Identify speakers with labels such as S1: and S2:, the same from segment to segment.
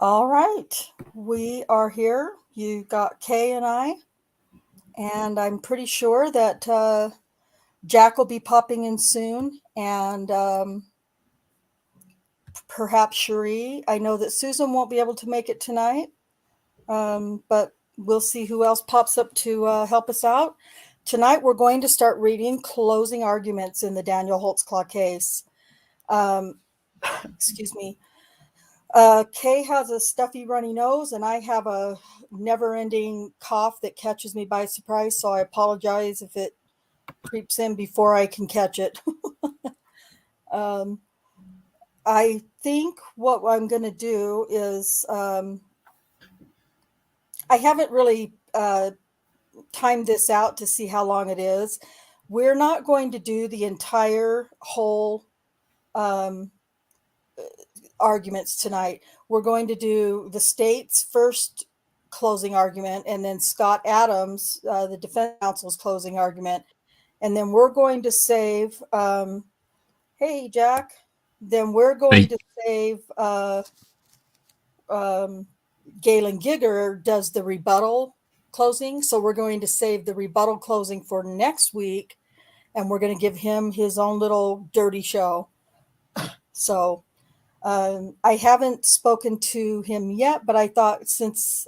S1: All right, we are here. You got Kay and I, and I'm pretty sure that Jack will be popping in soon, and perhaps Cherie. I know that Susan won't be able to make it tonight, but we'll see who else pops up to help us out. Tonight, we're going to start reading closing arguments in the Daniel Holtzclaw case. Excuse me. Kay has a stuffy runny nose, and I have a never-ending cough that catches me by surprise, so I apologize if it creeps in before I can catch it. I think what I'm going to do is I haven't really timed this out to see how long it is. We're not going to do the entire whole arguments tonight. We're going to do the state's first closing argument, and then Scott Adams, the defense counsel's closing argument, and then we're going to save. Hey, Jack. Then we're going to save. Galen Gigger does the rebuttal closing, so we're going to save the rebuttal closing for next week, and we're going to give him his own little dirty show. So. I haven't spoken to him yet, but I thought since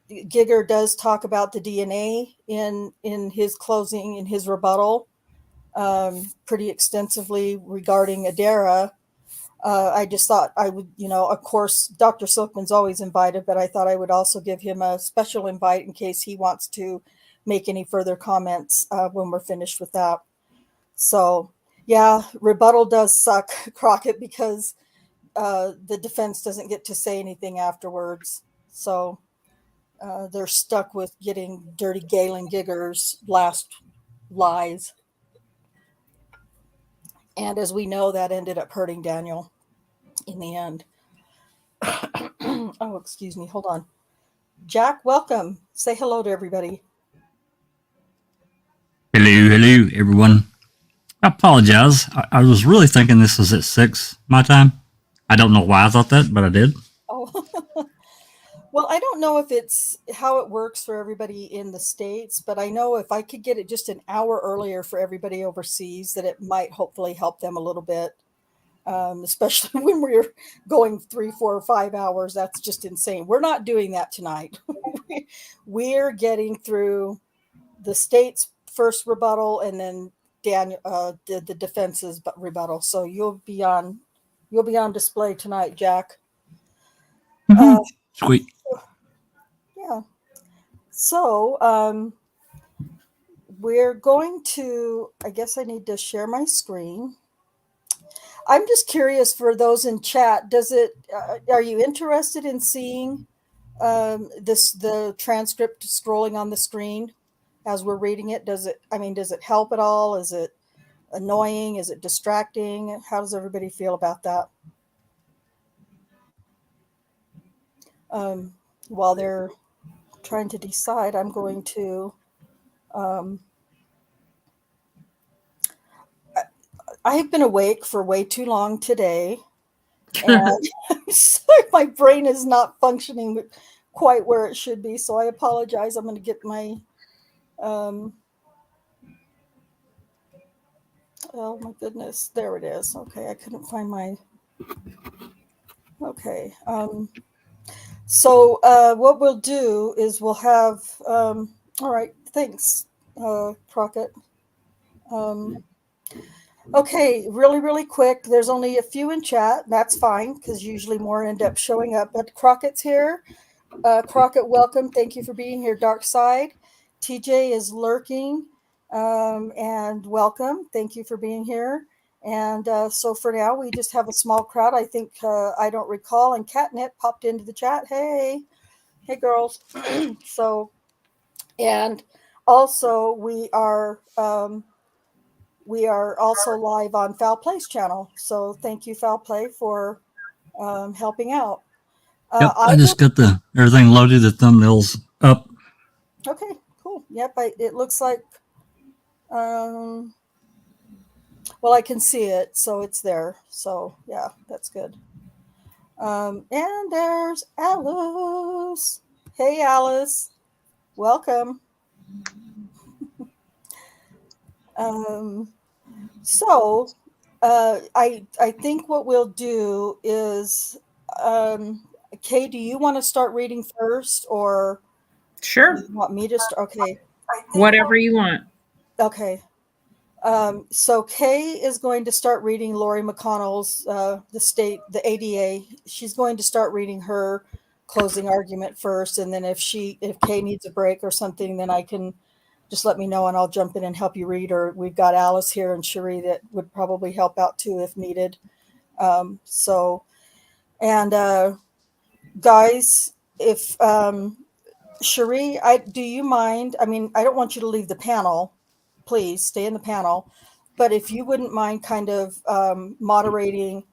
S1: Gigger does talk about the DNA in his closing, in his rebuttal, pretty extensively regarding Adara, I just thought I would, of course, Dr. Silkman's always invited, but I thought I would also give him a special invite in case he wants to make any further comments when we're finished with that. So, yeah, rebuttal does suck, Crockett, because the defense doesn't get to say anything afterwards. So they're stuck with getting Dirty Galen Gigger's last lies. And as we know, that ended up hurting Daniel in the end. Oh, excuse me. Hold on. Jack, welcome. Say hello to everybody.
S2: Hello, everyone. I apologize. I was really thinking this was at 6 my time. I don't know why I thought that, but I did.
S1: Oh, well, I don't know if it's how it works for everybody in the States, but I know if I could get it just an hour earlier for everybody overseas, that it might hopefully help them a little bit. Especially when we're going 3, 4, or 5 hours. That's just insane. We're not doing that tonight. We're getting through the state's first rebuttal, and then Daniel, the defense's rebuttal. So you'll be on display tonight, Jack.
S2: Sweet.
S1: Yeah. So we're going to. I guess I need to share my screen. I'm just curious for those in chat. Does it? Are you interested in seeing the transcript scrolling on the screen as we're reading it? Does it? I mean, does it help at all? Is it annoying? Is it distracting? How does everybody feel about that? While they're trying to decide, I'm going to. I have been awake for way too long today, and sorry, my brain is not functioning quite where it should be. So I apologize. I'm going to get my. Oh my goodness! There it is. Okay, I couldn't find my. Okay. So what we'll do is we'll have. All right. Thanks, Crockett. Okay, really quick. There's only a few in chat. That's fine because usually more end up showing up. But Crockett's here. Crockett, welcome. Thank you for being here. Dark Side. TJ is lurking, and welcome. Thank you for being here. And so for now, we just have a small crowd. I think I don't recall. And Catnip popped into the chat. Hey girls. So, and also we are also live on Foul Play's channel. So thank you, Foul Play, for helping out.
S2: Yep, I just got everything loaded, the thumbnails up.
S1: Okay, cool. Yep, it looks like, well, I can see it, so it's there. So yeah, that's good. And there's Alice. Hey, Alice. Welcome. So I think what we'll do is, Kay, do you want to start reading first, or
S3: Sure.
S1: you want me to start? Okay.
S3: Whatever you want.
S1: Okay. So Kay is going to start reading Lori McConnell's the ADA. She's going to start reading her closing argument first, and then if Kay needs a break or something, then I can just let me know and I'll jump in and help you read. Or we've got Alice here and Cherie that would probably help out too if needed. Guys, if Cherie, do you mind? I mean, I don't want you to leave the panel. Please stay in the panel. But if you wouldn't mind kind of moderating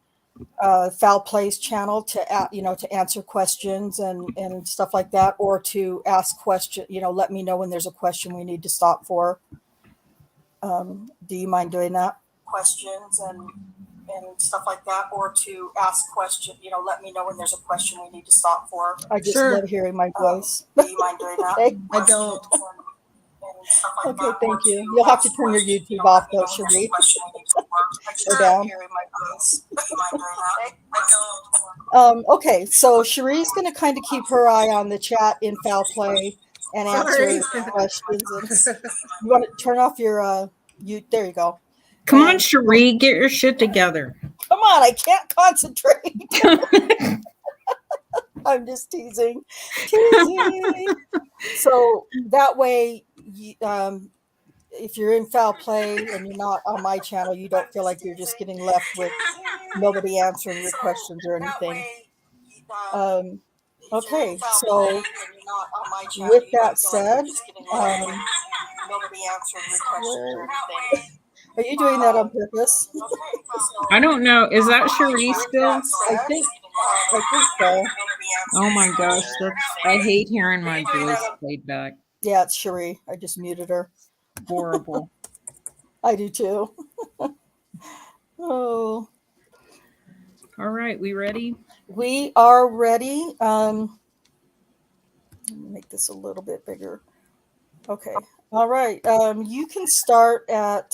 S1: Foul Plays channel to answer questions and stuff like that, or to ask questions, let me know when there's a question we need to stop for. Do you mind doing that? Questions and stuff like that, or to ask questions, let me know when there's a question we need to stop for. I just
S3: Sure.
S1: love hearing my voice. Do you mind doing that?
S3: Okay. I don't.
S1: Okay, thank you. You'll have to turn your YouTube off though, Cherie. Or down. Okay, so Cherie's going to kind of keep her eye on the chat in Foul Play and answer questions. And you want to turn off your there you go.
S3: Come on, Cherie, get your shit together.
S1: Come on, I can't concentrate. I'm just teasing. So that way, if you're in Foul Play and you're not on my channel, you don't feel like you're just getting left with nobody answering your questions or anything. Okay, so with that said, are you doing that on purpose?
S3: I don't know. Is that Cherie still?
S1: I think so.
S3: Oh my gosh, I hate hearing my voice played back.
S1: Yeah, it's Cherie. I just muted her.
S3: Horrible.
S1: I do too. Oh.
S3: All right, we ready?
S1: We are ready. Let me make this a little bit bigger. Okay. All right. You can start at.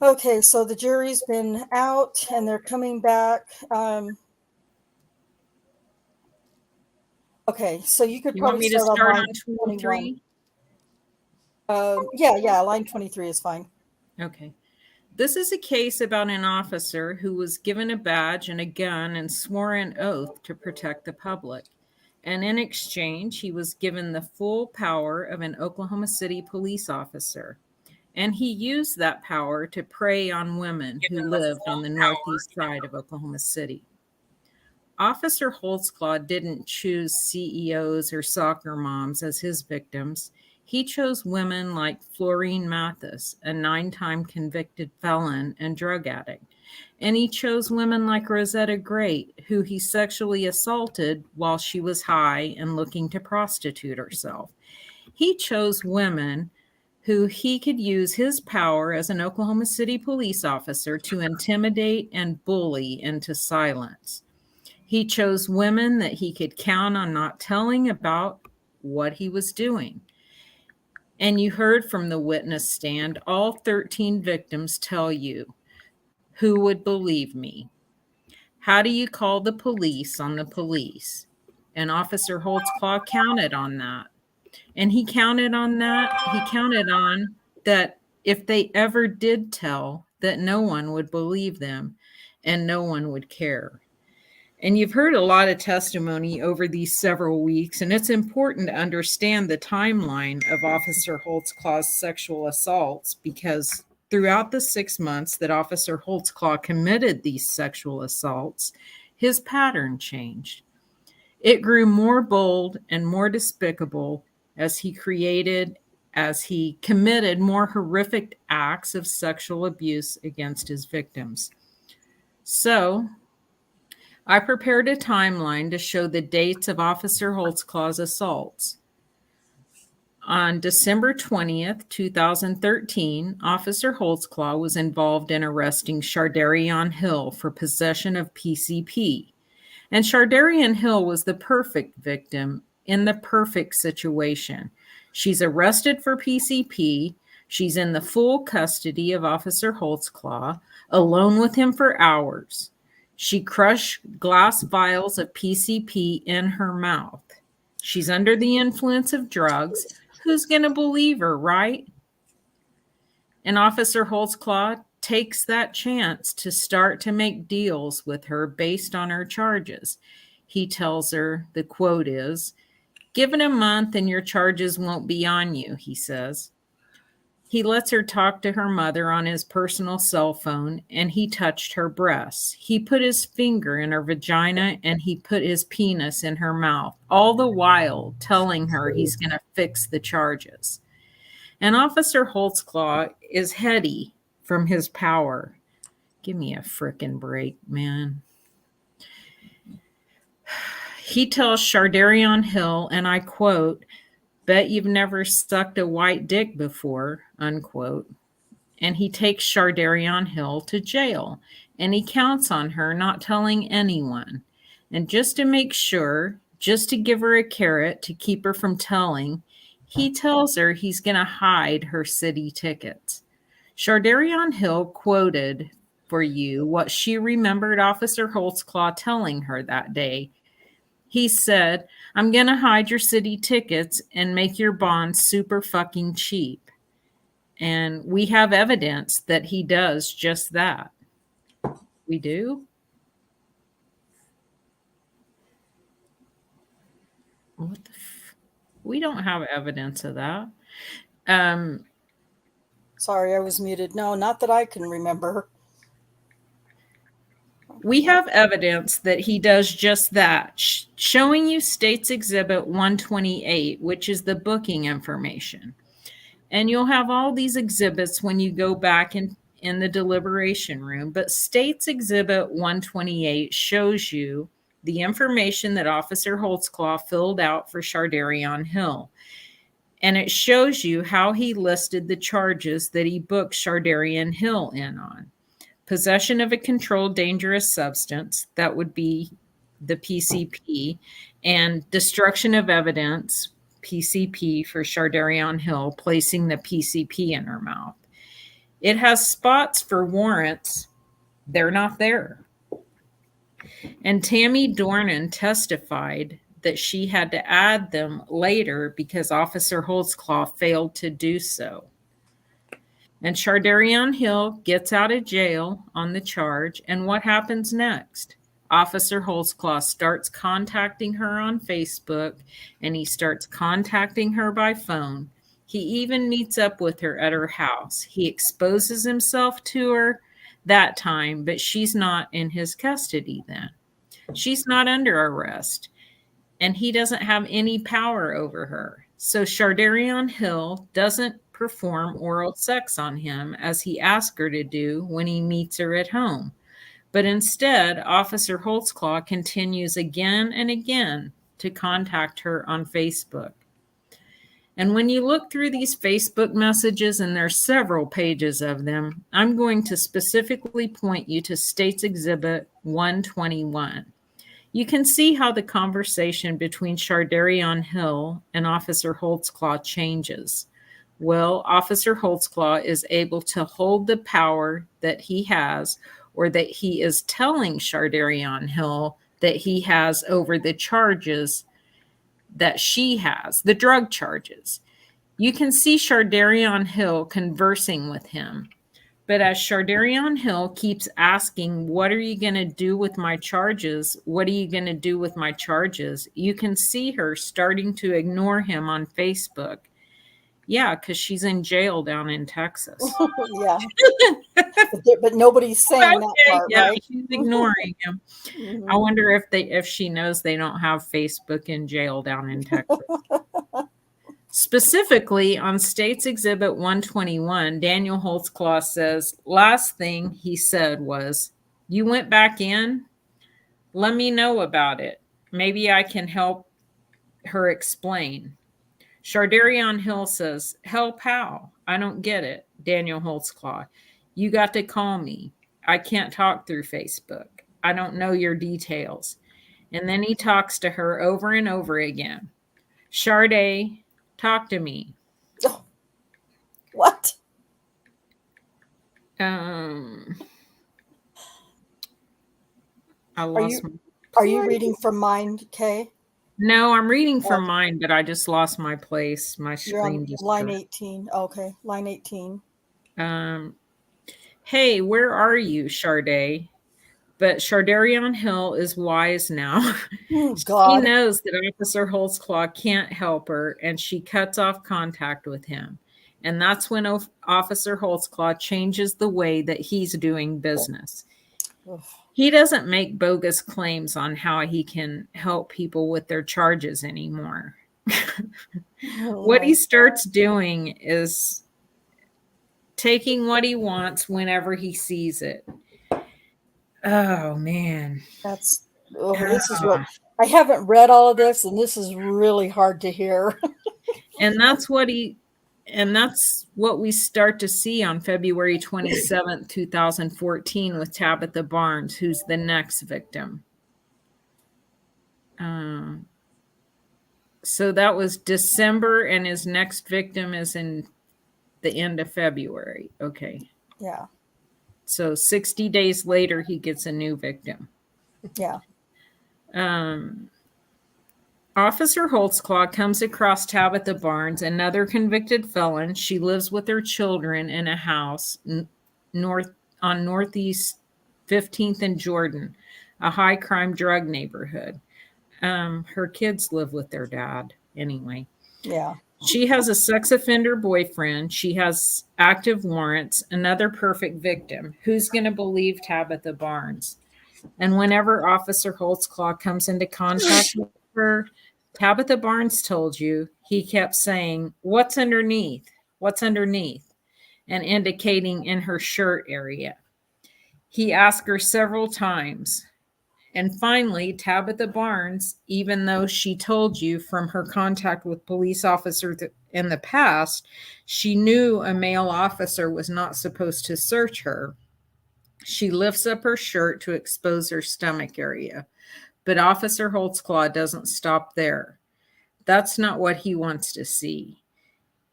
S1: Okay, so the jury's been out and they're coming back. Okay, so you could
S3: want
S1: probably
S3: me to
S1: start
S3: start
S1: on
S3: on 23?
S1: Yeah, line 23 is fine.
S3: Okay. This is a case about an officer who was given a badge and a gun and swore an oath to protect the public. And in exchange, he was given the full power of an Oklahoma City police officer. And he used that power to prey on women who lived on the northeast side of Oklahoma City. Officer Holtzclaw didn't choose CEOs or soccer moms as his victims. He chose women like Florine Mathis, a 9-time convicted felon and drug addict. And he chose women like Rosetta Great, who he sexually assaulted while she was high and looking to prostitute herself. He chose women who he could use his power as an Oklahoma City police officer to intimidate and bully into silence. He chose women that he could count on not telling about what he was doing. And you heard from the witness stand, all 13 victims tell you, who would believe me? How do you call the police on the police? And Officer Holtzclaw counted on that. And he counted on that. He counted on that if they ever did tell, that no one would believe them and no one would care. And you've heard a lot of testimony over these several weeks, and it's important to understand the timeline of Officer Holtzclaw's sexual assaults, because throughout the 6 months that Officer Holtzclaw committed these sexual assaults, his pattern changed. It grew more bold and more despicable as he committed more horrific acts of sexual abuse against his victims. So, I prepared a timeline to show the dates of Officer Holtzclaw's assaults. On December 20th, 2013, Officer Holtzclaw was involved in arresting Shardarian Hill for possession of PCP. And Shardarian Hill was the perfect victim in the perfect situation. She's arrested for PCP. She's in the full custody of Officer Holtzclaw, alone with him for hours. She crushed glass vials of PCP in her mouth. She's under the influence of drugs. Who's going to believe her, right? And Officer Holtzclaw takes that chance to start to make deals with her based on her charges. He tells her, the quote is, "Give it a month and your charges won't be on you," he says. He lets her talk to her mother on his personal cell phone, and he touched her breasts. He put his finger in her vagina, and he put his penis in her mouth, all the while telling her he's going to fix the charges. And Officer Holtzclaw is heady from his power. Give me a frickin' break, man. He tells Shardarian Hill, and I quote, "Bet you've never sucked a white dick before," unquote. And he takes Shardarian Hill to jail, and he counts on her not telling anyone. And just to make sure, just to give her a carrot to keep her from telling, he tells her he's going to hide her city tickets. Shardarian Hill quoted for you what she remembered Officer Holtzclaw telling her that day. He said, "I'm going to hide your city tickets and make your bond super fucking cheap." And we have evidence that he does just that. We do? What the we don't have evidence of that.
S1: Sorry, I was muted. No, not that I can remember.
S3: We have evidence that he does just that, showing you States Exhibit 128, which is the booking information. And you'll have all these exhibits when you go back in the deliberation room. But States Exhibit 128 shows you the information that Officer Holtzclaw filled out for Shardarian Hill. And it shows you how he listed the charges that he booked Shardarian Hill in on. Possession of a controlled dangerous substance, that would be the PCP, and destruction of evidence, PCP, for Shardarian Hill, placing the PCP in her mouth. It has spots for warrants. They're not there. And Tammy Dornan testified that she had to add them later because Officer Holtzclaw failed to do so. And Shardarian Hill gets out of jail on the charge. And what happens next? Officer Holtzclaw starts contacting her on Facebook, and he starts contacting her by phone. He even meets up with her at her house. He exposes himself to her that time, but she's not in his custody then. She's not under arrest, and he doesn't have any power over her. So Shardarian Hill doesn't perform oral sex on him as he asked her to do when he meets her at home. But instead, Officer Holtzclaw continues again and again to contact her on Facebook. And when you look through these Facebook messages, and there's several pages of them, I'm going to specifically point you to States Exhibit 121. You can see how the conversation between Shardarian Hill and Officer Holtzclaw changes. Well, Officer Holtzclaw is able to hold the power that he has, or that he is telling Shardarian Hill that he has over the charges that she has, the drug charges. You can see Shardarian Hill conversing with him. But as Shardarian Hill keeps asking, "What are you going to do with my charges? What are you going to do with my charges?" you can see her starting to ignore him on Facebook. Yeah, because she's in jail down in Texas.
S1: Yeah. But nobody's saying that part,
S3: yeah,
S1: right?
S3: she's ignoring him.
S1: Mhm.
S3: I wonder if she knows they don't have Facebook in jail down in Texas. Specifically, on States Exhibit 121, Daniel Holtzclaw says, last thing he said was, "You went back in? Let me know about it. Maybe I can help her explain." Shardarion Hill says, help how? I don't get it. Daniel Holtzclaw, you got to call me. I can't talk through Facebook. I don't know your details. And then he talks to her over and over again. Sharday, talk to me.
S1: Oh, what?
S3: I
S1: Are
S3: lost
S1: you
S3: my
S1: reading from mine, Kay?
S3: No, I'm reading from
S1: Okay.
S3: mine, but I just lost my place. My
S1: You're on
S3: screen just
S1: line
S3: broke.
S1: 18. Okay, line 18.
S3: Hey, where are you, Sharday? But Shardarion Hill is wise now.
S1: Oh,
S3: She
S1: God.
S3: knows that Officer Holtzclaw can't help her, and she cuts off contact with him. And that's when Officer Holtzclaw changes the way that he's doing business.
S1: Ugh.
S3: He doesn't make bogus claims on how he can help people with their charges anymore.
S1: Oh,
S3: What
S1: my
S3: he starts doing is taking what he wants whenever he sees it. Oh, man.
S1: This is what I haven't read all of this, and this is really hard to hear.
S3: And that's what we start to see on February 27th, 2014 with Tabitha Barnes, who's the next victim. So that was December, and his next victim is in the end of February. Okay.
S1: Yeah.
S3: So 60 days later, he gets a new victim.
S1: Yeah.
S3: Officer Holtzclaw comes across Tabitha Barnes, another convicted felon. She lives with her children in a house on Northeast 15th and Jordan, a high crime drug neighborhood. Her kids live with their dad anyway.
S1: Yeah.
S3: She has a sex offender boyfriend. She has active warrants, another perfect victim. Who's going to believe Tabitha Barnes? And whenever Officer Holtzclaw comes into contact with her, Tabitha Barnes told you, he kept saying, what's underneath? What's underneath? And indicating in her shirt area. He asked her several times. And finally, Tabitha Barnes, even though she told you from her contact with police officers in the past, she knew a male officer was not supposed to search her. She lifts up her shirt to expose her stomach area. But Officer Holtzclaw doesn't stop there. That's not what he wants to see.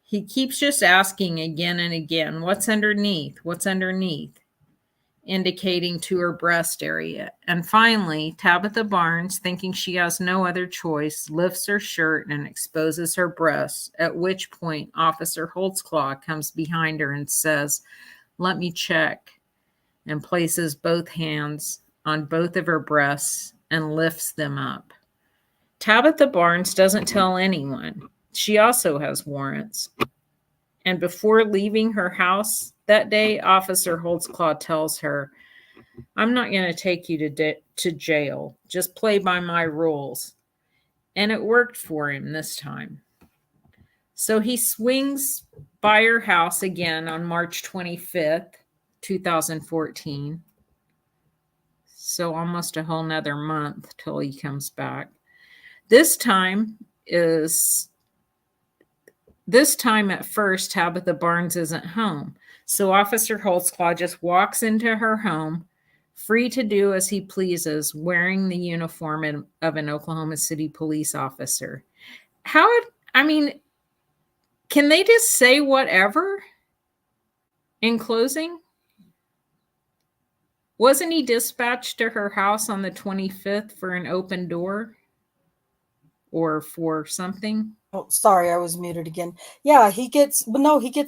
S3: He keeps just asking again and again, what's underneath? What's underneath? Indicating to her breast area. And finally, Tabitha Barnes, thinking she has no other choice, lifts her shirt and exposes her breasts, at which point Officer Holtzclaw comes behind her and says, let me check, and places both hands on both of her breasts and lifts them up. Tabitha Barnes doesn't tell anyone. She also has warrants. And before leaving her house that day, Officer Holtzclaw tells her, I'm not going to take you to jail. Just play by my rules. And it worked for him this time. So he swings by her house again on March 25th, 2014. So almost a whole nother month till he comes back. This time at first, Tabitha Barnes isn't home. So Officer Holtzclaw just walks into her home, free to do as he pleases, wearing the uniform of an Oklahoma City police officer. Can they just say whatever in closing? Wasn't he dispatched to her house on the 25th for an open door or for something?
S1: Oh, sorry, I was muted again. Yeah, he gets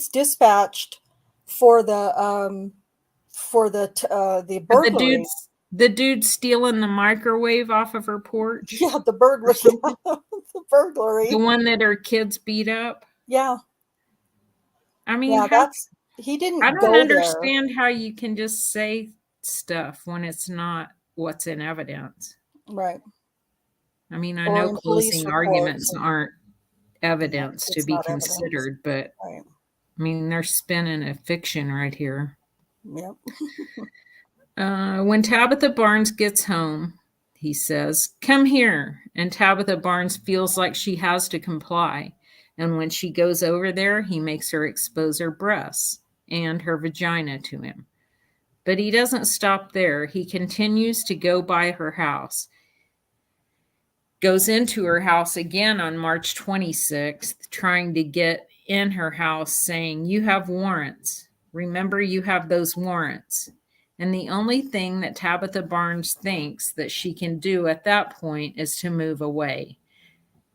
S1: dispatched for the burglary.
S3: The dude stealing the microwave off of her porch.
S1: Yeah, the burglary. The burglary.
S3: The one that her kids beat up.
S1: Yeah.
S3: I mean,
S1: he didn't.
S3: I don't understand how you can just say stuff when it's not what's in evidence.
S1: Right.
S3: I mean, I know closing arguments aren't evidence to be considered, but right. I mean, they're spinning a fiction right here.
S1: Yep.
S3: When Tabitha Barnes gets home, he says, come here. And Tabitha Barnes feels like she has to comply. And when she goes over there, he makes her expose her breasts and her vagina to him. But he doesn't stop there. He continues to go by her house, goes into her house again on March 26th, trying to get in her house, saying, "You have warrants. Remember, you have those warrants." And the only thing that Tabitha Barnes thinks that she can do at that point is to move away.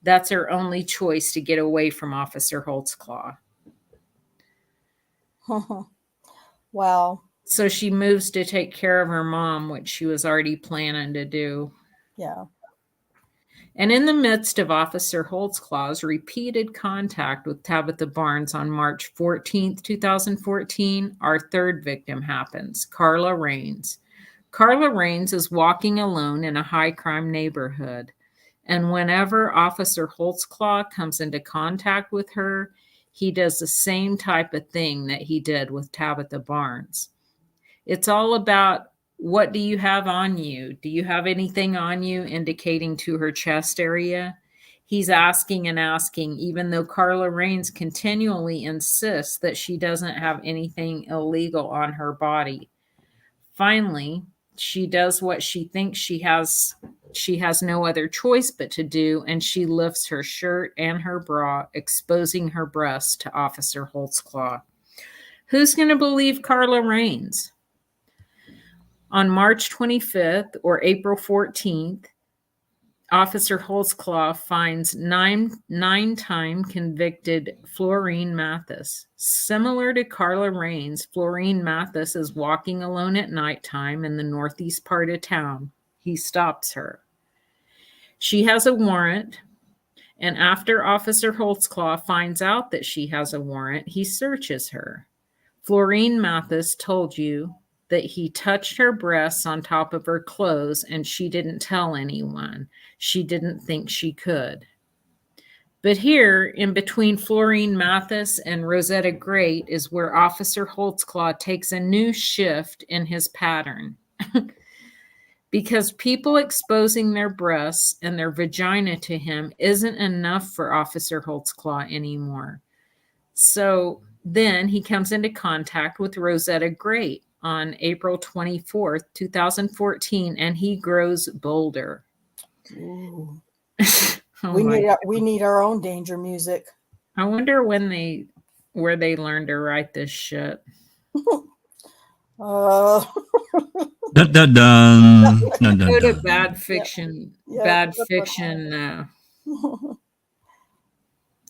S3: That's her only choice to get away from Officer Holtzclaw.
S1: Wow.
S3: So she moves to take care of her mom, which she was already planning to do.
S1: Yeah.
S3: And in the midst of Officer Holtzclaw's repeated contact with Tabitha Barnes on March 14th, 2014, our third victim happens, Carla Raines. Carla Raines is walking alone in a high-crime neighborhood. And whenever Officer Holtzclaw comes into contact with her, he does the same type of thing that he did with Tabitha Barnes. It's all about, what do you have on you? Do you have anything on you? Indicating to her chest area. He's asking and asking, even though Carla Raines continually insists that she doesn't have anything illegal on her body. Finally, she does what she thinks she has no other choice but to do, and she lifts her shirt and her bra, exposing her breasts to Officer Holtzclaw. Who's going to believe Carla Raines? On March 25th or April 14th, Officer Holtzclaw finds nine-time convicted Florine Mathis. Similar to Carla Raines, Florine Mathis is walking alone at nighttime in the northeast part of town. He stops her. She has a warrant, and after Officer Holtzclaw finds out that she has a warrant, he searches her. Florine Mathis told you that he touched her breasts on top of her clothes, and she didn't tell anyone. She didn't think she could. But here, in between Florine Mathis and Rosetta Great, is where Officer Holtzclaw takes a new shift in his pattern. Because people exposing their breasts and their vagina to him isn't enough for Officer Holtzclaw anymore. So then he comes into contact with Rosetta Great on April 24th, 2014, and he grows bolder.
S1: Ooh.
S3: Oh
S1: we need our own danger music.
S3: I wonder where they learned to write this shit.
S2: Dun, dun, dun. Dun, dun,
S3: Go to
S2: dun.
S3: bad fiction,
S1: Yep.
S3: bad
S1: Yep.
S3: fiction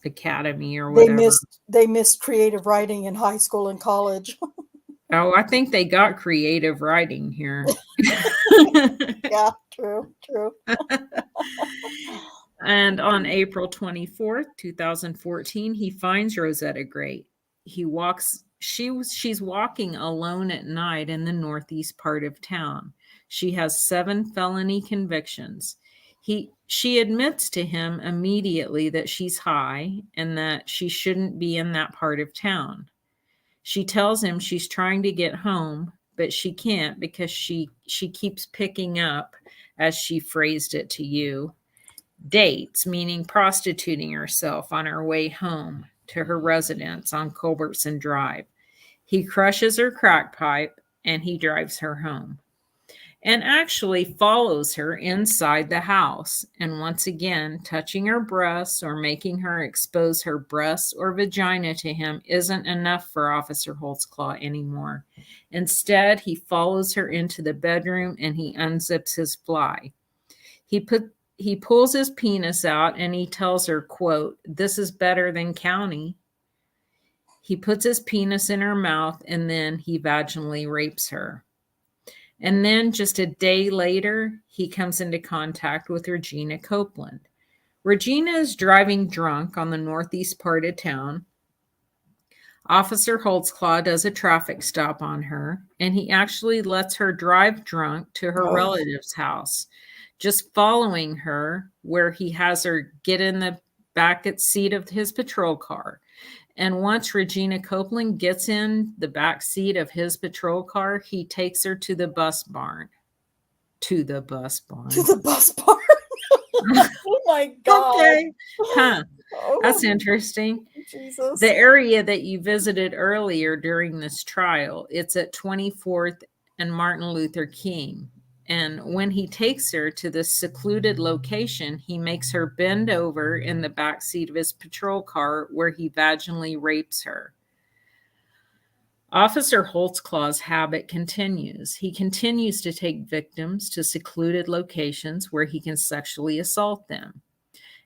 S3: academy or whatever.
S1: They missed creative writing in high school and college.
S3: Oh, I think they got creative writing here.
S1: Yeah, true.
S3: And on April 24th, 2014, he finds Rosetta Great. She's walking alone at night in the northeast part of town. She has 7 felony convictions. She admits to him immediately that she's high and that she shouldn't be in that part of town. She tells him she's trying to get home, but she can't because she keeps picking up, as she phrased it to you, dates, meaning prostituting herself on her way home to her residence on Culbertson Drive. He crushes her crack pipe and he drives her home and actually follows her inside the house. And once again, touching her breasts or making her expose her breasts or vagina to him isn't enough for Officer Holtzclaw anymore. Instead, he follows her into the bedroom and he unzips his fly. He pulls his penis out and he tells her, quote, "This is better than county." He puts his penis in her mouth and then he vaginally rapes her. And then just a day later, he comes into contact with Regina Copeland. Regina is driving drunk on the northeast part of town. Officer Holtzclaw does a traffic stop on her, and he actually lets her drive drunk to her relative's house, just following her where he has her get in the back seat of his patrol car. And once Regina Copeland gets in the back seat of his patrol car, he takes her to the bus barn. To the bus barn.
S1: Oh my God.
S3: Okay. Huh.
S1: Oh,
S3: That's interesting.
S1: Jesus.
S3: The area that you visited earlier during this trial, it's at 24th and Martin Luther King. And when he takes her to this secluded location, he makes her bend over in the back seat of his patrol car where he vaginally rapes her. Officer Holtzclaw's habit continues. He continues to take victims to secluded locations where he can sexually assault them.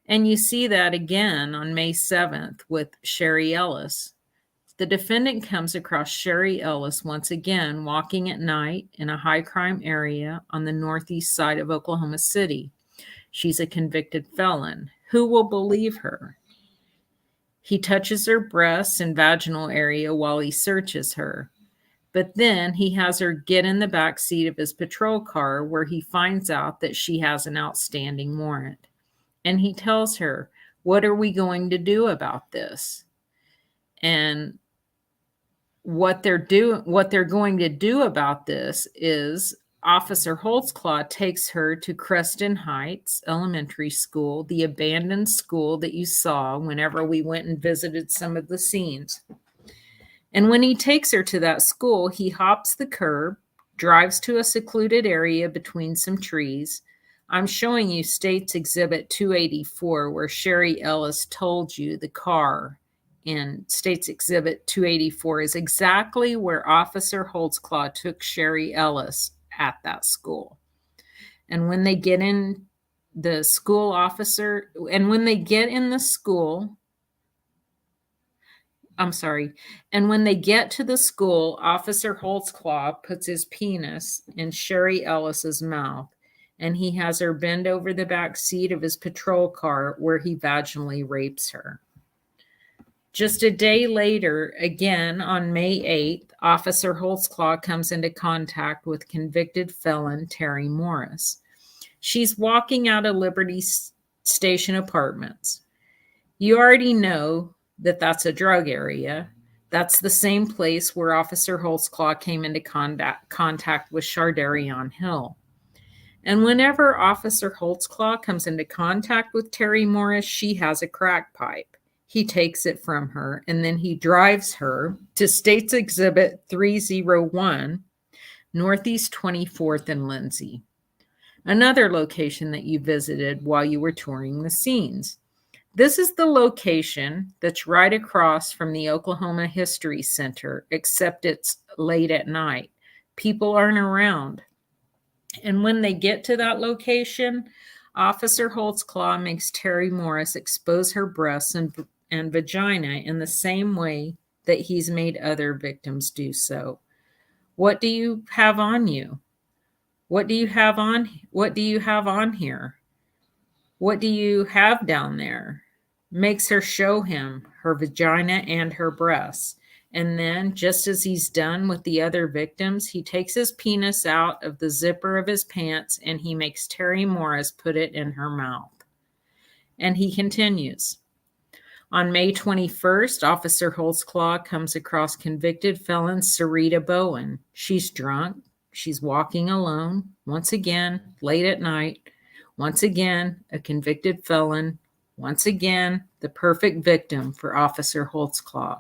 S3: And you see that again on May 7th with Sherry Ellis. The defendant comes across Sherry Ellis once again walking at night in a high crime area on the northeast side of Oklahoma City. She's a convicted felon. Who will believe her? He touches her breasts and vaginal area while he searches her. But then he has her get in the back seat of his patrol car where he finds out that she has an outstanding warrant. And he tells her, "What are we going to do about this?" And what they're going to do about this is Officer Holtzclaw takes her to Creston Heights Elementary School, the abandoned school that you saw whenever we went and visited some of the scenes. And when he takes her to that school, he hops the curb, drives to a secluded area between some trees. I'm showing you State's Exhibit 284, where Sherry Ellis told you the car in State's Exhibit 284 is exactly where Officer Holtzclaw took Sherry Ellis at that school. And when they get in the school, and when they get to the school, Officer Holtzclaw puts his penis in Sherry Ellis's mouth, and he has her bend over the back seat of his patrol car where he vaginally rapes her. Just a day later, again on May 8th, Officer Holtzclaw comes into contact with convicted felon Terry Morris. She's walking out of Liberty Station Apartments. You already know that that's a drug area. That's the same place where Officer Holtzclaw came into contact with Shardarion Hill. And whenever Officer Holtzclaw comes into contact with Terry Morris, she has a crack pipe. He takes it from her, and then he drives her to State's Exhibit 301, Northeast 24th and Lindsay, another location that you visited while you were touring the scenes. This is the location that's right across from the Oklahoma History Center, except it's late at night. People aren't around. And when they get to that location, Officer Holtzclaw makes Terry Morris expose her breasts and vagina in the same way that he's made other victims do so. What do you have on you? What do you have on here? What do you have down there? Makes her show him her vagina and her breasts. And then, just as he's done with the other victims, he takes his penis out of the zipper of his pants and he makes Terry Morris put it in her mouth. And he continues. On May 21st, Officer Holtzclaw comes across convicted felon Sarita Bowen. She's drunk. She's walking alone. Once again, late at night. Once again, a convicted felon. Once again, the perfect victim for Officer Holtzclaw.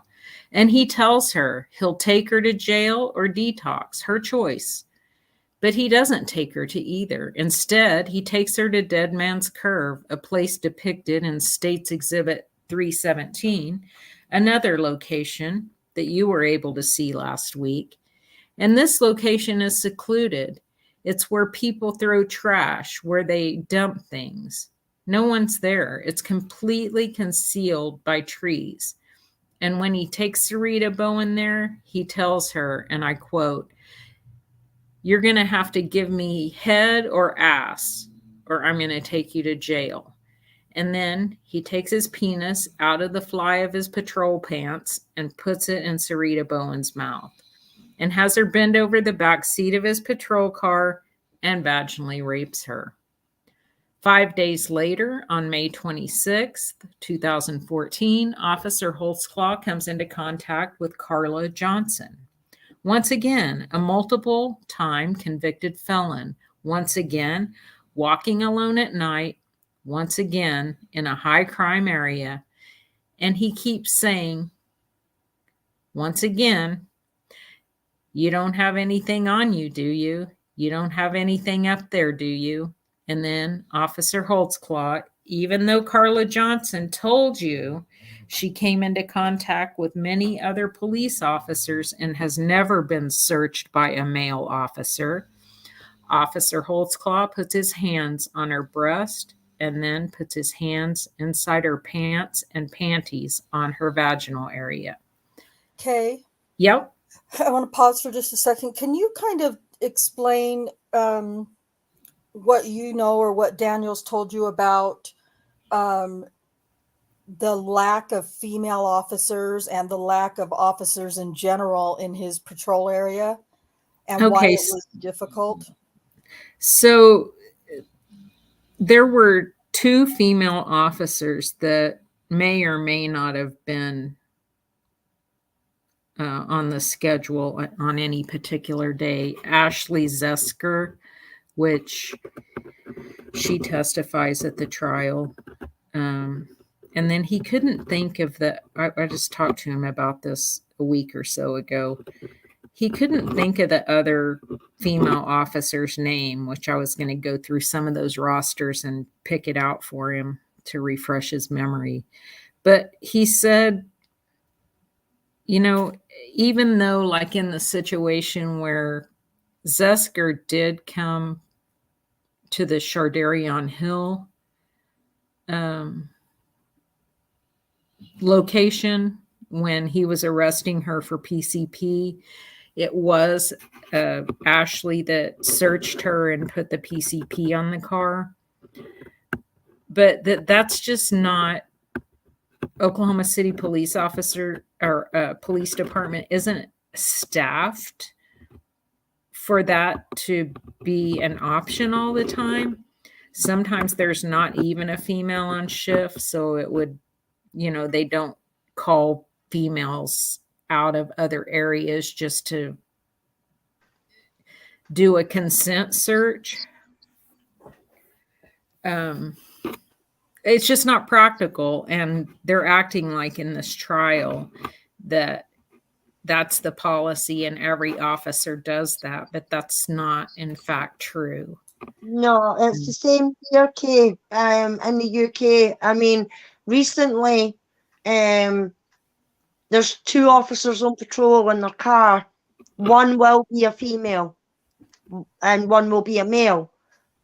S3: And he tells her he'll take her to jail or detox, her choice. But he doesn't take her to either. Instead, he takes her to Dead Man's Curve, a place depicted in State's Exhibit 317, another location that you were able to see last week. And this location is secluded. It's where people throw trash, where they dump things. No one's there. It's completely concealed by trees. And when he takes Sarita Bowen there, he tells her, and I quote, "You're going to have to give me head or ass, or I'm going to take you to jail." And then he takes his penis out of the fly of his patrol pants and puts it in Sarita Bowen's mouth and has her bend over the back seat of his patrol car and vaginally rapes her. 5 days later, on May 26th, 2014, Officer Holtzclaw comes into contact with Carla Johnson. Once again, a multiple-time convicted felon. Once again, walking alone at night, once again in a high crime area. And he keeps saying, once again, you don't have anything on you, do you? You don't have anything up there, do you? And then Officer Holtzclaw, even though Carla Johnson told you she came into contact with many other police officers and has never been searched by a male officer, Officer Holtzclaw puts his hands on her breast and then puts his hands inside her pants and panties on her vaginal area.
S1: Okay.
S3: Yep.
S1: I want to pause for just a second. Can you kind of explain what you know or what Daniel's told you about the lack of female officers and the lack of officers in general in his patrol area and why
S3: Okay.
S1: it was difficult?
S3: So there were 2 female officers that may or may not have been on the schedule on any particular day. Ashley Zesker, which she testifies at the trial. And then he couldn't think of I just talked to him about this a week or so ago. He couldn't think of the other female officer's name, which I was going to go through some of those rosters and pick it out for him to refresh his memory. But he said, even though like in the situation where Zesker did come to the Chardarion Hill location when he was arresting her for PCP, it was Ashley that searched her and put the PCP on the car. But that's just not Oklahoma City police officer or police department isn't staffed for that to be an option all the time. Sometimes there's not even a female on shift, so it would, they don't call females out of other areas just to do a consent search. It's just not practical, and they're acting like in this trial that's the policy and every officer does that, but that's not in fact true.
S4: No, it's the same here, Kay, in the UK. I mean, recently, there's 2 officers on patrol in their car. One will be a female and one will be a male.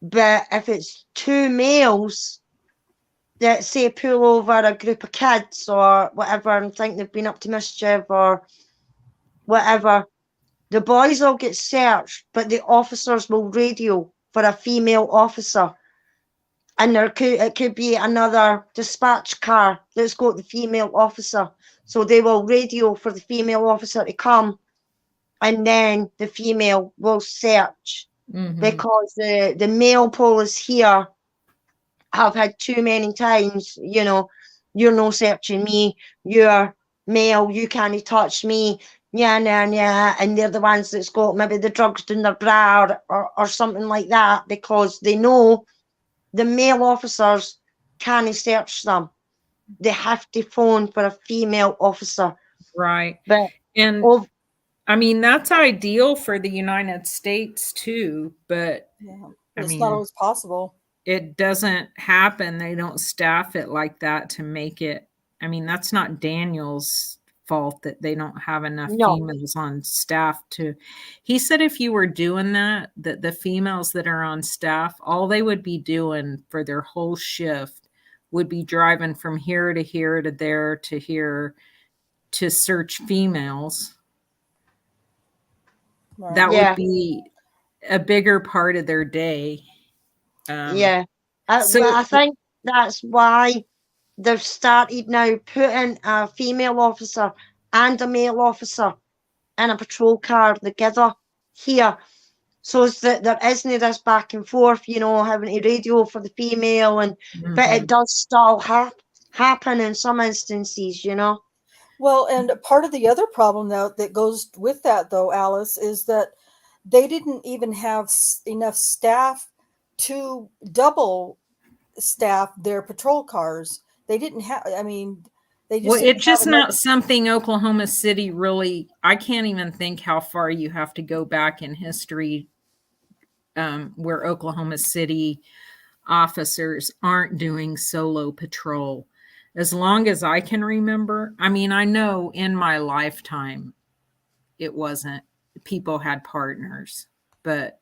S4: But if it's 2 males that say pull over a group of kids or whatever and think they've been up to mischief or whatever, the boys will get searched, but the officers will radio for a female officer. And it could be another dispatch car that's got the female officer. So they will radio for the female officer to come, and then the female will search. Mm-hmm. Because the male police here have had too many times, you're no searching me, you're male, you can't touch me, yeah, and they're the ones that's got maybe the drugs in their bra or something like that, because they know the male officers can't search them. They have to phone for a female officer.
S3: Right.
S4: But
S3: I mean, that's ideal for the United States too, but
S1: it's not always possible.
S3: It doesn't happen. They don't staff it like that to make it. I mean, that's not Daniel's fault that they don't have enough females on staff to. He said if you were doing that the females that are on staff, all they would be doing for their whole shift would be driving from here to here to there to here to search females. Right. That would be a bigger part of their day.
S4: I think that's why they've started now putting a female officer and a male officer in a patrol car together here, so that there isn't this back and forth, having to radio for the female, and but it does still happen in some instances,
S1: Well, and part of the other problem though that goes with that though, Alice, is that they didn't even have enough staff to double staff their patrol cars. They didn't have, I mean, they just
S3: Well,
S1: didn't
S3: it's
S1: have
S3: just
S1: enough.
S3: not something Oklahoma City really, I can't even think how far you have to go back in history where Oklahoma City officers aren't doing solo patrol. As long as I can remember, I mean, I know in my lifetime it wasn't, people had partners, but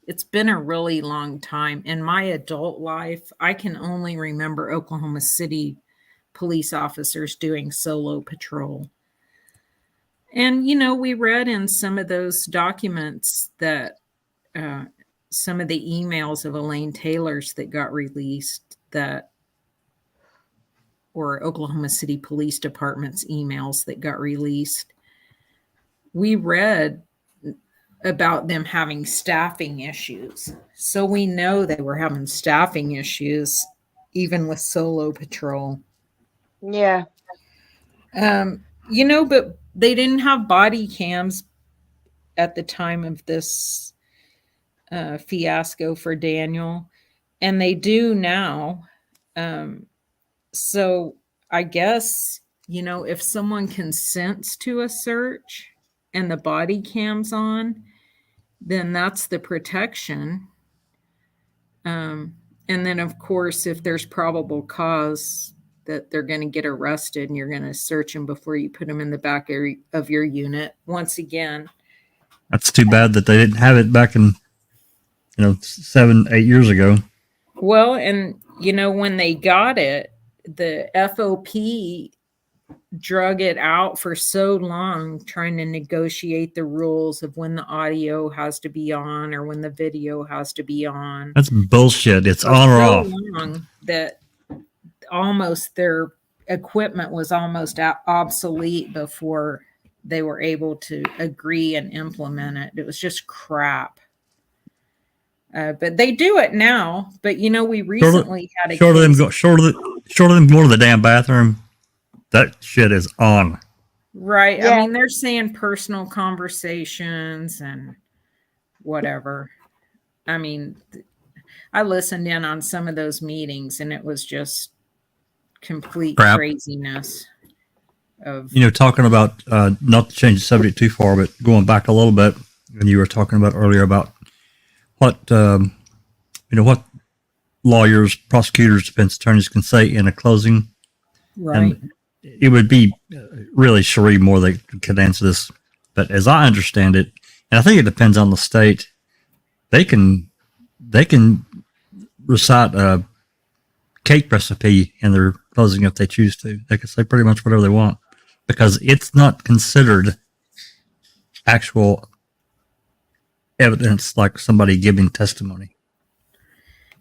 S3: it's been a really long time. In my adult life, I can only remember Oklahoma City police officers doing solo patrol. And, you know, we read in some of those documents that some of the emails of Elaine Taylor's that got released that, or Oklahoma City Police Department's emails that got released, we read about them having staffing issues. So we know they were having staffing issues even with solo patrol.
S4: Yeah.
S3: You know, but they didn't have body cams at the time of this fiasco for Daniel, and they do now. So I guess, you know, if someone consents to a search and the body cam's on, then that's the protection. And then, of course, if there's probable cause that they're going to get arrested and you're going to search them before you put them in the back of your unit. Once again,
S2: That's too bad that they didn't have it back in, 7, 8 years ago.
S3: well, and, you know, when they got it, the FOP drug it out for so long trying to negotiate the rules of when the audio has to be on or when the video has to be on.
S2: That's bullshit. It's
S3: For
S2: on or
S3: so
S2: off.
S3: long that almost their equipment was almost obsolete before they were able to agree and implement it. It was just crap. But they do it now. But you know, we recently had a
S2: Short of
S3: case.
S2: them going to the damn bathroom. That shit is on.
S3: Right.
S4: Yeah.
S3: I mean, they're saying personal conversations and whatever. I mean, I listened in on some of those meetings and it was just complete
S2: Crap.
S3: craziness of,
S2: Talking about, not to change the subject too far, but going back a little bit, and you were talking about earlier about what, what lawyers, prosecutors, defense attorneys can say in a closing.
S3: right.
S2: And it would be really Cherie more that could answer this. But as I understand it, and I think it depends on the state, they can recite a cake recipe in their closing if they choose to. They can say pretty much whatever they want because it's not considered actual evidence like somebody giving testimony.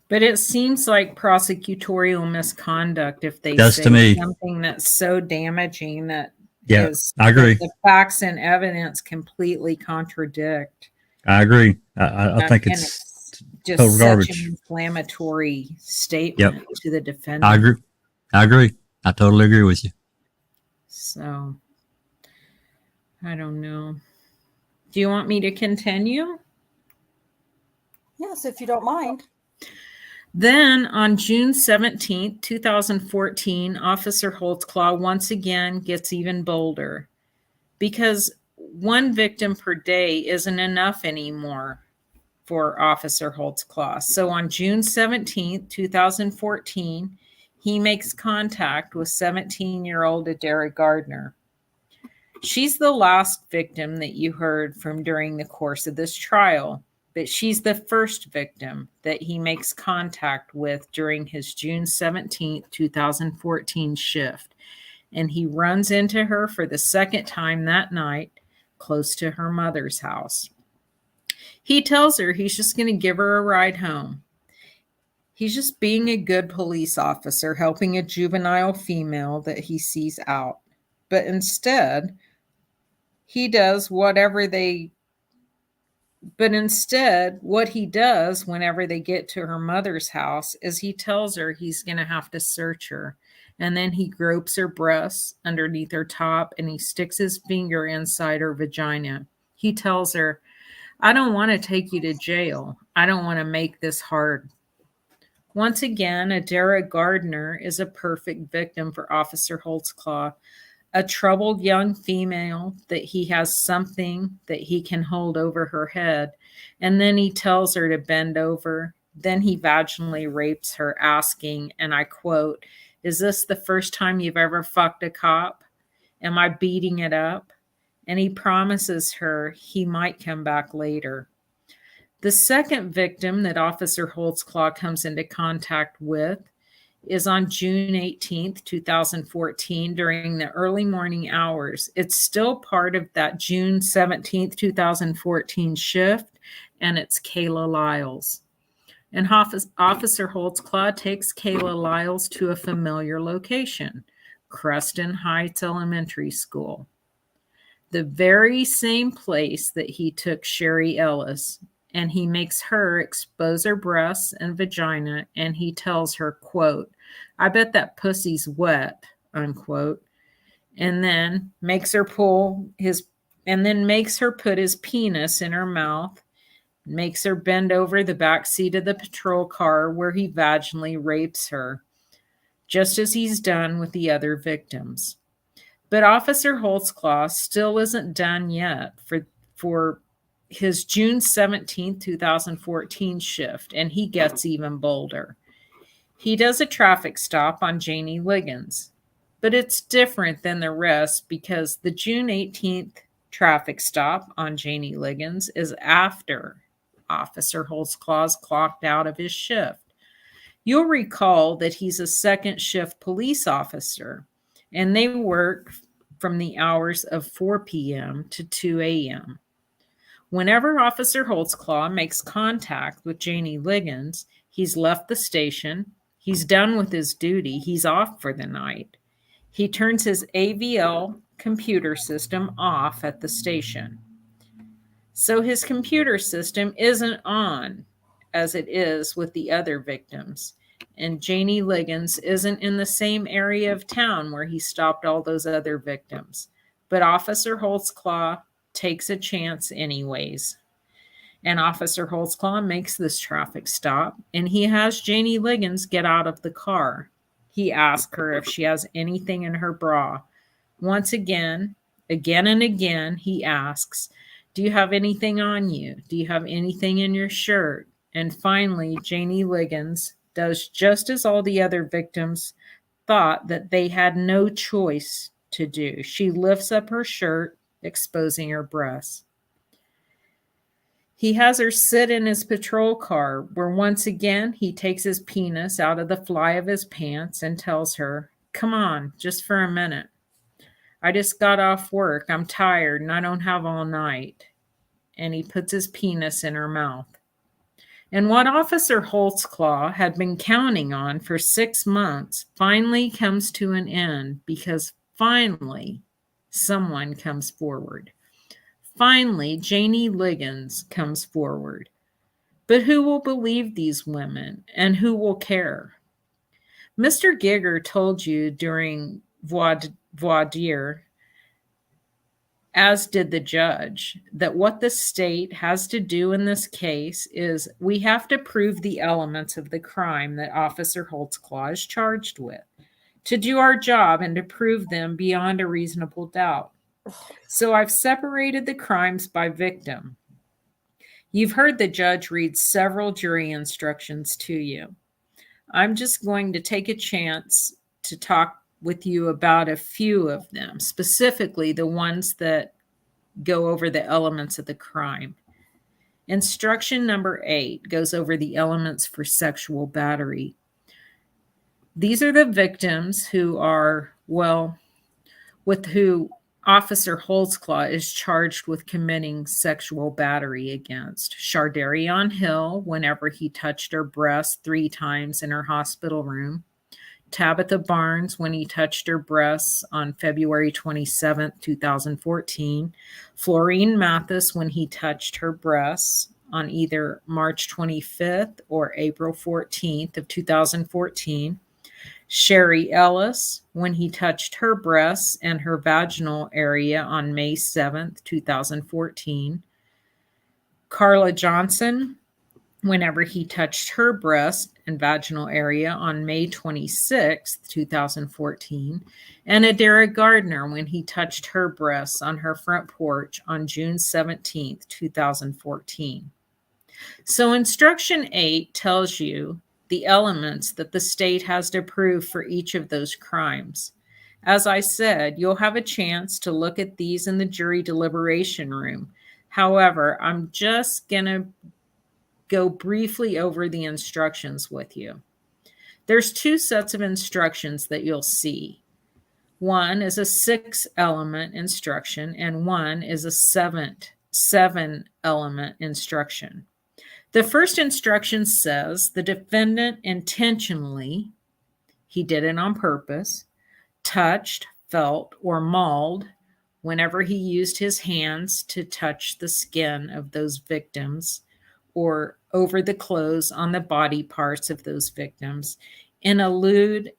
S3: But it seems like prosecutorial misconduct if they
S2: Does
S3: say
S2: to me.
S3: something that's so damaging that
S2: Yeah,
S3: is
S2: I agree.
S3: the facts and evidence completely contradict.
S2: I agree. I think
S3: And
S2: it's
S3: just
S2: total
S3: such
S2: garbage.
S3: an inflammatory statement to the defendant.
S2: I agree. I totally agree with you.
S3: So I don't know. Do you want me to continue?
S1: Yes, if you don't mind.
S3: Then on June 17th, 2014, Officer Holtzclaw once again gets even bolder because one victim per day isn't enough anymore for Officer Holtzclaw. So on June 17th, 2014, he makes contact with 17-year-old Adara Gardner. She's the last victim that you heard from during the course of this trial, but she's the first victim that he makes contact with during his June 17th, 2014 shift. And he runs into her for the second time that night, close to her mother's house. He tells her he's just going to give her a ride home. He's just being a good police officer, helping a juvenile female that he sees out. But instead, what he does whenever they get to her mother's house is he tells her he's going to have to search her. And then he gropes her breasts underneath her top and he sticks his finger inside her vagina. He tells her, I don't want to take you to jail. I don't want to make this hard Once again, Adara Gardner is a perfect victim for Officer Holtzclaw, a troubled young female that he has something that he can hold over her head, and then he tells her to bend over. Then he vaginally rapes her, asking, and I quote, "Is this the first time you've ever fucked a cop? Am I beating it up?" And he promises her he might come back later. The second victim that Officer Holtzclaw comes into contact with is on June 18th, 2014, during the early morning hours. It's still part of that June 17th, 2014 shift, and it's Kayla Lyles. And Officer Holtzclaw takes Kayla Lyles to a familiar location, Creston Heights Elementary School, the very same place that he took Sherry Ellis. And he makes her expose her breasts and vagina, and he tells her, quote, "I bet that pussy's wet," unquote, and then makes her put his penis in her mouth, makes her bend over the back seat of the patrol car where he vaginally rapes her, just as he's done with the other victims. But Officer Holtzclaw still isn't done yet for his June 17th, 2014 shift, and he gets even bolder. He does a traffic stop on Janie Liggins, but it's different than the rest because the June 18th traffic stop on Janie Liggins is after Officer Holtzclaw's clocked out of his shift. You'll recall that he's a second shift police officer, and they work from the hours of 4 p.m. to 2 a.m. Whenever Officer Holtzclaw makes contact with Janie Liggins, he's left the station, he's done with his duty, he's off for the night. He turns his AVL computer system off at the station. So his computer system isn't on as it is with the other victims. And Janie Liggins isn't in the same area of town where he stopped all those other victims. But Officer Holtzclaw takes a chance anyways. And Officer Holtzclaw makes this traffic stop, and he has Janie Liggins get out of the car. He asks her if she has anything in her bra. Once again and again, he asks, "Do you have anything on you? Do you have anything in your shirt?" And finally, Janie Liggins does just as all the other victims thought that they had no choice to do. She lifts up her shirt, exposing her breasts. He has her sit in his patrol car, where once again he takes his penis out of the fly of his pants and tells her, "Come on, just for a minute. I just got off work. I'm tired and I don't have all night." And he puts his penis in her mouth. And what Officer Holtzclaw had been counting on for 6 months finally comes to an end, because finally someone comes forward. Finally, Janie Liggins comes forward. But who will believe these women, and who will care? Mr. Giger told you during voir dire, as did the judge, that what the state has to do in this case is we have to prove the elements of the crime that Officer Holtzclaw is charged with, to do our job and to prove them beyond a reasonable doubt. So I've separated the crimes by victim. You've heard the judge read several jury instructions to you. I'm just going to take a chance to talk with you about a few of them, specifically the ones that go over the elements of the crime. Instruction number 8 goes over the elements for sexual battery. These are the victims who are, with who Officer Holtzclaw is charged with committing sexual battery against. Shardarion Hill, whenever he touched her breast 3 times in her hospital room. Tabitha Barnes, when he touched her breasts on February 27, 2014. Florine Mathis, when he touched her breasts on either March 25th or April 14th of 2014. Sherry Ellis, when he touched her breasts and her vaginal area on May 7th, 2014. Carla Johnson, whenever he touched her breast and vaginal area on May 26, 2014, and Adara Gardner when he touched her breasts on her front porch on June 17, 2014. So Instruction 8 tells you the elements that the state has to prove for each of those crimes. As I said, you'll have a chance to look at these in the jury deliberation room. However, I'm just going to go briefly over the instructions with you. There's two sets of instructions that you'll see. One is a 6-element instruction, and one is a 7-element instruction. The first instruction says the defendant intentionally, he did it on purpose, touched, felt, or mauled whenever he used his hands to touch the skin of those victims or over the clothes on the body parts of those victims in a lewd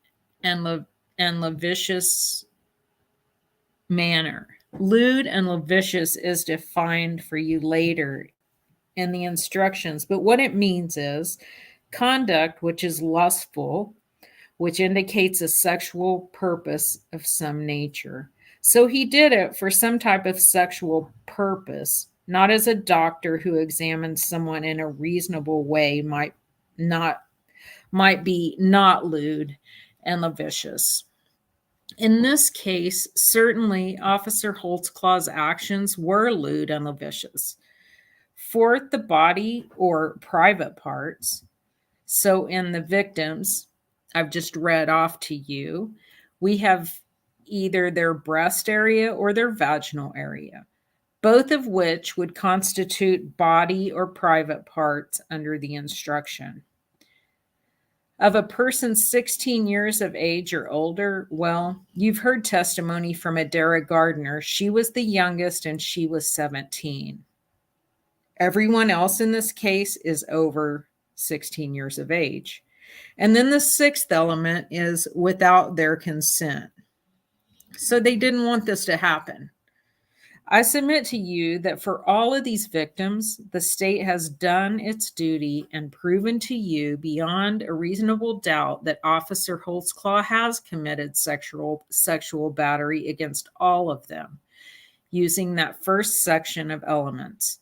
S3: and lascivious manner. Lewd and lascivious is defined for you later in the instructions, but what it means is conduct which is lustful, which indicates a sexual purpose of some nature. So he did it for some type of sexual purpose, not as a doctor who examines someone in a reasonable way might be not lewd and lascivious. In this case, certainly Officer Holtzclaw's actions were lewd and lascivious. Fourth, the body or private parts. So in the victims, I've just read off to you, we have either their breast area or their vaginal area, both of which would constitute body or private parts under the instruction. Of a person 16 years of age or older, well, you've heard testimony from Adara Gardner. She was the youngest and she was 17. Everyone else in this case is over 16 years of age. And then the 6th element is without their consent. So they didn't want this to happen. I submit to you that for all of these victims, the state has done its duty and proven to you beyond a reasonable doubt that Officer Holtzclaw has committed sexual battery against all of them using that first section of elements.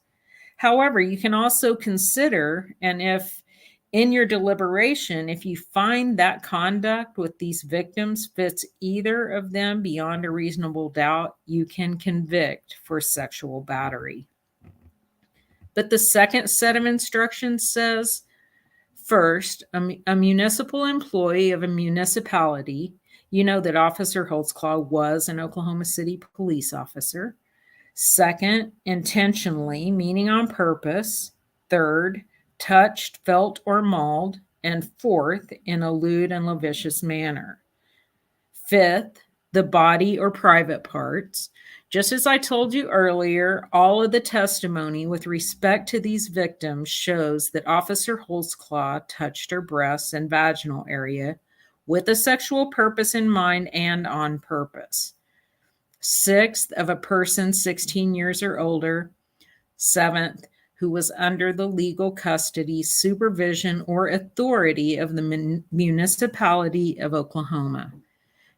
S3: However, you can also consider, and if in your deliberation, if you find that conduct with these victims fits either of them beyond a reasonable doubt, you can convict for sexual battery. But the second set of instructions says, first, a municipal employee of a municipality, you know that Officer Holtzclaw was an Oklahoma City police officer. Second, intentionally, meaning on purpose. Third, touched, felt, or mauled. And fourth, in a lewd and lascivious manner. Fifth, the body or private parts. Just as I told you earlier, all of the testimony with respect to these victims shows that Officer Holtzclaw touched her breasts and vaginal area with a sexual purpose in mind and on purpose. Sixth, of a person 16 years or older. Seventh, who was under the legal custody, supervision, or authority of the municipality of Oklahoma.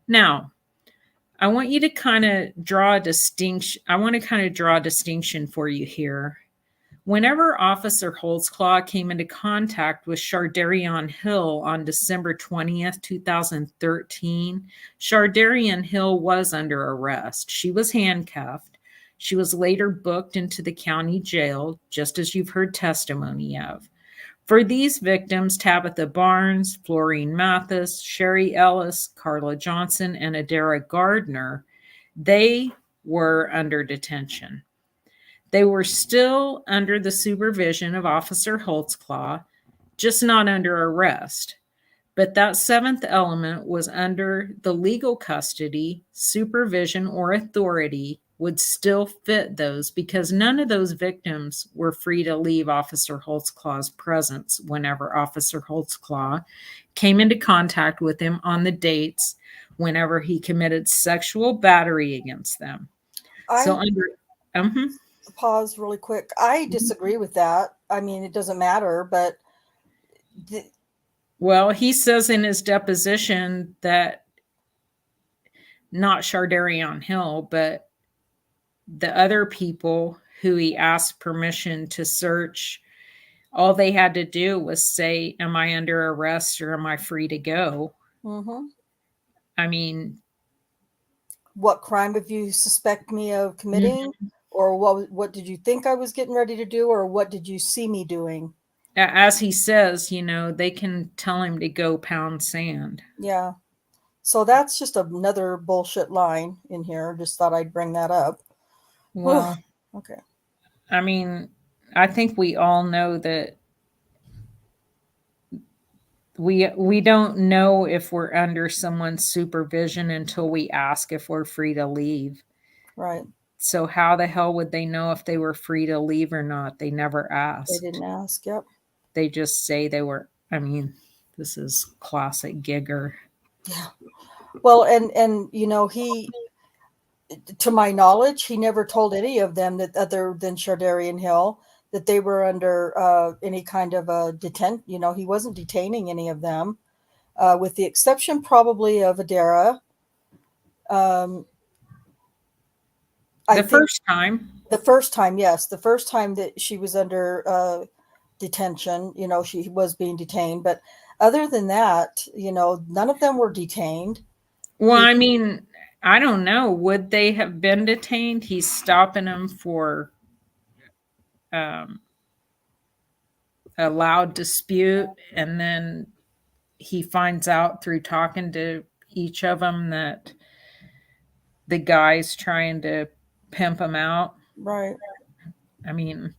S3: Now, I want you to kind of draw a distinction. I want to kind of draw a distinction for you here. Whenever Officer Holtzclaw came into contact with Shardarian Hill on December 20th, 2013, Shardarian Hill was under arrest. She was handcuffed. She was later booked into the county jail, just as you've heard testimony of. For these victims, Tabitha Barnes, Florine Mathis, Sherry Ellis, Carla Johnson, and Adara Gardner, they were under detention. They were still under the supervision of Officer Holtzclaw, just not under arrest. But that 7th element was under the legal custody, supervision, or authority would still fit those because none of those victims were free to leave Officer Holtzclaw's presence whenever Officer Holtzclaw came into contact with him on the dates whenever he committed sexual battery against them.
S1: pause really quick. I disagree with that. I mean, it doesn't matter, but
S3: Well, he says in his deposition that not Shardarian Hill, but the other people who he asked permission to search, all they had to do was say, am I under arrest or am I free to go?
S1: mhm.
S3: I mean,
S1: What crime have you suspect me of committing? Or what did you think I was getting ready to do? Or what did you see me doing?
S3: as he says, they can tell him to go pound sand.
S1: Yeah. So that's just another bullshit line in here. Just thought I'd bring that up.
S3: Well,
S1: Okay.
S3: I mean, I think we all know that we don't know if we're under someone's supervision until we ask if we're free to leave.
S1: Right.
S3: So how the hell would they know if they were free to leave or not? They never asked.
S1: They didn't ask. Yep.
S3: They just say they were. I mean, this is classic Gigger.
S1: Yeah. Well, and he, to my knowledge, he never told any of them that other than Shardarian Hill that they were under any kind of a he wasn't detaining any of them, with the exception probably of Adara.
S3: The first time,
S1: yes, the first time that she was under detention, she was being detained. But other than that, none of them were detained.
S3: well, I mean, I don't know. Would they have been detained? He's stopping them for a loud dispute, and then he finds out through talking to each of them that the guy's trying to pimp him out.
S1: Right.
S3: I mean,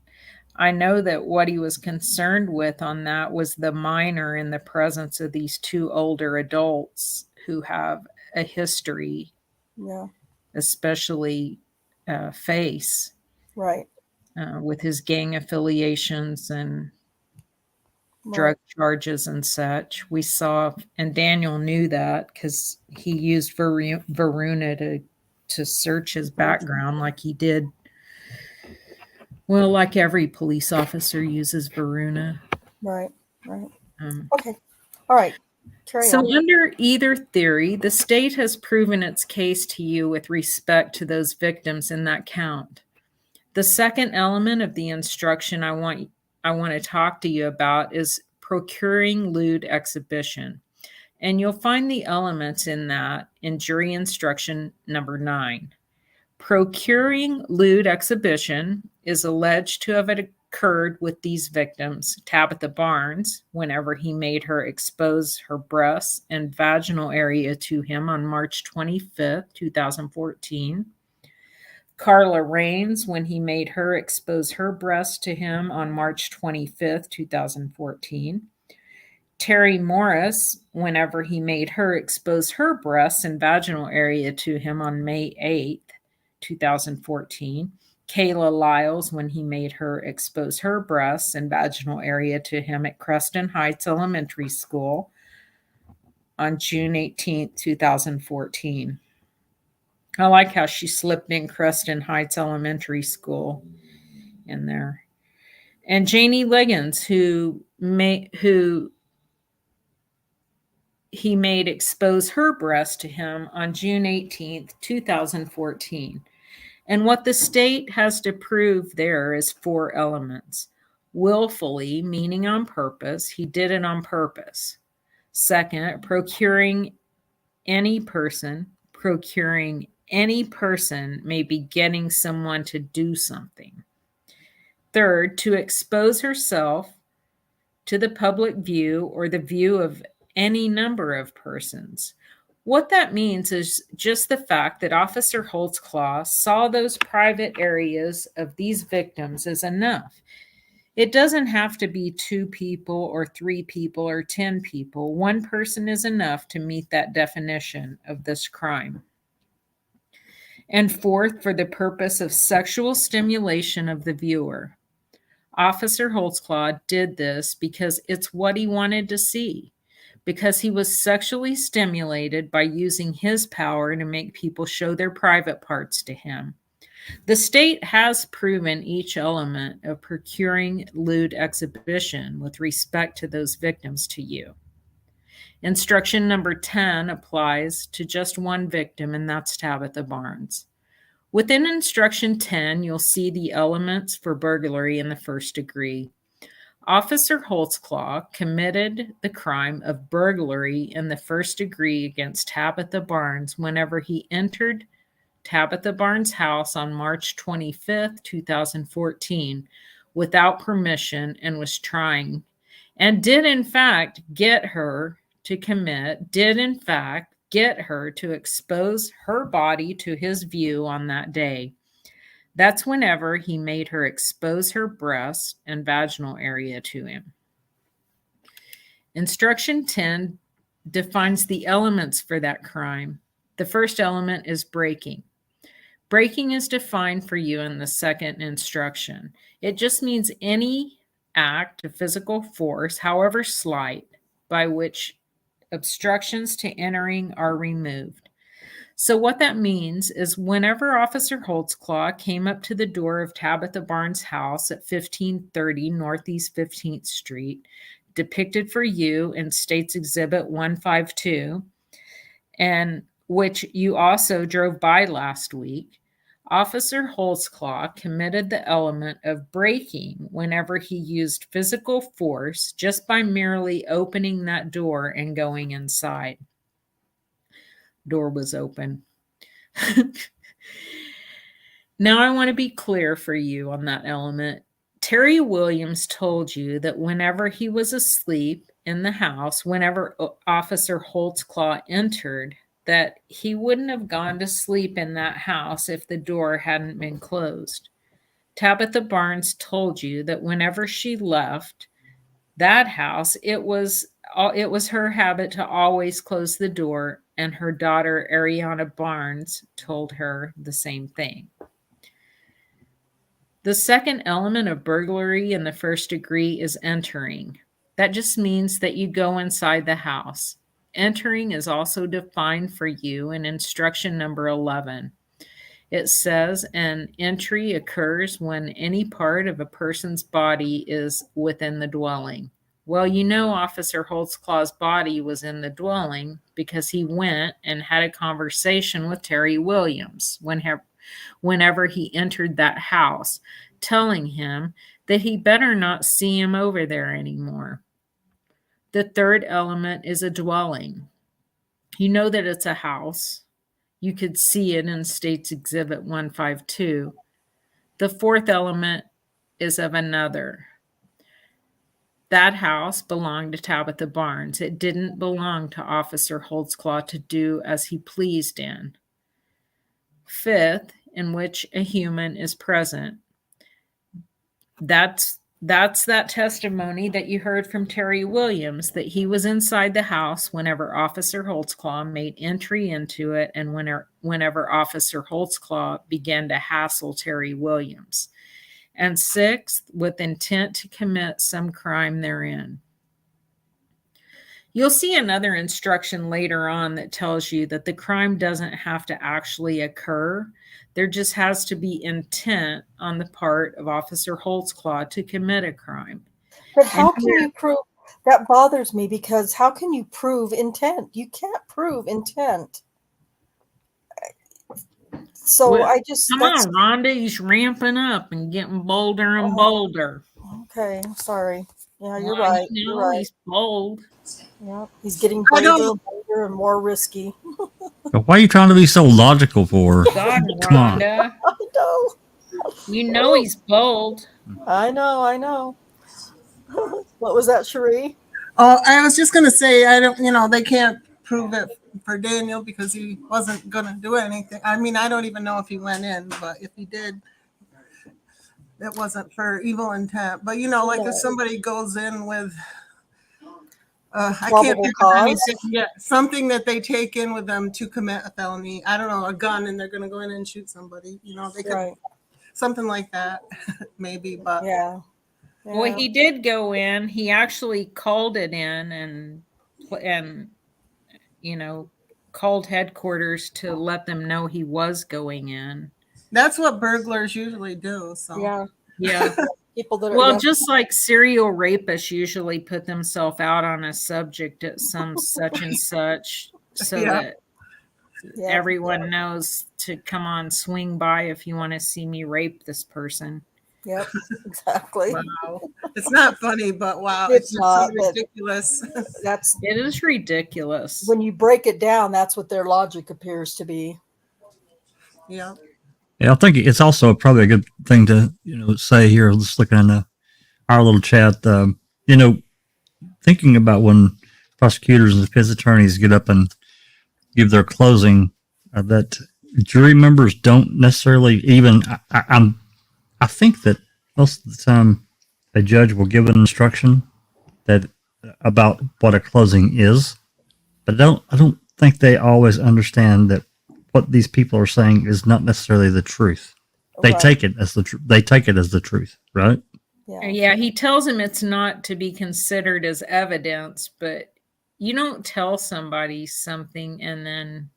S3: I know that what he was concerned with on that was the minor in the presence of these two older adults who have a history,
S1: Yeah.
S3: especially Face,
S1: Right.
S3: with his gang affiliations and
S1: Right.
S3: drug charges and such. We saw, and Daniel knew that because he used Varuna to search his background like he did. Well, like every police officer uses Varuna.
S1: Right. Right. Okay. All right. Carry
S3: So,
S1: on.
S3: under either theory, the state has proven its case to you with respect to those victims in that count. The second element of the instruction I want to talk to you about is procuring lewd exhibition. And you'll find the elements in that in jury instruction number 9. Procuring lewd exhibition is alleged to have occurred with these victims, Tabitha Barnes, whenever he made her expose her breasts and vaginal area to him on March 25th, 2014. Carla Rains, when he made her expose her breasts to him on March 25th, 2014. Terry Morris, whenever he made her expose her breasts and vaginal area to him on May 8th, 2014. Kayla Lyles, when he made her expose her breasts and vaginal area to him at Creston Heights Elementary School on June 18th, 2014. I like how she slipped in Creston Heights Elementary School in there. And Janie Liggins, who he made expose her breast to him on June 18th, 2014. And what the state has to prove there is 4 elements. Willfully, meaning on purpose. He did it on purpose. Second, procuring any person may be getting someone to do something. Third, to expose herself to the public view or the view of any number of persons. What that means is just the fact that Officer Holtzclaw saw those private areas of these victims as enough. It doesn't have to be 2 people or 3 people or 10 people. 1 person is enough to meet that definition of this crime. And fourth, for the purpose of sexual stimulation of the viewer. Officer Holtzclaw did this because it's what he wanted to see, because he was sexually stimulated by using his power to make people show their private parts to him. The state has proven each element of procuring lewd exhibition with respect to those victims to you. Instruction number 10 applies to just one victim, and that's Tabitha Barnes. Within instruction 10, you'll see the elements for burglary in the first degree. Officer Holtzclaw committed the crime of burglary in the first degree against Tabitha Barnes whenever he entered Tabitha Barnes' house on March 25th, 2014, without permission and was trying, and did in fact get her to expose her body to his view on that day. That's whenever he made her expose her breast and vaginal area to him. Instruction 10 defines the elements for that crime. The first element is breaking. Breaking is defined for you in the second instruction. It just means any act of physical force, however slight, by which obstructions to entering are removed. So what that means is whenever Officer Holtzclaw came up to the door of Tabitha Barnes' house at 1530 Northeast 15th Street, depicted for you in State's Exhibit 152, and which you also drove by last week, Officer Holtzclaw committed the element of breaking whenever he used physical force just by merely opening that door and going inside. Door was open. Now I want to be clear for you on that element. Terry Williams told you that whenever he was asleep in the house, whenever Officer Holtzclaw entered, that he wouldn't have gone to sleep in that house if the door hadn't been closed. Tabitha Barnes told you that whenever she left that house, it was her habit to always close the door, and her daughter Ariana Barnes told her the same thing. The second element of burglary in the first degree is entering. That just means that you go inside the house. Entering is also defined for you in instruction number 11. It says an entry occurs when any part of a person's body is within the dwelling. Well, you know Officer Holtzclaw's body was in the dwelling because he went and had a conversation with Terry Williams whenever he entered that house, telling him that he better not see him over there anymore. The third element is a dwelling. You know that it's a house. You could see it in State's Exhibit 152. The fourth element is of another. That house belonged to Tabitha Barnes. It didn't belong to Officer Holtzclaw to do as he pleased in. Fifth, in which a human is present. That's that testimony that you heard from Terry Williams, that he was inside the house whenever Officer Holtzclaw made entry into it and whenever Officer Holtzclaw began to hassle Terry Williams. And sixth, with intent to commit some crime therein. You'll see another instruction later on that tells you that the crime doesn't have to actually occur. There just has to be intent on the part of Officer Holtzclaw to commit a crime.
S1: But how can you prove? That bothers me, because how can you prove intent? You can't prove intent. So
S3: Well,
S1: I just
S3: come on, Rhonda, he's ramping up and getting bolder and bolder.
S1: Okay, I'm sorry. Yeah, you're
S3: Well,
S1: right.
S3: you know,
S1: You're right.
S3: he's bold.
S1: Yeah, he's getting braver and bolder and more risky.
S2: But why are you trying to be so logical for?
S3: God,
S2: Come on.
S3: Rhonda.
S1: I know.
S3: You know he's bold.
S1: I know. What was that, Cherie?
S5: Oh, I was just gonna say, I don't, they can't prove it for Daniel because he wasn't gonna do anything. I mean, I don't even know if he went in, but if he did, it wasn't for evil intent. But like if somebody goes in with, I can't think of anything yet, something that they take in with them to commit a felony. I don't know, a gun, and they're gonna go in and shoot somebody. They could something like that, maybe. But
S1: yeah.
S3: Well, he did go in. He actually called it in and called headquarters to let them know he was going in.
S5: That's what burglars usually do. So
S1: Yeah.
S3: Yeah.
S1: People that are
S3: Well,
S1: yeah.
S3: just like serial rapists usually put themselves out on a subject at some such and such so
S5: Yeah.
S3: that
S1: Yeah.
S3: everyone knows to come on, swing by if you want to see me rape this person.
S1: Yep. Exactly.
S5: wow, it's not funny, but wow,
S1: It's
S5: it's just so
S1: not, but-
S5: ridiculous.
S1: That's
S3: It is ridiculous.
S1: when you break it down, that's what their logic appears to be.
S5: Yeah.
S2: Yeah, I think it's also probably a good thing to say here. Just looking in our little chat, thinking about when prosecutors and defense attorneys get up and give their closing, that jury members don't necessarily even. I think that most of the time a judge will give an instruction that about what a closing is, but I don't think they always understand that what these people are saying is not necessarily the truth. They
S1: Right.
S2: take it as the truth, right?
S1: Yeah.
S3: Yeah, he tells him it's not to be considered as evidence, but you don't tell somebody something and then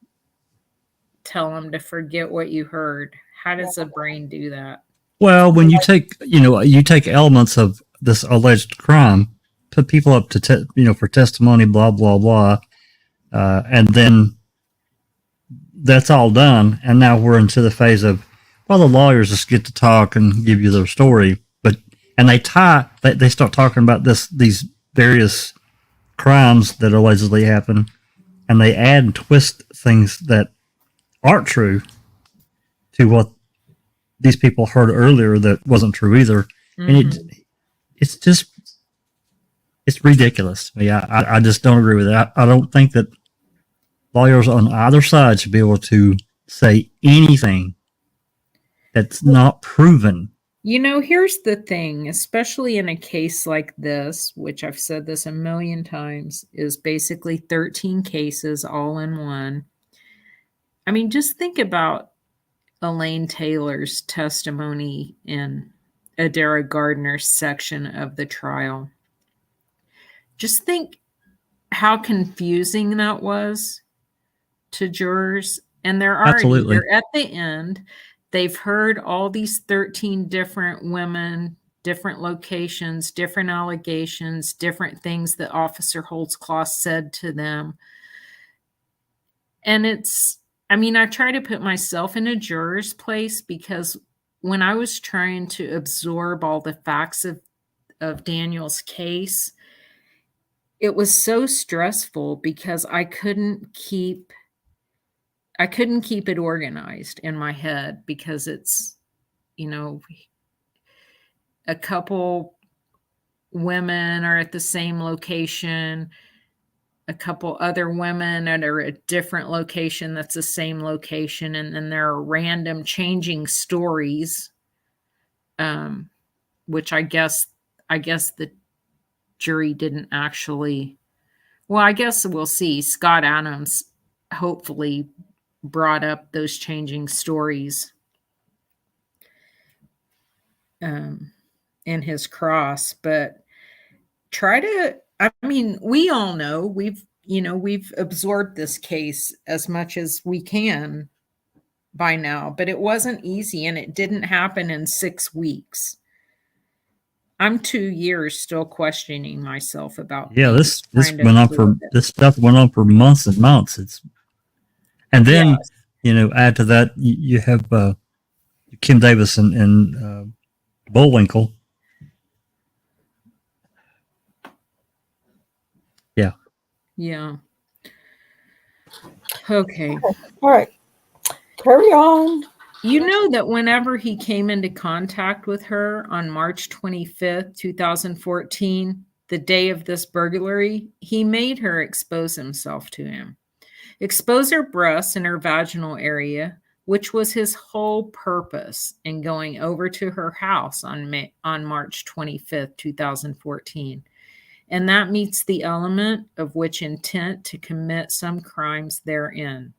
S3: tell them to forget what you heard. How does a brain do that?
S2: Well, when you take elements of this alleged crime, put people up to for testimony, blah blah blah, and then that's all done, and now we're into the phase of, well, the lawyers just get to talk and give you their story, and they start talking about these various crimes that allegedly happen, and they add and twist things that aren't true to what these people heard earlier that wasn't true either, and it's ridiculous. Yeah, I just don't agree with it. I don't think that lawyers on either side should be able to say anything that's not proven.
S3: Here's the thing, especially in a case like this, which I've said this a million times, is basically 13 cases all in one. I mean, just think about Elaine Taylor's testimony in Adara Gardner's section of the trial. Just think how confusing that was to jurors. And
S2: Absolutely.
S3: they're at the end. They've heard all these 13 different women, different locations, different allegations, different things that Officer Holtzclaw said to them. And I try to put myself in a juror's place, because when I was trying to absorb all the facts of Daniel's case, it was so stressful because I couldn't keep it organized in my head, because it's, a couple women are at the same location, a couple other women that are at a different location that's the same location, and then there are random changing stories, which I guess the jury didn't actually. Well, I guess we'll see. Scott Adams hopefully brought up those changing stories in his cross, but we all know we've absorbed this case as much as we can by now, but it wasn't easy, and it didn't happen in 6 weeks. I'm 2 years still questioning myself about
S2: this
S3: things,
S2: this stuff went on for months and months. And then
S3: Yes.
S2: add to that you have Kim Davis and Bullwinkle.
S3: Yeah. Okay.
S1: All right. Carry on.
S3: You know that whenever he came into contact with her on March 25th, 2014, the day of this burglary, he made her expose himself to him. Expose her breasts and her vaginal area, which was his whole purpose in going over to her house on March 25th, 2014. And that meets the element of which intent to commit some crimes therein.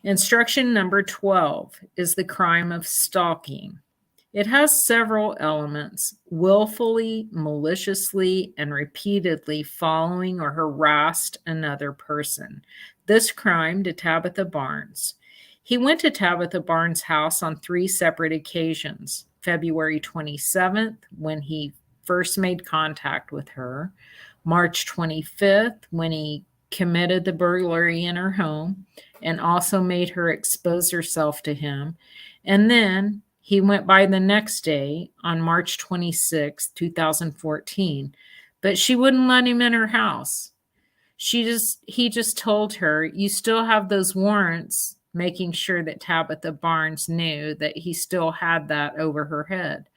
S3: Instruction number 12 is the crime of stalking. It has several elements: willfully, maliciously, and repeatedly following or harassed another person. This crime to Tabitha Barnes. He went to Tabitha Barnes' house on 3 separate occasions. February 27th, when he first made contact with her. March 25th, when he committed the burglary in her home and also made her expose herself to him. And then he went by the next day on March 26, 2014, but she wouldn't let him in her house. He just told her, "You still have those warrants," making sure that Tabitha Barnes knew that he still had that over her head.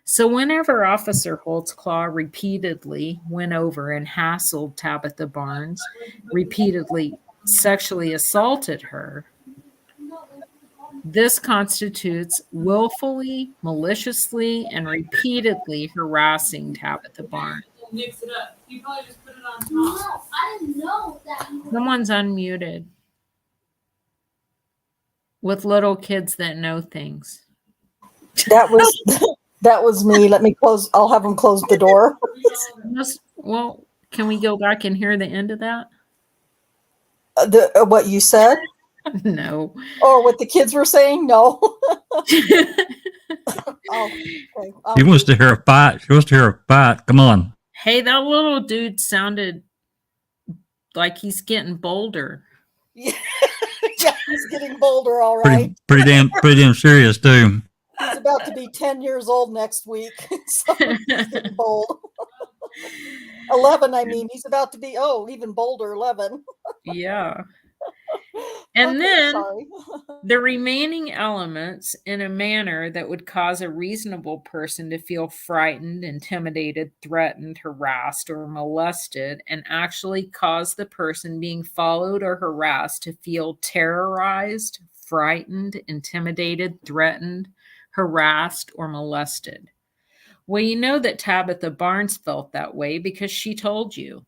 S3: So whenever Officer Holtzclaw repeatedly went over and hassled Tabitha Barnes, repeatedly sexually assaulted her, this constitutes willfully, maliciously, and repeatedly harassing Tabitha Barnes.
S6: Mix it up. You probably just put it on top. No, I didn't know that.
S3: Someone's unmuted with little kids that know things.
S1: That was me. Let me close. I'll have them close the door.
S3: Well, can we go back and hear the end of that?
S1: What you said?
S3: No.
S1: Or what the kids were saying? No. Oh, okay.
S2: He wants to hear a fight. She wants to hear a fight. Come on.
S3: Hey, that little dude sounded like he's getting bolder.
S1: Yeah, he's getting bolder, all right.
S2: Pretty damn serious too.
S1: He's about to be 10 years old next week. So he's getting bold. 11, I mean. He's about to be, even bolder, 11.
S3: Yeah. And
S1: Okay,
S3: then
S1: sorry.
S3: the remaining elements in a manner that would cause a reasonable person to feel frightened, intimidated, threatened, harassed, or molested, and actually cause the person being followed or harassed to feel terrorized, frightened, intimidated, threatened, harassed, or molested. Well, you know that Tabitha Barnes felt that way because she told you.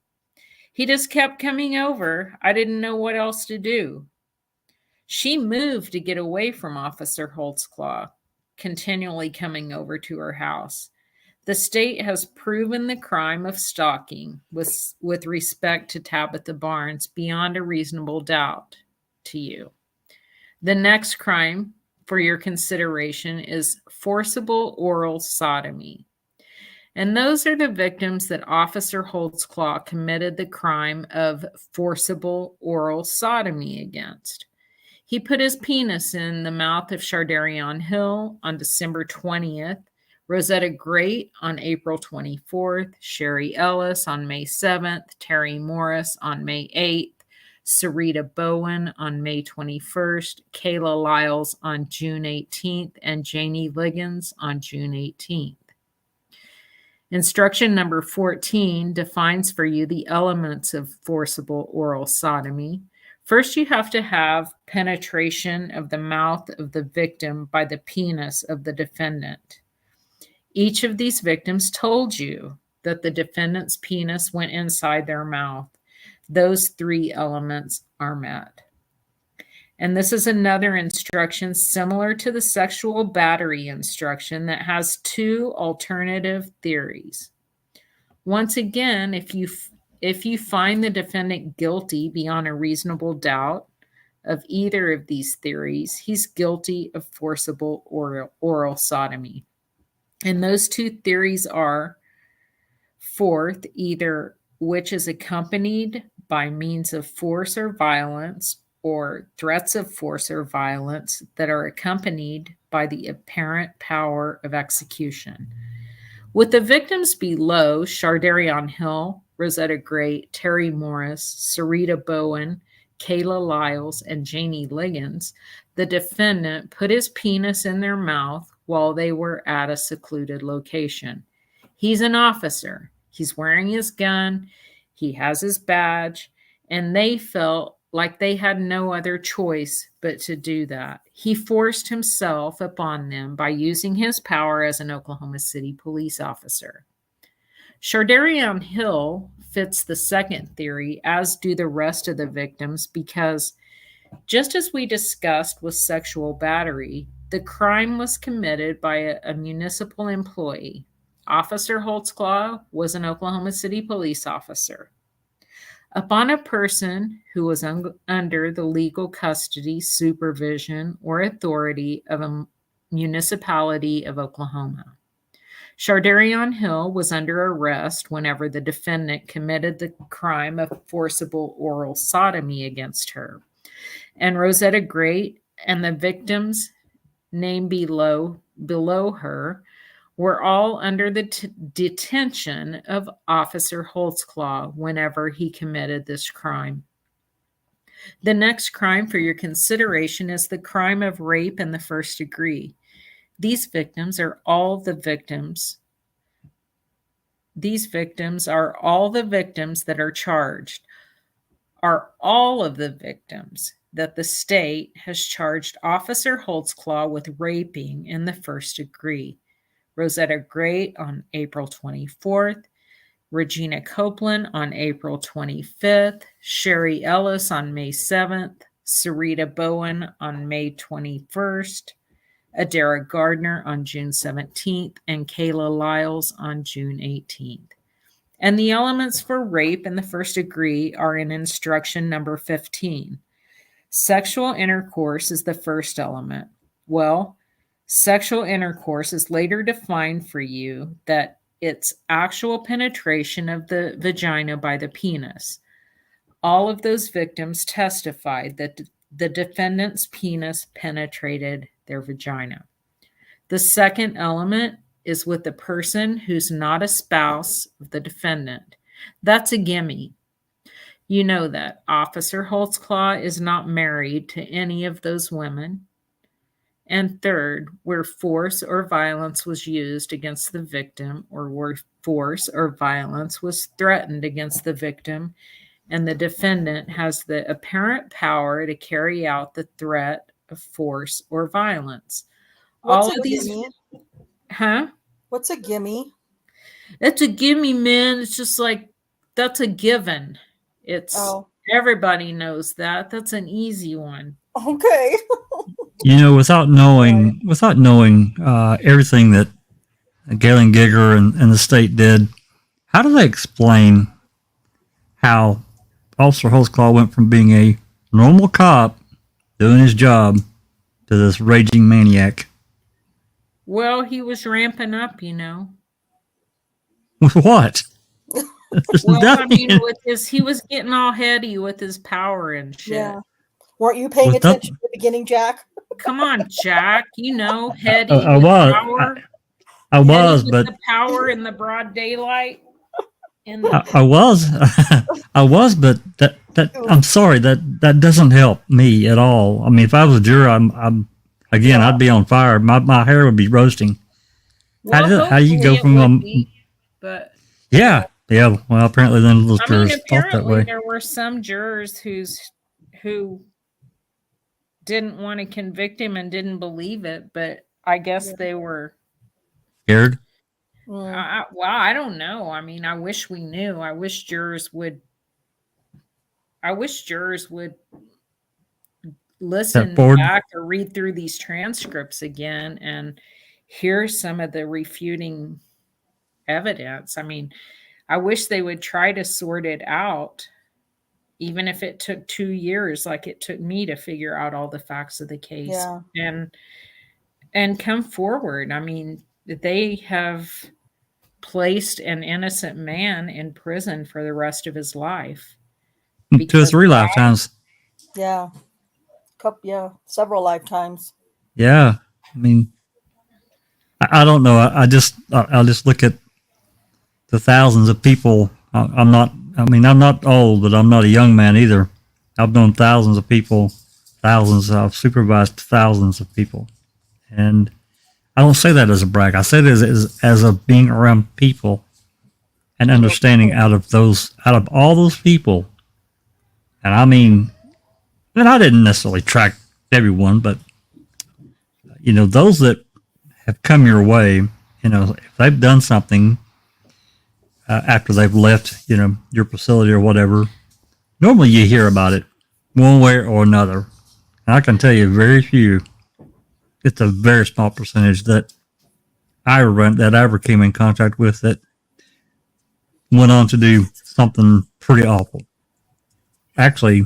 S3: He just kept coming over. I didn't know what else to do. She moved to get away from Officer Holtzclaw, continually coming over to her house. The state has proven the crime of stalking with respect to Tabitha Barnes beyond a reasonable doubt to you. The next crime for your consideration is forcible oral sodomy. And those are the victims that Officer Holtzclaw committed the crime of forcible oral sodomy against. He put his penis in the mouth of Shardarion Hill on December 20th, Rosetta Great on April 24th, Sherry Ellis on May 7th, Terry Morris on May 8th, Sarita Bowen on May 21st, Kayla Lyles on June 18th, and Janie Liggins on June 18th. Instruction number 14 defines for you the elements of forcible oral sodomy. First, you have to have penetration of the mouth of the victim by the penis of the defendant. Each of these victims told you that the defendant's penis went inside their mouth. Those 3 elements are met. And this is another instruction similar to the sexual battery instruction that has 2 alternative theories. Once again, if you find the defendant guilty beyond a reasonable doubt of either of these theories, he's guilty of forcible oral sodomy. And those 2 theories are, fourth, either which is accompanied by means of force or violence, or threats of force or violence that are accompanied by the apparent power of execution. With the victims below, Shardarion Hill, Rosetta Great, Terry Morris, Sarita Bowen, Kayla Lyles, and Janie Liggins, the defendant put his penis in their mouth while they were at a secluded location. He's an officer. He's wearing his gun. He has his badge, and they felt like they had no other choice but to do that. He forced himself upon them by using his power as an Oklahoma City police officer. Shardarion Hill fits the second theory, as do the rest of the victims, because just as we discussed with sexual battery, the crime was committed by a municipal employee. Officer Holtzclaw was an Oklahoma City police officer. upon a person who was under the legal custody, supervision, or authority of a municipality of Oklahoma. Shardarion Hill was under arrest whenever the defendant committed the crime of forcible oral sodomy against her. And Rosetta Great and the victims named below her were all under the detention of Officer Holtzclaw whenever he committed this crime. The next crime for your consideration is the crime of rape in the first degree. These victims are all the victims. These victims are all the victims that are charged, are all of the victims that the state has charged Officer Holtzclaw with raping in the first degree. Rosetta Great on April 24th, Regina Copeland on April 25th, Sherry Ellis on May 7th, Sarita Bowen on May 21st, Adara Gardner on June 17th, and Kayla Lyles on June 18th. And the elements for rape in the first degree are in instruction number 15. Sexual intercourse is the first element. Well, sexual intercourse is later defined for you that it's actual penetration of the vagina by the penis. All of those victims testified that the defendant's penis penetrated their vagina. The second element is with the person who's not a spouse of the defendant. That's a gimme. You know that Officer Holtzclaw is not married to any of those women. And third, where force or violence was used against the victim, or where force or violence was threatened against the victim, and the defendant has the apparent power to carry out the threat of force or violence.
S1: What's
S3: All
S1: a
S3: of these,
S1: gimme?
S3: huh?
S1: What's a gimme?
S3: It's a gimme, man. It's just like, that's a given. It's everybody knows that. That's an easy one.
S1: Okay.
S2: Without knowing everything that Galen Gigger and the state did, how do they explain how Officer Holtzclaw went from being a normal cop doing his job to this raging maniac?
S3: Well, he was ramping up,
S2: With what?
S3: Well, I mean, he was getting all heady with his power and shit.
S1: Yeah. Weren't you paying attention at the beginning, Jack?
S3: Come on, Jack. Heady.
S2: I was.
S3: Power.
S2: I was,
S3: but
S2: but
S3: the power in the broad daylight.
S2: I was, I was, but that I'm sorry, that doesn't help me at all. I mean, if I was a juror, I'd be on fire. My hair would be roasting.
S3: Well,
S2: how do you go from
S3: but
S2: yeah. Well, apparently then those jurors thought that way.
S3: There were some jurors who didn't want to convict him and didn't believe it, but I guess they were
S2: scared.
S3: I don't know. I mean, I wish we knew. I wish jurors would listen back or read through these transcripts again and hear some of the refuting evidence. I mean, I wish they would try to sort it out, even if it took 2 years, like it took me to figure out all the facts of the case and come forward. I mean, they have placed an innocent man in prison for the rest of his life.
S2: 2 or 3 lifetimes.
S1: Yeah. Several lifetimes.
S2: Yeah. I mean, I don't know. I'll just look at the thousands of people. I'm not old, but I'm not a young man either. I've known thousands of people, I've supervised thousands of people. And I don't say that as a brag. I say it as a being around people and understanding out of all those people. And I mean, and I didn't necessarily track everyone, but those that have come your way, if they've done something after they've left, your facility or whatever, normally you hear about it one way or another. And I can tell you very few. It's a very small percentage that I ever came in contact with that went on to do something pretty awful. actually,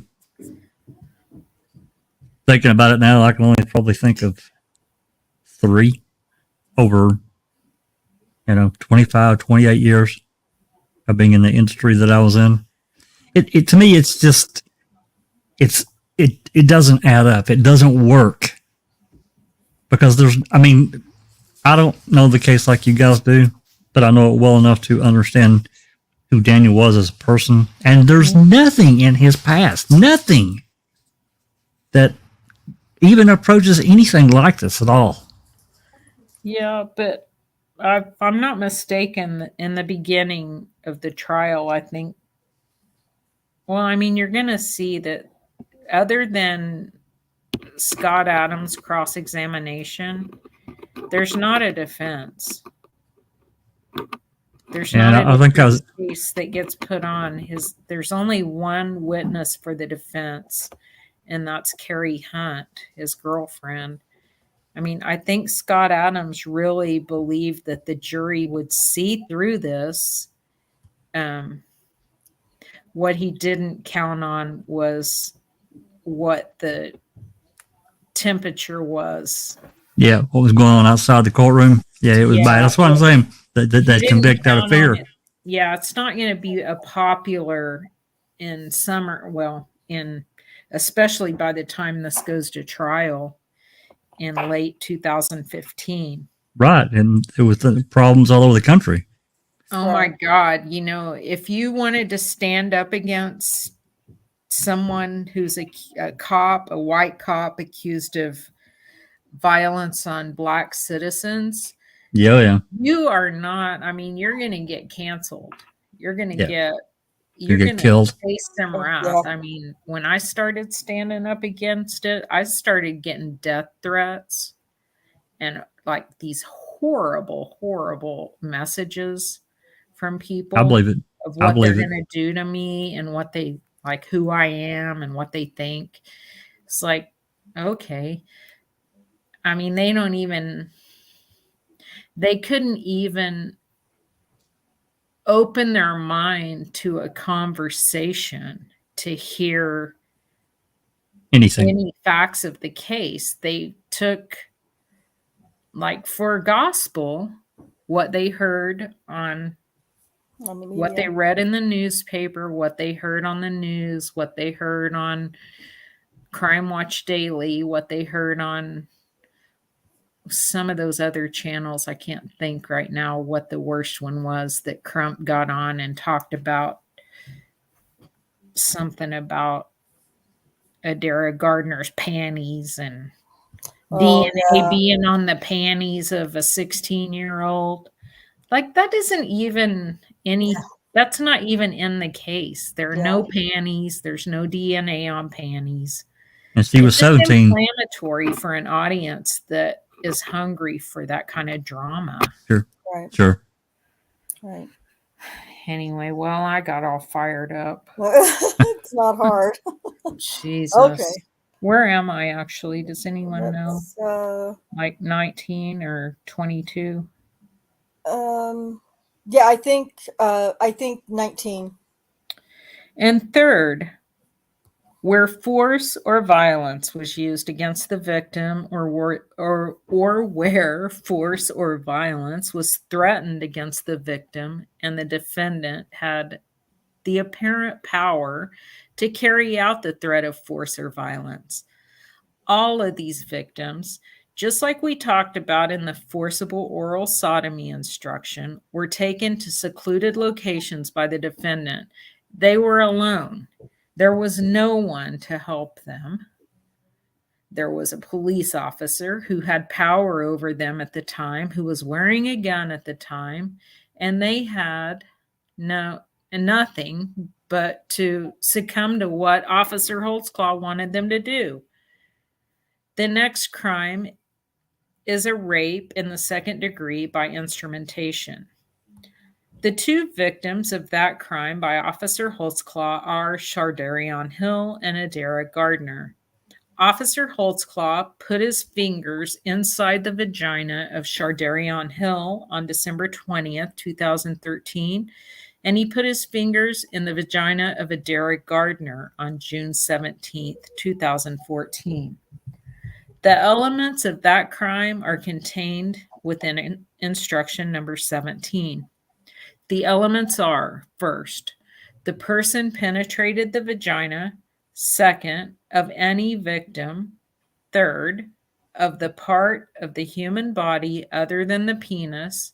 S2: thinking about it now, I can only probably think of 3 over, 25, 28 years of being in the industry that I was in. It to me, it's just, it doesn't add up. It doesn't work because I don't know the case like you guys do, but I know it well enough to understand who Daniel was as a person. And there's nothing in his past, nothing that even approaches anything like this at all.
S3: Yeah, but if I'm not mistaken, in the beginning of the trial, I think, you're going to see that other than Scott Adams' cross examination, there's not a defense. There's
S2: And
S3: not
S2: I
S3: a
S2: think I was,
S3: case that gets put on. There's only one witness for the defense, and that's Carrie Hunt, his girlfriend. I think Scott Adams really believed that the jury would see through this. What he didn't count on was what the temperature was.
S2: yeah, what was going on outside the courtroom. Yeah, it was
S3: Yeah.
S2: bad. That's what I'm saying. They
S3: Didn't
S2: convict out of
S3: count on
S2: fear.
S3: it. Yeah, it's not going to be a popular in summer. Well, especially by the time this goes to trial in late 2015.
S2: Right. And it was the problems all over the country.
S3: Oh my God. If you wanted to stand up against someone who's a cop, a white cop accused of violence on Black citizens,
S2: Yeah.
S3: you are not, you're going to get canceled. You're going to
S2: Yeah.
S3: get,
S2: You
S3: you're
S2: get
S3: going to
S2: killed.
S3: face some wrath. When I started standing up against it, I started getting death threats and like these horrible, horrible messages from people
S2: I believe it.
S3: of
S2: I
S3: what they're
S2: believe it.
S3: going to do to me and what they like, who I am and what they think. It's like, okay. They couldn't even open their mind to a conversation to hear
S2: Anything.
S3: any facts of the case. They took, like, for gospel, what they heard on what they read in the newspaper, what they heard on the news, what they heard on Crime Watch Daily, what they heard on some of those other channels. I can't think right now what the worst one was that Crump got on and talked about something about Adara Gardner's panties and DNA being on the panties of a 16-year-old. Like, that isn't even that's not even in the case. There are no panties. There's no DNA on panties.
S2: And she was 17.
S3: Inflammatory for an audience that is hungry for that kind of drama.
S2: Sure.
S1: Right.
S2: Sure.
S1: Right.
S3: Anyway, well, I got all fired up.
S1: It's not hard.
S3: Jesus.
S1: Okay.
S3: Where am I actually? Does anyone know?
S1: That's,
S3: Like 19 or 22?
S1: yeah, I think 19.
S3: And third, where force or violence was used against the victim or where force or violence was threatened against the victim and the defendant had the apparent power to carry out the threat of force or violence. All of these victims, just like we talked about in the forcible oral sodomy instruction, were taken to secluded locations by the defendant. They were alone. There was no one to help them. There was a police officer who had power over them at the time, who was wearing a gun at the time, and they had nothing but to succumb to what Officer Holtzclaw wanted them to do. The next crime is a rape in the second degree by instrumentation. The 2 victims of that crime by Officer Holtzclaw are Shardarion Hill and Adara Gardner. Officer Holtzclaw put his fingers inside the vagina of Shardarion Hill on December 20th, 2013, and he put his fingers in the vagina of a Derek Gardner on June 17th, 2014. The elements of that crime are contained within instruction number 17. The elements are: first, the person penetrated the vagina; second, of any victim; third, of the part of the human body other than the penis.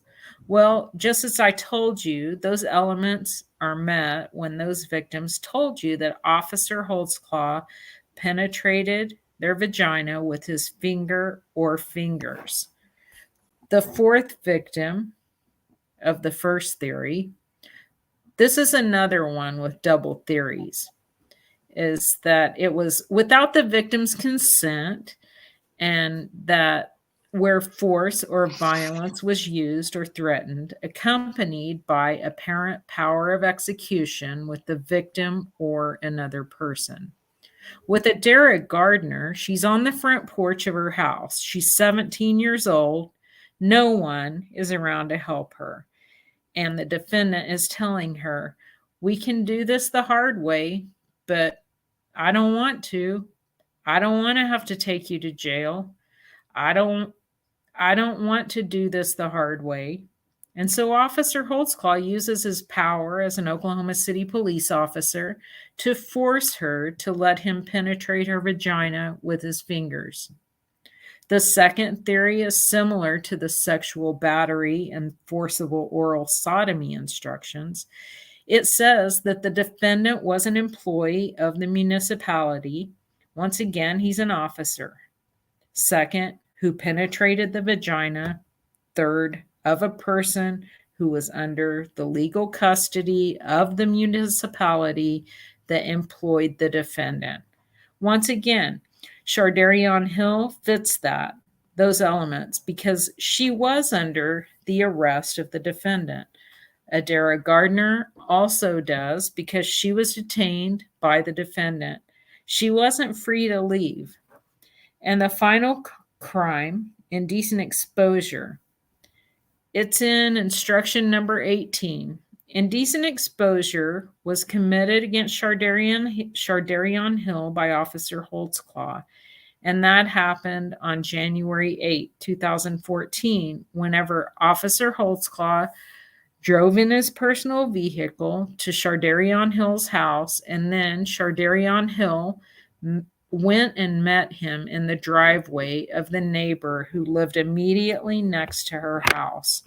S3: Well, just as I told you, those elements are met when those victims told you that Officer Holtzclaw penetrated their vagina with his finger or fingers. The fourth victim of the first theory, this is another one with double theories, is that it was without the victim's consent, and that where force or violence was used or threatened, accompanied by apparent power of execution with the victim or another person. With Adara Gardner, she's on the front porch of her house. She's 17 years old. No one is around to help her. And the defendant is telling her, we can do this the hard way, but I don't want to. I don't want to have to take you to jail. I don't want to do this the hard way. And so Officer Holtzclaw uses his power as an Oklahoma City police officer to force her to let him penetrate her vagina with his fingers. The second theory is similar to the sexual battery and forcible oral sodomy instructions. It says that the defendant was an employee of the municipality. Once again, he's an officer. Second, who penetrated the vagina. Third, of a person who was under the legal custody of the municipality that employed the defendant. Once again, Shardarion Hill fits those elements because she was under the arrest of the defendant. Adara Gardner also does because she was detained by the defendant. She wasn't free to leave. And the final crime, indecent exposure. It's in instruction number 18. Indecent exposure was committed against Shardarion Hill by Officer Holtzclaw, and that happened on January 8, 2014, whenever Officer Holtzclaw drove in his personal vehicle to Shardarion Hill's house, and then Shardarion Hill went and met him in the driveway of the neighbor who lived immediately next to her house.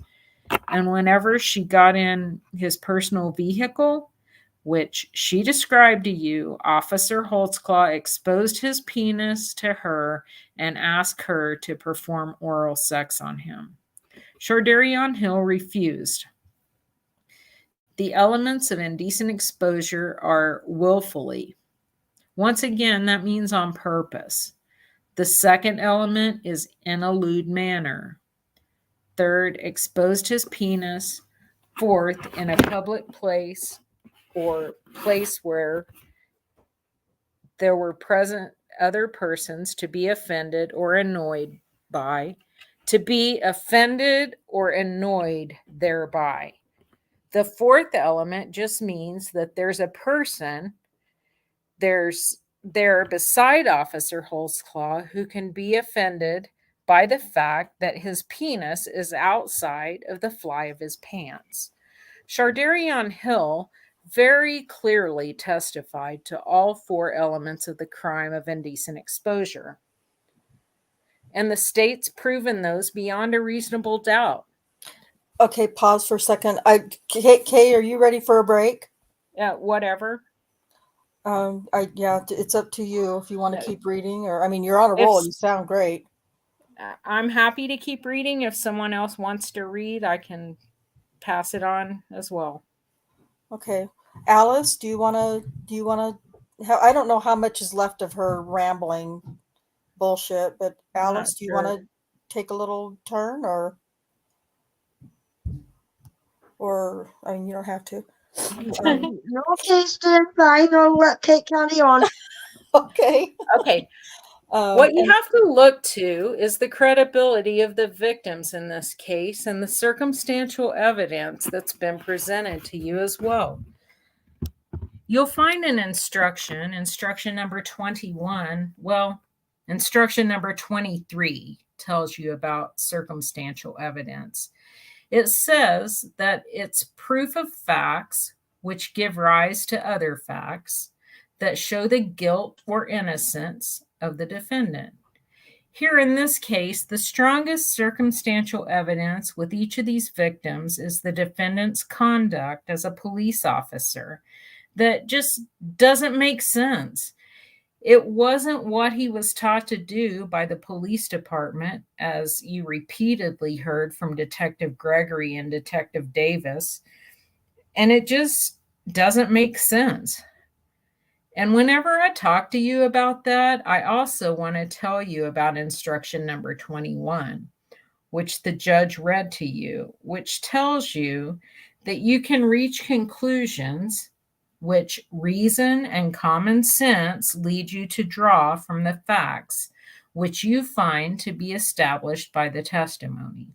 S3: And whenever she got in his personal vehicle, which she described to you, Officer Holtzclaw exposed his penis to her and asked her to perform oral sex on him. Shardarion Hill refused. The elements of indecent exposure are willfully. Once again, that means on purpose. The second element is in a lewd manner. Third, exposed his penis. Fourth, in a public place or place where there were present other persons to be offended or annoyed by, to be offended or annoyed thereby. The fourth element just means that there's a person there beside Officer Holtzclaw who can be offended by the fact that his penis is outside of the fly of his pants. Shardarion Hill very clearly testified to all four elements of the crime of indecent exposure. And the state's proven those beyond a reasonable doubt.
S1: Okay, pause for a second. Kay, are you ready for a break?
S3: Whatever.
S1: It's up to you if you want to keep reading, or you're on a roll. You sound great.
S3: I'm happy to keep reading. If someone else wants to read, I can pass it on as well.
S1: Okay, Alice, do you want to? I don't know how much is left of her rambling bullshit, but Alice, do you want to take a little turn, or you don't have to.
S4: No, okay, stand fine. I'll let Kate carry on.
S1: Okay.
S3: Okay. What you
S1: And
S3: have to look to is the credibility of the victims in this case and the circumstantial evidence that's been presented to you as well. You'll find an instruction number 21. Well, instruction number 23 tells you about circumstantial evidence. It says that it's proof of facts which give rise to other facts that show the guilt or innocence of the defendant. Here in this case, the strongest circumstantial evidence with each of these victims is the defendant's conduct as a police officer that just doesn't make sense. It wasn't what he was taught to do by the police department, as you repeatedly heard from Detective Gregory and Detective Davis, and it just doesn't make sense. And whenever I talk to you about that, I also want to tell you about instruction number 21, which the judge read to you, which tells you that you can reach conclusions which reason and common sense lead you to draw from the facts which you find to be established by the testimony.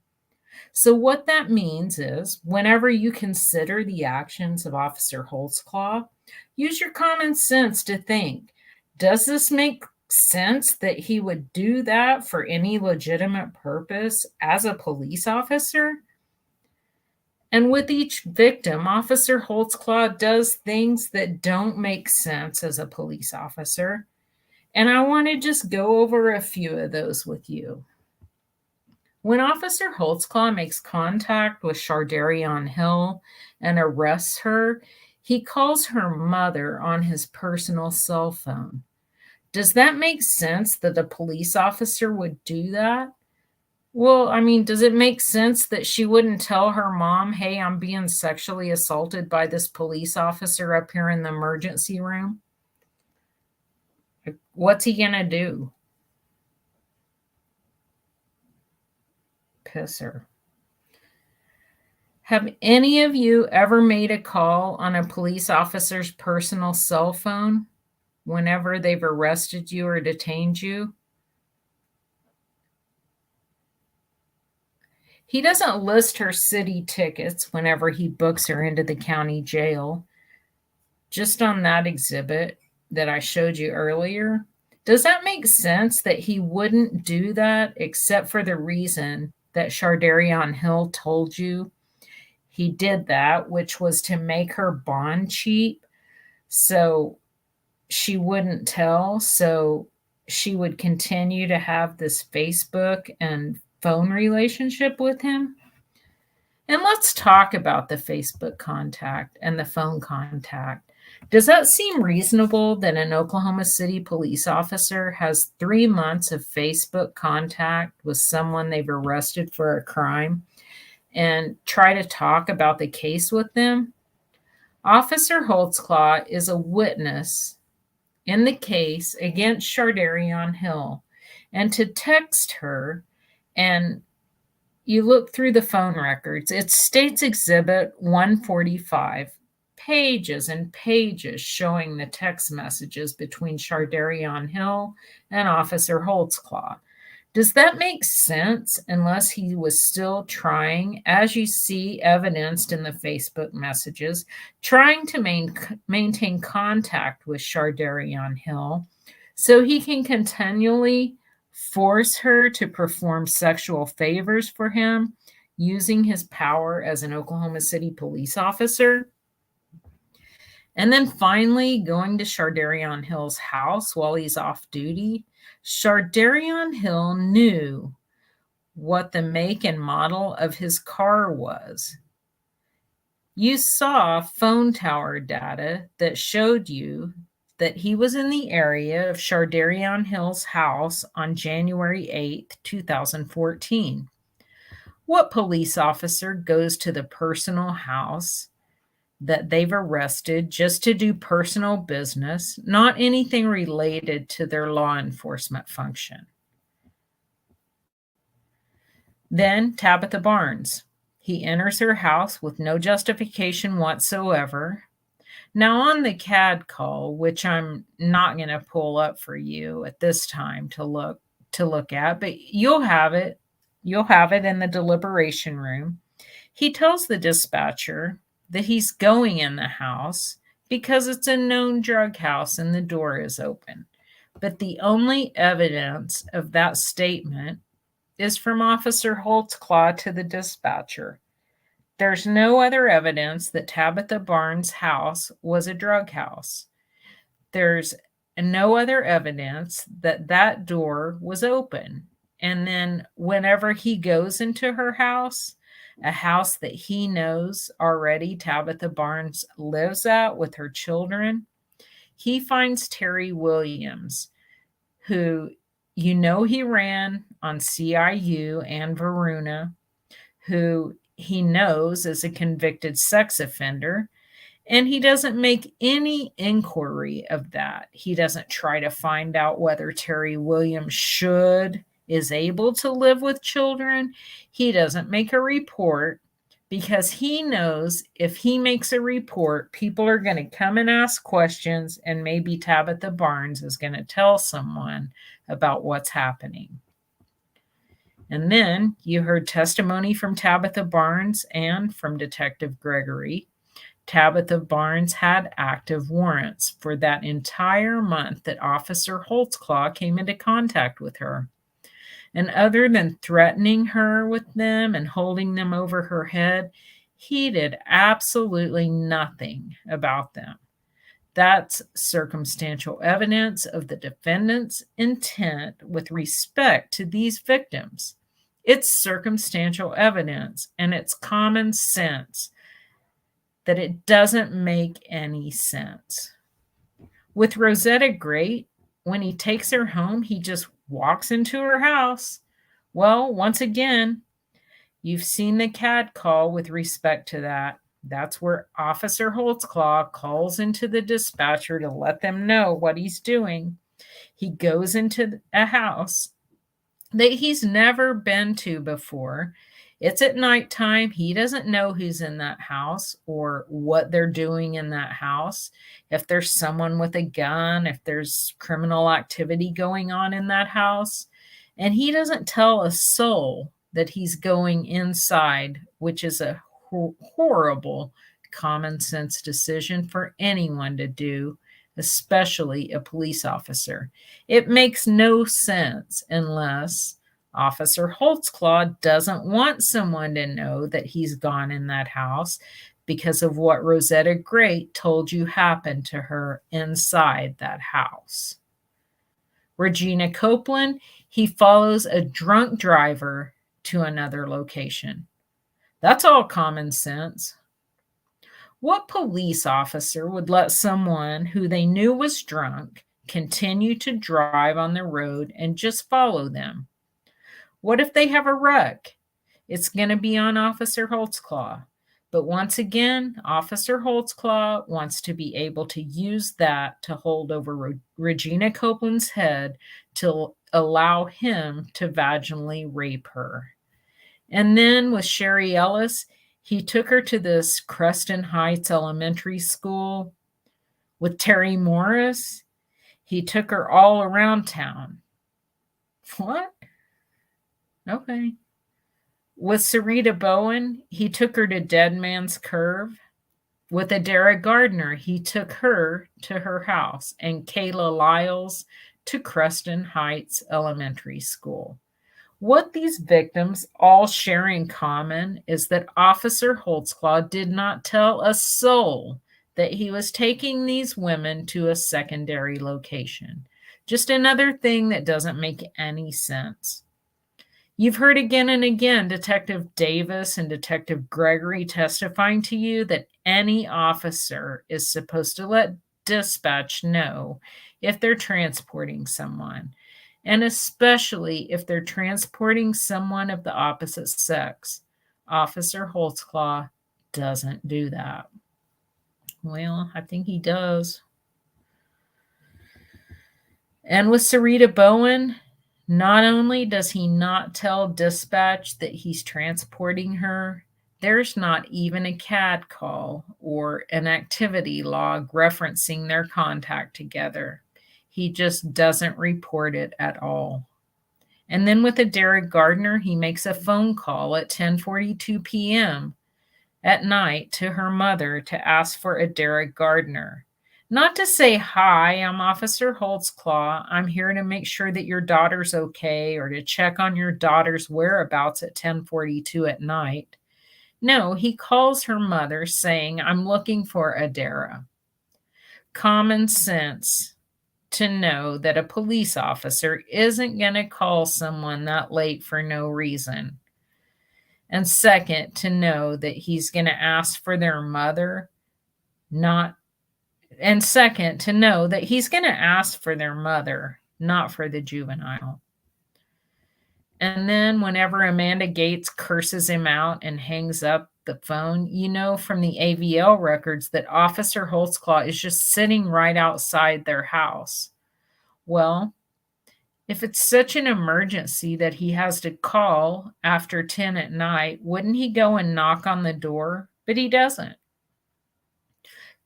S3: So what that means is whenever you consider the actions of Officer Holtzclaw, use your common sense to think, does this make sense that he would do that for any legitimate purpose as a police officer? And with each victim, Officer Holtzclaw does things that don't make sense as a police officer. And I want to just go over a few of those with you. When Officer Holtzclaw makes contact with Shardarion Hill and arrests her, he calls her mother on his personal cell phone. Does that make sense that a police officer would do that? Well, I mean, does it make sense that she wouldn't tell her mom, hey, I'm being sexually assaulted by this police officer up here in the emergency room? What's he going to do? Piss her. Have any of you ever made a call on a police officer's personal cell phone whenever they've arrested you or detained you? He doesn't list her city tickets whenever he books her into the county jail. Just on that exhibit that I showed you earlier, does that make sense that he wouldn't do that except for the reason that Shardarion Hill told you he did that, which was to make her bond cheap so she wouldn't tell, so she would continue to have this Facebook and phone relationship with him? And let's talk about the Facebook contact and the phone contact. Does that seem reasonable that an Oklahoma City police officer has 3 months of Facebook contact with someone they've arrested for a crime and try to talk about the case with them? Officer Holtzclaw is a witness in the case against Shardarion Hill, and to text her, and you look through the phone records, it states Exhibit 145, pages and pages showing the text messages between Shardarion Hill and Officer Holtzclaw. Does that make sense unless he was still trying, as you see evidenced in the Facebook messages, trying to maintain contact with Shardarion Hill so he can continually force her to perform sexual favors for him using his power as an Oklahoma City police officer? And then finally going to Shardarion Hill's house while he's off duty. Shardarion Hill knew what the make and model of his car was. You saw phone tower data that showed you that he was in the area of Shardarion Hill's house on January 8th, 2014. What police officer goes to the personal house that they've arrested just to do personal business, not anything related to their law enforcement function? Then Tabitha Barnes. He enters her house with no justification whatsoever. Now, on the CAD call, which I'm not going to pull up for you at this time to look at, but you'll have it. You'll have it in the deliberation room. He tells the dispatcher that he's going in the house because it's a known drug house and the door is open. But the only evidence of that statement is from Officer Holtzclaw to the dispatcher. There's no other evidence that Tabitha Barnes' house was a drug house. There's no other evidence that that door was open. And then whenever he goes into her house, a house that he knows already Tabitha Barnes lives at with her children, he finds Terry Williams, who he ran on CIU and Varuna, who he knows is a convicted sex offender, and he doesn't make any inquiry of that. He doesn't try to find out whether Terry Williams is able to live with children. He doesn't make a report because he knows if he makes a report, people are going to come and ask questions, and maybe Tabitha Barnes is going to tell someone about what's happening. And then you heard testimony from Tabitha Barnes and from Detective Gregory. Tabitha Barnes had active warrants for that entire month that Officer Holtzclaw came into contact with her. And other than threatening her with them and holding them over her head, he did absolutely nothing about them. That's circumstantial evidence of the defendant's intent with respect to these victims. It's circumstantial evidence, and it's common sense that it doesn't make any sense. With Rosetta Great, when he takes her home, he just walks into her house. Well, once again, you've seen the CAD call with respect to that. That's where Officer Holtzclaw calls into the dispatcher to let them know what he's doing. He goes into a house that he's never been to before. It's at nighttime. He doesn't know who's in that house or what they're doing in that house. If there's someone with a gun, if there's criminal activity going on in that house. And he doesn't tell a soul that he's going inside, which is a horrible common sense decision for anyone to do, especially a police officer. It makes no sense unless Officer Holtzclaw doesn't want someone to know that he's gone in that house because of what Rosetta Great told you happened to her inside that house. Regina Copeland, he follows a drunk driver to another location. That's all common sense. What police officer would let someone who they knew was drunk continue to drive on the road and just follow them? What if they have a wreck? It's going to be on Officer Holtzclaw. But once again, Officer Holtzclaw wants to be able to use that to hold over Regina Copeland's head to allow him to vaginally rape her. And then with Sherry Ellis, he took her to this Creston Heights Elementary School. With Terry Morris, he took her all around town. What? Okay. With Sarita Bowen, he took her to Dead Man's Curve. With Adara Gardner, he took her to her house, and Kayla Lyles to Creston Heights Elementary School. What these victims all share in common is that Officer Holtzclaw did not tell a soul that he was taking these women to a secondary location. Just another thing that doesn't make any sense. You've heard again and again Detective Davis and Detective Gregory testifying to you that any officer is supposed to let dispatch know if they're transporting someone, and especially if they're transporting someone of the opposite sex. Officer Holtzclaw doesn't do that. Well, I think he does. And with Sarita Bowen, not only does he not tell dispatch that he's transporting her, There's not even a CAD call or an activity log referencing their contact together. He just doesn't report it at all. And then with Adara Gardner, he makes a phone call at 10:42 p.m. at night to her mother to ask for Adara Gardner. Not to say, "Hi, I'm Officer Holtzclaw. I'm here to make sure that your daughter's okay," or to check on your daughter's whereabouts at 10:42 at night. No, he calls her mother saying, "I'm looking for Adara." Common sense to know that a police officer isn't going to call someone that late for no reason. And second, to know that he's going to ask for their mother, not to know that he's going to ask for their mother, not for the juvenile. And then whenever Amanda Gates curses him out and hangs up the phone, you know from the AVL records that Officer Holtzclaw is just sitting right outside their house. Well, if it's such an emergency that he has to call after 10 at night, wouldn't he go and knock on the door? But he doesn't.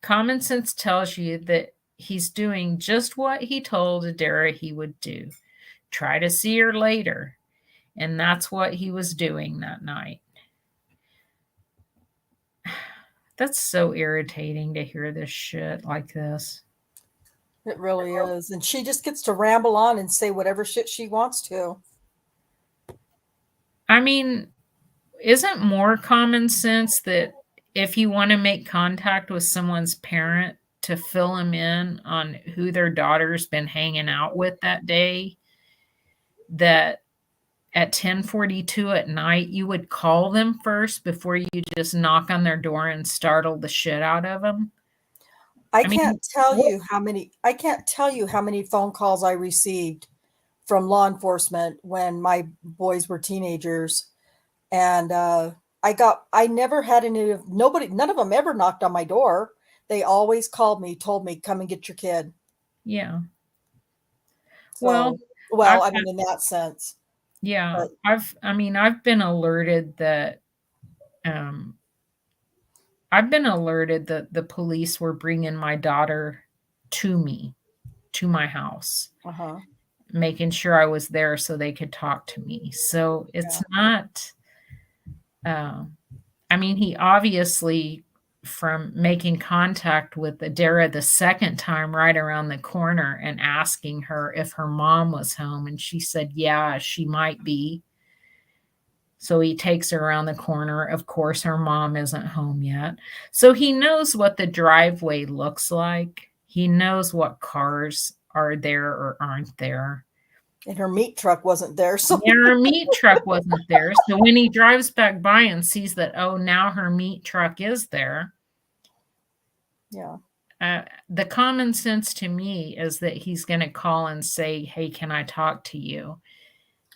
S3: Common sense tells you that he's doing just what he told Adara he would do. Try to see her later. And that's what he was doing that night. That's so irritating to hear this shit like this.
S1: It really is. And she just gets to ramble on and say whatever shit she wants to.
S3: I mean, isn't more common sense that if you want to make contact with someone's parent to fill them in on who their daughter's been hanging out with that day, that at 10:42 at night you would call them first before you just knock on their door and startle the shit out of them?
S1: I can't tell you how many phone calls I received from law enforcement when my boys were teenagers. And I never had none of them ever knocked on my door. They always called me, told me, "Come and get your kid."
S3: Yeah.
S1: So,
S3: Well,
S1: I mean, in that sense.
S3: yeah,
S1: But
S3: I've been alerted that the police were bringing my daughter to me, to my house, making sure I was there so they could talk to me. So it's not, he obviously, from making contact with Adara the second time right around the corner and asking her if her mom was home, and she said, yeah, she might be. So he takes her around the corner. Of course, her mom isn't home yet. So he knows what the driveway looks like. He knows what cars are there or aren't there.
S1: And her meat truck wasn't there. So
S3: yeah, her meat truck wasn't there. So when he drives back by and sees that, oh, now her meat truck is there.
S1: Yeah.
S3: The common sense to me is that he's going to call and say, hey, can I talk to you?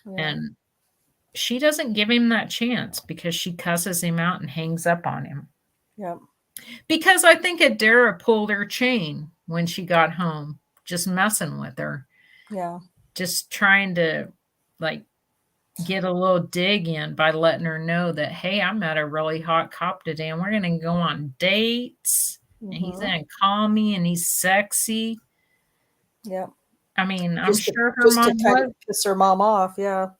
S3: Yeah. And she doesn't give him that chance because she cusses him out and hangs up on him.
S1: Yeah.
S3: Because I think Adara pulled her chain when she got home, just messing with her.
S1: Yeah.
S3: Just trying to get a little dig in by letting her know that, hey, I met a really hot cop today and we're going to go on dates. Mm-hmm. And he's going to call me and he's sexy.
S1: Yeah.
S3: I'm sure her mom
S1: would piss her mom off. Yeah.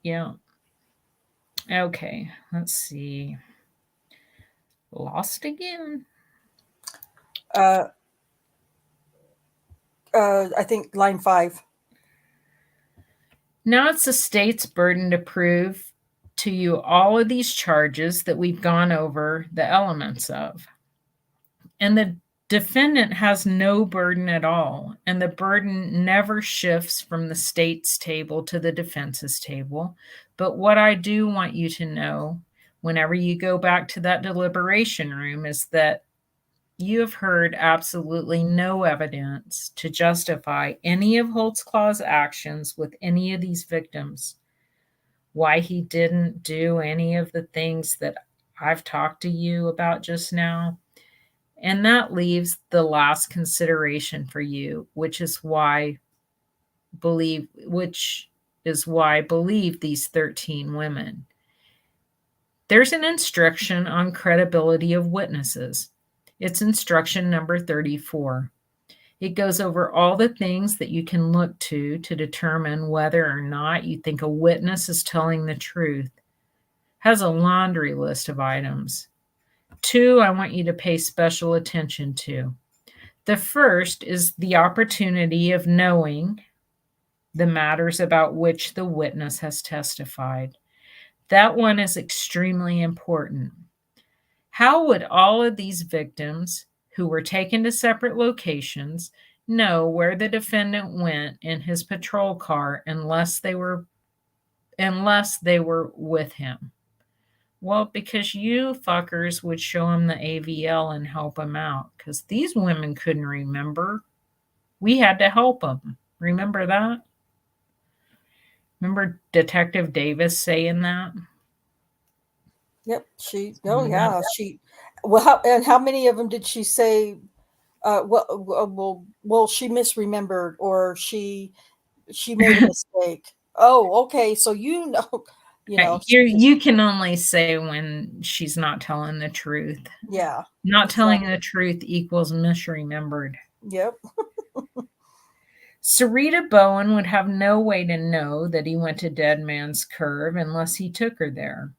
S3: Yeah. Okay. Let's see. Lost again.
S1: I think line 5.
S3: Now it's the state's burden to prove to you all of these charges that we've gone over the elements of. And the defendant has no burden at all. And the burden never shifts from the state's table to the defense's table. But what I do want you to know, whenever you go back to that deliberation room, is that you have heard absolutely no evidence to justify any of Holtzclaw's actions with any of these victims. Why he didn't do any of the things that I've talked to you about just now. And that leaves the last consideration for you, which is why believe these 13 women. There's an instruction on credibility of witnesses. It's instruction number 34. It goes over all the things that you can look to determine whether or not you think a witness is telling the truth. Has a laundry list of items. 2, I want you to pay special attention to. The first is the opportunity of knowing the matters about which the witness has testified. That one is extremely important. How would all of these victims who were taken to separate locations know where the defendant went in his patrol car unless they were with him? Well, because you fuckers would show him the AVL and help him out, because these women couldn't remember. We had to help them. Remember that? Remember Detective Davis saying that?
S1: Yep. She. Well, and how many of them did she say? Well, she misremembered, or she made a mistake. Oh, okay. So
S3: You can only say when she's not telling the truth.
S1: Yeah.
S3: Not telling the truth equals misremembered.
S1: Yep.
S3: Sarita Bowen would have no way to know that he went to Dead Man's Curve unless he took her there.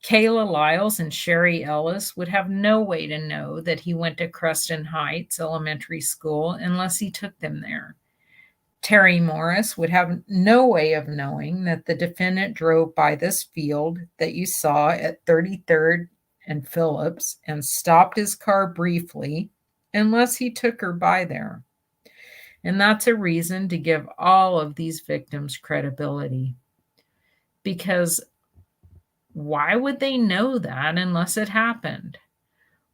S3: Kayla Lyles and Sherry Ellis would have no way to know that he went to Creston Heights Elementary School unless he took them there. Terry Morris would have no way of knowing that the defendant drove by this field that you saw at 33rd and Phillips and stopped his car briefly unless he took her by there. And that's a reason to give all of these victims credibility. Because why would they know that unless it happened?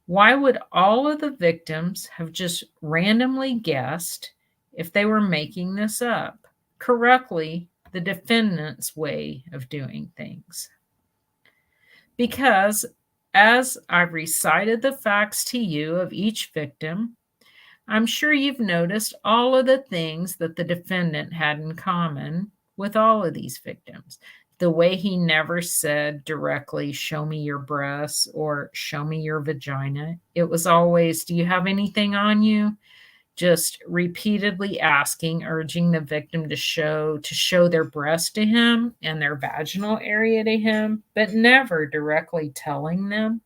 S3: Why would all of the victims have just randomly guessed, if they were making this up, correctly, the defendant's way of doing things? Because as I've recited the facts to you of each victim, I'm sure you've noticed all of the things that the defendant had in common with all of these victims. The way he never said directly, show me your breasts or show me your vagina. It was always, do you have anything on you? Just repeatedly asking, urging the victim to show their breast to him and their vaginal area to him, but never directly telling them.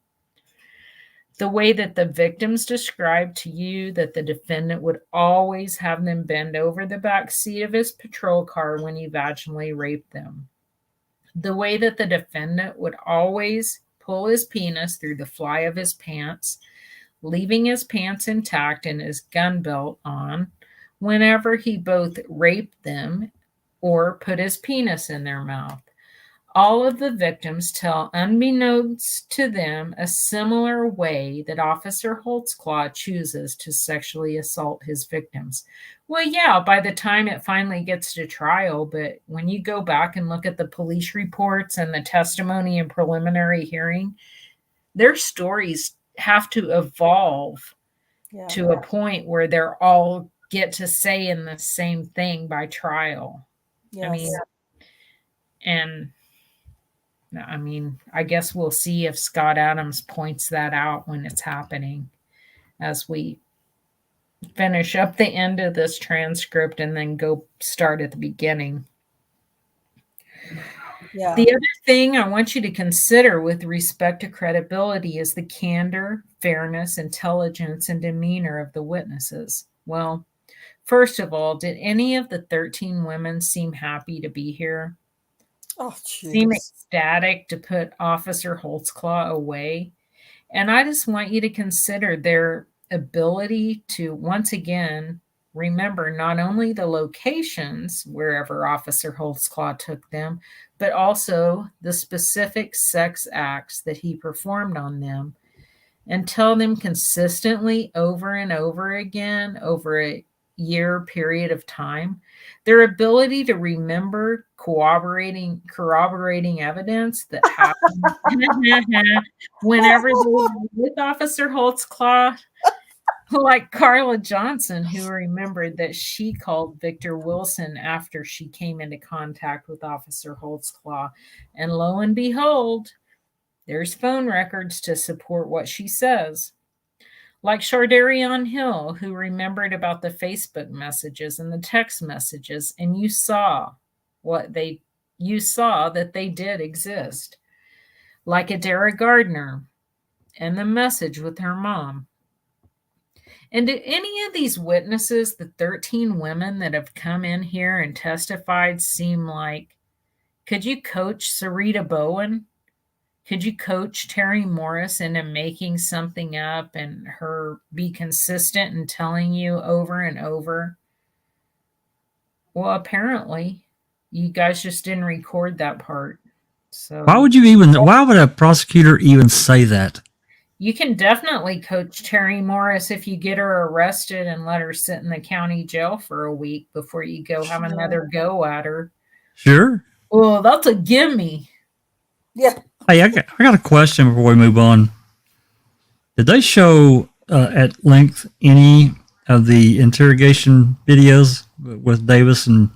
S3: The way that the victims described to you that the defendant would always have them bend over the back seat of his patrol car when he vaginally raped them. The way that the defendant would always pull his penis through the fly of his pants, leaving his pants intact and his gun belt on whenever he both raped them or put his penis in their mouth. All of the victims tell, unbeknownst to them, a similar way that Officer Holtzclaw chooses to sexually assault his victims. Well, yeah, by the time it finally gets to trial, but when you go back and look at the police reports and the testimony and preliminary hearing, their stories have to evolve to a point where they're all get to say in the same thing by trial.
S1: Yes.
S3: I mean, I guess we'll see if Scott Adams points that out when it's happening as we finish up the end of this transcript and then go start at the beginning.
S1: Yeah.
S3: The other thing I want you to consider with respect to credibility is the candor, fairness, intelligence, and demeanor of the witnesses. Well, first of all, did any of the 13 women seem happy to be here?
S1: Oh,
S3: Seem ecstatic to put Officer Holtzclaw away? And I just want you to consider their ability to, once again, remember not only the locations wherever Officer Holtzclaw took them, but also the specific sex acts that he performed on them, and tell them consistently over and over again over a year period of time. Their ability to remember corroborating evidence that happened whenever they were with Officer Holtzclaw, like Carla Johnson, who remembered that she called Victor Wilson after she came into contact with Officer Holtzclaw. And lo and behold, There's phone records to support what she says. Like Shardarion Hill, who remembered about the Facebook messages and the text messages, and you saw that they did exist. Like Adara Gardner and the message with her mom. And do any of these witnesses, the 13 women that have come in here and testified, seem like, could you coach Sarita Bowen? Could you coach Terry Morris into making something up and her be consistent in telling you over and over? Well, apparently, you guys just didn't record that part. So
S2: Why would a prosecutor even say that?
S3: you can definitely coach Terry Morris if you get her arrested and let her sit in the county jail for a week before you go have another go at her.
S2: Sure.
S3: Well, that's a gimme.
S1: Yeah.
S2: Hey, I got a question before we move on. Did they show at length any of the interrogation videos with Davis and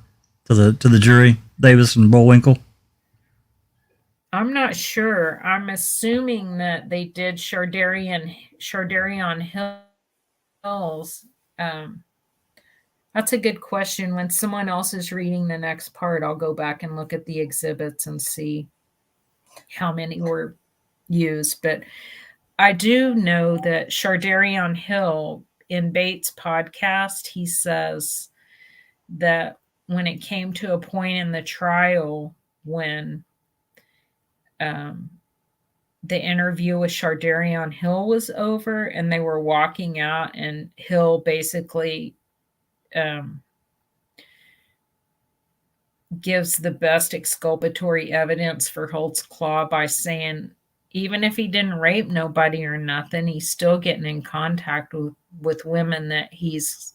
S2: to the jury, Davis and Bullwinkle?
S3: I'm not sure. I'm assuming that they did Shardarion Hills. That's a good question. When someone else is reading the next part, I'll go back and look at the exhibits and see how many were used. But I do know that Shardarion Hill in Bates' podcast, he says that when it came to a point in the trial when the interview with Shardarion Hill was over and they were walking out, and Hill basically gives the best exculpatory evidence for Holtzclaw by saying, even if he didn't rape nobody or nothing, he's still getting in contact with women that he's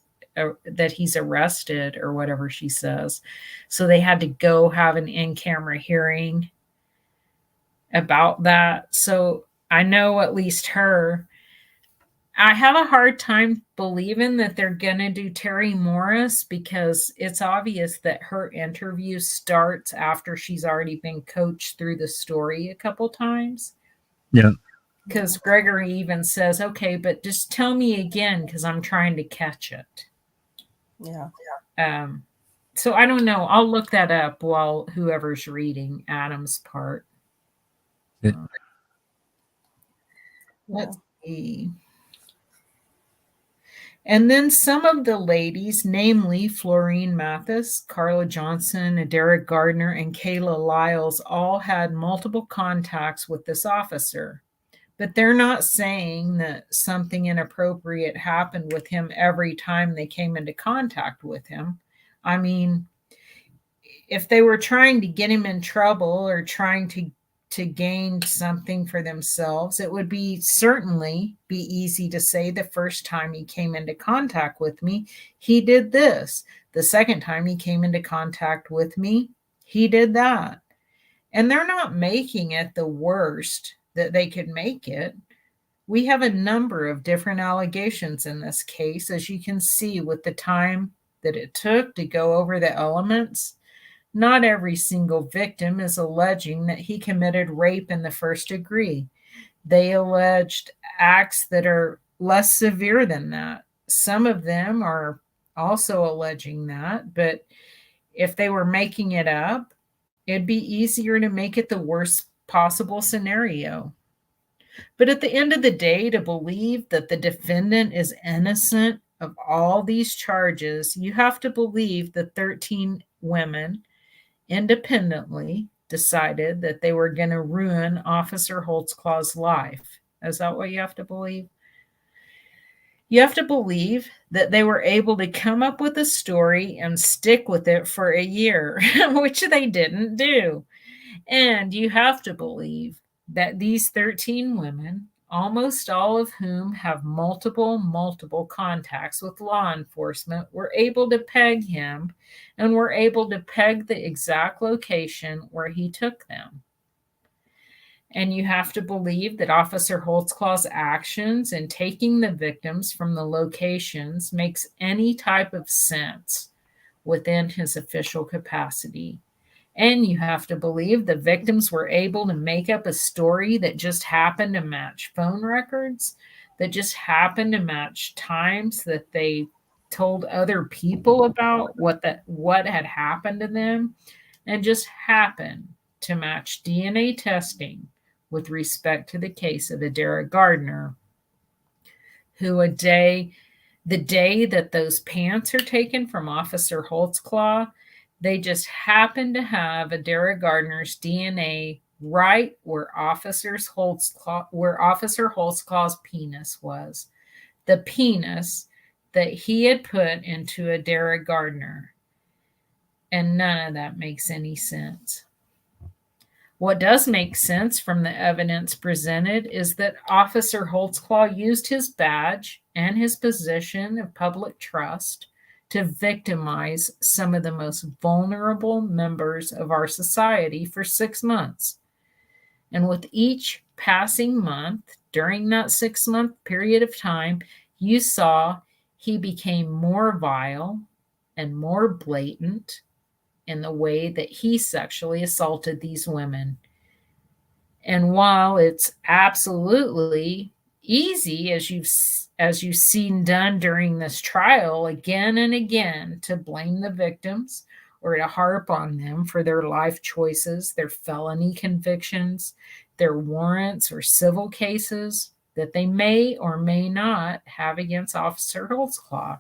S3: arrested or whatever she says. So they had to go have an in-camera hearing about that. So I know at least her. I have a hard time believing that they're going to do Terry Morris because it's obvious that her interview starts after she's already been coached through the story a couple times.
S2: Yeah.
S3: Because Gregory even says, okay, but just tell me again because I'm trying to catch it.
S1: Yeah.
S3: So I don't know. I'll look that up while whoever's reading Adam's part.
S2: Yeah.
S3: Let's see. And then some of the ladies, namely Florine Mathis, Carla Johnson, Adara Gardner, and Kayla Lyles, all had multiple contacts with this officer. But they're not saying that something inappropriate happened with him every time they came into contact with him. I mean, if they were trying to get him in trouble or trying to gain something for themselves, it would certainly be easy to say the first time he came into contact with me, he did this. The second time he came into contact with me, he did that. And they're not making it the worst that they could make it. We have a number of different allegations in this case, as you can see with the time that it took to go over the elements. Not every single victim is alleging that he committed rape in the first degree. They alleged acts that are less severe than that. Some of them are also alleging that, but if they were making it up, it'd be easier to make it the worst possible scenario. But at the end of the day, to believe that the defendant is innocent of all these charges, you have to believe the 13 women independently decided that they were going to ruin Officer Holtzclaw's life. Is that what you have to believe? You have to believe that they were able to come up with a story and stick with it for a year, which they didn't do. And you have to believe that these 13 women, almost all of whom have multiple contacts with law enforcement, were able to peg him and were able to peg the exact location where he took them. And you have to believe that Officer Holtzclaw's actions in taking the victims from the locations makes any type of sense within his official capacity. And you have to believe the victims were able to make up a story that just happened to match phone records, that just happened to match times that they told other people about what had happened to them, and just happened to match DNA testing with respect to the case of Adara Gardner, who the day that those pants are taken from Officer Holtzclaw, they just happen to have Adara Gardner's DNA right where Officer Holtzclaw's penis was. The penis that he had put into Adara Gardner. And none of that makes any sense. What does make sense from the evidence presented is that Officer Holtzclaw used his badge and his position of public trust to victimize some of the most vulnerable members of our society for 6 months. And with each passing month during that 6-month period of time, you saw he became more vile and more blatant in the way that he sexually assaulted these women. And while it's absolutely easy, as you've seen done during this trial again and again, to blame the victims or to harp on them for their life choices, their felony convictions, their warrants or civil cases that they may or may not have against Officer Holtzclaw,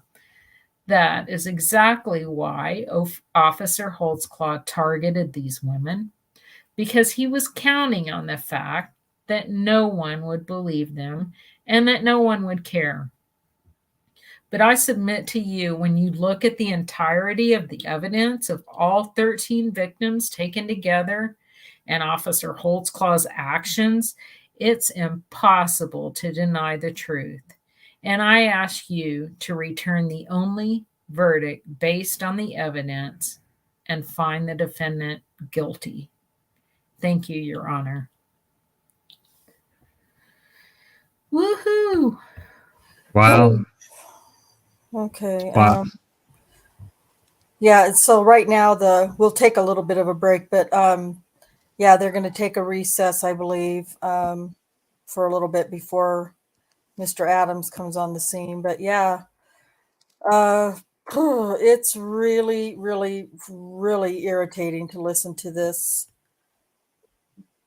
S3: that is exactly why Officer Holtzclaw targeted these women, because he was counting on the fact that no one would believe them and that no one would care. But I submit to you, when you look at the entirety of the evidence of all 13 victims taken together and Officer Holtzclaw's actions, it's impossible to deny the truth. And I ask you to return the only verdict based on the evidence and find the defendant guilty. Thank you, Your Honor. Woohoo!
S2: Wow.
S1: Okay.
S2: Wow.
S1: Yeah. So right now we'll take a little bit of a break, but yeah, they're going to take a recess, I believe, for a little bit before Mr. Adams comes on the scene. But yeah, it's really, really, really irritating to listen to this.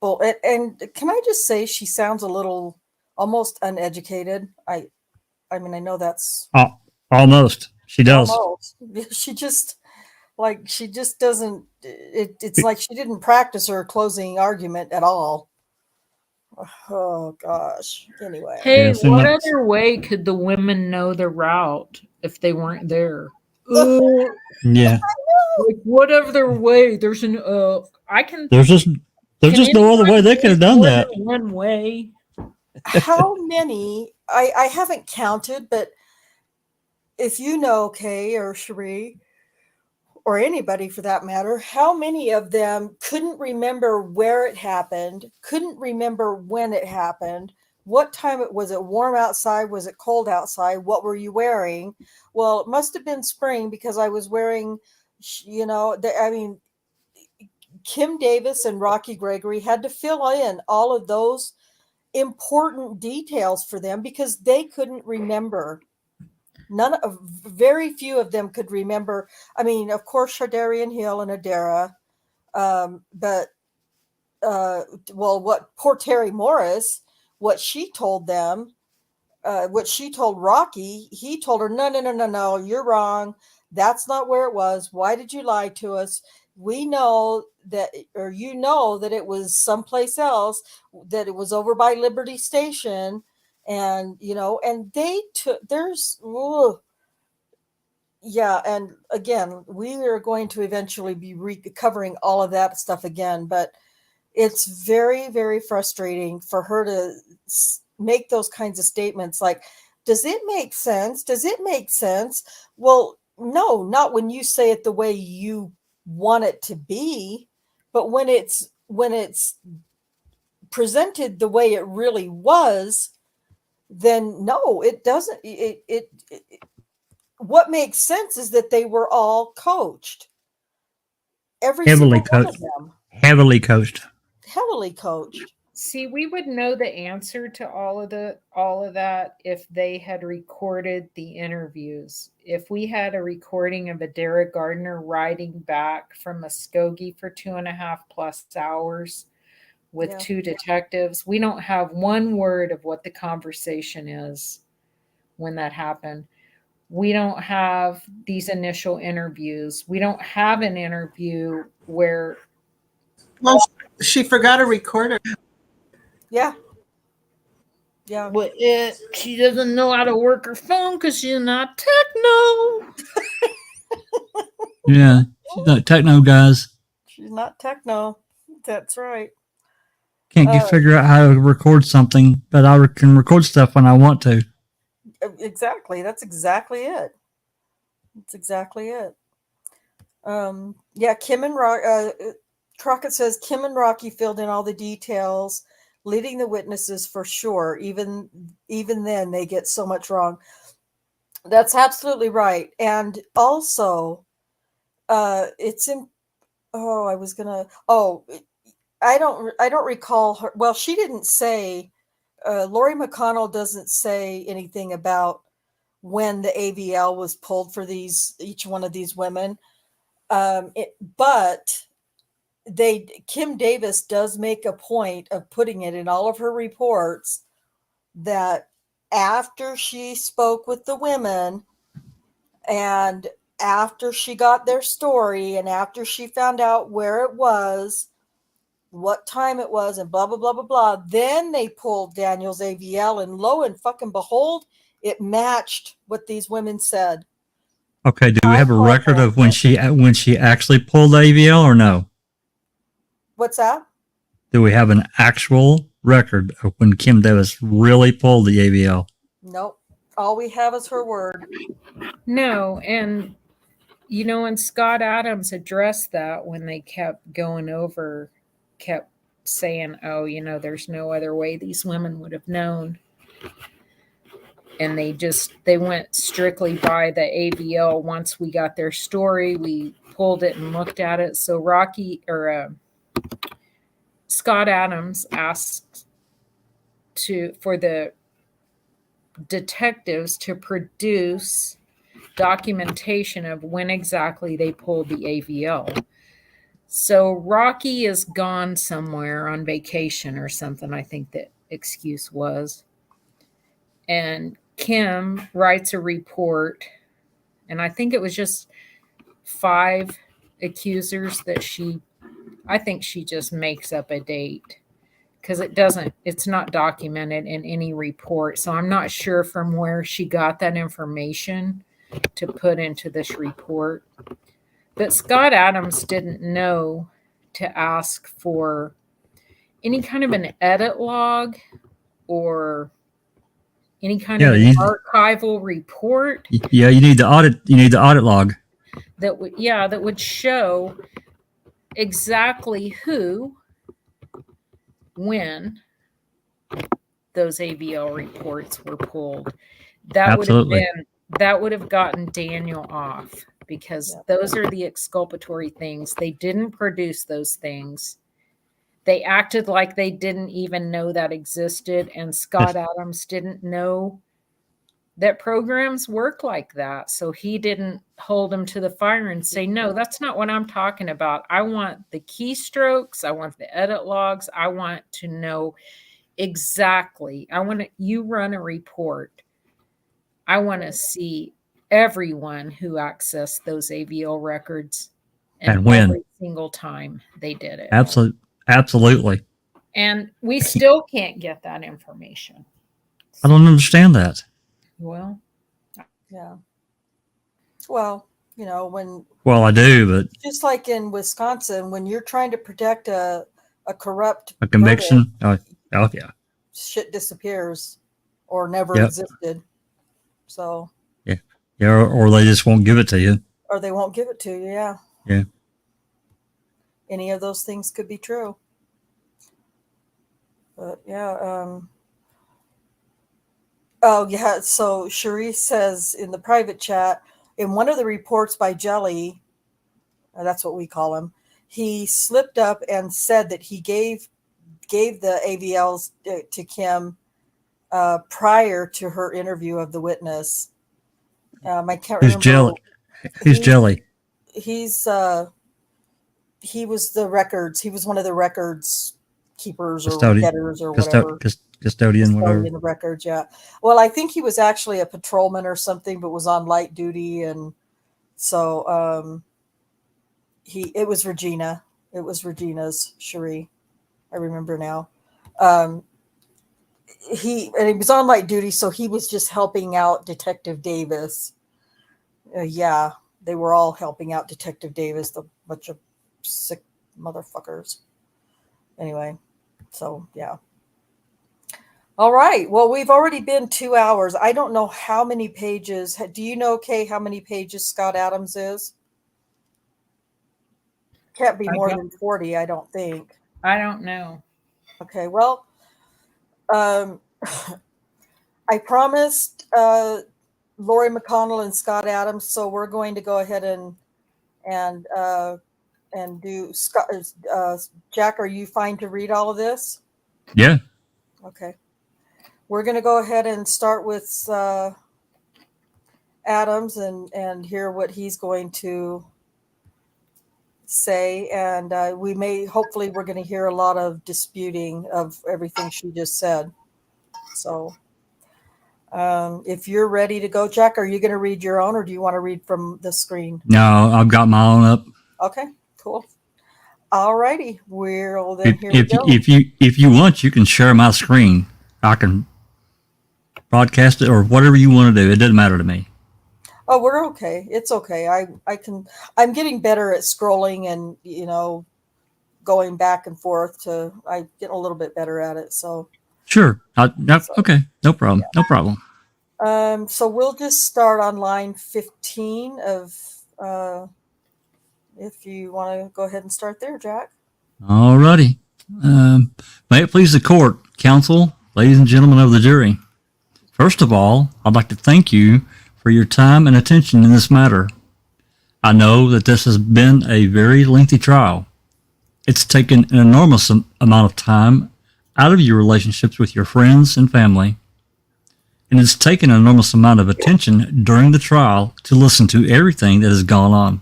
S1: Well, and can I just say she sounds a little almost uneducated. I mean, I know that's
S2: Almost. She does.
S1: almost. She just doesn't. It's like she didn't practice her closing argument at all. Oh gosh. Anyway.
S3: Hey,
S2: Yeah,
S3: what other way could the women know the route if they weren't there?
S2: Yeah.
S3: Like, what other way? There's an
S2: There's just no other way they could have done that.
S3: One way.
S1: How many? I haven't counted, but if you know, Kay or Cherie, or anybody for that matter, how many of them couldn't remember where it happened, couldn't remember when it happened, what time was it warm outside, was it cold outside, what were you wearing? Well, it must have been spring because I was wearing, Kim Davis and Rocky Gregory had to fill in all of those important details for them because they couldn't remember. Very few of them could remember. I mean, of course, Shardarian Hill and Adara, but what poor Terry Morris, what she told them, what she told Rocky, he told her, no, you're wrong. That's not where it was. Why did you lie to us? We know that, or that it was someplace else, that it was over by Liberty Station. And, and they took, yeah. And again, we are going to eventually be recovering all of that stuff again, but it's very, very frustrating for her to make those kinds of statements. Like, does it make sense? Does it make sense? Well, no, not when you say it the way you want it to be, but when it's presented the way it really was, then no, it doesn't. What makes sense is that they were all coached. Every
S2: Heavily
S1: single one of
S2: coached.
S1: them.
S2: Heavily coached.
S1: Heavily coached.
S3: See, we would know the answer to all of that if they had recorded the interviews. If we had a recording of a Derek Gardner riding back from Muskogee for 2.5+ hours with
S1: Yeah.
S3: 2 detectives, we don't have one word of what the conversation is when that happened. We don't have these initial interviews. We don't have an interview where
S5: Well, she forgot to record it.
S1: Yeah. Yeah.
S3: she doesn't know how to work her phone because she's not techno.
S2: Yeah. She's not techno, guys.
S1: She's not techno. That's right.
S2: Can't you figure out how to record something, but I can record stuff when I want to.
S1: Exactly. That's exactly it. That's exactly it. Yeah, Kim and Crockett says Kim and Rocky filled in all the details, leading the witnesses for sure. Even then, they get so much wrong. That's absolutely right. And also, it's in. Oh, I was gonna. Oh, I don't recall her. Well, she didn't say. Lori McConnell doesn't say anything about when the AVL was pulled for each one of these women. But Kim Davis does make a point of putting it in all of her reports that after she spoke with the women and after she got their story and after she found out where it was, what time it was, and blah, blah, blah, blah, blah, then they pulled Daniel's AVL, and lo and fucking behold, it matched what these women said.
S2: Okay, do we have a record of when she actually pulled the AVL or no?
S1: What's that?
S2: Do we have an actual record of when Kim Davis really pulled the AVL?
S1: Nope. All we have is her word.
S3: No, and and Scott Adams addressed that when they kept going over, kept saying, oh, there's no other way these women would have known. And they went strictly by the AVL. Once we got their story, we pulled it and looked at it. So Scott Adams asked for the detectives to produce documentation of when exactly they pulled the AVL. So Rocky is gone somewhere on vacation or something, I think the excuse was. And Kim writes a report, and I think it was just 5 accusers that I think she just makes up a date because it's not documented in any report. So I'm not sure from where she got that information to put into this report. But Scott Adams didn't know to ask for any kind of an edit log or any kind of an archival report.
S2: Yeah, you need the audit. You need the audit log
S3: that would show exactly who, when those AVL reports were pulled. That would have gotten Daniel off because those are the exculpatory things. They didn't produce those things. They acted like they didn't even know that existed, and Scott Adams didn't know that programs work like that. So he didn't hold them to the fire and say, no, that's not what I'm talking about. I want the keystrokes. I want the edit logs. I want to know exactly. You run a report. I want to see everyone who accessed those AVL records
S2: and when
S3: every single time they did it.
S2: Absolutely.
S3: And we still can't get that information.
S2: I don't understand that.
S3: Well,
S1: yeah. Well, when.
S2: Well, I do, but
S1: just like in Wisconsin, when you're trying to protect a corrupt
S2: conviction, verdict, yeah,
S1: shit disappears or never existed. So.
S2: Yeah, or they just won't give it to you.
S1: Or they won't give it to you. Yeah.
S2: Yeah.
S1: Any of those things could be true. But yeah. Oh, yeah. So Cherie says in the private chat, in one of the reports by Jelly, that's what we call him, he slipped up and said that he gave the AVLs to Kim prior to her interview of the witness. I can't
S2: Who's
S1: remember.
S2: jelly? Who's jelly?
S1: He was the records. He was one of the records keepers or
S2: Custodian.
S1: getters or whatever.
S2: Custodian, whatever.
S1: Custodian of records, yeah. Well, I think he was actually a patrolman or something, but was on light duty, and so it was Regina. It was Regina's Cherie. I remember now. He was on light duty, so he was just helping out Detective Davis. Yeah, they were all helping out Detective Davis, the bunch of sick motherfuckers. Anyway, so yeah. All right. Well, we've already been 2 hours. I don't know how many pages. Do you know, Kay, how many pages Scott Adams is? Can't be more than 40, I don't think.
S3: I don't know.
S1: Okay. Well, I promised Lori McConnell and Scott Adams, so we're going to go ahead and do Scott. Jack, are you fine to read all of this?
S2: Yeah.
S1: Okay. We're going to go ahead and start with Adams and hear what he's going to say. And hopefully we're going to hear a lot of disputing of everything she just said. So if you're ready to go, Jack, are you going to read your own, or do you want to read from the screen?
S2: No, I've got my own up.
S1: Okay, cool. All righty. Here we go.
S2: If you want, you can share my screen. I can broadcast it or whatever you want to do. It doesn't matter to me.
S1: Oh, we're okay. It's okay. I'm getting better at scrolling and, going back and forth I get a little bit better at it. So
S2: sure. Okay. No problem. Yeah. No problem.
S1: So we'll just start on line 15 of, if you want to go ahead and start there, Jack.
S2: All righty. May it please the court, counsel, ladies and gentlemen of the jury. First of all, I'd like to thank you for your time and attention in this matter. I know that this has been a very lengthy trial. It's taken an enormous amount of time out of your relationships with your friends and family, and it's taken an enormous amount of attention during the trial to listen to everything that has gone on.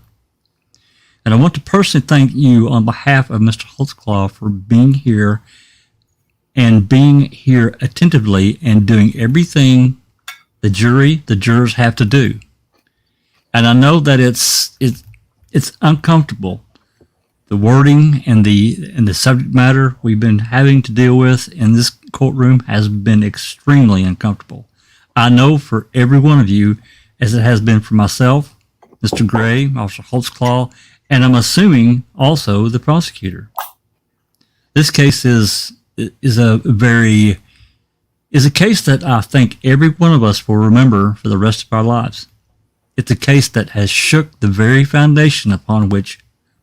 S2: And I want to personally thank you on behalf of Mr. Holtzclaw for being here attentively and doing everything the jurors have to do. And I know that it's uncomfortable. The wording and the subject matter we've been having to deal with in this courtroom has been extremely uncomfortable. I know for every one of you, as it has been for myself, Mr. Gray, Officer Holtzclaw, and I'm assuming also the prosecutor. This case is a case that I think every one of us will remember for the rest of our lives. It's a case that has shook the very foundation upon which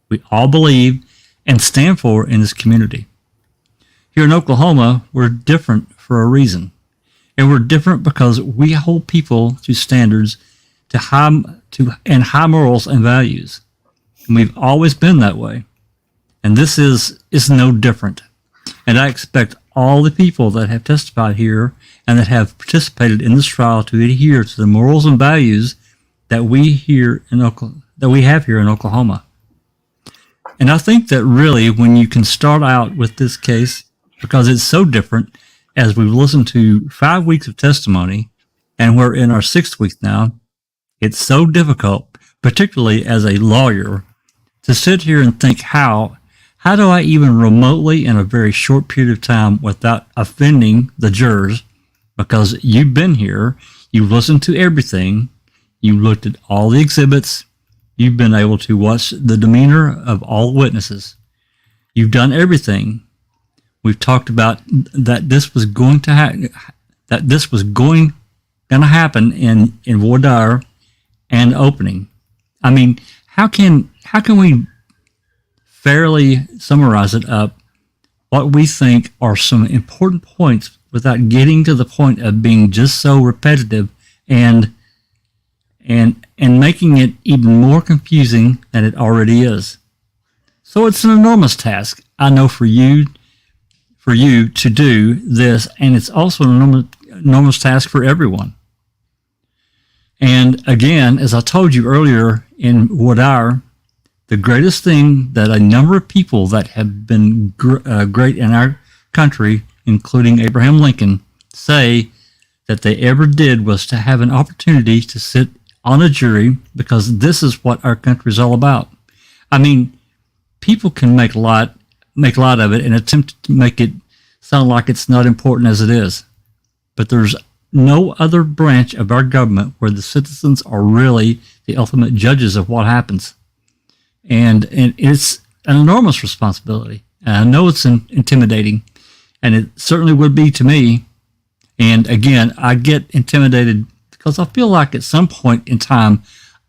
S2: we all believe and stand for in this community. Here in Oklahoma, we're different for a reason. And we're different because we hold people to standards and high morals and values. And we've always been that way. And this is no different. And I expect all the people that have testified here and that have participated in this trial to adhere to the morals and values that we have here in Oklahoma. And I think that really when you can start out with this case, because it's so different, as we've listened to 5 weeks of testimony, and we're in our 6th week now, it's so difficult, particularly as a lawyer, to sit here and think, how do I even remotely in a very short period of time without offending the jurors? Because you've been here, you've listened to everything, you've looked at all the exhibits, you've been able to watch the demeanor of all witnesses. You've done everything. We've talked about that this was going to happen, happen in voir dire and opening. I mean, how can we fairly summarize it up what we think are some important points without getting to the point of being just so repetitive and making it even more confusing than it already is? So it's an enormous task, I know, for you to do this, and it's also an enormous task for everyone. And again, as I told you earlier in Wadar, the greatest thing that a number of people that have been great in our country, including Abraham Lincoln, say that they ever did was to have an opportunity to sit on a jury, because this is what our country is all about. I mean, people can make light of it and attempt to make it sound like it's not important as it is. But there's no other branch of our government where the citizens are really the ultimate judges of what happens. And it's an enormous responsibility. And I know it's intimidating, and it certainly would be to me. And again, I get intimidated because I feel like at some point in time,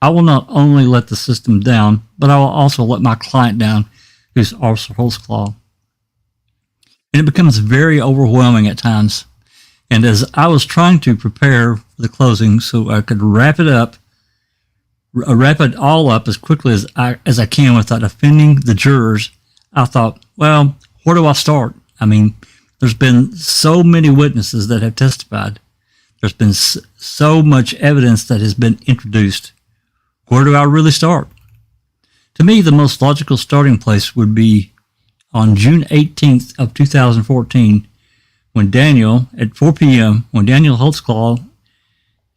S2: I will not only let the system down, but I will also let my client down, who's Officer Holtzclaw. And it becomes very overwhelming at times. And as I was trying to prepare for the closing so I could wrap it all up as quickly as I can without offending the jurors, I thought, well, where do I start? I mean, there's been so many witnesses that have testified. There's been so much evidence that has been introduced. Where do I really start? To me, the most logical starting place would be on June 18th of 2014, when Daniel, at 4 p.m., when Daniel Holtzclaw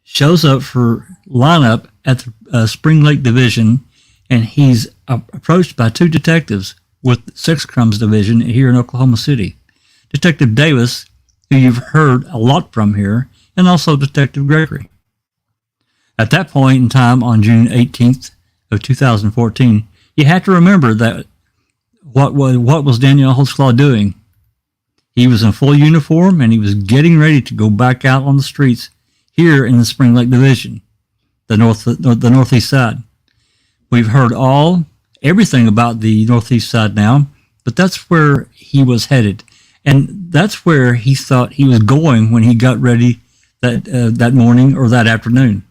S2: shows up for lineup at the Spring Lake Division, and he's approached by two detectives with Sex Crimes Division here in Oklahoma City. Detective Davis, who you've heard a lot from here, and also Detective Gregory. At that point in time, on June 18th of 2014, you have to remember that what was Daniel Holtzclaw doing? He was in full uniform, and he was getting ready to go back out on the streets here in the Spring Lake Division, the northeast side. We've heard everything about the northeast side now, but that's where he was headed, and that's where he thought he was going when he got ready that morning or that afternoon.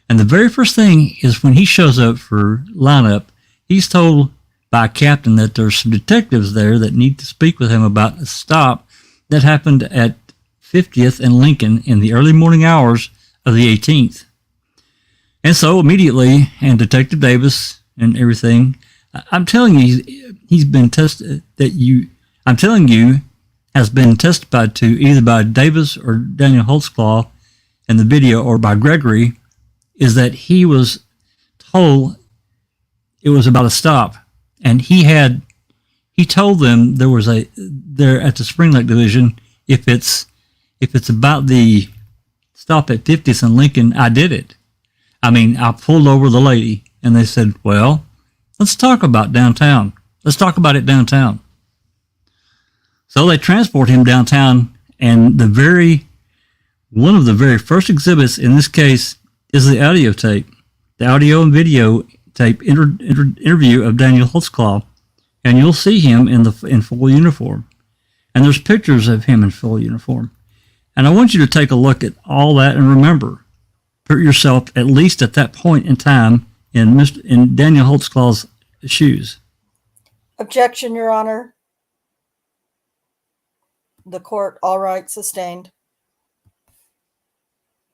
S2: And the very first thing is when he shows up for lineup, he's told by a captain that there's some detectives there that need to speak with him about a stop that happened at 50th and Lincoln in the early morning hours of the 18th. And so immediately, and Detective Davis and everything, I'm telling you, has been testified to either by Davis or Daniel Holtzclaw in the video, or by Gregory, is that he was told it was about a stop. And he told them there at the Spring Lake Division, if it's about the stop at 50th and Lincoln, I did it. I mean, I pulled over the lady, and they said, well, let's talk about downtown. Let's talk about it downtown. So they transport him downtown, and one of the very first exhibits in this case is the audio tape, the audio and video tape interview of Daniel Holtzclaw, and you'll see him in full uniform. And there's pictures of him in full uniform. And I want you to take a look at all that and remember, put yourself at least at that point in time in Daniel Holtzclaw's shoes.
S1: Objection, Your Honor. The court, all right, sustained.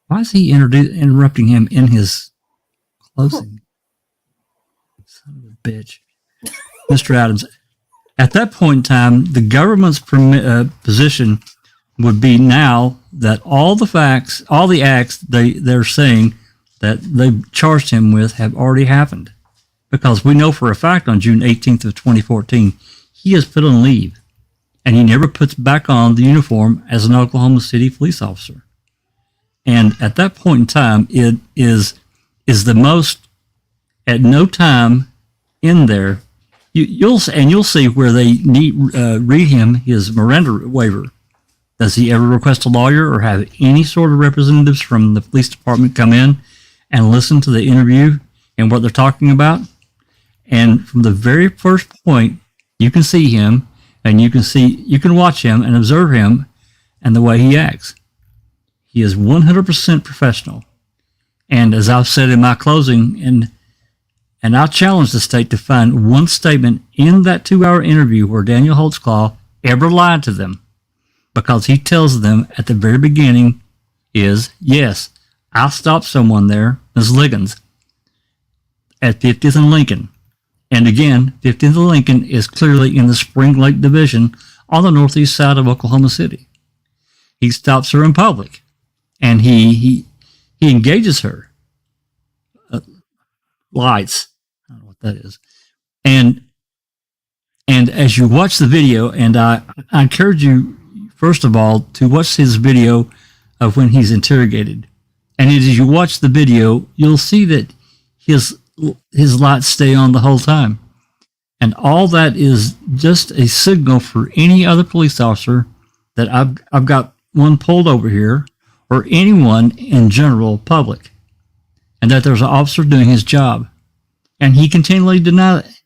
S2: Why is he interrupting him in his closing? Son of a bitch. Mr. Adams, at that point in time, the government's position would be now that all the acts they're saying that they've charged him with have already happened. Because we know for a fact on June 18th of 2014, he is put on leave, and he never puts back on the uniform as an Oklahoma City police officer. And at that point in time, it is the most, at no time in there, you'll see where they read him his Miranda waiver. Does he ever request a lawyer or have any sort of representatives from the police department come in and listen to the interview and what they're talking about? And from the very first point, you can see him, and you can watch him and observe him and the way he acts. He is 100% professional. And as I've said in my closing, and And I challenge the state to find one statement in that 2-hour interview where Daniel Holtzclaw ever lied to them, because he tells them at the very beginning is, yes, I stopped someone there, Ms. Liggins, at 50th and Lincoln. And again, 50th and Lincoln is clearly in the Spring Lake Division on the northeast side of Oklahoma City. He stops her in public, and he engages her. Lights, I don't know what that is. And as you watch the video, and I encourage you, first of all, to watch his video of when he's interrogated. And as you watch the video, you'll see that his lights stay on the whole time. And all that is just a signal for any other police officer that I've got one pulled over here, or anyone in general public, and that there's an officer doing his job. And he continually denies it.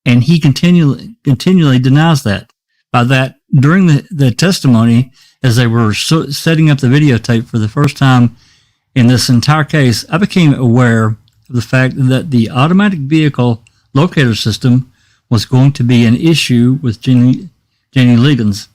S2: And he continually denies that. By that, during the testimony, as they were setting up the videotape for the first time in this entire case, I became aware of the fact that the automatic vehicle locator system was going to be an issue with Jenny Liggins.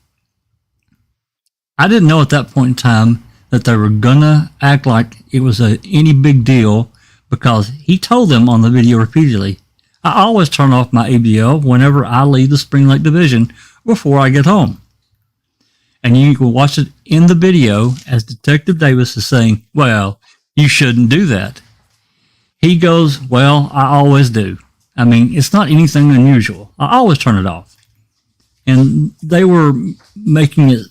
S2: I didn't know at that point in time that they were gonna act like it was any big deal, because he told them on the video repeatedly, I always turn off my ABL whenever I leave the Spring Lake Division before I get home. And you can watch it in the video as Detective Davis is saying, well, you shouldn't do that. He goes, well, I always do. I mean, it's not anything unusual. I always turn it off. And they were making it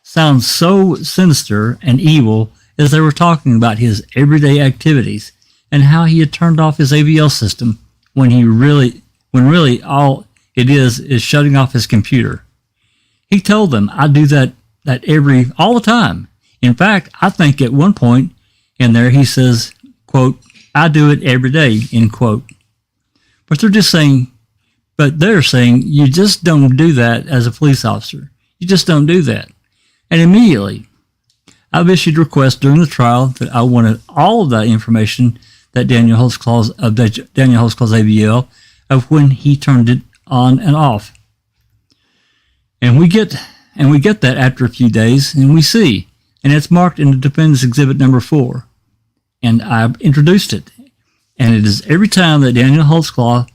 S2: sound so sinister and evil as they were talking about his everyday activities and how he had turned off his ABL system when really all it is shutting off his computer. He told them, I do that all the time. In fact, I think at one point in there he says, quote, I do it every day, end quote. But they're saying you just don't do that as a police officer. You just don't do that. And immediately, I've issued requests during the trial that I wanted all of that information that Daniel Holtzclaw's ABL of when he turned it on and off. And we get that after a few days, and we see, and it's marked in the Defendant's Exhibit number 4. And I've introduced it. And it is every time that Daniel Holtzclaw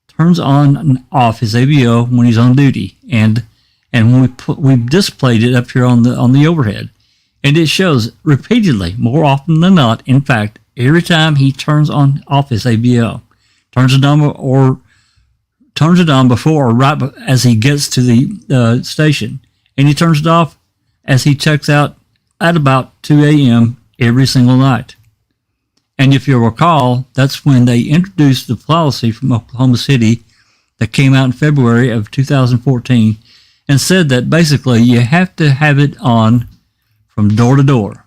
S2: turns on and off his ABL when he's on duty. And when we've displayed it up here on the overhead. And it shows repeatedly, more often than not, in fact, every time he turns off his ABL, turns it on before or right as he gets to the station. And he turns it off as he checks out at about 2 a.m. every single night. And if you'll recall, that's when they introduced the policy from Oklahoma City that came out in February of 2014 and said that basically you have to have it on from door to door.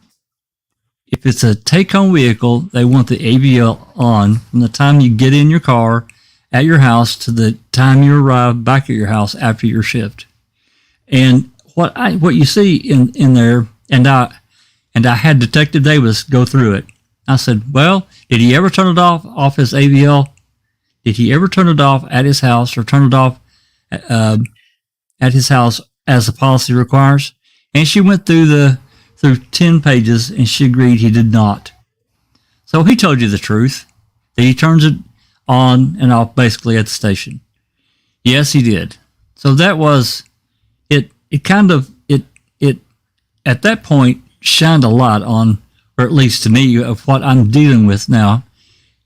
S2: If it's a take-home vehicle, they want the ABL on from the time you get in your car at your house to the time you arrive back at your house after your shift. And what you see in there, and I had Detective Davis go through it. I said, well, did he ever turn it off his ABL? Did he ever turn it off at his house or turn it off at his house as the policy requires? And she went through 10 pages and she agreed he did not. So he told you the truth, that he turns it on and off basically at the station. Yes, he did. So that was it. It at that point shined a light on, or at least to me, of what I'm dealing with now,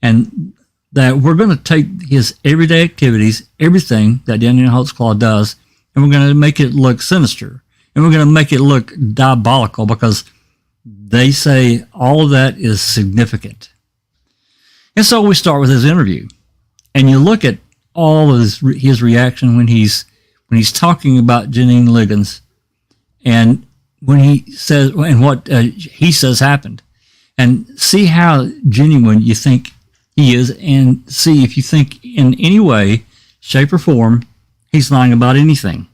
S2: and that we're going to take his everyday activities, everything that Daniel Holtzclaw does, and we're going to make it look sinister, and we're going to make it look diabolical, because they say all of that is significant. And so we start with his interview, and you look at all of his reaction when he's talking about Jenny Liggins, and when he says, and what he says happened, and see how genuine you think he is, and see if you think in any way, shape, or form he's lying about anything.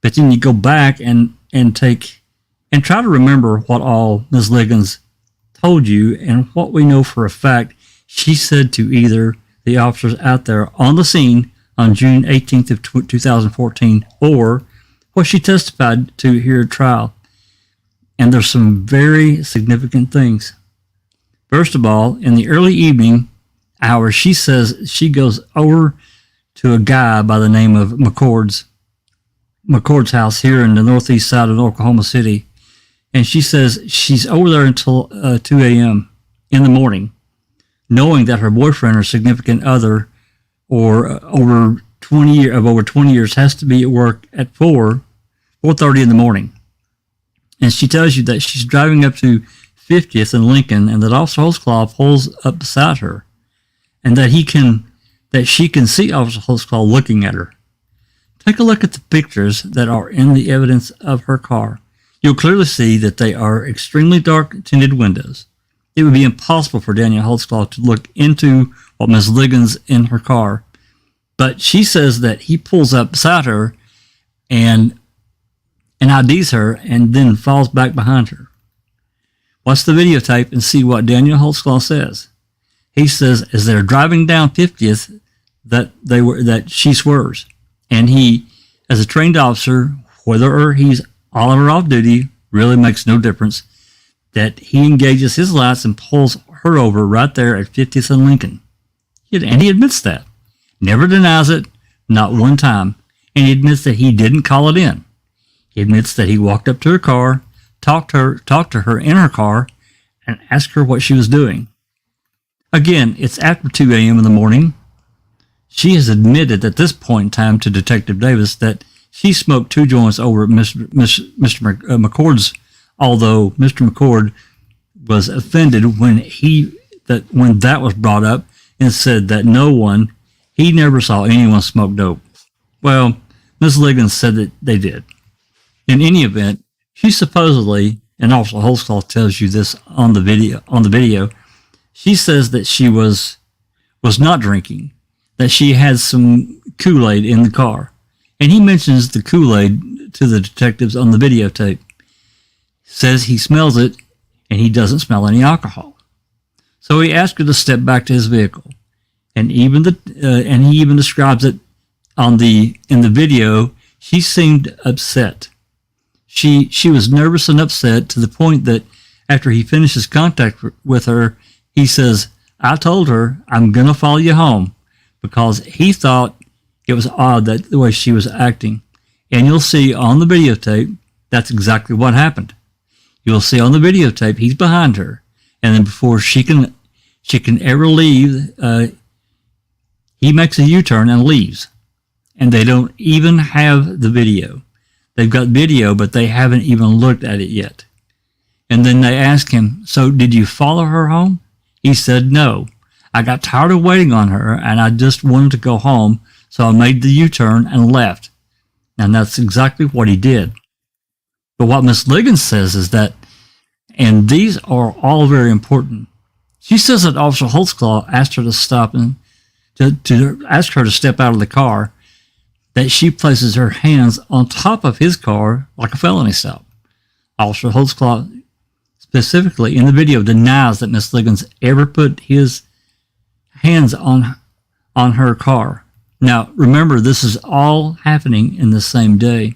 S2: But then you go back and try to remember what all Ms. Liggins told you and what we know for a fact she said to either the officers out there on the scene on June 18th of 2014, or what she testified to here at trial. And there's some very significant things. First of all, in the early evening hours, she says she goes over to a guy by the name of McCord's house here in the northeast side of Oklahoma City. And she says she's over there until 2 a.m. in the morning, knowing that her boyfriend or significant other or over 20 years has to be at work at 4:30 in the morning. And she tells you that she's driving up to 50th and Lincoln, and that Officer Holtzclaw pulls up beside her, and that she can see Officer Holtzclaw looking at her. Take a look at the pictures that are in the evidence of her car. You'll clearly see that they are extremely dark tinted windows. It would be impossible for Daniel Holtzclaw to look into what Ms. Liggins in her car. But she says that he pulls up beside her and IDs her and then falls back behind her. Watch the videotape and see what Daniel Holtzclaw says. He says as they're driving down 50th that she swerves. And he, as a trained officer, whether he's on or off duty, really makes no difference, that he engages his lights and pulls her over right there at 50th and Lincoln. And he admits that. Never denies it, not one time. And he admits that he didn't call it in. He admits that he walked up to her car, talked to her in her car, and asked her what she was doing. Again, it's after 2 a.m. in the morning. She has admitted at this point in time to Detective Davis that she smoked 2 joints over at Mr. McCord's, although Mr. McCord was offended when that was brought up and said that he never saw anyone smoke dope. Well, Ms. Liggins said that they did. In any event, she supposedly, and Officer Holtzclaw tells you this on the video, she says that she was not drinking, that she had some Kool-Aid in the car. And he mentions the Kool-Aid to the detectives on the videotape. Says he smells it, and he doesn't smell any alcohol. So he asked her to step back to his vehicle. And he even describes it in the video. She seemed upset. She was nervous and upset to the point that after he finishes contact with her, he says, "I told her I'm going to follow you home," because he thought it was odd that the way she was acting. And you'll see on the videotape, that's exactly what happened. You'll see on the videotape, he's behind her. And then before she can ever leave, he makes a U-turn and leaves. And they don't even have the video. They've got video, but they haven't even looked at it yet. And then they ask him, "So did you follow her home?" He said, "No. I got tired of waiting on her, and I just wanted to go home, so I made the U-turn and left." And that's exactly what he did. But what Miss Liggins says is that, and these are all very important, she says that Officer Holtzclaw asked her to stop and to ask her to step out of the car, that she places her hands on top of his car like a felony stop. Officer Holtzclaw specifically in the video denies that Miss Liggins ever put his hands on her car. Now, remember, this is all happening in the same day.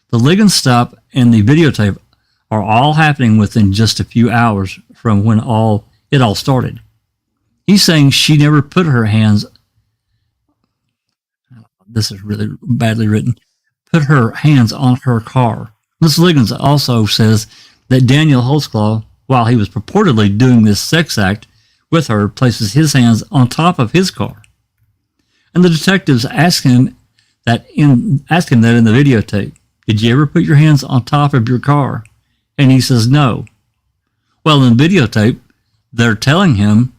S2: The Liggins stop and the videotape are all happening within just a few hours from when it all started. He's saying she never put her hands, this is really badly written, put her hands on her car. Ms. Liggins also says that Daniel Holtzclaw, while he was purportedly doing this sex act with her, places his hands on top of his car. And the detectives ask him that in the videotape, "Did you ever put your hands on top of your car?" And he says no. Well, in the videotape, they're telling him,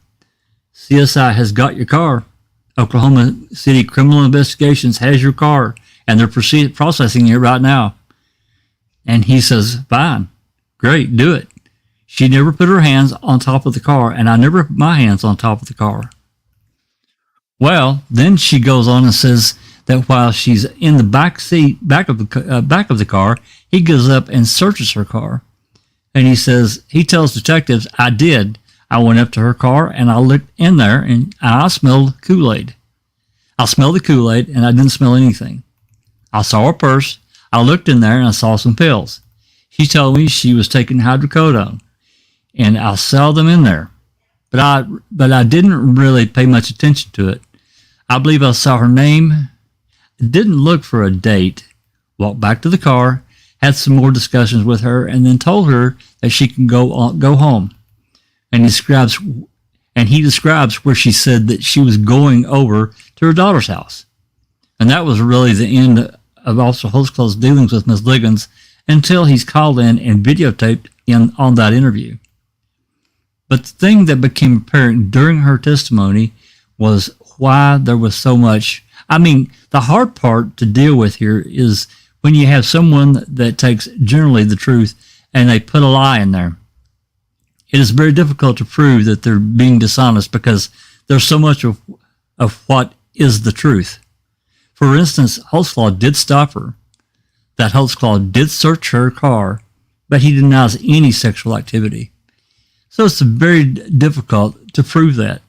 S2: "CSI has got your car. Oklahoma City Criminal Investigations has your car, and they're processing it right now." And he says, "Fine, great, do it. She never put her hands on top of the car, and I never put my hands on top of the car." Well, then she goes on and says that while she's in the back of the car, he goes up and searches her car. And he tells detectives, "I did. I went up to her car and I looked in there and I smelled Kool-Aid. I smelled the Kool-Aid and I didn't smell anything. I saw her purse. I looked in there and I saw some pills. She told me she was taking hydrocodone, and I saw them in there. But I didn't really pay much attention to it. I believe I saw her name, didn't look for a date, walked back to the car, had some more discussions with her, and then told her that she can go home. And he describes where she said that she was going over to her daughter's house. And that was really the end of Officer Holtzclaw's dealings with Ms. Liggins until he's called in and videotaped on that interview. But the thing that became apparent during her testimony was why there was so much. I mean, the hard part to deal with here is when you have someone that takes generally the truth and they put a lie in there. It is very difficult to prove that they're being dishonest because there's so much of what is the truth. For instance, Holtzclaw did stop her. That Holtzclaw did search her car, but he denies any sexual activity. So it's very difficult to prove that.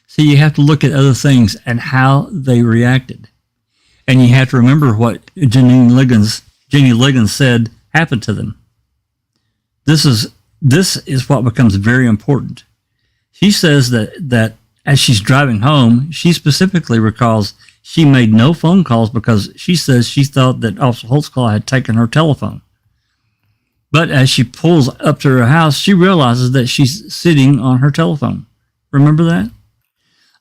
S2: So you have to look at other things and how they reacted. And you have to remember what Jeannie Liggins said happened to them. This is what becomes very important. She says that as she's driving home, she specifically recalls she made no phone calls because she says she thought that Officer Holtzclaw had taken her telephone. But as she pulls up to her house, she realizes that she's sitting on her telephone. Remember that?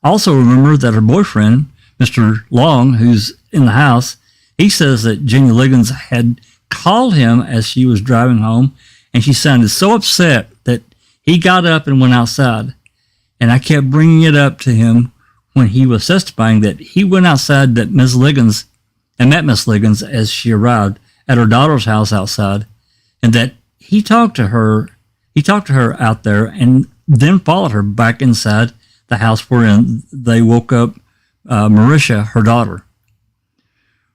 S2: Also remember that her boyfriend, Mr. Long, who's in the house, he says that Jenny Liggins had called him as she was driving home, and she sounded so upset that he got up and went outside. And I kept bringing it up to him when he was testifying that he went outside that Ms. Liggins and met Ms. Liggins as she arrived at her daughter's house outside, and that he talked to her out there and then followed her back inside the house wherein they woke up Marisha, her daughter.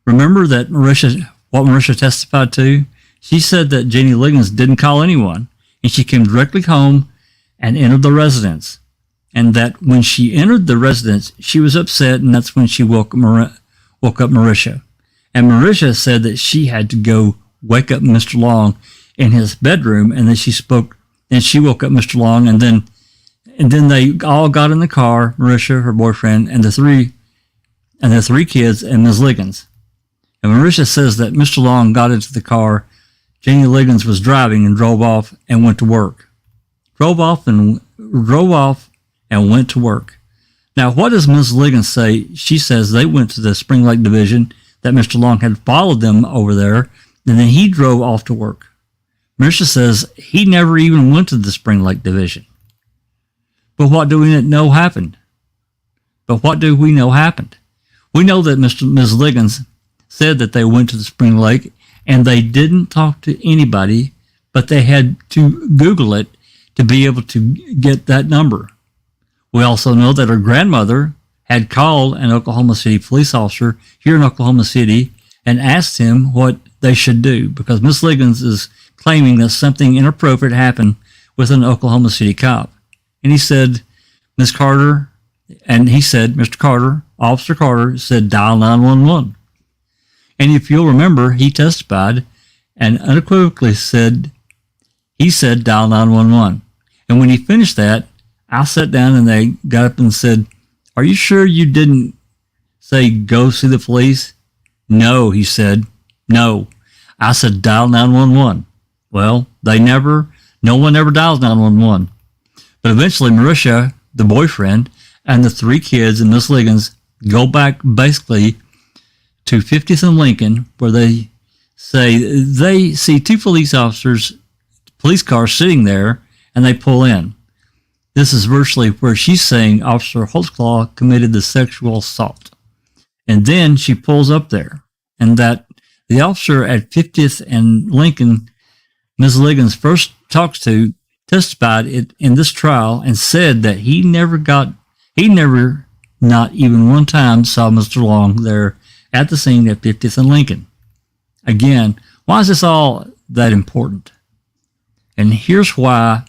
S2: Remember that what Marisha testified to? She said that Jenny Liggins didn't call anyone, and she came directly home and entered the residence. And that when she entered the residence, she was upset, and that's when she woke up Marisha. And Marisha said that she had to go wake up Mr. Long in his bedroom, and then she woke up Mr. Long, and then they all got in the car, Marisha, her boyfriend, and the three kids, and Ms. Liggins. And Marisha says that Mr. Long got into the car, Jenny Liggins was driving and drove off and went to work. Drove off and went to work. Now, what does Ms. Liggins say? She says they went to the Spring Lake Division, that Mr. Long had followed them over there, and then he drove off to work. Marisha says he never even went to the Spring Lake Division. But what do we know happened? We know that Ms. Liggins said that they went to the Spring Lake and they didn't talk to anybody, but they had to Google it to be able to get that number. We also know that her grandmother had called an Oklahoma City police officer here in Oklahoma City and asked him what they should do, because Miss Liggins is claiming that something inappropriate happened with an Oklahoma City cop. And he said, Mr. Carter, Officer Carter said, dial 911. And if you'll remember, he testified and unequivocally said, dial 911. And when he finished that, I sat down and they got up and said, are you sure you didn't say go see the police? No, he said, no. I said, dial 911. Well, no one ever dials 911. But eventually Marisha, the boyfriend, and the three kids and Miss Liggins go back basically to 50th and Lincoln, where they say they see two police cars sitting there, and they pull in. This is virtually where she's saying Officer Holtzclaw committed the sexual assault. And then she pulls up there, and that the officer at 50th and Lincoln, Ms. Liggins first talks to, testified in this trial and said that he never, not even one time, saw Mr. Long there at the scene at 50th and Lincoln. Again, why is this all that important? And here's why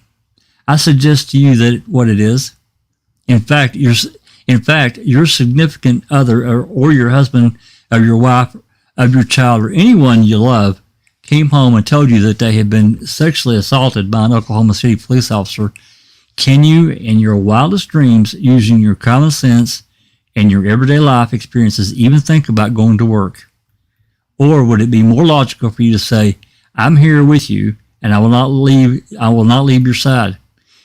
S2: I suggest to you that what it is. In fact, your significant other or your husband or your wife of your child or anyone you love came home and told you that they had been sexually assaulted by an Oklahoma City police officer. Can you, in your wildest dreams, using your common sense and your everyday life experiences, even think about going to work? Or would it be more logical for you to say, I'm here with you and I will not leave your side?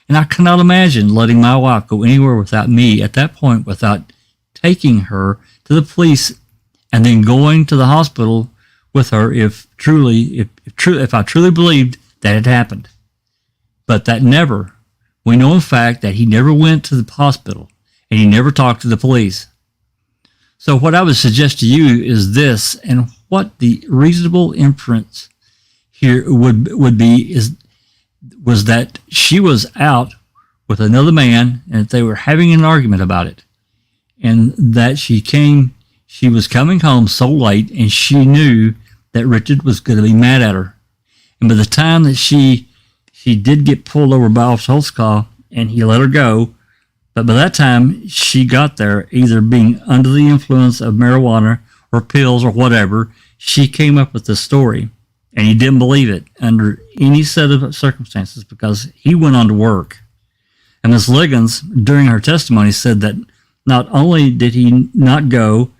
S2: And I cannot imagine letting my wife go anywhere without me at that point, without taking her to the police and then going to the hospital with her if I truly believed that had happened. But that never, we know in fact that he never went to the hospital and he never talked to the police. So what I would suggest to you is this, and what the reasonable inference here would be was that she was out with another man and that they were having an argument about it, and that she was coming home so late and she knew that Richard was going to be mad at her. And by the time that she did get pulled over by Officer Holtzclaw and he let her go, but by that time she got there either being under the influence of marijuana or pills or whatever, she came up with this story. And he didn't believe it under any set of circumstances because he went on to work. And Ms. Liggins, during her testimony, said that not only did he not go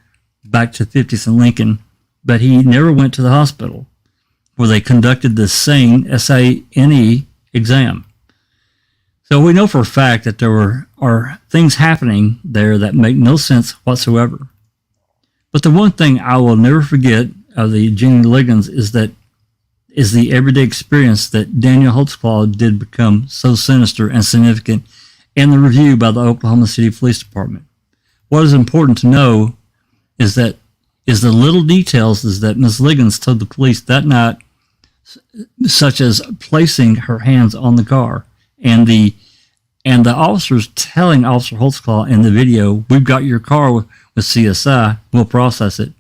S2: back to 50th and Lincoln, but he never went to the hospital where they conducted the same SANE exam. So we know for a fact that there are things happening there that make no sense whatsoever. But the one thing I will never forget of the Jenny Liggins is the everyday experience that Daniel Holtzclaw did become so sinister and significant in the review by the Oklahoma City Police Department. What is important to know is the little details is that Ms. Liggins told the police that night, such as placing her hands on the car, and the officers telling Officer Holtzclaw in the video, "We've got your car with CSI, we'll process it."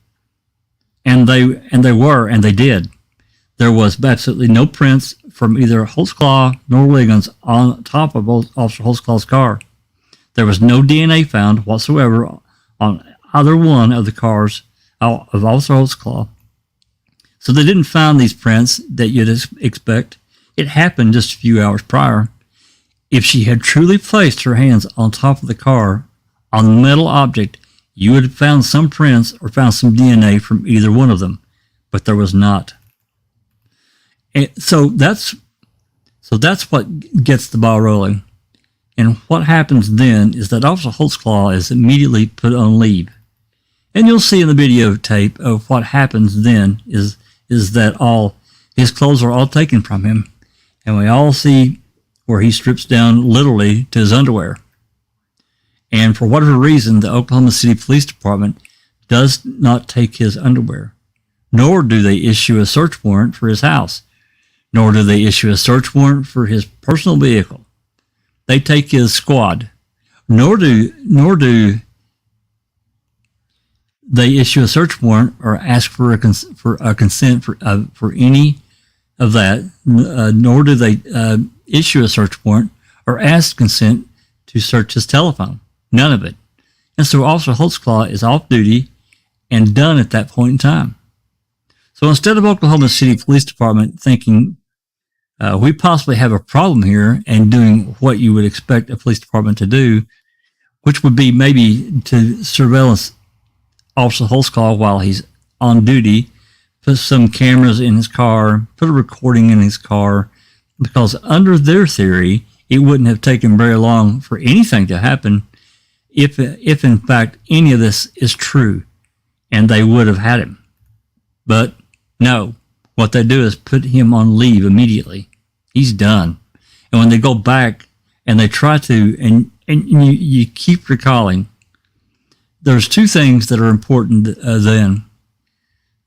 S2: And they did. There was absolutely no prints from either Holtzclaw nor Liggins on top of Officer Holtzclaw's car. There was no DNA found whatsoever on either one of the cars of Officer Holtzclaw. So they didn't find these prints that you'd expect. It happened just a few hours prior. If she had truly placed her hands on top of the car on a metal object, you would have found some prints or found some DNA from either one of them, but there was not. And so that's what gets the ball rolling. And what happens then is that Officer Holtzclaw is immediately put on leave. And you'll see in the videotape of what happens then is that all his clothes are all taken from him. And we all see where he strips down literally to his underwear. And for whatever reason, the Oklahoma City Police Department does not take his underwear, nor do they issue a search warrant for his house, nor do they issue a search warrant for his personal vehicle. They take his squad, nor do they issue a search warrant or ask for a consent for any of that, nor do they issue a search warrant or ask consent to search his telephone. None of it. And so Officer Holtzclaw is off duty and done at that point in time. So instead of Oklahoma City Police Department thinking, we possibly have a problem here, and doing what you would expect a police department to do, which would be maybe to surveillance Officer Holtzclaw while he's on duty, put some cameras in his car, put a recording in his car, because under their theory, it wouldn't have taken very long for anything to happen if in fact any of this is true, and they would have had him. But no, what they do is put him on leave immediately. He's done. And when they go back and they try to, and you keep recalling, there's two things that are important then.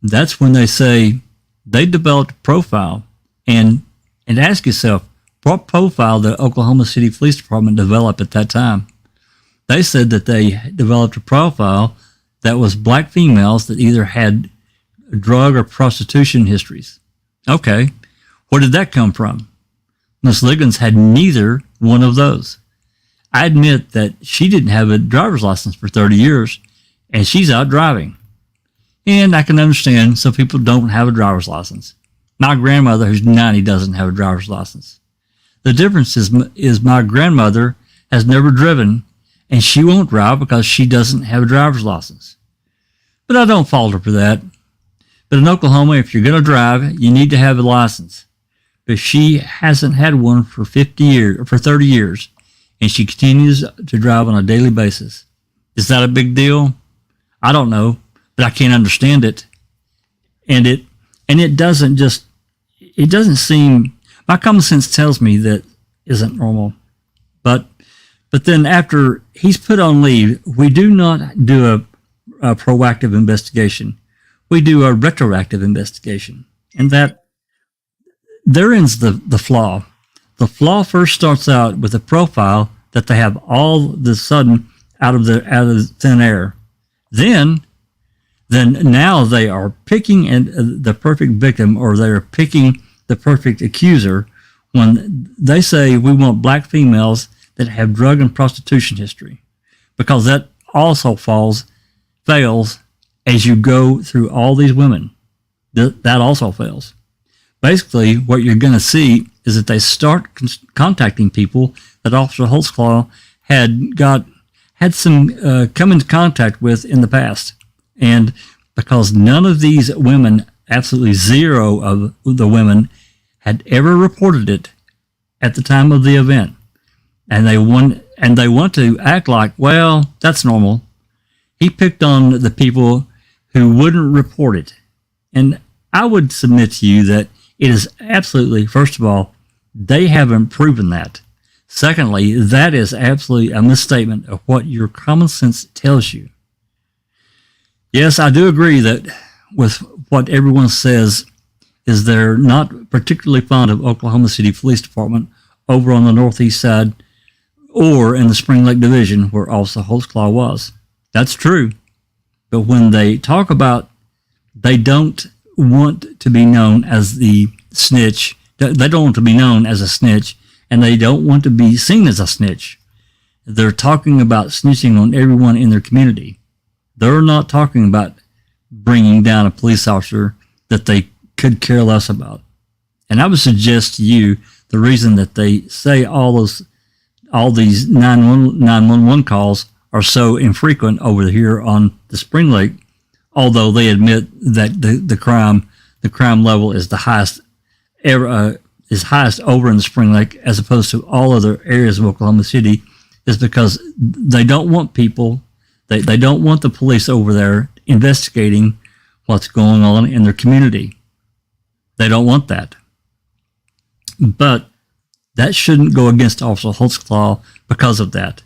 S2: That's when they say they developed a profile, and ask yourself, what profile did Oklahoma City Police Department develop at that time? They said that they developed a profile that was black females that either had drug or prostitution histories. Okay, where did that come from? Ms. Liggins had neither one of those. I admit that she didn't have a driver's license for 30 years, and she's out driving. And I can understand some people don't have a driver's license. My grandmother, who's 90, doesn't have a driver's license. The difference is my grandmother has never driven, and she won't drive because she doesn't have a driver's license. But I don't fault her for that. But in Oklahoma, if you're going to drive, you need to have a license. But she hasn't had one for 50 years or for 30 years, and she continues to drive on a daily basis. Is that a big deal? I don't know, but I can't understand it. And it doesn't seem, my common sense tells me that isn't normal. But then after he's put on leave, we do not do a proactive investigation. We do a retroactive investigation. And that therein the flaw. The flaw first starts out with a profile that they have all of a sudden out of thin air. Then now they are picking the perfect victim, or they are picking the perfect accuser when they say we want black females that have drug and prostitution history, because that also fails as you go through all these women. That also fails. Basically, what you're going to see is that they start contacting people that Officer Holtzclaw had some come into contact with in the past. And because none of these women, absolutely zero of the women, had ever reported it at the time of the event, and they want to act like, well, that's normal. He picked on the people who wouldn't report it. And I would submit to you that it is absolutely, first of all, they haven't proven that. Secondly, that is absolutely a misstatement of what your common sense tells you. Yes, I do agree that with what everyone says is they're not particularly fond of Oklahoma City Police Department over on the northeast side or in the Spring Lake Division where Officer Holtzclaw was. That's true. But when they talk about they don't want to be known as the snitch, they don't want to be known as a snitch, and they don't want to be seen as a snitch. They're talking about snitching on everyone in their community. They're not talking about bringing down a police officer that they could care less about. And I would suggest to you the reason that they say all these 911 calls are so infrequent over here on the Spring Lake, although they admit that the crime level is the highest ever, is highest over in the Spring Lake as opposed to all other areas of Oklahoma City, is because they don't want people, they don't want the police over there investigating what's going on in their community. They don't want that. But that shouldn't go against Officer Holtzclaw because of that.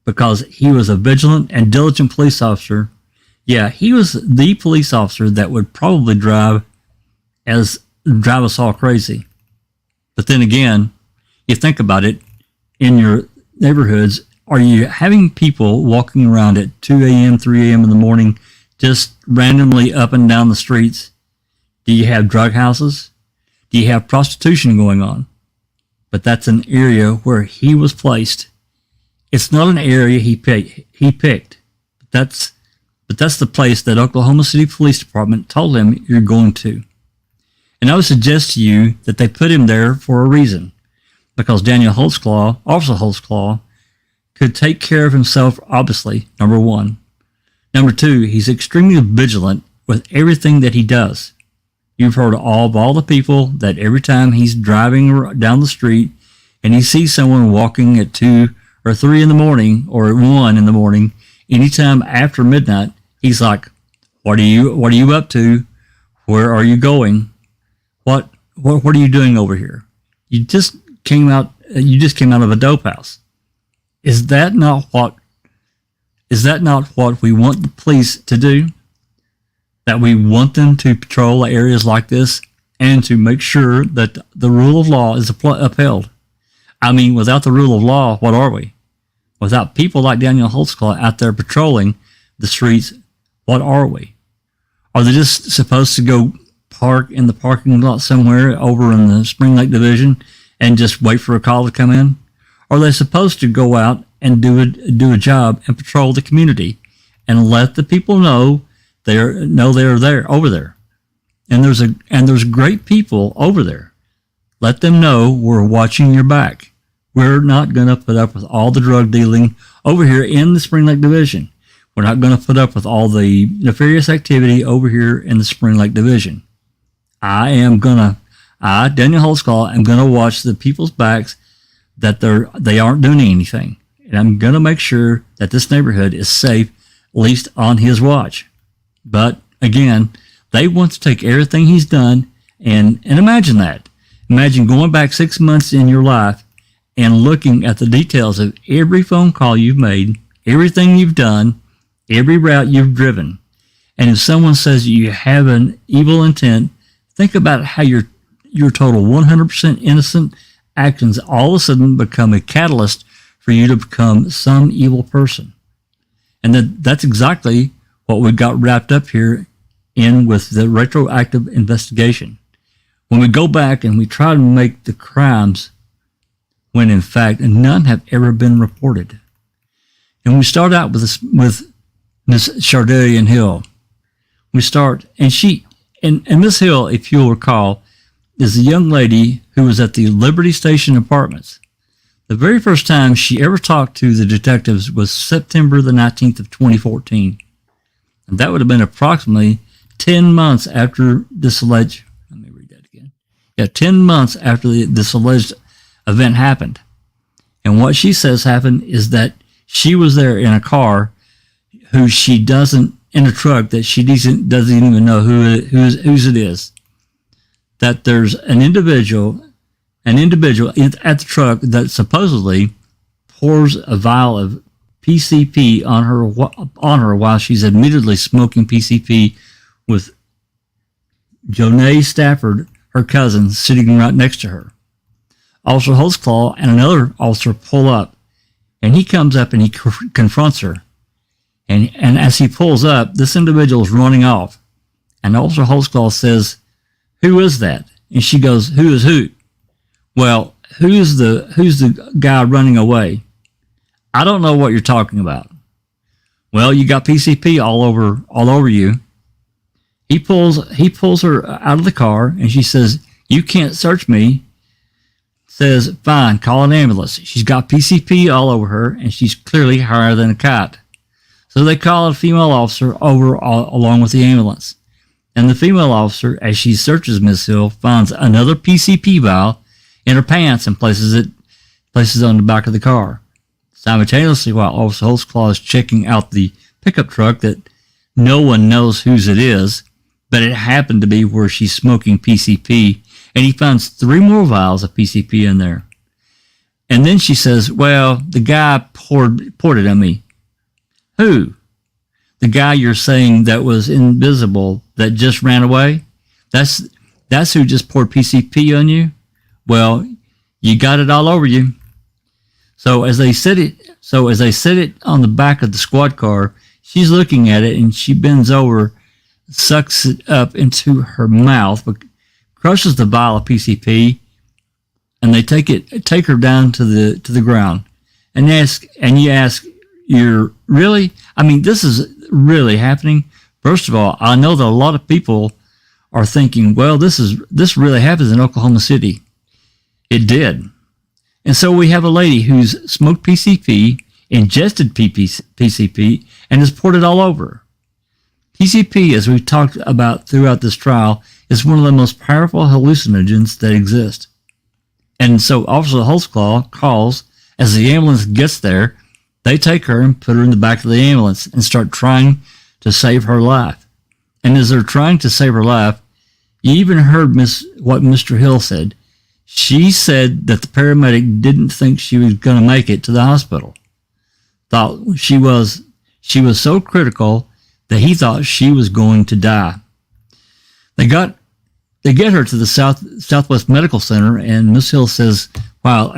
S2: Because he was a vigilant and diligent police officer. Yeah, he was the police officer that would probably drive us all crazy. But then again, you think about it, in your neighborhoods, are you having people walking around at 2 a.m., 3 a.m. in the morning, just randomly up and down the streets? Do you have drug houses? Do you have prostitution going on? But that's an area where he was placed. It's not an area he picked. But that's the place that Oklahoma City Police Department told him you're going to. And I would suggest to you that they put him there for a reason. Because Daniel Holtzclaw, Officer Holtzclaw, could take care of himself, obviously, number one. Number two, he's extremely vigilant with everything that he does. You've heard of all the people that every time he's driving down the street and he sees someone walking at 2 or 3 in the morning or at 1 in the morning, anytime after midnight, he's like, what are you up to? Where are you going? What are you doing over here? You just came out of a dope house. Is that not what we want the police to do? That we want them to patrol areas like this and to make sure that the rule of law is upheld. I mean, without the rule of law, what are we? Without people like Daniel Holtzclaw out there patrolling the streets, what are we? Are they just supposed to go park in the parking lot somewhere over in the Spring Lake Division and just wait for a call to come in? are they supposed to go out and do a job and patrol the community and let the people know they're there over there, and there's great people over there. Let them know we're watching your back. We're not going to put up with all the drug dealing over here in the Spring Lake Division. We're not going to put up with all the nefarious activity over here in the Spring Lake Division. Daniel Holtzclaw, am going to watch the people's backs that they aren't doing anything. And I'm going to make sure that this neighborhood is safe, at least on his watch. But again, they want to take everything he's done and imagine that. Imagine going back 6 months in your life and looking at the details of every phone call you've made, everything you've done, every route you've driven. And if someone says you have an evil intent, think about how your total 100% innocent actions all of a sudden become a catalyst for you to become some evil person. And that's exactly what we got wrapped up here in with the retroactive investigation. When we go back and we try to make the crimes when in fact none have ever been reported. And we start out with Miss Chardarian Hill. We start, and Miss Hill, if you'll recall, is a young lady who was at the Liberty Station Apartments. The very first time she ever talked to the detectives was September the 19th of 2014. And that would have been approximately 10 months after this alleged, let me read that again. 10 months after this alleged event happened. And what she says happened is that she was there in a car in a truck that she doesn't even know whose it is. That there's an individual at the truck that supposedly pours a vial of PCP on her while she's admittedly smoking PCP with Jonay Stafford, her cousin, sitting right next to her. Officer Holtzclaw and another officer pull up, and he comes up and he confronts her. And as he pulls up, this individual is running off. And Officer Holtzclaw says, "Who is that?" And she goes, "Who is who?" "Well, who's the guy running away?" "I don't know what you're talking about." "Well, you got PCP all over you." He pulls her out of the car, and she says, "You can't search me." Says, "Fine, call an ambulance." She's got PCP all over her, and she's clearly higher than a kite. So they call a female officer over along with the ambulance. And the female officer, as she searches Miss Hill, finds another PCP vial in her pants and places it on the back of the car. Simultaneously, while Officer Holtzclaw is checking out the pickup truck that no one knows whose it is, but it happened to be where she's smoking PCP, and he finds 3 more vials of PCP in there. And then she says, "Well, the guy poured it on me." "Who?" "The guy you're saying that was invisible that just ran away? That's who just poured PCP on you? Well, you got it all over you." So as they set it on the back of the squad car, she's looking at it and she bends over, sucks it up into her mouth, crushes the vial of PCP, and they take her down to the ground, and you ask, "You're really? I mean, this is really happening?" First of all, I know that a lot of people are thinking, well, this really happens in Oklahoma City. It did. And so we have a lady who's smoked PCP, ingested PCP, and has poured it all over. PCP, as we've talked about throughout this trial, is one of the most powerful hallucinogens that exist. And so Officer Holtzclaw calls. As the ambulance gets there, they take her and put her in the back of the ambulance and start trying to save her life. And as they're trying to save her life, you even heard what Mr. Hill said. She said that the paramedic didn't think she was going to make it to the hospital. Thought she was so critical that he thought she was going to die. They get her to the Southwest Medical Center, and Miss Hill says, while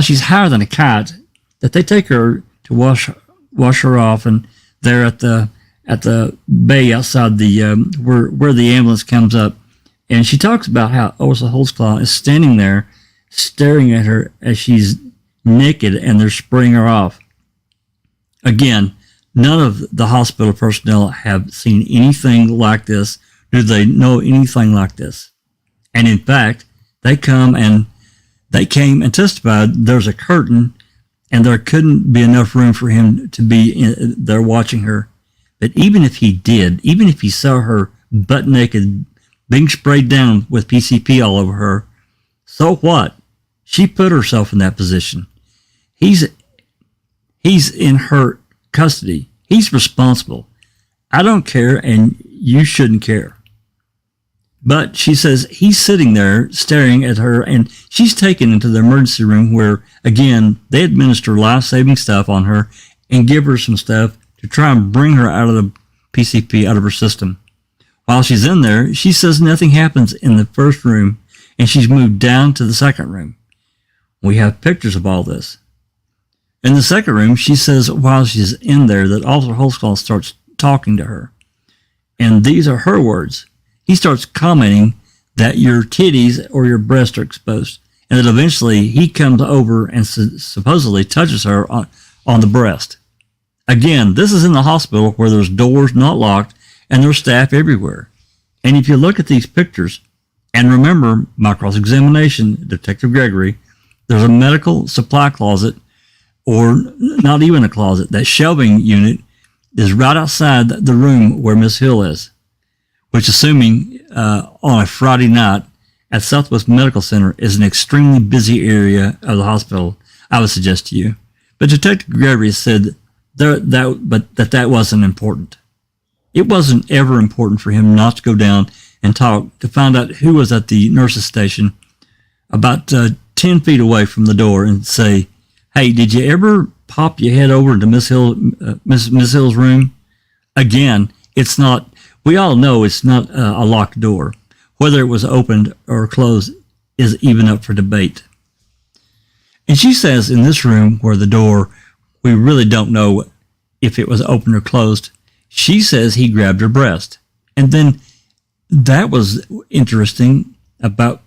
S2: she's higher than a kite, that they take her to wash her off, and they're at the bay outside the where the ambulance comes up, and she talks about how Officer Holtzclaw is standing there staring at her as she's naked and they're spraying her off. Again, none of the hospital personnel have seen anything like this. Do they know anything like this? And in fact, they came and testified there's a curtain and there couldn't be enough room for him to be there watching her. But even if he did, even if he saw her butt naked, being sprayed down with PCP all over her, so what? She put herself in that position. He's in her custody. He's responsible. I don't care, and you shouldn't care. But she says he's sitting there staring at her, and she's taken into the emergency room where, again, they administer life-saving stuff on her and give her some stuff to try and bring her out of the PCP, out of her system. While she's in there, she says nothing happens in the first room, and she's moved down to the second room. We have pictures of all this. In the second room, she says while she's in there that Officer Holtzclaw starts talking to her. And these are her words. He starts commenting that your titties or your breasts are exposed. And that eventually he comes over and supposedly touches her on the breast. Again, this is in the hospital where there's doors not locked and there's staff everywhere. And if you look at these pictures, and remember my cross-examination, Detective Gregory, there's a medical supply closet, or not even a closet. That shelving unit is right outside the room where Miss Hill is, which, assuming on a Friday night at Southwest Medical Center, is an extremely busy area of the hospital, I would suggest to you. But Detective Gregory said that wasn't important. It wasn't ever important for him not to go down and talk to find out who was at the nurse's station about 10 feet away from the door and say, hey, did you ever pop your head over into Miss Hill's room? Again, it's not, we all know it's not a locked door. Whether it was opened or closed is even up for debate. And she says in this room where the door, we really don't know if it was open or closed, she says he grabbed her breast. And then that was interesting about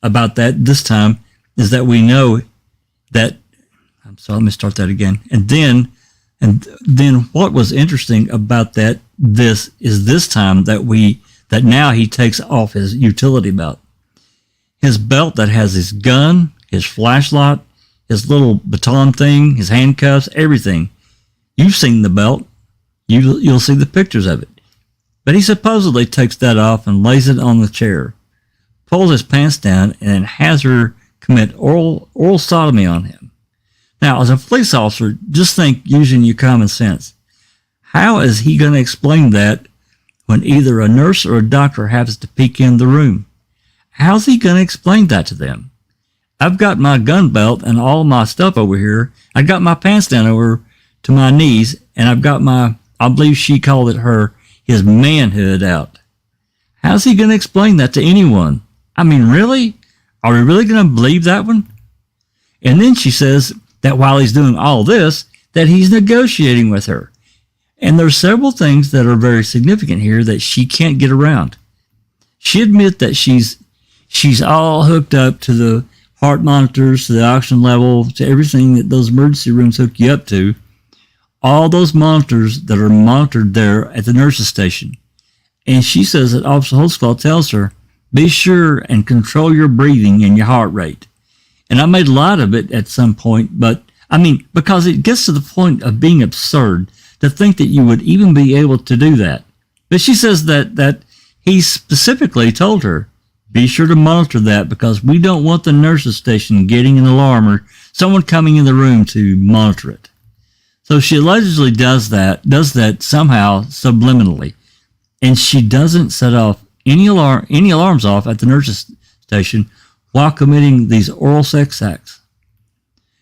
S2: that this time, is that we know that, let me start that again. And then what was interesting about this time that now he takes off his utility belt. His belt that has his gun, his flashlight, his little baton thing, his handcuffs, everything. You've seen the belt. You'll see the pictures of it. But he supposedly takes that off and lays it on the chair, pulls his pants down, and has her commit oral sodomy on him. Now, as a police officer, just think using your common sense. How is he going to explain that when either a nurse or a doctor happens to peek in the room? How's he going to explain that to them? I've got my gun belt and all my stuff over here. I got my pants down over to my knees, and I've got I believe she called it his manhood out. How's he going to explain that to anyone? I mean, really? Are we really going to believe that one? And then she says that while he's doing all this, that he's negotiating with her. And there's several things that are very significant here that she can't get around. She admits that she's all hooked up to the heart monitors, to the oxygen level, to everything that those emergency rooms hook you up to. All those monitors that are monitored there at the nurse's station. And she says that Officer Holtzclaw tells her, be sure and control your breathing and your heart rate. And I made light of it at some point, but I mean, because it gets to the point of being absurd to think that you would even be able to do that. But she says that he specifically told her, be sure to monitor that because we don't want the nurse's station getting an alarm or someone coming in the room to monitor it. So she allegedly does that somehow subliminally. And she doesn't set off any alarms off at the nurse's station while committing these oral sex acts.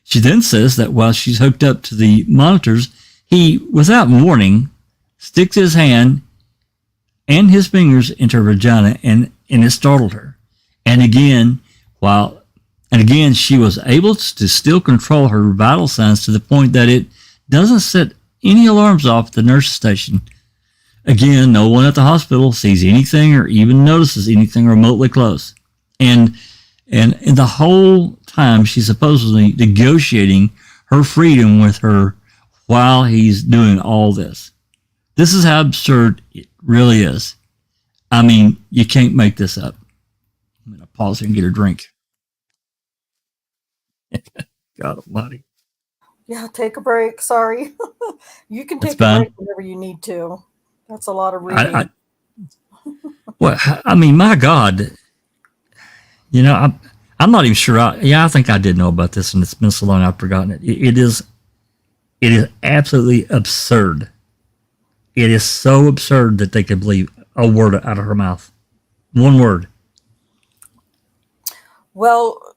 S2: She then says that while she's hooked up to the monitors, he, without warning, sticks his hand and his fingers into her vagina, and it startled her. And again, she was able to still control her vital signs to the point that it doesn't set any alarms off at the nurse's station. Again, no one at the hospital sees anything or even notices anything remotely close. And the whole time she's supposedly negotiating her freedom with her while he's doing all this. This is how absurd it really is. I mean, you can't make this up. I'm going to pause here and get a drink. God almighty.
S1: Yeah, take a break. Sorry. You can
S2: That's
S1: take a
S2: fine.
S1: break whenever you need to. That's a lot of reading.
S2: Well, I mean, my God, you know, I'm not even sure. I think I did know about this, and it's been so long I've forgotten it. It is absolutely absurd. It is so absurd that they could believe a word out of her mouth, one word.
S1: Well,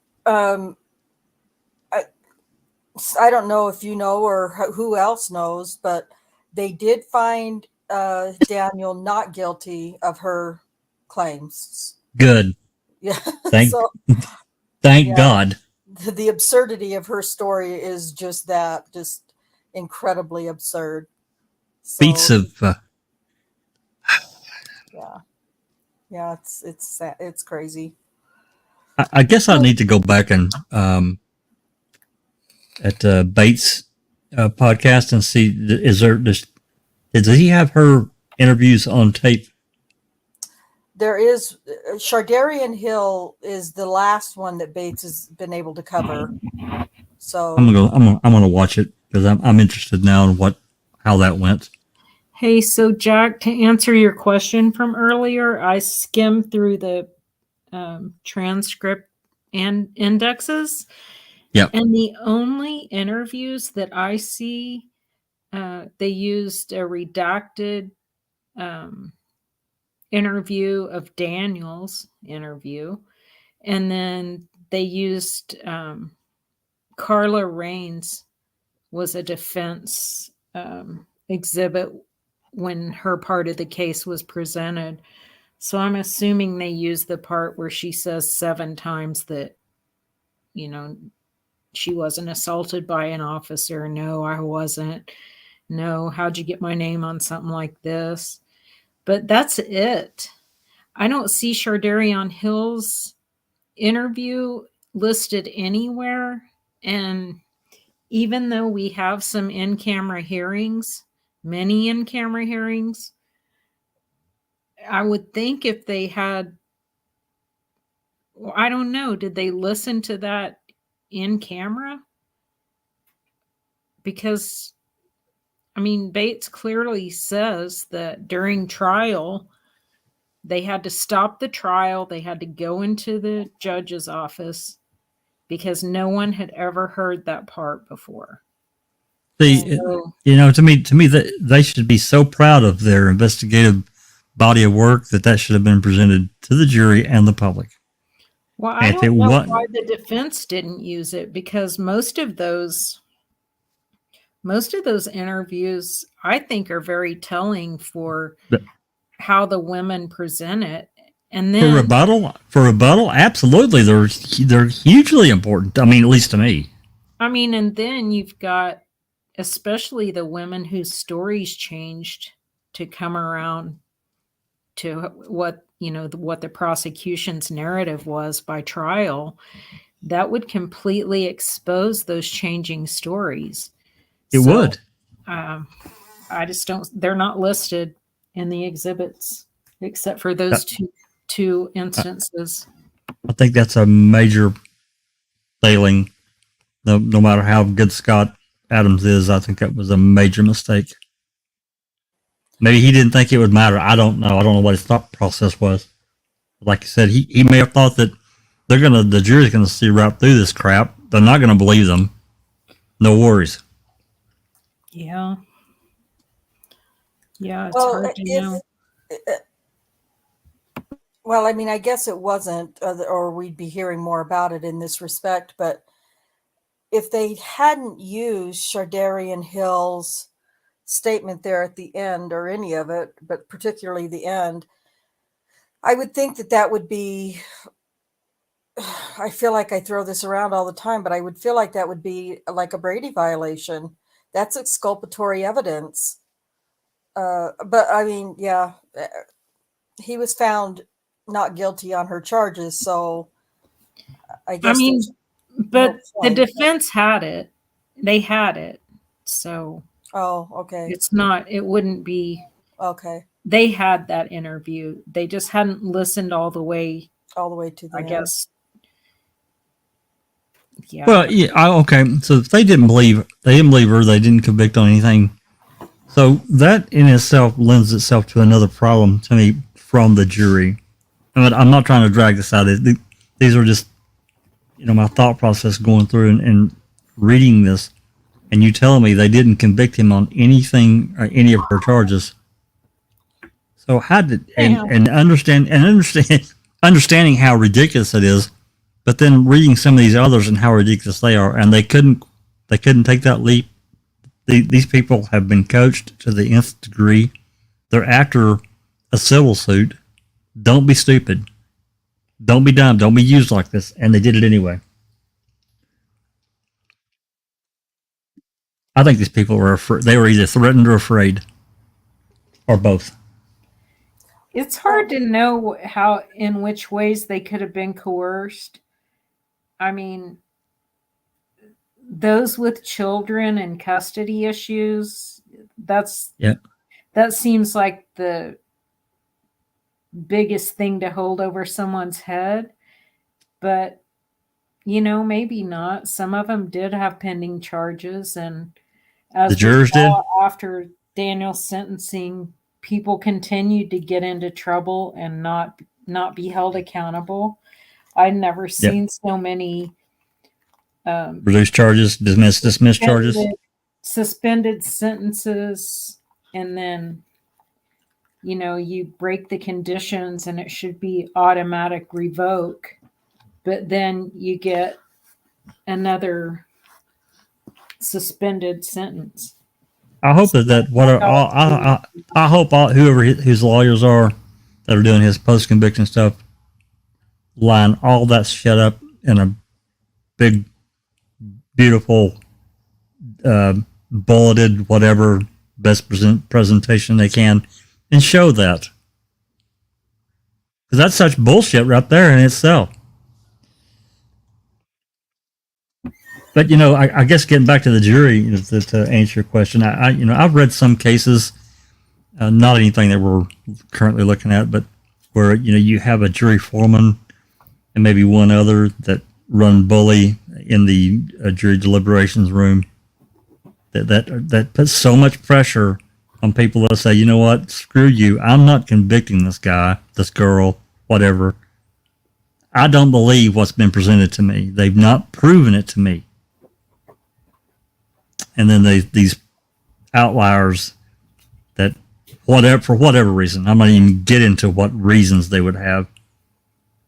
S1: I don't know if you know or who else knows, but they did find Daniel not guilty of her claims.
S2: Good.
S1: Yeah.
S2: Thank
S1: So
S2: thank
S1: yeah,
S2: God.
S1: the absurdity of her story is just incredibly absurd. So
S2: Beats of
S1: yeah, it's crazy.
S2: I guess I need to go back and at Bates podcast and see does he have her interviews on tape?
S1: There is Shardarian Hill is the last one that Bates has been able to cover. So
S2: I'm gonna watch it because I'm interested now in how that went.
S3: Hey, so Jack, to answer your question from earlier, I skimmed through the transcript and indexes.
S2: Yep.
S3: And the only interviews that I see, they used a redacted interview of Daniel's interview. And then they used Carla Raines was a defense exhibit when her part of the case was presented. So I'm assuming they used the part where she says 7 times that, she wasn't assaulted by an officer. No, I wasn't. No, how'd you get my name on something like this? But that's it. I don't see Shardarian Hill's interview listed anywhere. And even though we have some in-camera hearings, many in-camera hearings, I would think if they had, I don't know, did they listen to that in camera? Because, I mean, Bates clearly says that during trial, they had to stop the trial. They had to go into the judge's office because no one had ever heard that part before.
S2: See,
S3: So,
S2: to me, that they should be so proud of their investigative body of work that should have been presented to the jury and the public.
S3: well, I don't know why the defense didn't use it, because most of those interviews, I think, are very telling for how the women present it. And then
S2: for rebuttal, absolutely, they're hugely important. I mean, at least to me.
S3: I mean, and then you've got especially the women whose stories changed to come around to what the prosecution's narrative was by trial. That would completely expose those changing stories.
S2: It would.
S3: I just don't. They're not listed in the exhibits except for those two instances.
S2: I think that's a major failing. No matter how good Scott Adams is, I think that was a major mistake. Maybe he didn't think it would matter. I don't know. I don't know what his thought process was. Like you said, he may have thought that the jury's gonna see right through this crap. They're not gonna believe them. No worries.
S3: Yeah. Yeah, it's hard to know.
S1: Well, I mean, I guess it wasn't, or we'd be hearing more about it in this respect. But if they hadn't used Shardarian Hill's statement there at the end, or any of it, but particularly the end, I would think that would be, I feel like I throw this around all the time, but I would feel like that would be like a Brady violation. That's exculpatory evidence. But I mean, yeah, he was found not guilty on her charges. So I guess
S3: But the
S1: point.
S3: defense had it. They had it. So
S1: Oh, okay.
S3: it wouldn't be,
S1: Okay.
S3: they had that interview. They just hadn't listened all the way,
S1: All the way to the
S3: I
S1: end.
S3: guess. Yeah.
S2: Well, yeah, okay. So if they didn't believe her, they didn't convict on anything. So that in itself lends itself to another problem to me from the jury. I mean, I'm not trying to drag this out. These are just, my thought process going through and reading this, and you telling me they didn't convict him on anything or any of her charges. So how did and understanding how ridiculous it is, but then reading some of these others and how ridiculous they are, and they couldn't take that leap. These people have been coached to the nth degree. They're after a civil suit. Don't be stupid. Don't be dumb. Don't be used like this. And they did it anyway. I think these people were afraid. They were either threatened or afraid, or both.
S3: It's hard to know in which ways they could have been coerced. I mean, those with children and custody issues, that seems like the biggest thing to hold over someone's head. But, maybe not. Some of them did have pending charges. And as
S2: The jurors did?
S3: after Daniel's sentencing, people continued to get into trouble and not be held accountable. I'd never seen so many
S2: Reduced charges, dismissed charges.
S3: Suspended sentences, and then you break the conditions and it should be automatic revoke, but then you get another suspended sentence.
S2: I hope I hope whoever his lawyers are that are doing his post conviction stuff line all that shit up in a big, beautiful, bulleted, whatever best presentation they can, and show that, because that's such bullshit right there in itself. But I guess getting back to the jury to answer your question, I've read some cases, not anything that we're currently looking at, but where you have a jury foreman and maybe one other that run bully in the jury deliberations room. That puts so much pressure on people to say, you know what, screw you, I'm not convicting this guy, this girl, whatever. I don't believe what's been presented to me. They've not proven it to me. And then these outliers that for whatever reason, I'm not even get into what reasons they would have,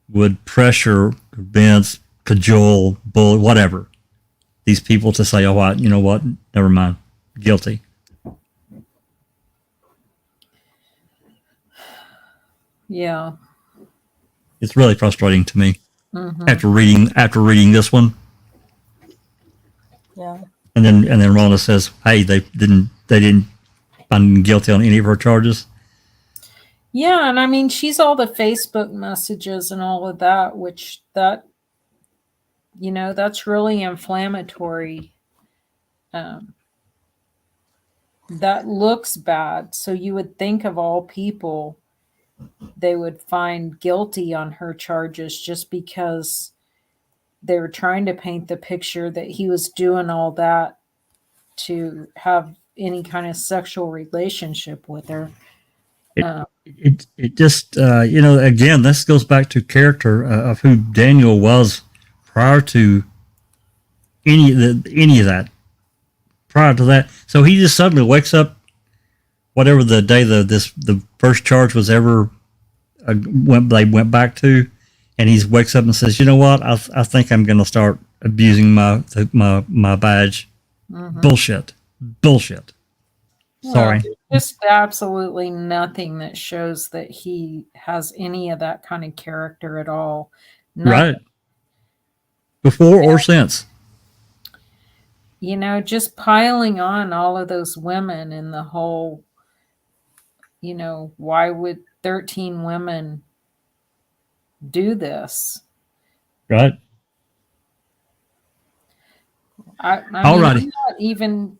S2: would pressure, convince, cajole, bully, whatever, these people to say, oh, you know what, never mind, guilty.
S3: Yeah.
S2: It's really frustrating to me after reading this one.
S1: Yeah.
S2: And then Rhonda says, hey, they didn't find him guilty on any of her charges.
S3: Yeah, and I mean, she's all the Facebook messages and all of that, which that's really inflammatory. That looks bad. So you would think of all people, they would find guilty on her charges just because they were trying to paint the picture that he was doing all that to have any kind of sexual relationship with her.
S2: It just again, this goes back to character of who Daniel was prior to any of that. Prior to that, so he just suddenly wakes up, whatever the day the first charge was ever they went back to, and he wakes up and says, you know what, I think I'm going to start abusing my badge.
S3: Mm-hmm.
S2: Bullshit. Sorry.
S3: Just absolutely nothing that shows that he has any of that kind of character at all. Nothing.
S2: Right. Before or since.
S3: Just piling on all of those women and the whole, why would 13 women do this?
S2: Right.
S3: I mean,
S2: Alrighty.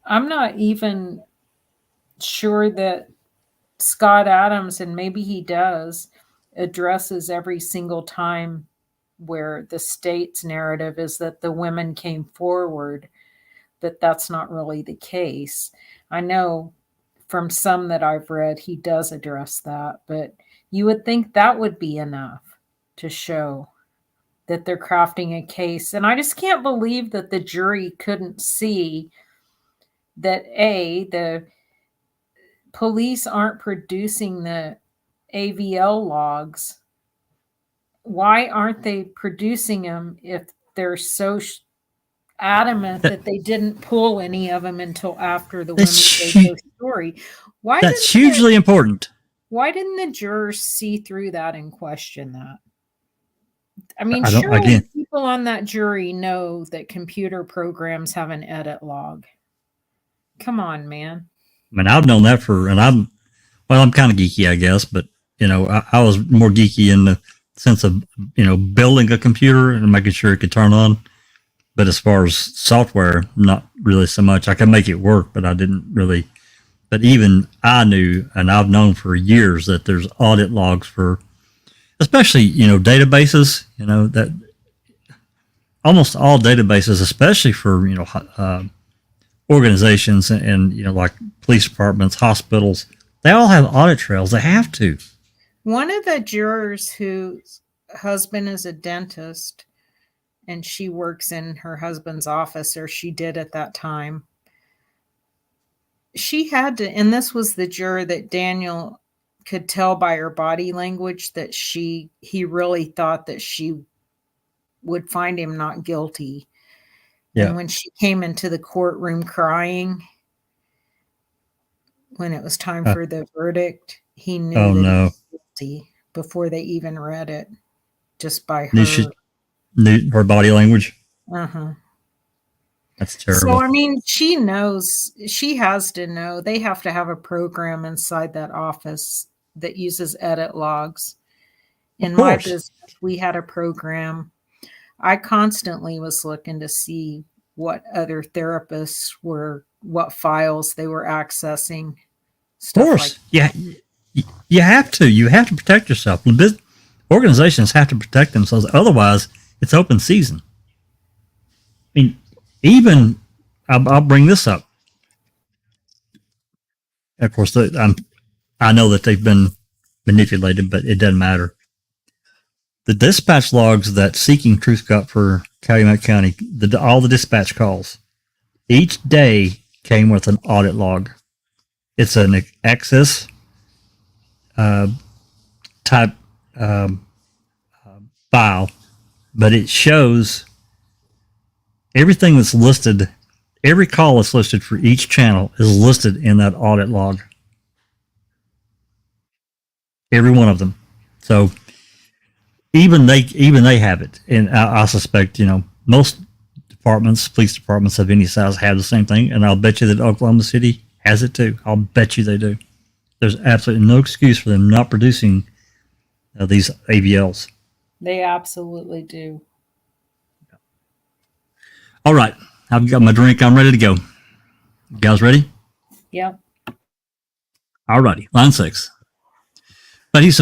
S3: I'm not even sure that Scott Adams, and maybe he does, addresses every single time where the state's narrative is that the women came forward, that that's not really the case. I know from some that I've read, he does address that, but you would think that would be enough to show that they're crafting a case. And I just can't believe that the jury couldn't see that the police aren't producing the AVL logs. Why aren't they producing them if they're so adamant that they didn't pull any of them until after the women gave their story?
S2: That's hugely important.
S3: Why didn't the jurors see through that and question that? I mean,
S2: I don't-
S3: surely
S2: again-
S3: people on that jury know that computer programs have an edit log. Come on, man.
S2: I mean, I've known that and I'm kind of geeky, I guess, but I was more geeky in the sense of, building a computer and making sure it could turn on. But as far as software, not really so much. I could make it work, but I didn't really. But even I knew, and I've known for years, that there's audit logs for, especially, databases, that almost all databases, especially for, organizations and like police departments, hospitals, they all have audit trails. They have to.
S3: One of the jurors whose husband is a dentist and she works in her husband's office, or she did at that time, she had to, and this was the juror that Daniel could tell by her body language that he really thought that she would find him not guilty. Yeah. And when she came into the courtroom crying, when it was time for the verdict, he knew that he was guilty before they even read it, just by her.
S2: Knew her body language.
S3: Uh-huh.
S2: That's terrible.
S3: So, I mean, she knows, she has to know. They have to have a program inside that office that uses edit logs. In my business, we had a program. I constantly was looking to see what other therapists what files they were accessing.
S2: Of course. Yeah. You have to. You have to protect yourself. Organizations have to protect themselves. Otherwise, it's open season. I mean, even, I'll bring this up. Of course, I know that they've been manipulated, but it doesn't matter. The dispatch logs that Seeking Truth got for Calumet County, all the dispatch calls, each day came with an audit log. It's an access type file, but it shows everything that's listed. Every call that's listed for each channel is listed in that audit log. Every one of them. So even they have it, and I suspect most departments, police departments of any size, have the same thing, and I'll bet you that Oklahoma City has it too. I'll bet you they do. There's absolutely no excuse for them not producing these AVLs.
S3: They absolutely do.
S2: All right, I've got my drink. I'm ready to go. You guys ready?
S3: Yep.
S2: All righty, line 6. But he's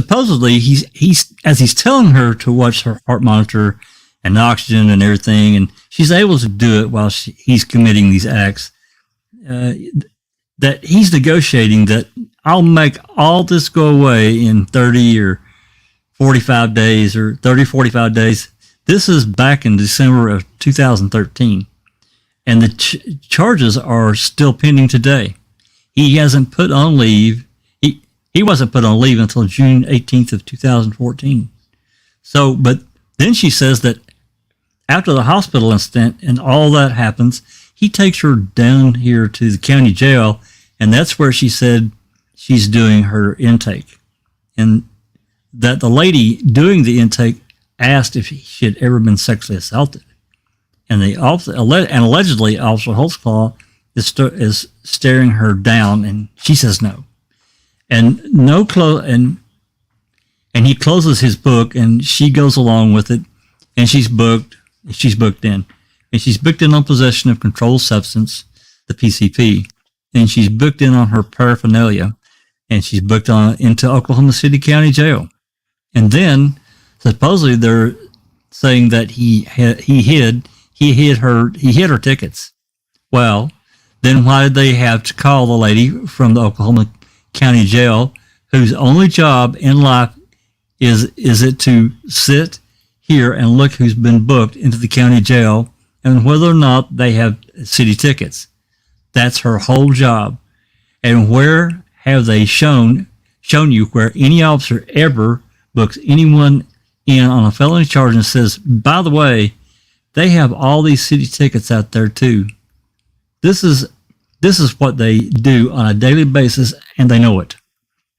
S2: as he's telling her to watch her heart monitor and oxygen and everything, and she's able to do it while he's committing these acts, that he's negotiating that I'll make all this go away in 30 or 45 days or 30, 45 days. This is back in December of 2013, and the charges are still pending today. He hasn't put on leave. He wasn't put on leave until June 18th of 2014. So, but then she says that after the hospital incident and all that happens, he takes her down here to the county jail, and that's where she said she's doing her intake. And that the lady doing the intake asked if she had ever been sexually assaulted. And allegedly, Officer Holtzclaw is staring her down, and she says no. And and he closes his book, and she goes along with it, and she's booked in. and she's booked in on possession of controlled substance, the PCP, and she's booked in on her paraphernalia, and she's booked on into Oklahoma City County Jail. And then supposedly they're saying that he hid her tickets. Well, then why did they have to call the lady from the Oklahoma County Jail, whose only job in life is it to sit here and look who's been booked into the county jail and whether or not they have city tickets? That's her whole job. And where have they shown you where any officer ever books anyone in on a felony charge and says, by the way, they have all these city tickets out there too? This is what they do on a daily basis, and they know it.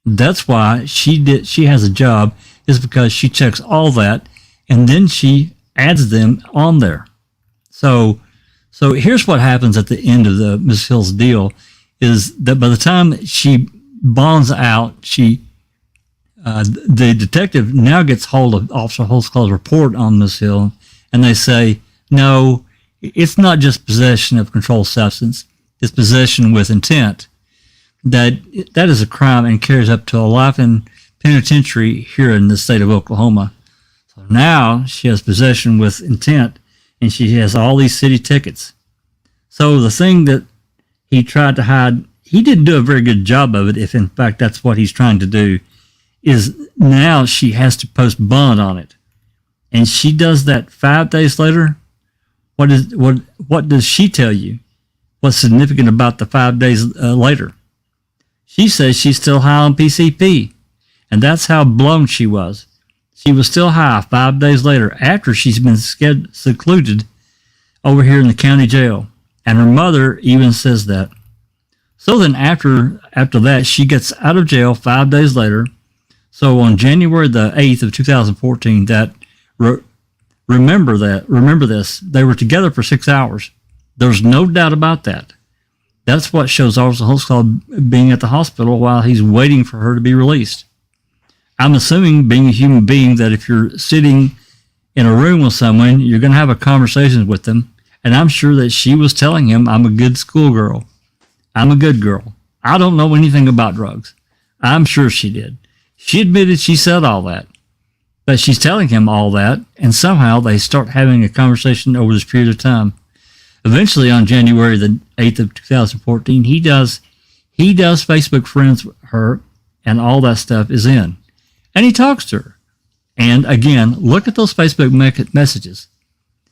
S2: That's why she has a job, is because she checks all that, and then she adds them on there. So here's what happens at the end of the Miss Hill's deal, is that by the time she bonds out, the detective now gets hold of Officer Holtzclaw's report on Miss Hill, and they say, no, it's not just possession of controlled substance, it's possession with intent. That is a crime and carries up to a life in penitentiary here in the state of Oklahoma. So now she has possession with intent, and she has all these city tickets. So the thing that he tried to hide, he didn't do a very good job of it, if in fact that's what he's trying to do, is now she has to post bond on it. And she does that 5 days later. What does she tell you? What's significant about the 5 days later? She says she's still high on PCP, and that's how blown she was. She was still high 5 days later after she's been secluded over here in the county jail, and her mother even says that. So then after that, she gets out of jail 5 days later. So on January the 8th of 2014, remember this, they were together for 6 hours. There's no doubt about that. That's what shows Officer Holtzclaw being at the hospital while he's waiting for her to be released. I'm assuming, being a human being, that if you're sitting in a room with someone, you're going to have a conversation with them. And I'm sure that she was telling him, I'm a good schoolgirl. I'm a good girl. I don't know anything about drugs. I'm sure she did. She admitted she said all that. But she's telling him all that, and somehow they start having a conversation over this period of time. Eventually, on January the 8th of 2014, he does Facebook friends with her, and all that stuff is in. And he talks to her. And again, look at those Facebook messages.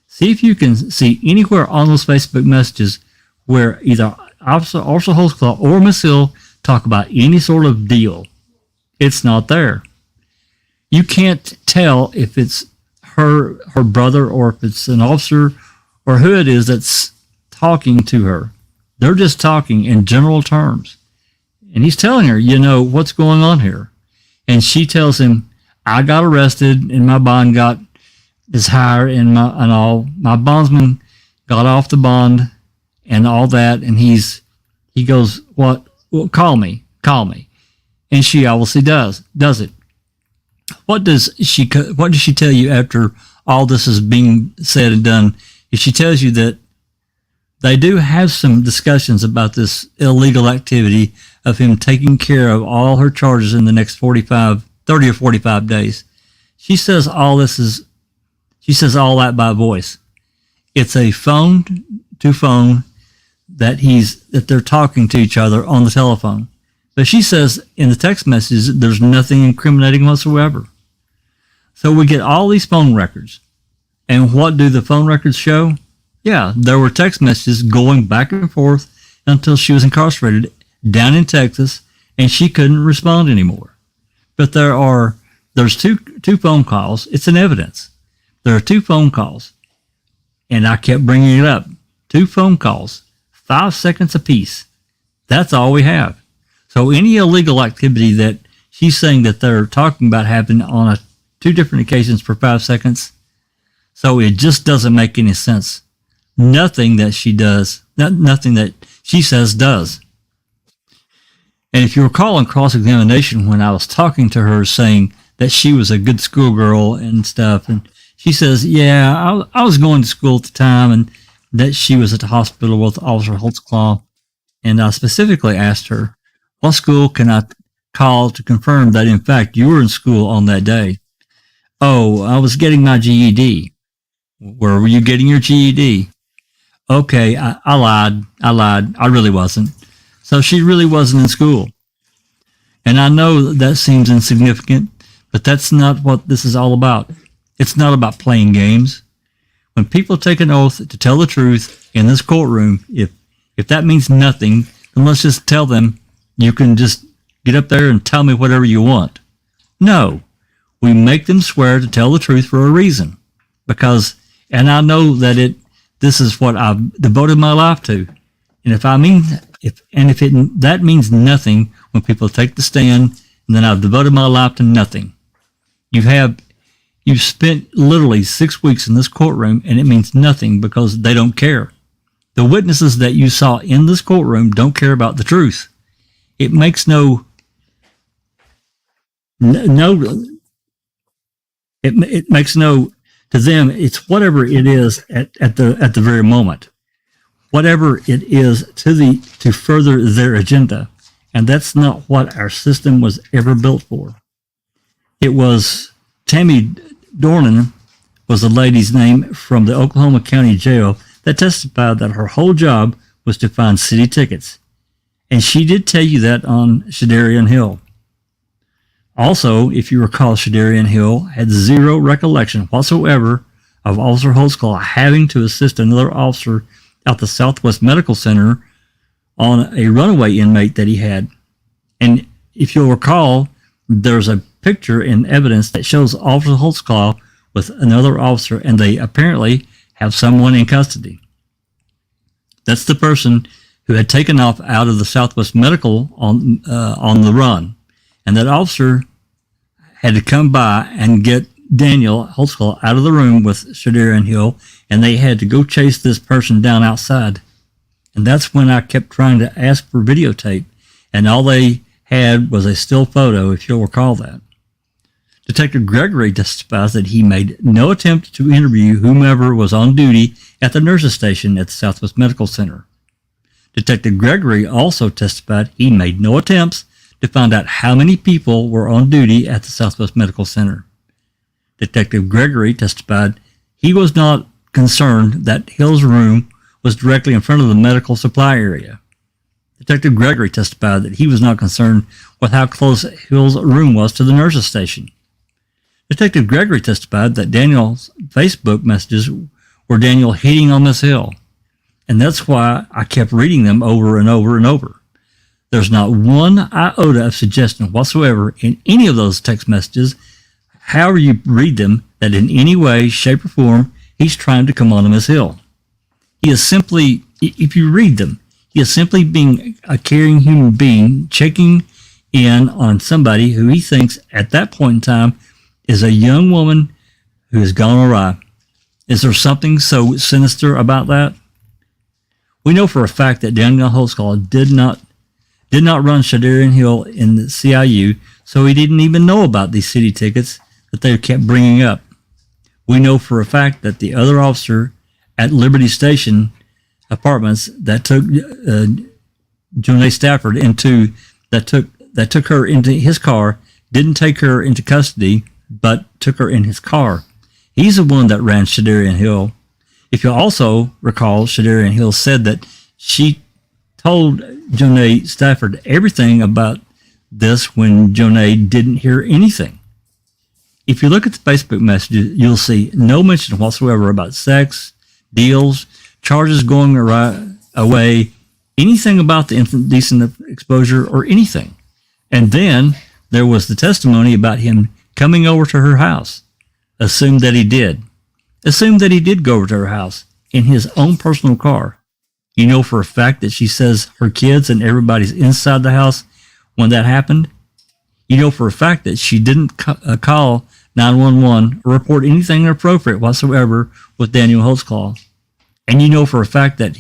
S2: See if you can see anywhere on those Facebook messages where either Officer Holtzclaw or Miss Hill talk about any sort of deal. It's not there. You can't tell if it's her brother, or if it's an officer, or who it is that's talking to her. They're just talking in general terms. And he's telling her, what's going on here? And she tells him, I got arrested and my bond is higher, and my bondsman got off the bond and all that. And he goes, what? Well, call me. And she obviously does it. What does she tell you after all this is being said and done? If she tells you that they do have some discussions about this illegal activity of him taking care of all her charges in the next 30 or 45 days. She says all that by voice. It's a phone to phone that they're talking to each other on the telephone. But she says in the text messages, there's nothing incriminating whatsoever. So we get all these phone records. And what do the phone records show? Yeah, there were text messages going back and forth until she was incarcerated down in Texas, and she couldn't respond anymore. But there's two phone calls. It's an evidence. There are 2 phone calls. And I kept bringing it up. 2 phone calls, 5 seconds apiece. That's all we have. So any illegal activity that she's saying that they're talking about happened on 2 different occasions for 5 seconds. So it just doesn't make any sense. Nothing that she says does. And if you recall in cross-examination, when I was talking to her saying that she was a good schoolgirl and stuff, and she says, yeah, I was going to school at the time, and that she was at the hospital with Officer Holtzclaw, and I specifically asked her, what school can I call to confirm that in fact you were in school on that day? Oh, I was getting my GED. Where were you getting your GED? Okay, I lied. I really wasn't. So she really wasn't in school. And I know that seems insignificant, but that's not what this is all about. It's not about playing games. When people take an oath to tell the truth in this courtroom, if that means nothing, then let's just tell them, you can just get up there and tell me whatever you want. No, we make them swear to tell the truth for a reason. Because, and I know that this is what I've devoted my life to. And that means nothing when people take the stand, and then I've devoted my life to nothing. You've spent literally 6 weeks in this courtroom, and it means nothing because they don't care. The witnesses that you saw in this courtroom don't care about the truth. It makes it makes no, to them, it's whatever it is at the very moment. Whatever it is to further their agenda. And that's not what our system was ever built for. It was Tammy Dornan was the lady's name from the Oklahoma County Jail that testified that her whole job was to find city tickets. And she did tell you that on Shadarian Hill. Also, if you recall, Shadarian Hill had zero recollection whatsoever of Officer Holtzclaw having to assist another officer at the Southwest Medical Center on a runaway inmate that he had. And if you'll recall, there's a picture and evidence that shows Officer Holtzclaw with another officer, and they apparently have someone in custody. That's the person who had taken off out of the Southwest Medical on the run. And that officer had to come by and get Daniel Holtzclaw out of the room with Shadarian Hill, and they had to go chase this person down outside. And that's when I kept trying to ask for videotape, and all they had was a still photo, if you'll recall that. Detective Gregory testifies that he made no attempt to interview whomever was on duty at the nurses station at the Southwest Medical Center. Detective Gregory also testified he made no attempts to find out how many people were on duty at the Southwest Medical Center. Detective Gregory testified he was not concerned that Hill's room was directly in front of the medical supply area. Detective Gregory testified that he was not concerned with how close Hill's room was to the nurses station. Detective Gregory testified that Daniel's Facebook messages were Daniel hitting on Miss Hill, and that's why I kept reading them over and over and over. There's not one iota of suggestion whatsoever in any of those text messages, however you read them, that in any way, shape, or form, he's trying to come on to Miss Hill. He is simply, if you read them, he is simply being a caring human being, checking in on somebody who he thinks at that point in time is a young woman who has gone awry. Is there something so sinister about that? We know for a fact that Daniel Holtzclaw did not run Shadarian Hill in the CIU, so he didn't even know about these city tickets that they kept bringing up. We know for a fact that the other officer at Liberty Station Apartments that took Jonae Stafford that took her into his car didn't take her into custody, but took her in his car. He's the one that ran Shadarian Hill. If you also recall, Shadarian Hill said that she told Jonae Stafford everything about this when Jonae didn't hear anything. If you look at the Facebook messages, you'll see no mention whatsoever about sex, deals, charges going away, anything about the indecent exposure or anything. And then there was the testimony about him coming over to her house. Assume that he did. Assume that he did go over to her house in his own personal car. You know for a fact that she says her kids and everybody's inside the house when that happened. You know for a fact that she didn't call 911 or report anything inappropriate whatsoever with Daniel Holtzclaw. And you know for a fact that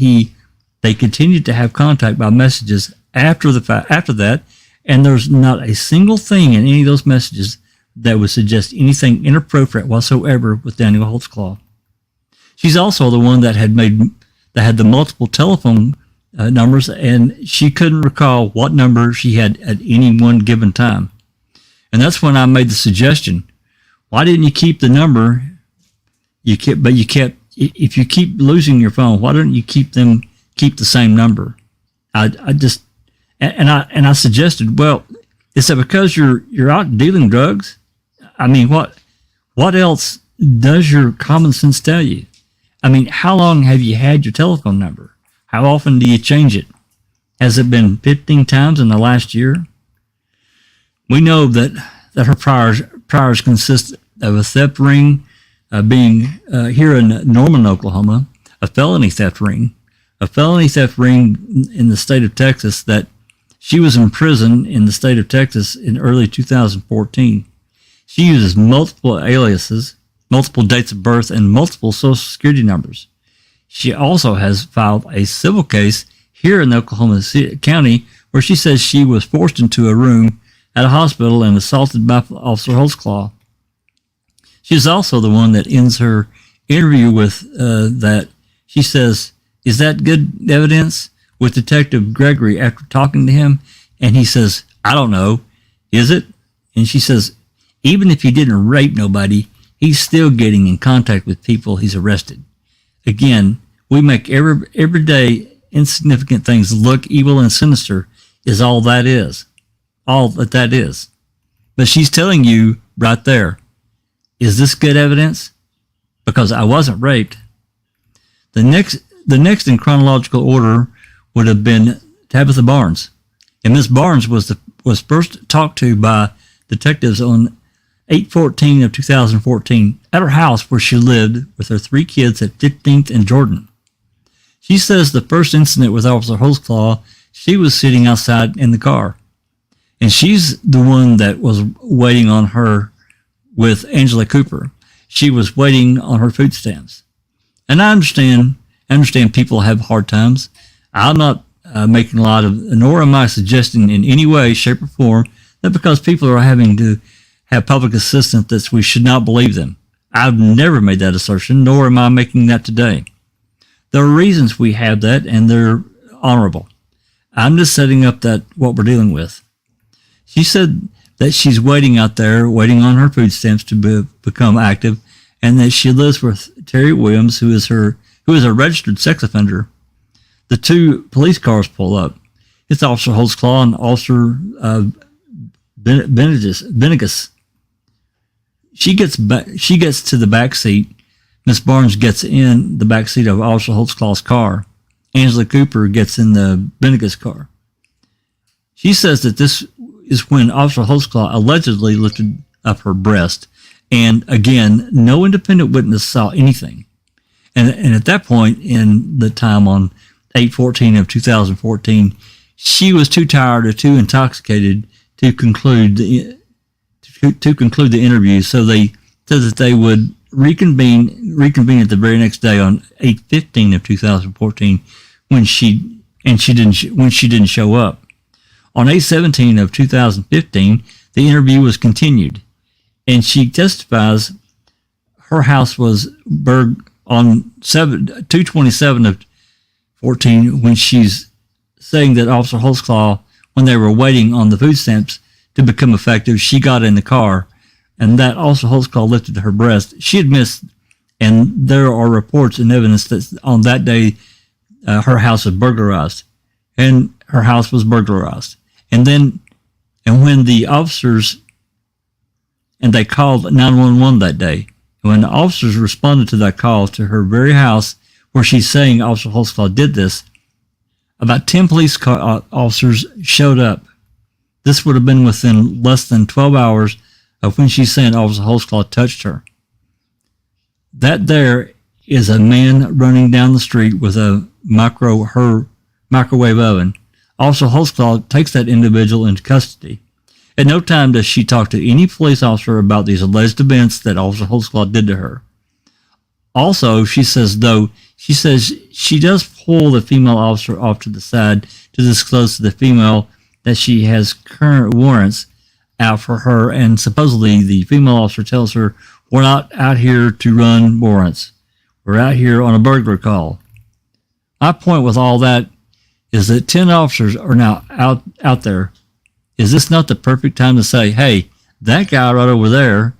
S2: they continued to have contact by messages after that, and there's not a single thing in any of those messages that would suggest anything inappropriate whatsoever with Daniel Holtzclaw. She's also the one that had made that had the multiple telephone numbers, and she couldn't recall what number she had at any one given time. And that's when I made the suggestion: why didn't you keep the number? If you keep losing your phone, why don't you keep the same number? I suggested, well, is that because you're out dealing drugs? I mean, what else does your common sense tell you? I mean, how long have you had your telephone number? How often do you change it? Has it been 15 times in the last year? We know that her priors consist of a theft ring, being here in Norman, Oklahoma, a felony theft ring in the state of Texas, that she was in prison in the state of Texas in early 2014. She uses multiple aliases, multiple dates of birth, and multiple social security numbers. She also has filed a civil case here in Oklahoma County where she says she was forced into a room at a hospital and assaulted by Officer Holtzclaw. She's also the one that ends her interview with that. She says, "Is that good evidence?" with Detective Gregory after talking to him. And he says, "I don't know. Is it?" And she says, "Even if he didn't rape nobody, he's still getting in contact with people he's arrested." Again, we make everyday insignificant things look evil and sinister is all that is. All that is. But she's telling you right there, is this good evidence? Because I wasn't raped. The next in chronological order would have been Tabitha Barnes. And Miss Barnes was first talked to by detectives on 8/14 of 2014 at her house where she lived with her 3 kids at 15th and Jordan. She says the first incident with Officer Holtzclaw, she was sitting outside in the car. And she's the one that was waiting on her with Angela Cooper. She was waiting on her food stamps. And I understand people have hard times. I'm not making a lot of, nor am I suggesting in any way, shape, or form that because people are having to have public assistance that we should not believe them. I've never made that assertion, nor am I making that today. There are reasons we have that, and they're honorable. I'm just setting up that what we're dealing with. She said that she's waiting out there, waiting on her food stamps to become active, and that she lives with Terry Williams, who is a registered sex offender. The 2 police cars pull up. It's Officer Holtzclaw and Officer Benegas. She gets to the back seat. Miss Barnes gets in the back seat of Officer Holtzclaw's car. Angela Cooper gets in the Benegas car. She says that this is when Officer Holtzclaw allegedly lifted up her breast. And again, no independent witness saw anything. And at that point in the time on 8/14 of 2014, she was too tired or too intoxicated to conclude the interview. So they said that they would reconvene at the very next day on 8/15 of 2014 when she didn't show up. On 8/17 of 2015, the interview was continued, and she testifies her house was burgled on 2/27 of 14 when she's saying that Officer Holtzclaw, when they were waiting on the food stamps to become effective, she got in the car, and that Officer Holtzclaw lifted her breast. She admits, and there are reports and evidence that on that day her house was burglarized, and her house was burglarized. And when the officers, and they called 911 that day, when the officers responded to that call to her very house where she's saying Officer Holtzclaw did this, about 10 police officers showed up. This would have been within less than 12 hours of when she's saying Officer Holtzclaw touched her. That there is a man running down the street with a microwave oven. Officer Holtzclaw takes that individual into custody. At no time does she talk to any police officer about these alleged events that Officer Holtzclaw did to her. Also, she says she does pull the female officer off to the side to disclose to the female that she has current warrants out for her, and supposedly the female officer tells her, "We're not out here to run warrants. We're out here on a burglar call." my point with all that is that 10 officers are now out there. Is this not the perfect time to say, hey, that guy right over there,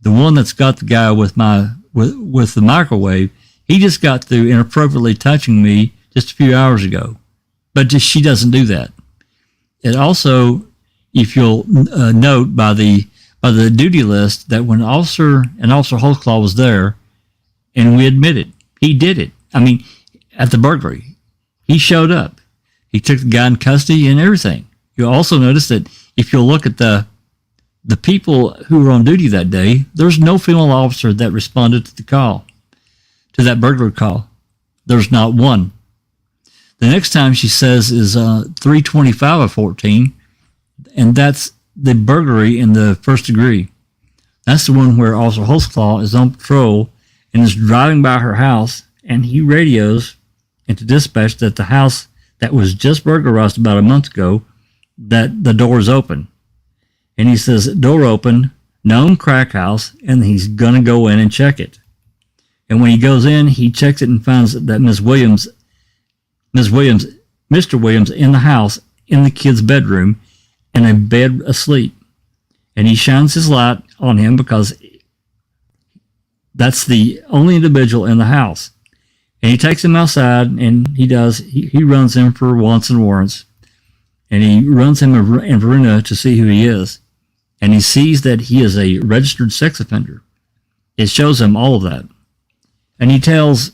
S2: the one that's got the guy with the microwave, he just got through inappropriately touching me just a few hours ago. But she doesn't do that. It also, if you'll note by the duty list, that when Officer Holtzclaw was there, and we admit it, he did it. I mean, at the burglary, he showed up. He took the guy in custody and everything. You'll also notice that if you'll look at the people who were on duty that day, there's no female officer that responded to the call, to that burglary call. There's not one. The next time she says is 325 of 14, and that's the burglary in the first degree. That's the one where Officer Holtzclaw is on patrol and is driving by her house, and he radios into dispatch that the house that was just burglarized about a month ago, that the door is open. And he says, door open, known crack house, and he's going to go in and check it. And when he goes in, he checks it and finds that Mr. Williams in the house, in the kid's bedroom, in a bed asleep. And he shines his light on him because that's the only individual in the house. And he takes him outside, and he runs him for wants and warrants. And he runs him in Verona to see who he is. And he sees that he is a registered sex offender. It shows him all of that. And he tells,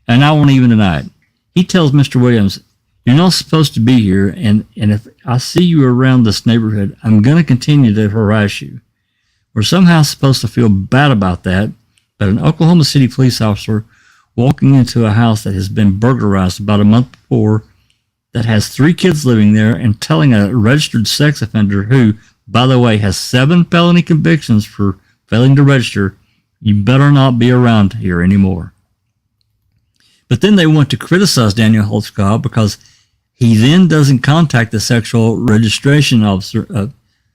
S2: and I won't even deny it, he tells Mr. Williams, you're not supposed to be here, and if I see you around this neighborhood, I'm going to continue to harass you. We're somehow supposed to feel bad about that, but an Oklahoma City police officer walking into a house that has been burglarized about a month before, that has 3 kids living there, and telling a registered sex offender who, by the way, has 7 felony convictions for failing to register, you better not be around here anymore. But then they want to criticize Daniel Holtzclaw because he then doesn't contact the sexual registration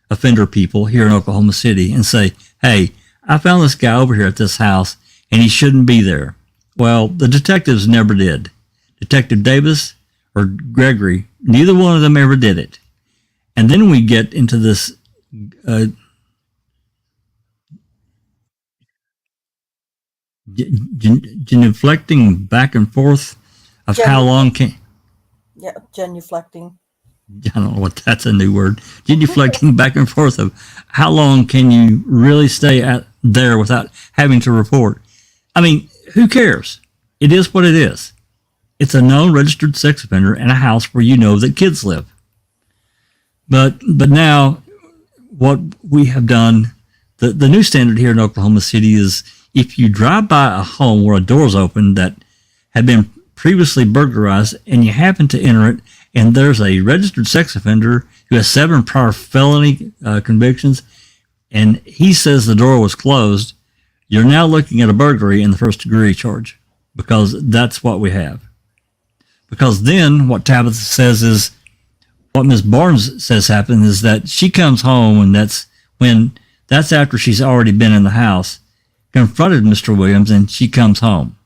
S2: offender people here in Oklahoma City and say, hey, I found this guy over here at this house and he shouldn't be there. Well, the detectives never did. Detective Davis or Gregory, neither one of them ever did it. And then we get into this genuflecting back and forth of how long can...
S1: Yeah, genuflecting.
S2: I don't know what that's a new word. Genuflecting back and forth of how long can you really stay there without having to report? I mean, who cares? It is what it is. It's a known registered sex offender in a house where you know that kids live. But now, what we have done, the new standard here in Oklahoma City is if you drive by a home where a door is open that had been previously burglarized and you happen to enter it and there's a registered sex offender who has 7 prior felony convictions and he says the door was closed, you're now looking at a burglary in the first degree charge because that's what we have. Because then what Tabitha says is, what Ms. Barnes says happened is that she comes home and that's after she's already been in the house, confronted Mr. Williams, and she comes home.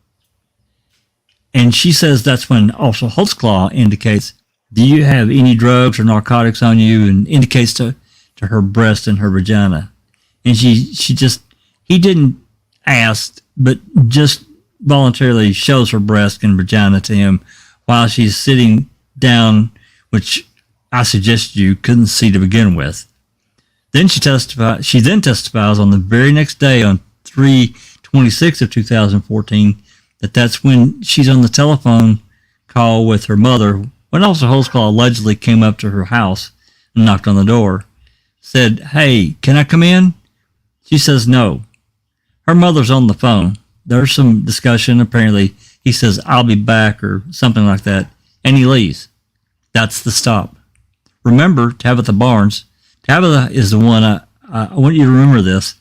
S2: And she says that's when Officer Holtzclaw indicates, do you have any drugs or narcotics on you? And indicates to her breast and her vagina. And he didn't ask, but just voluntarily shows her breast and vagina to him while she's sitting down, which I suggested you couldn't see to begin with. Then she then testifies on the very next day on 3/26 of 2014 that's when she's on the telephone call with her mother when Officer Holtzclaw allegedly came up to her house and knocked on the door, said, hey, can I come in? She says no. Her mother's on the phone. There's some discussion. Apparently he says, I'll be back or something like that, and he leaves. That's the stop. Remember Tabitha Barnes. Tabitha is the one, I want you to remember this,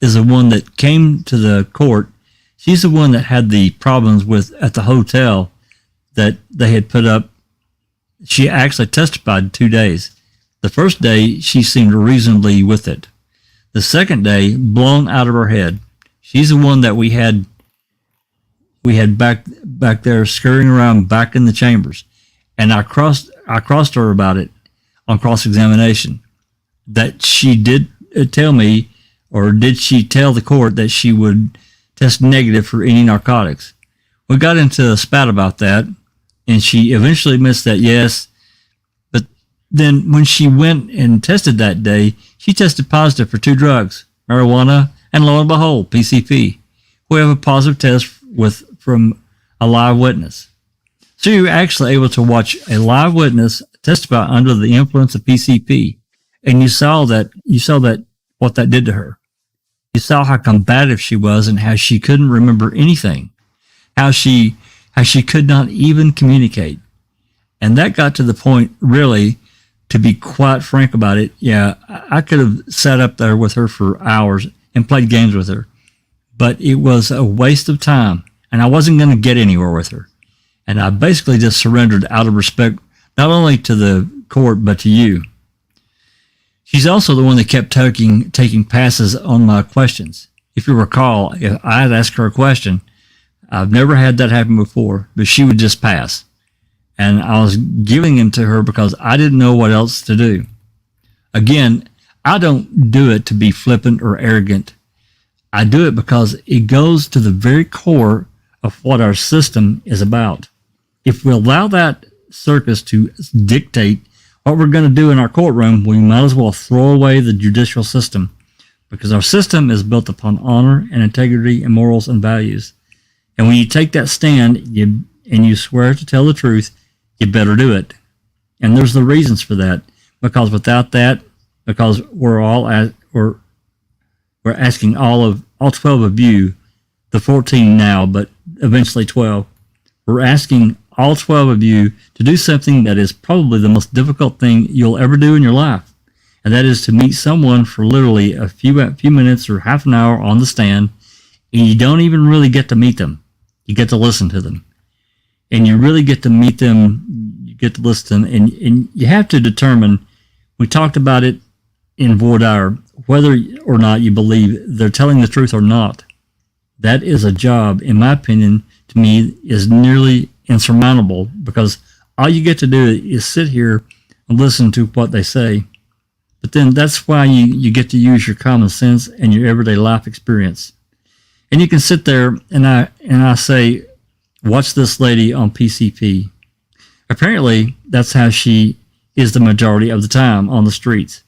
S2: is the one that came to the court. She's the one that had the problems with at the hotel that they had put up. She actually testified 2 days. The first day, she seemed reasonably with it. The second day, blown out of her head. She's the one that we had we had back there scurrying around back in the chambers. And I crossed her about it on cross-examination, that she did tell me, or did she tell the court that she would test negative for any narcotics. We got into a spat about that, and she eventually admits that yes, but then when she went and tested that day, she tested positive for 2 drugs, marijuana, and lo and behold, PCP. We have a positive test from a live witness. So you're actually able to watch a live witness testify under the influence of PCP, and you saw that what that did to her. You saw how combative she was and how she couldn't remember anything, how she could not even communicate. And that got to the point, really, to be quite frank about it. Yeah, I could have sat up there with her for hours and played games with her, but it was a waste of time, and I wasn't going to get anywhere with her. And I basically just surrendered out of respect, not only to the court, but to you. She's also the one that kept taking passes on my questions. If you recall, if I had asked her a question, I've never had that happen before, but she would just pass. And I was giving them to her because I didn't know what else to do. Again, I don't do it to be flippant or arrogant. I do it because it goes to the very core of what our system is about. If we allow that circus to dictate what we're going to do in our courtroom, we might as well throw away the judicial system, because our system is built upon honor and integrity and morals and values. And when you take that stand and you swear to tell the truth, you better do it. And there's the reasons for that, because without that, because we're asking all 12 of you, the 14 now, but eventually 12, we're asking all 12 of you to do something that is probably the most difficult thing you'll ever do in your life. And that is to meet someone for literally a few minutes or half an hour on the stand, and you don't even really get to meet them. You get to listen to them. And you really get to meet them, you get to listen to them, and you have to determine, we talked about it in voir dire, whether or not you believe they're telling the truth or not. That is a job, in my opinion, to me, is nearly insurmountable, because all you get to do is sit here and listen to what they say. But then that's why you get to use your common sense and your everyday life experience. And you can sit there and I say, watch this lady on PCP. Apparently, that's how she is the majority of the time on the streets.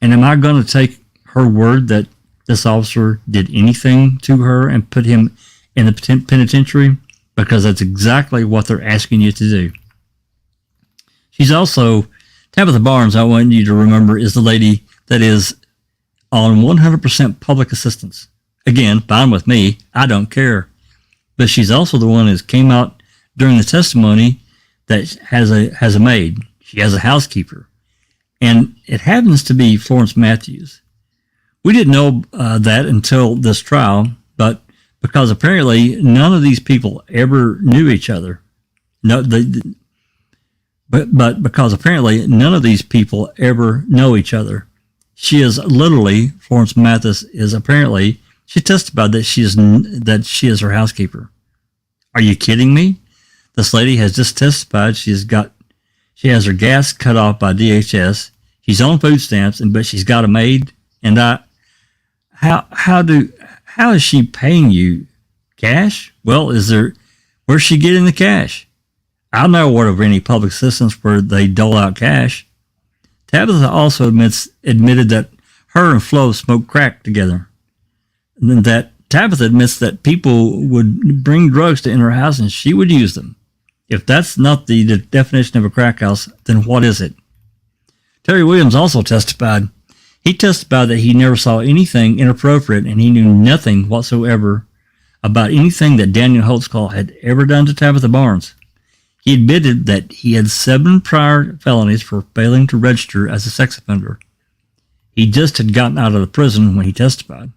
S2: And am I going to take her word that this officer did anything to her and put him in the penitentiary? Because that's exactly what they're asking you to do. She's also, Tabitha Barnes, I want you to remember, is the lady that is on 100% public assistance. Again, fine with me. I don't care. But she's also the one that came out during the testimony that has a maid. She has a housekeeper. And it happens to be Florence Matthews. We didn't know that until this trial, but because apparently none of these people ever knew each other. No, but because apparently none of these people ever know each other. She is literally, Florence Mathis is apparently, she testified that she is her housekeeper. Are you kidding me? This lady has just testified she has her gas cut off by DHS. She's on food stamps, but she's got a maid. And how is she paying you? Cash? Well, where's she getting the cash? I've never heard of any public assistance where they dole out cash. Tabitha also admitted that her and Flo smoked crack together. And then that Tabitha admits that people would bring drugs to her house and she would use them. If that's not the definition of a crack house, then what is it? Terry Williams also testified. He testified that he never saw anything inappropriate and he knew nothing whatsoever about anything that Daniel Holtzclaw had ever done to Tabitha Barnes. He admitted that he had 7 prior felonies for failing to register as a sex offender. He just had gotten out of the prison when he testified.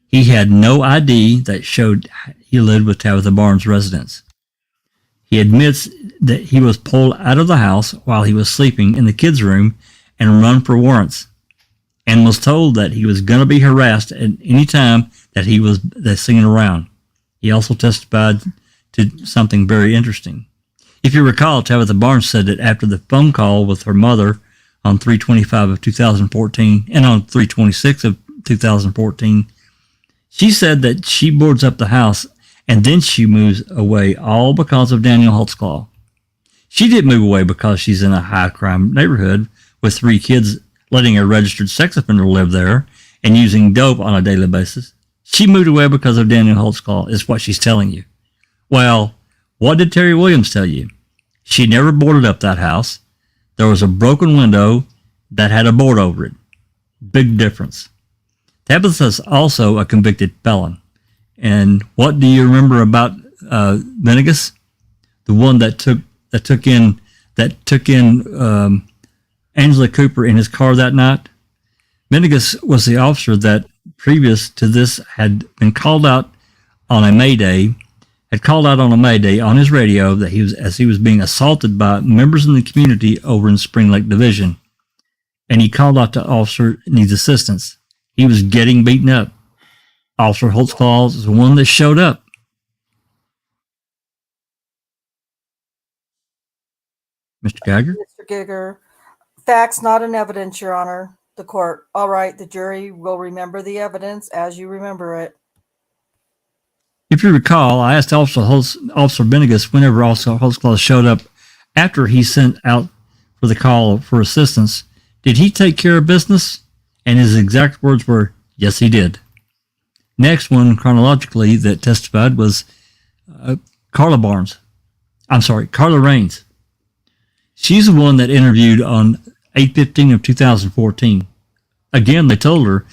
S2: He had no ID that showed he lived with Tabitha Barnes' residence. He admits that he was pulled out of the house while he was sleeping in the kids' room and run for warrants, and was told that he was going to be harassed at any time that he was seen around. He also testified to something very interesting. If you recall, Tabitha Barnes said that after the phone call with her mother on 3/25 of 2014 and on 3/26 of 2014, she said that she boards up the house and then she moves away, all because of Daniel Holtzclaw. She didn't move away because she's in a high crime neighborhood with 3 kids, letting a registered sex offender live there and using dope on a daily basis. She moved away because of Daniel Holtzclaw, is what she's telling you. Well, what did Terry Williams tell you? She never boarded up that house. There was a broken window that had a board over it. Big difference. Tabitha's also a convicted felon. And what do you remember about Venegas? The one that took in Angela Cooper in his car that night? Venegas was the officer that previous to this had been called out on a Mayday on his radio that he was being assaulted by members in the community over in Spring Lake Division. And he called out the officer needs assistance. He was getting beaten up. Officer Holtzclaw is the one that showed up. Mr. Geiger?
S1: Mr. Giger, facts not in evidence, Your Honor. The court. All right, the jury will remember the evidence as you remember it.
S2: If you recall, I asked Officer Venegas whenever Officer Holtzclaw showed up after he sent out for the call for assistance, did he take care of business? And his exact words were, yes, he did. Next one, chronologically, that testified was Carla Raines. She's the one that interviewed on 8/15 of 2014. Again, they told her,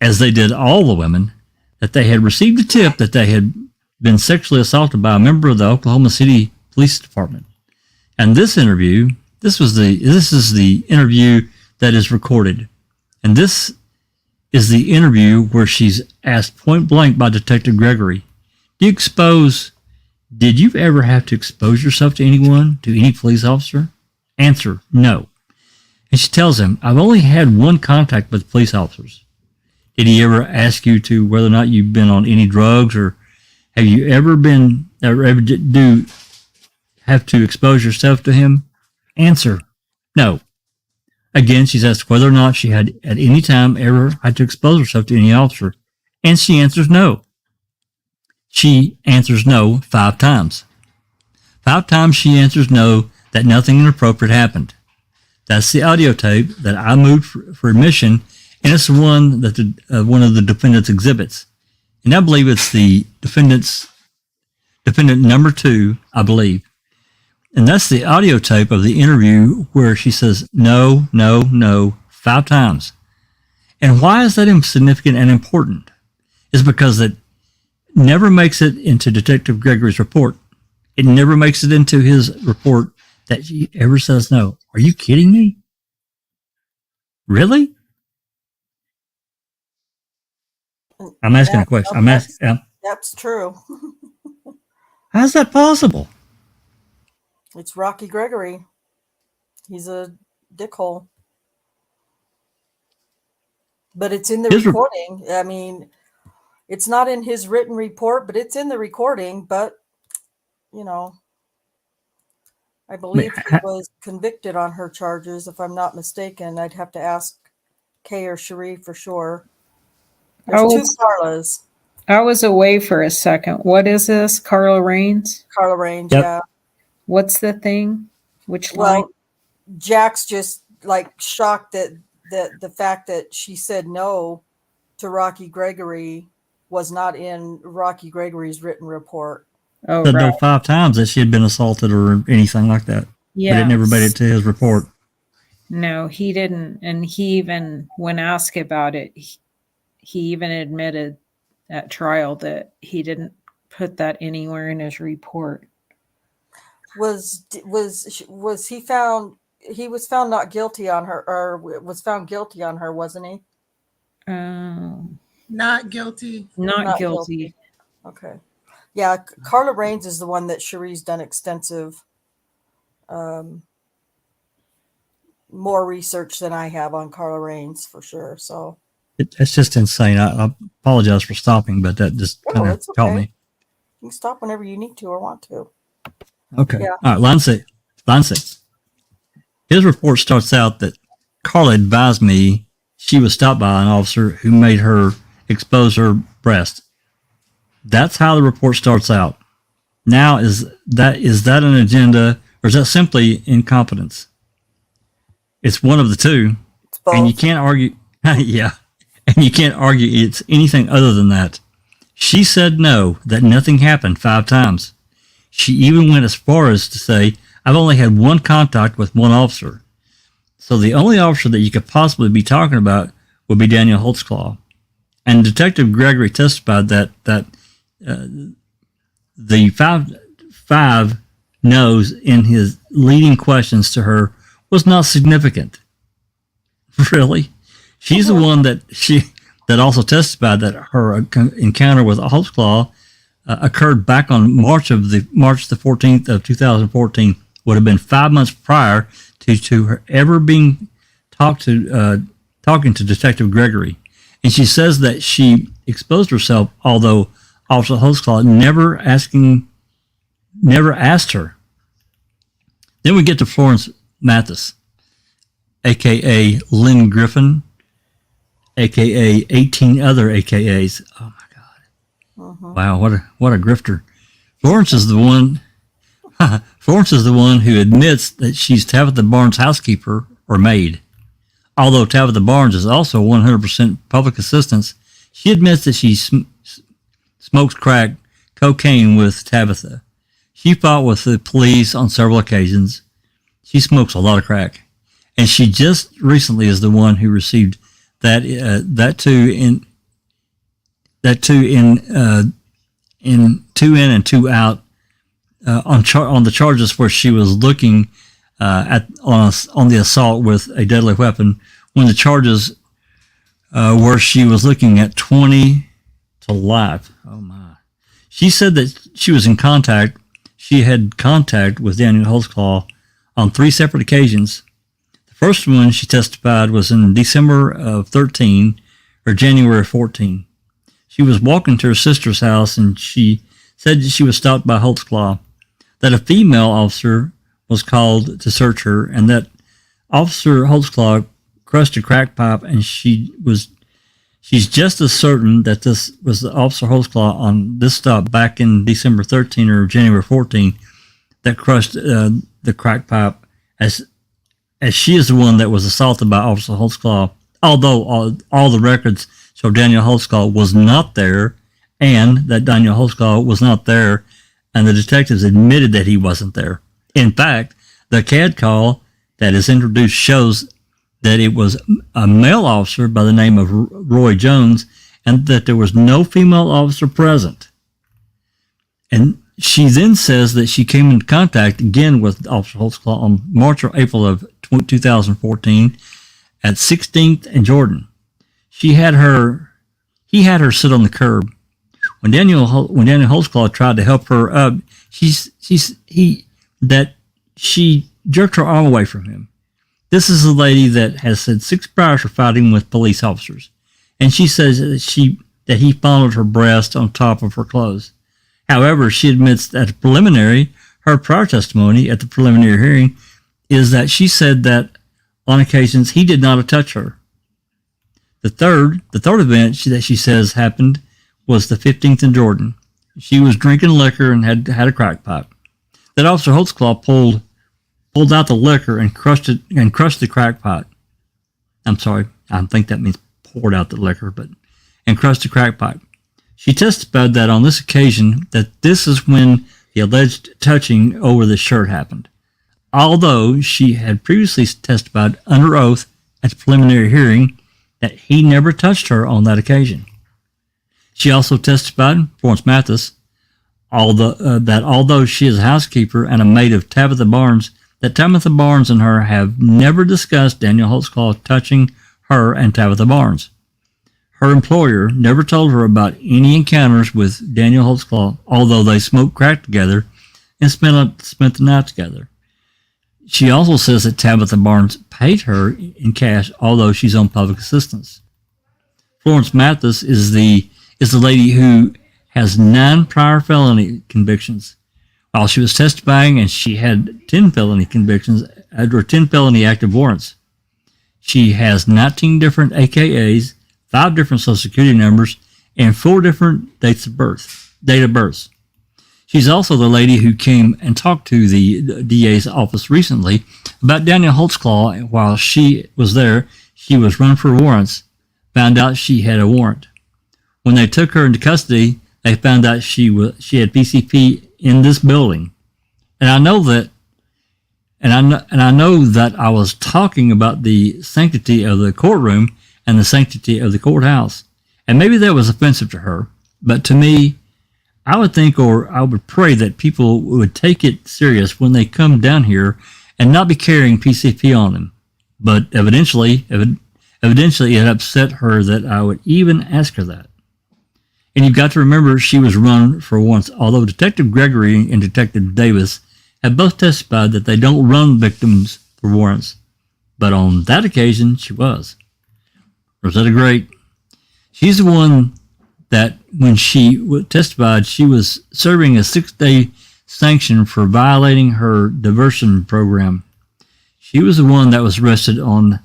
S2: as they did all the women, that they had received a tip that they had been sexually assaulted by a member of the Oklahoma City Police Department. And this is the interview that is recorded. And this is the interview where she's asked point blank by Detective Gregory, did you ever have to expose yourself to anyone, to any police officer? Answer, no. And she tells him, I've only had one contact with police officers. Did he ever ask you to whether or not you've been on any drugs, or have you ever have to expose yourself to him? Answer, no. Again, she's asked whether or not she had at any time ever had to expose herself to any officer, and she answers no. She answers no 5 times. 5 times she answers no, that nothing inappropriate happened. That's the audio tape that I moved for admission, and it's the one that one of the defendant's exhibits. And I believe it's the defendant number 2, I believe. And that's the audio tape of the interview where she says no, no, no 5 times. And why is that significant and important? It's because it never makes it into Detective Gregory's report. It never makes it into his report that she ever says no. Are you kidding me? Really? I'm asking a question.
S1: That's true.
S2: How's that possible?
S1: It's Rocky Gregory. He's a dickhole. But it's in the recording. I mean, it's not in his written report, but it's in the recording. But, I believe he was convicted on her charges, if I'm not mistaken. I'd have to ask Kay or Cherie for sure. There's 2 Carlas.
S3: I was away for a second. What is this? Carla Raines?
S1: Carla Raines,
S2: Yep.
S1: yeah.
S3: What's the thing? Which line?
S1: Well, Jack's just shocked that the fact that she said no to Rocky Gregory was not in Rocky Gregory's written report.
S3: Oh,
S2: Said
S3: right.
S2: no 5 times that she had been assaulted or anything like that.
S3: Yeah.
S2: But it never made it to his report.
S3: No, he didn't. And he even, when asked about it, he even admitted at trial that he didn't put that anywhere in his report.
S1: Was he found? He was found not guilty on her, or was found guilty on her, wasn't he?
S5: Not guilty.
S3: Not guilty.
S1: Okay. Yeah, Carla Raines is the one that Cherie's done extensive, more research than I have on Carla Raines for sure. So
S2: It's just insane. I apologize for stopping, but that just kind of
S1: it's okay.
S2: caught me.
S1: You can stop whenever you need to or want to.
S2: Okay.
S1: Yeah.
S2: All right. Line six. Line six. His report starts out that Carla advised me she was stopped by an officer who made her expose her breast. That's how the report starts out. Now, is that an agenda, or is that simply incompetence? It's one of the two,
S1: It's both.
S2: and you can't argue. Yeah, and you can't argue it's anything other than that. She said no, that nothing happened 5 times. She even went as far as to say, I've only had one contact with one officer. So the only officer that you could possibly be talking about would be Daniel Holtzclaw. And Detective Gregory testified that the five no's in his leading questions to her was not significant. Really? She's the one that also testified that her encounter with Holtzclaw occurred back on March the 14th of 2014. Would have been 5 months prior to her ever being talking to Detective Gregory. And she says that she exposed herself, although Officer Holtzclaw never asked her. Then we get to Florence Mathis, a.k.a. Lynn Griffin, a.k.a. 18 other AKAs. Oh, my God.
S1: Uh-huh.
S2: Wow, what a grifter. Florence is the one who admits that she's Tabitha Barnes' housekeeper or maid. Although Tabitha Barnes is also 100% public assistance, she admits that she smokes crack cocaine with Tabitha. She fought with the police on several occasions. She smokes a lot of crack. And she just recently is the one who received that two in 2 in and 2 out on the charges where she was looking on the assault with a deadly weapon, when the charges where she was looking at 20 to life. Oh my! She said that she was in contact. She had contact with Daniel Holtzclaw on 3 separate occasions. The first one she testified was in December of 13 or January 14. She was walking to her sister's house and she said that she was stopped by Holtzclaw, that a female officer was called to search her, and that Officer Holtzclaw crushed a crack pipe, and she's just as certain that this was the Officer Holtzclaw on this stop back in December 13 or January 14 that crushed the crack pipe as she is the one that was assaulted by Officer Holtzclaw, although all the records show Daniel Holtzclaw was not there, and that Daniel Holtzclaw was not there, and the detectives admitted that he wasn't there. In fact, the CAD call that is introduced shows that it was a male officer by the name of Roy Jones, and that there was no female officer present. And she then says that she came into contact again with Officer Holtzclaw on March or April of 2014 at 16th and Jordan. He had her sit on the curb. When Daniel Holtzclaw tried to help her up, she jerked her arm away from him. This is a lady that has had 6 priors for fighting with police officers, and she says that he fondled her breast on top of her clothes. However, she admits that her prior testimony at the preliminary hearing is that she said that on occasions he did not touch her. The third event that she says happened was the 15th in Jordan. She was drinking liquor and had a crack pipe. That Officer Holtzclaw pulled out the liquor and crushed the crack pipe. I'm sorry, I think that means poured out the liquor, and crushed the crack pipe. She testified that on this occasion that this is when the alleged touching over the shirt happened, although she had previously testified under oath at the preliminary hearing that he never touched her on that occasion. She also testified, Florence Mathis, that although she is a housekeeper and a maid of Tabitha Barnes, that Tabitha Barnes and her have never discussed Daniel Holtzclaw touching her and Tabitha Barnes. Her employer never told her about any encounters with Daniel Holtzclaw, although they smoked crack together and spent the night together. She also says that Tabitha Barnes paid her in cash, although she's on public assistance. Florence Mathis is the lady who has 9 prior felony convictions. While she was testifying, and she had 10 felony convictions, or 10 felony active warrants. She has 19 different AKAs, 5 different social security numbers, and 4 different date of births. She's also the lady who came and talked to the DA's office recently about Daniel Holtzclaw. While she was there, she was run for warrants, found out she had a warrant. When they took her into custody, they found out she had PCP in this building. And I know that I know that I was talking about the sanctity of the courtroom and the sanctity of the courthouse. And maybe that was offensive to her, but to me, I would think, or I would pray, that people would take it serious when they come down here and not be carrying PCP on them. But evidently it upset her that I would even ask her that. And you've got to remember, she was run for warrants, although Detective Gregory and Detective Davis have both testified that they don't run victims for warrants. But on that occasion, she was. Rosetta Great, she's the one that when she testified, she was serving a 6-day sanction for violating her diversion program. She was the one that was arrested on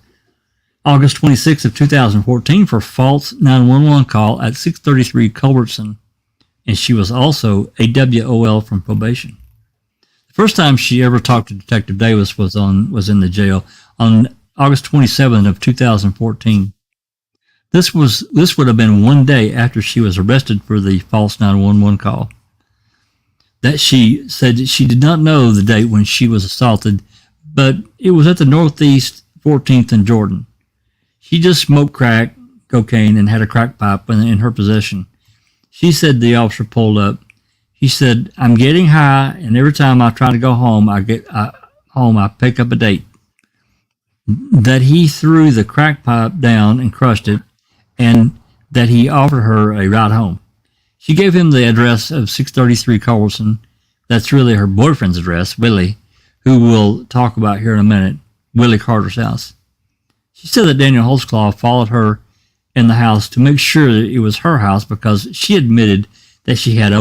S2: August 26th of 2014 for false 911 call at 633 Culbertson, and she was also a WOL from probation. The first time she ever talked to Detective Davis was in the jail on August 27th of 2014. This would have been 1 day after she was arrested for the false 911 call. That she said that she did not know the date when she was assaulted, but it was at the Northeast 14th and Jordan. She just smoked crack, cocaine, and had a crack pipe in her possession. She said the officer pulled up. He said, "I'm getting high, and every time I try to go home, I pick up a date." That he threw the crack pipe down and crushed it, and that he offered her a ride home. She gave him the address of 633 Culbertson. That's really her boyfriend's address, Willie, who we'll talk about here in a minute, Willie Carter's house. She said that Daniel Holtzclaw followed her in the house to make sure that it was her house because she admitted that she had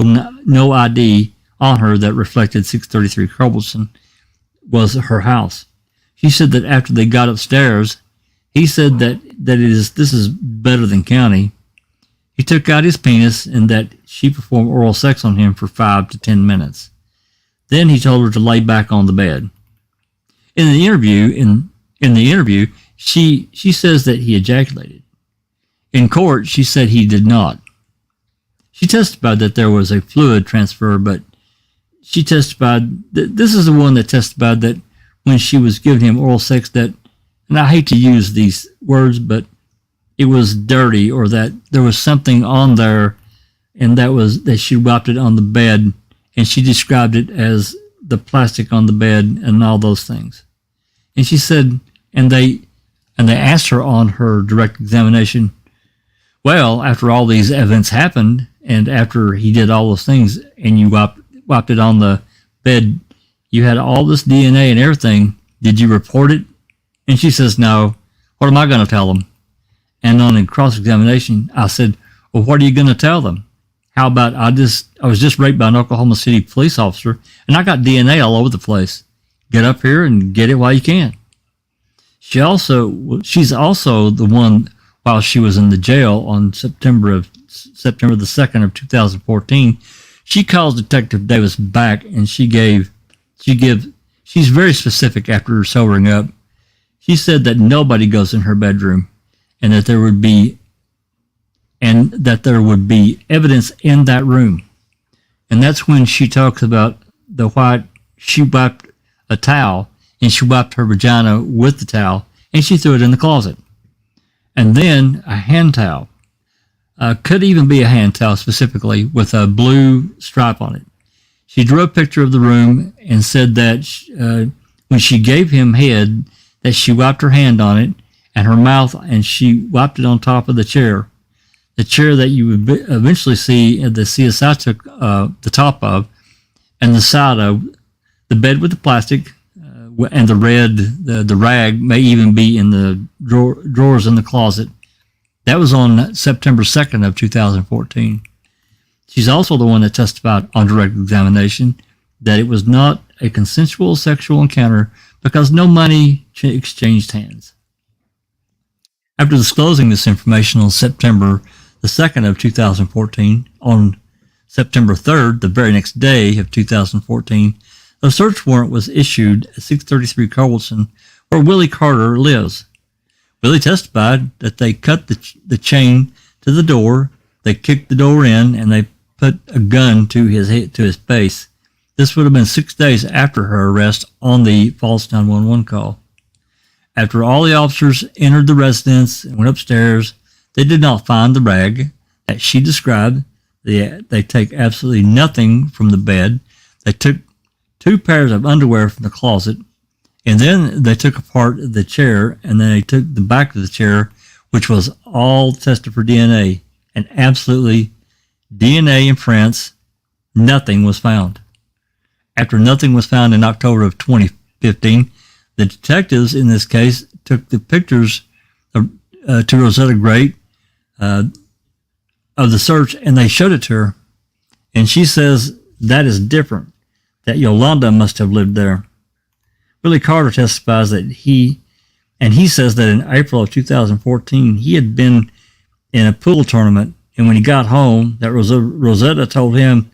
S2: no ID on her that reflected 633 Culbertson was her house. She said that after they got upstairs, he said that this is better than county. He took out his penis and that she performed oral sex on him for 5 to 10 minutes. Then he told her to lay back on the bed. In the interview, she says that he ejaculated. In court, she said he did not. She testified that there was a fluid transfer, but she testified that this is the one that testified that when she was giving him oral sex, that, and I hate to use these words, but it was dirty, or that there was something on there, and that she wiped it on the bed, and she described it as the plastic on the bed and all those things. And she said, and they asked her on her direct examination, well, after all these events happened, and after he did all those things, and you wiped it on the bed, you had all this DNA and everything, did you report it? And she says, no. What am I going to tell them? And on a cross-examination, I said, well, what are you going to tell them? How about I was just raped by an Oklahoma City police officer, and I got DNA all over the place. Get up here and get it while you can. She's also the one, while she was in the jail on September the 2nd of 2014, she calls Detective Davis back, and she's very specific after sobering up. She said that nobody goes in her bedroom, and that there would be evidence in that room. And that's when she talks about she wiped a towel, and she wiped her vagina with the towel, and she threw it in the closet. And then a hand towel, could even be a hand towel specifically, with a blue stripe on it. She drew a picture of the room and said that when she gave him head, that she wiped her hand on it and her mouth, and she wiped it on top of the chair that you would eventually see the CSI took the top of, and the side of the bed with the plastic, and the rag may even be in the drawers in the closet. That was on September 2nd of 2014. She's also the one that testified on direct examination that it was not a consensual sexual encounter because no money exchanged hands. After disclosing this information on September the 2nd of 2014, on September 3rd, the very next day of 2014, a search warrant was issued at 633 Culbertson, where Willie Carter lives. Willie testified that they cut the chain to the door, they kicked the door in, and they put a gun to his face. This would have been 6 days after her arrest on the false 911 call. After all the officers entered the residence and went upstairs, they did not find the rag that she described. They take absolutely nothing from the bed. They took 2 pairs of underwear from the closet, and then they took apart the chair, and then they took the back of the chair, which was all tested for DNA, and absolutely DNA imprints, nothing was found. After nothing was found in October of 2015, the detectives in this case took the pictures to Rosetta Great of the search, and they showed it to her. And she says that is different, that Yolanda must have lived there. Willie Carter testifies that he says that in April of 2014, he had been in a pool tournament, and when he got home, that Rosetta told him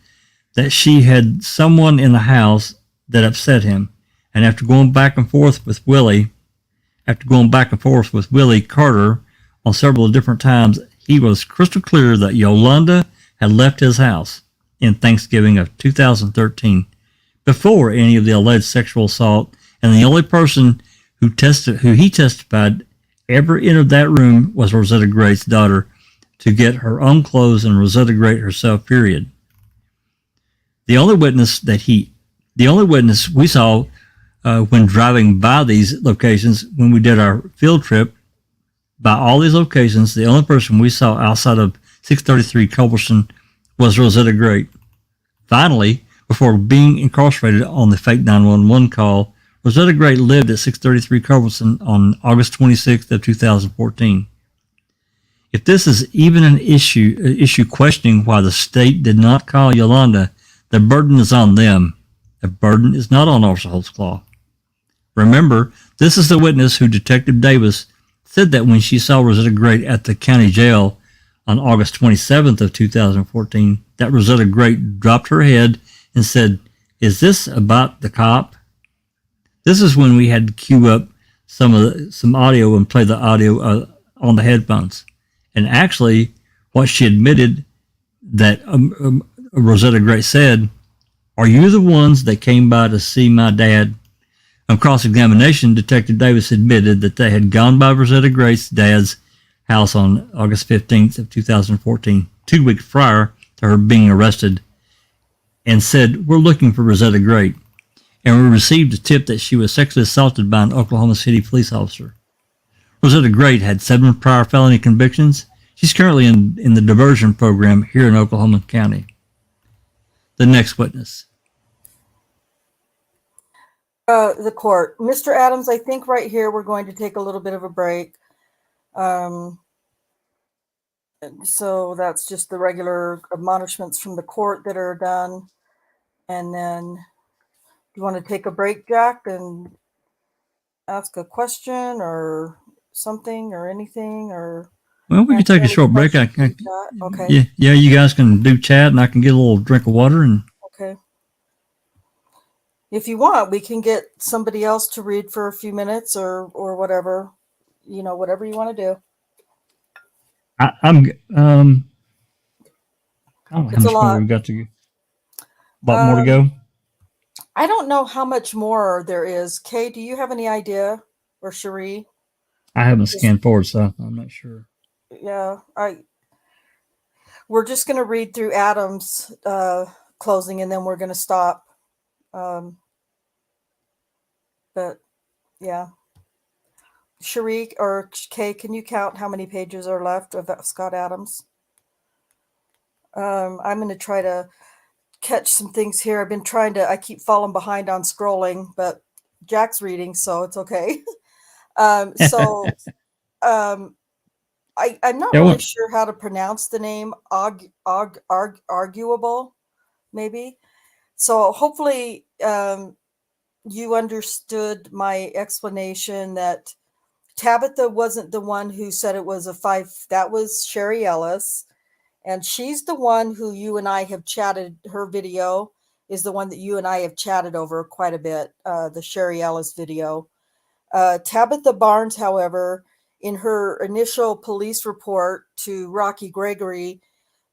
S2: that she had someone in the house that upset him. And after going back and forth with Willie Carter on several different times, he was crystal clear that Yolanda had left his house in Thanksgiving of 2013 before any of the alleged sexual assault, and the only person who he testified ever entered that room was Rosetta Great's daughter to get her own clothes and Rosetta Great herself, period. The only witness we saw when driving by these locations, when we did our field trip, by all these locations, the only person we saw outside of 633 Culbertson was Rosetta Great. Finally, before being incarcerated on the fake 911 call, Rosetta Great lived at 633 Culbertson on August 26th of 2014. If this is even an issue questioning why the state did not call Yolanda, the burden is on them. The burden is not on Officer Holtzclaw. Remember, this is the witness who Detective Davis said that when she saw Rosetta Great at the county jail on August 27th of 2014, that Rosetta Great dropped her head and said, "Is this about the cop?" This is when we had to cue up some audio and play the audio on the headphones. And actually, what she admitted that Rosetta Great said, "Are you the ones that came by to see my dad?" On cross-examination, Detective Davis admitted that they had gone by Rosetta Great's dad's house on August 15th of 2014, 2 weeks prior to her being arrested, and said, "We're looking for Rosetta Great." And we received a tip that she was sexually assaulted by an Oklahoma City police officer. Rosetta Great had 7 prior felony convictions. She's currently in the diversion program here in Oklahoma County. The next witness.
S1: The court. Mr. Adams, I think right here we're going to take a little bit of a break. So that's just the regular admonishments from the court that are done. And then you want to take a break, Jack, and ask a question or something or anything, or
S2: Well, we can take a short break.
S1: okay.
S2: Yeah, you guys can do chat, and I can get a little drink of water. And
S1: Okay. If you want, we can get somebody else to read for a few minutes or whatever, whatever you want to do.
S2: I don't know how
S1: It's a
S2: much
S1: lot.
S2: more we've got to go. A lot more to go.
S1: I don't know how much more there is. Kay, do you have any idea? Or Cherie?
S2: I haven't scanned forward, so I'm not sure.
S1: Yeah, we're just going to read through Adam's closing, and then we're going to stop. But yeah, Cherie or Kay, can you count how many pages are left of Scott Adams? I'm going to try to catch some things here. I keep falling behind on scrolling, but Jack's reading, so it's okay. I'm not
S2: Yeah,
S1: really
S2: well,
S1: sure how to pronounce the name. Arguable, maybe. So hopefully you understood my explanation that Tabitha wasn't the one who said it was a 5. That was Sherry Ellis. And she's the one who you and I have chatted. Her video is the one that you and I have chatted over quite a bit, the Sherry Ellis video. Tabitha Barnes, however, in her initial police report to Rocky Gregory,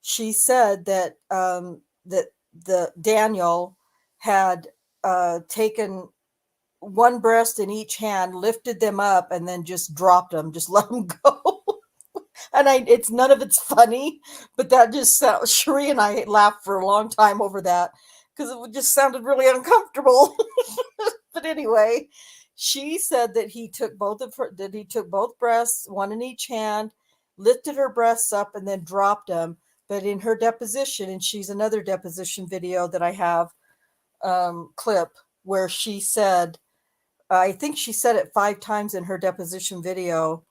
S1: she said that that the Daniel had taken one breast in each hand, lifted them up, and then just dropped them, just let them go. And it's none of it's funny, but that just Cherie and I laughed for a long time over that because it just sounded really uncomfortable. But anyway, she said that he took both breasts, one in each hand, lifted her breasts up, and then dropped them. But in her deposition, and she's another deposition video that I have clip where she said, I think she said it 5 times in her deposition video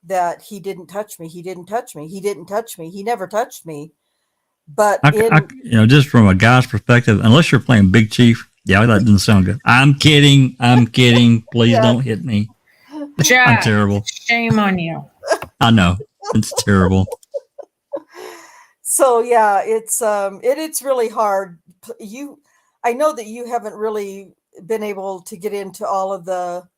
S1: that he didn't touch me. He didn't touch me. He didn't touch me. He never touched me. But
S2: just from a guy's perspective, unless you're playing Big Chief, yeah, that doesn't sound good. I'm kidding. I'm kidding. Please
S1: Yeah.
S2: don't hit me. I'm
S3: Jack,
S2: terrible.
S3: shame on you.
S2: I know. It's terrible.
S1: So yeah, it's really hard. I know that you haven't really been able to get into all of the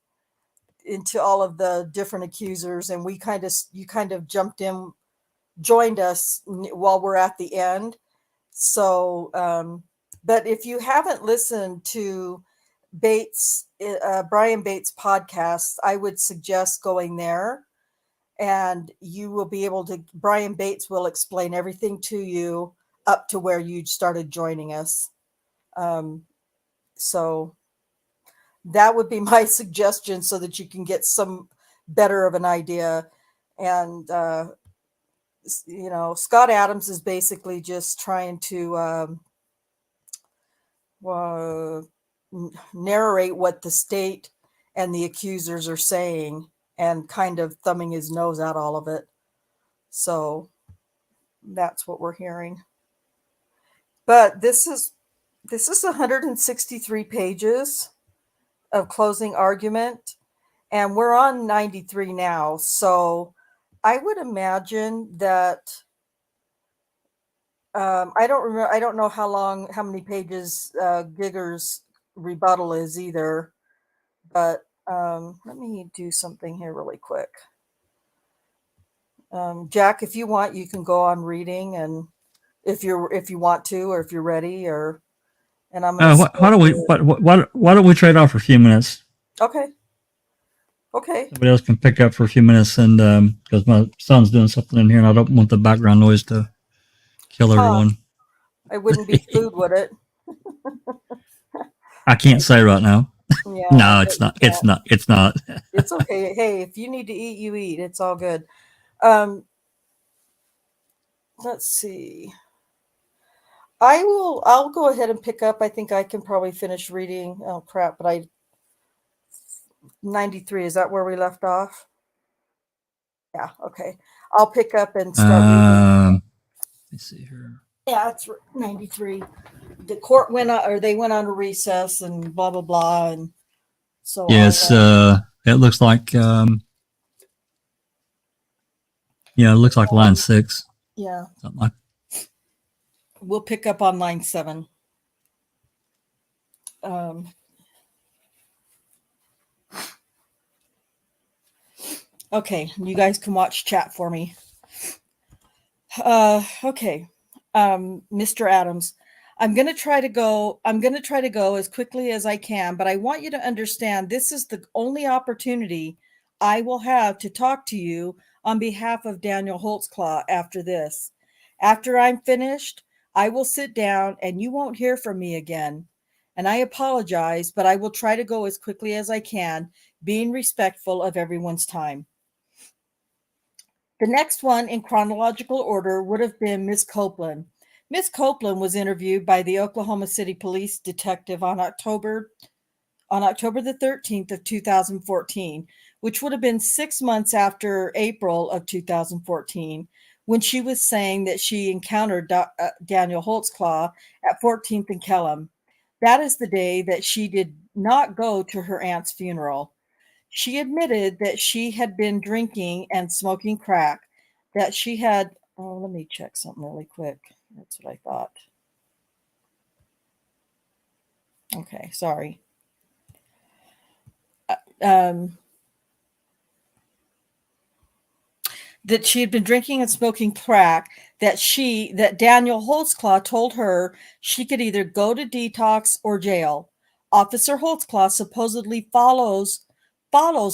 S1: different accusers, and you kind of joined us while we're at the end. So, but if you haven't listened to Brian Bates' podcast, I would suggest going there, and you will be able to. Brian Bates will explain everything to you up to where you started joining us. So that would be my suggestion so that you can get some better of an idea. And, Scott Adams is basically just trying to narrate what the state and the accusers are saying and kind of thumbing his nose at all of it. So that's what we're hearing. But this is 163 pages of closing argument, and we're on 93 now. So I would imagine that I don't know how many pages Giger's rebuttal is either, but let me do something here really quick. Jack, if you want, you can go on reading, and if you want to, or if you're ready, and I'm going to.
S2: Why don't we trade off for a few minutes?
S1: Okay.
S2: Somebody else can pick up for a few minutes, and because my son's doing something in here, and I don't want the background noise to kill everyone.
S1: It wouldn't be food, would it?
S2: I can't say right now.
S1: Yeah.
S2: No, it's not. It's not. It's not.
S1: It's okay. Hey, if you need to eat, you eat. It's all good. Let's see. I'll go ahead and pick up. I think I can probably finish reading. Oh crap, but 93, is that where we left off? Yeah, okay. I'll pick up and start reading.
S2: Let's see here.
S1: Yeah, it's 93. The court they went on a recess and blah blah blah, and so
S2: yes, it looks like it looks like line 6.
S1: Yeah.
S2: Something like.
S1: We'll pick up on line 7. Okay, you guys can watch chat for me. Okay. Mr. Adams, I'm going to try to go as quickly as I can, but I want you to understand this is the only opportunity I will have to talk to you on behalf of Daniel Holtzclaw after this. After I'm finished, I will sit down and you won't hear from me again. And I apologize, but I will try to go as quickly as I can, being respectful of everyone's time. The next one in chronological order would have been Miss Copeland. Miss Copeland was interviewed by the Oklahoma City Police Detective on October the 13th of 2014, which would have been 6 months after April of 2014, when she was saying that she encountered Daniel Holtzclaw at 14th and Kellam. That is the day that she did not go to her aunt's funeral. She admitted that she had been drinking and smoking crack, that she had, oh, let me check something really quick. That's what I thought. Okay, sorry. That she had been drinking and smoking crack, that Daniel Holtzclaw told her she could either go to detox or jail. Officer Holtzclaw supposedly follows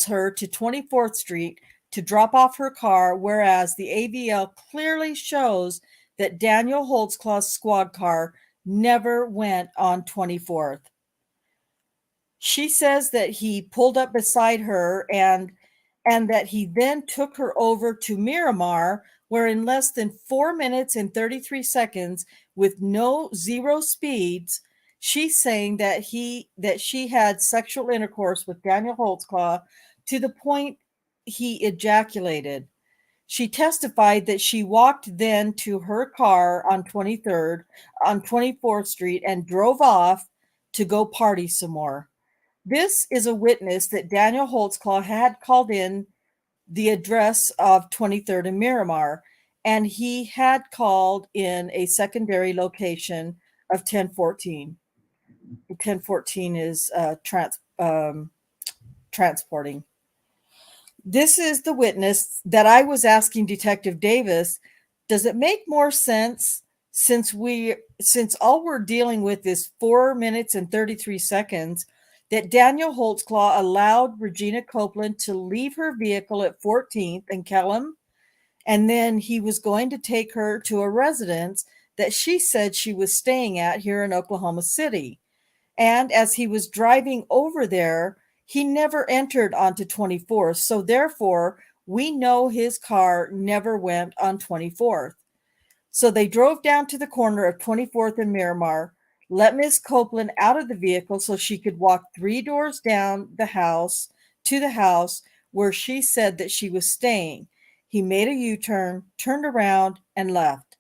S1: her to 24th Street to drop off her car, whereas the AVL clearly shows that Daniel Holtzclaw's squad car never went on 24th. She says that he pulled up beside her and that he then took her over to Miramar, where in less than 4 minutes and 33 seconds, with zero speeds, she's saying that she had sexual intercourse with Daniel Holtzclaw to the point he ejaculated. She testified that she walked then to her car on 24th Street and drove off to go party some more. This is a witness that Daniel Holtzclaw had called in the address of 23rd and Miramar, and he had called in a secondary location of 1014. 1014 is transporting. This is the witness that I was asking Detective Davis, does it make more sense since all we're dealing with is 4 minutes and 33 seconds that Daniel Holtzclaw allowed Regina Copeland to leave her vehicle at 14th and Kellam, and then he was going to take her to a residence that she said she was staying at here in Oklahoma City. And as he was driving over there, he never entered onto 24th. So therefore, we know his car never went on 24th. So they drove down to the corner of 24th and Miramar, let Miss Copeland out of the vehicle so she could walk 3 doors down the house to the house where she said that she was staying. He made a U-turn, turned around, and left.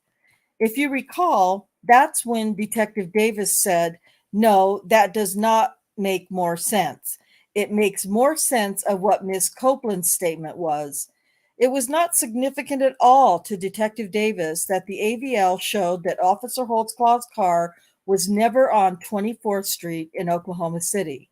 S1: If you recall, that's when Detective Davis said, no, that does not make more sense. It makes more sense of what Miss Copeland's statement was. It was not significant at all to Detective Davis that the AVL showed that Officer Holtzclaw's car was never on 24th Street in Oklahoma City.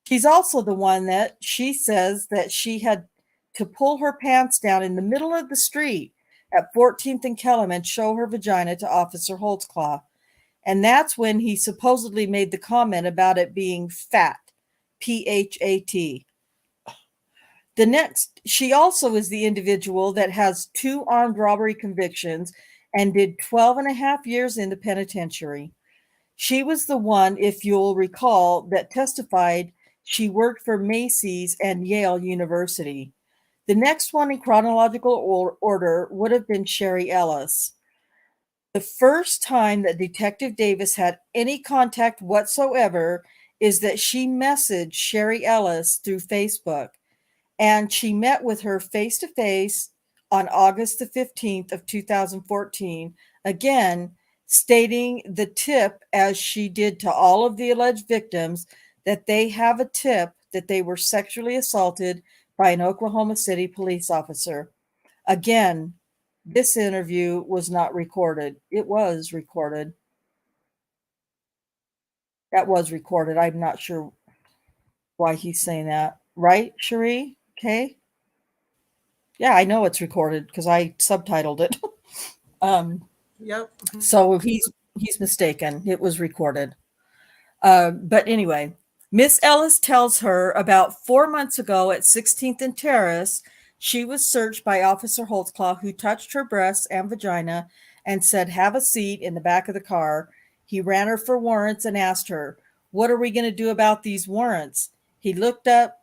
S1: She's also the one that she says that she had to pull her pants down in the middle of the street at 14th and Kellam and show her vagina to Officer Holtzclaw. And that's when he supposedly made the comment about it being fat, P-H-A-T. She also is the individual that has 2 armed robbery convictions and did 12 and a half years in the penitentiary. She was the one, if you'll recall, that testified she worked for Macy's and Yale University. The next one in chronological order would have been Sherry Ellis. The first time that Detective Davis had any contact whatsoever is that she messaged Sherry Ellis through Facebook, and she met with her face-to-face on August the 15th of 2014, again, stating the tip, as she did to all of the alleged victims, that they have a tip that they were sexually assaulted by an Oklahoma City police officer. Again, this interview was not recorded. It was recorded. That was recorded. I'm not sure why he's saying that. Right, Cherie? Okay. Yeah, I know it's recorded because I subtitled it.
S5: Yep.
S1: So he's mistaken. It was recorded. But anyway, Miss Ellis tells her about 4 months ago at 16th and Terrace, she was searched by Officer Holtzclaw, who touched her breasts and vagina and said, have a seat in the back of the car. He ran her for warrants and asked her, what are we going to do about these warrants? She looked up,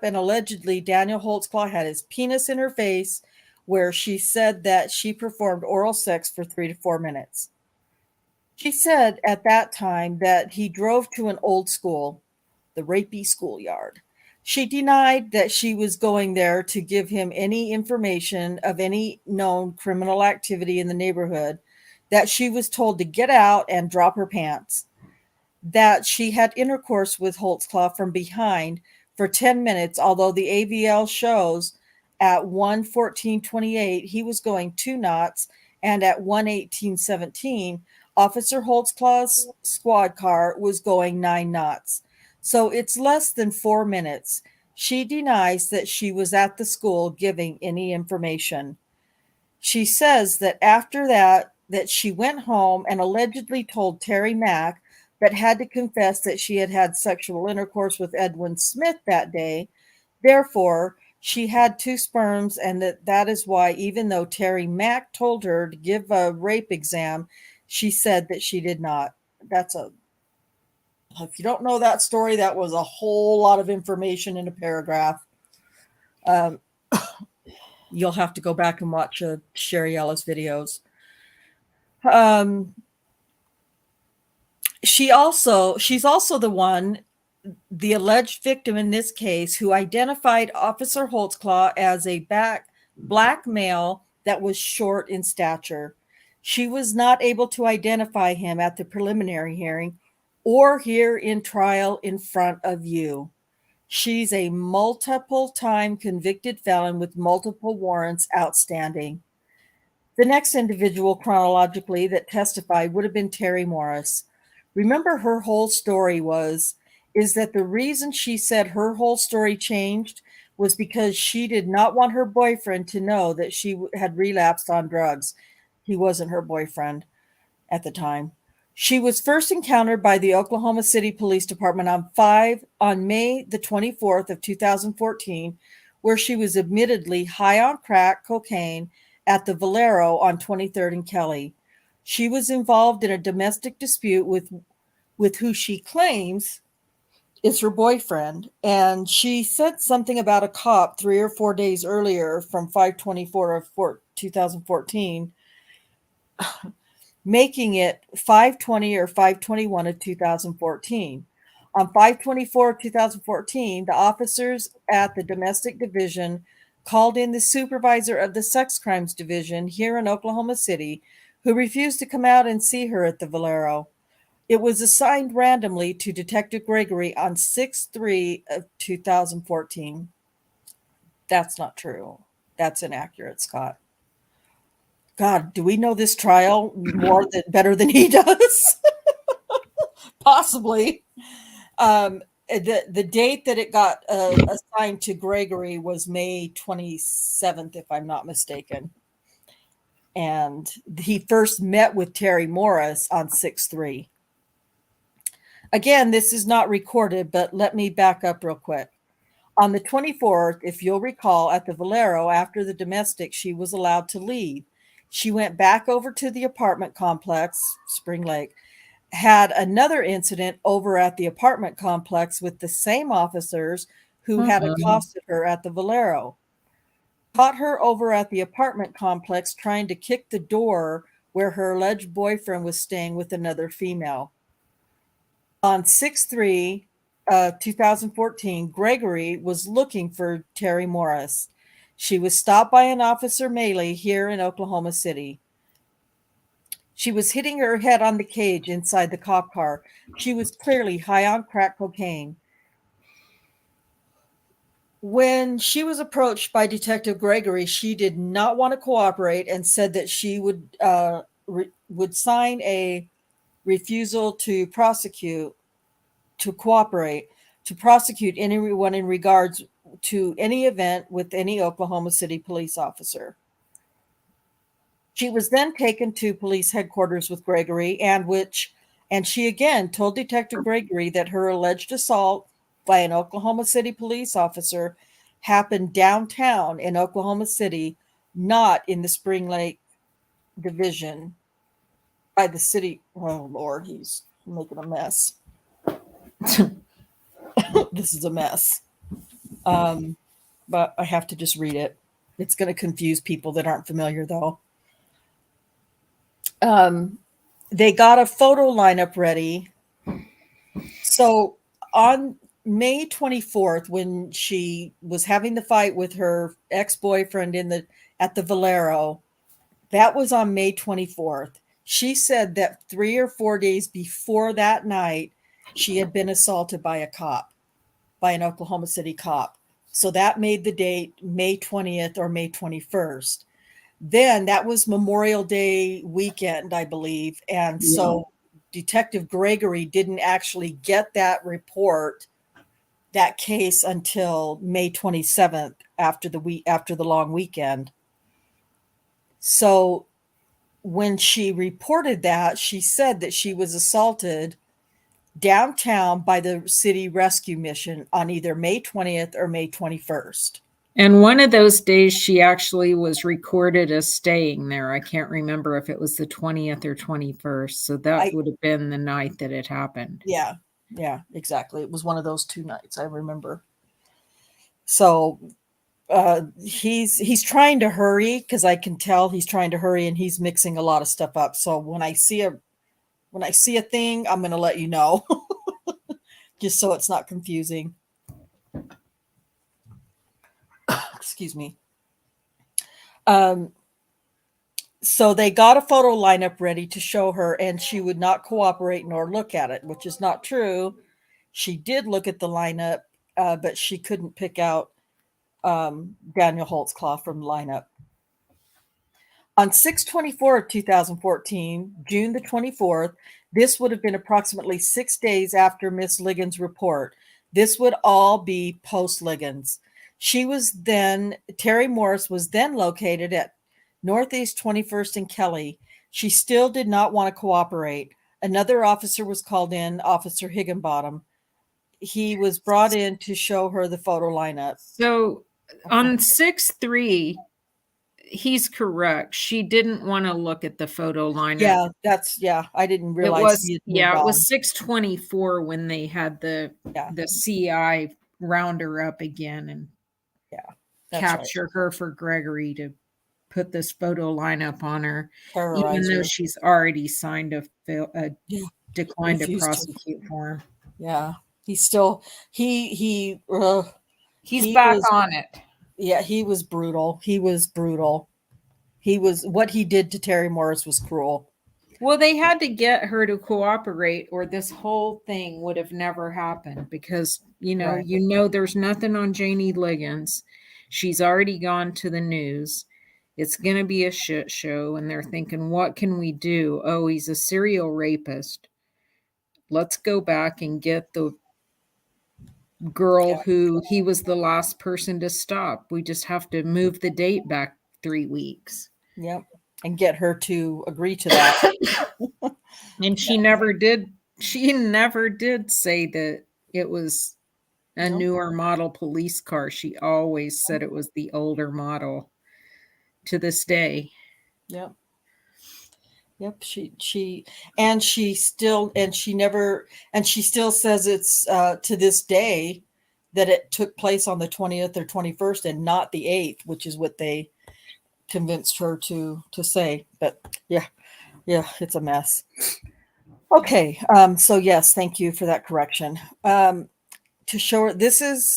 S1: and allegedly Daniel Holtzclaw had his penis in her face, where she said that she performed oral sex for 3 to 4 minutes. She said at that time that he drove to an old school, the rapey schoolyard, She denied that she was going there to give him any information of any known criminal activity in the neighborhood, that she was told to get out and drop her pants, that she had intercourse with Holtzclaw from behind for 10 minutes, although the AVL shows at 1:14:28 he was going 2 knots, and at 1:18:17 Officer Holtzclaw's squad car was going 9 knots. So it's less than 4 minutes. She denies that she was at the school giving any information. She says that after that she went home and allegedly told Terry Mack, but had to confess that she had had sexual intercourse with Edwin Smith that day. Therefore, she had 2 sperms, and that is why, even though Terry Mack told her to give a rape exam, she said that she did not. If you don't know that story, that was a whole lot of information in a paragraph. You'll have to go back and watch Sherry Ellis videos. She's also the alleged victim in this case, who identified Officer Holtzclaw as a black male that was short in stature. She was not able to identify him at the preliminary hearing or here in trial in front of you. She's a multiple time convicted felon with multiple warrants outstanding. The next individual chronologically that testified would have been Terry Morris. Remember, her whole story is that the reason she said her whole story changed was because she did not want her boyfriend to know that she had relapsed on drugs. He wasn't her boyfriend at the time. She was first encountered by the Oklahoma City Police Department on May the 24th of 2014, where she was admittedly high on crack cocaine at the Valero on 23rd and Kelly. She was involved in a domestic dispute with who she claims is her boyfriend, and she said something about a cop 3 or 4 days earlier from 5/24 of 2014, making it 5/20 or 5/21 of 2014. On 5/24 of 2014, the officers at the domestic division called in the supervisor of the sex crimes division here in Oklahoma City, who refused to come out and see her at the Valero. It was assigned randomly to Detective Gregory on 6/3 of 2014. That's not true. That's inaccurate, Scott. God, do we know this trial better than he does? Possibly. The date that it got assigned to Gregory was May 27th, if I'm not mistaken. And he first met with Terry Morris on 6/3. Again, this is not recorded, but let me back up real quick. On the 24th, if you'll recall, at the Valero, after the domestic, she was allowed to leave. She went back over to the apartment complex, Spring Lake, had another incident over at the apartment complex with the same officers who had accosted her at the Valero. Caught her over at the apartment complex trying to kick the door where her alleged boyfriend was staying with another female. On 6/3, 2014, Gregory was looking for Terry Morris. She was stopped by an officer Melee here in Oklahoma City. She was hitting her head on the cage inside the cop car. She was clearly high on crack cocaine. When she was approached by Detective Gregory, she did not want to cooperate and said that she would sign a refusal to prosecute anyone in regards to any event with any Oklahoma City police officer. She was then taken to police headquarters with Gregory, and she again told Detective Gregory that her alleged assault by an Oklahoma City police officer happened downtown in Oklahoma City, not in the Spring Lake division by the city. Oh, Lord, he's making a mess. This is a mess. But I have to just read it. It's going to confuse people that aren't familiar, though. They got a photo lineup ready. So on May 24th, when she was having the fight with her ex-boyfriend at the Valero, that was on May 24th. She said that 3 or 4 days before that night, she had been assaulted by an Oklahoma City cop. So that made the date May 20th or May 21st. Then that was Memorial Day weekend, I believe. And so Detective Gregory didn't actually get that report, that case, until May 27th, after the long weekend. So when she reported that, she said that she was assaulted downtown by the city rescue mission on either May 20th or May 21st.
S3: And one of those days she actually was recorded as staying there. I can't remember if it was the 20th or 21st. So that would have been the night that it happened.
S1: Yeah, exactly. It was one of those 2 nights, I remember. So he's trying to hurry, because I can tell he's trying to hurry, and he's mixing a lot of stuff up. So when I see a thing, I'm going to let you know, just so it's not confusing. Excuse me. So they got a photo lineup ready to show her, and she would not cooperate nor look at it, which is not true. She did look at the lineup, but she couldn't pick out Daniel Holtzclaw from the lineup. On 6/24 of 2014, June the 24th, this would have been approximately 6 days after Miss Liggins' report. This would all be post Liggins. Terry Morris was then located at Northeast 21st and Kelly. She still did not want to cooperate. Another officer was called in, Officer Higginbottom. He was brought in to show her the photo lineup.
S3: So on 6/3, he's correct. She didn't want to look at the photo lineup.
S1: I didn't realize.
S3: It was 6/24 when they had the CI round her up again and capture her for Gregory to put this photo lineup on her, even though she's already signed a decline to prosecute form.
S1: Yeah, he's still he's
S3: back on it.
S1: Yeah, he was brutal. What he did to Terry Morris was cruel.
S3: Well, they had to get her to cooperate, or this whole thing would have never happened, because there's nothing on Janie Liggins. She's already gone to the news. It's going to be a shit show, and they're thinking, what can we do? Oh, he's a serial rapist. Let's go back and get the girl who he was the last person to stop. We just have to move the date back 3 weeks.
S1: Yep. And get her to agree to that.
S3: And she never did. She never did say that it was a newer model police car. She always said it was the older model to this day.
S1: Yep. She still says it's to this day that it took place on the 20th or 21st and not the 8th, which is what they convinced her to say. But yeah, it's a mess. Okay. So yes, thank you for that correction. To show her, this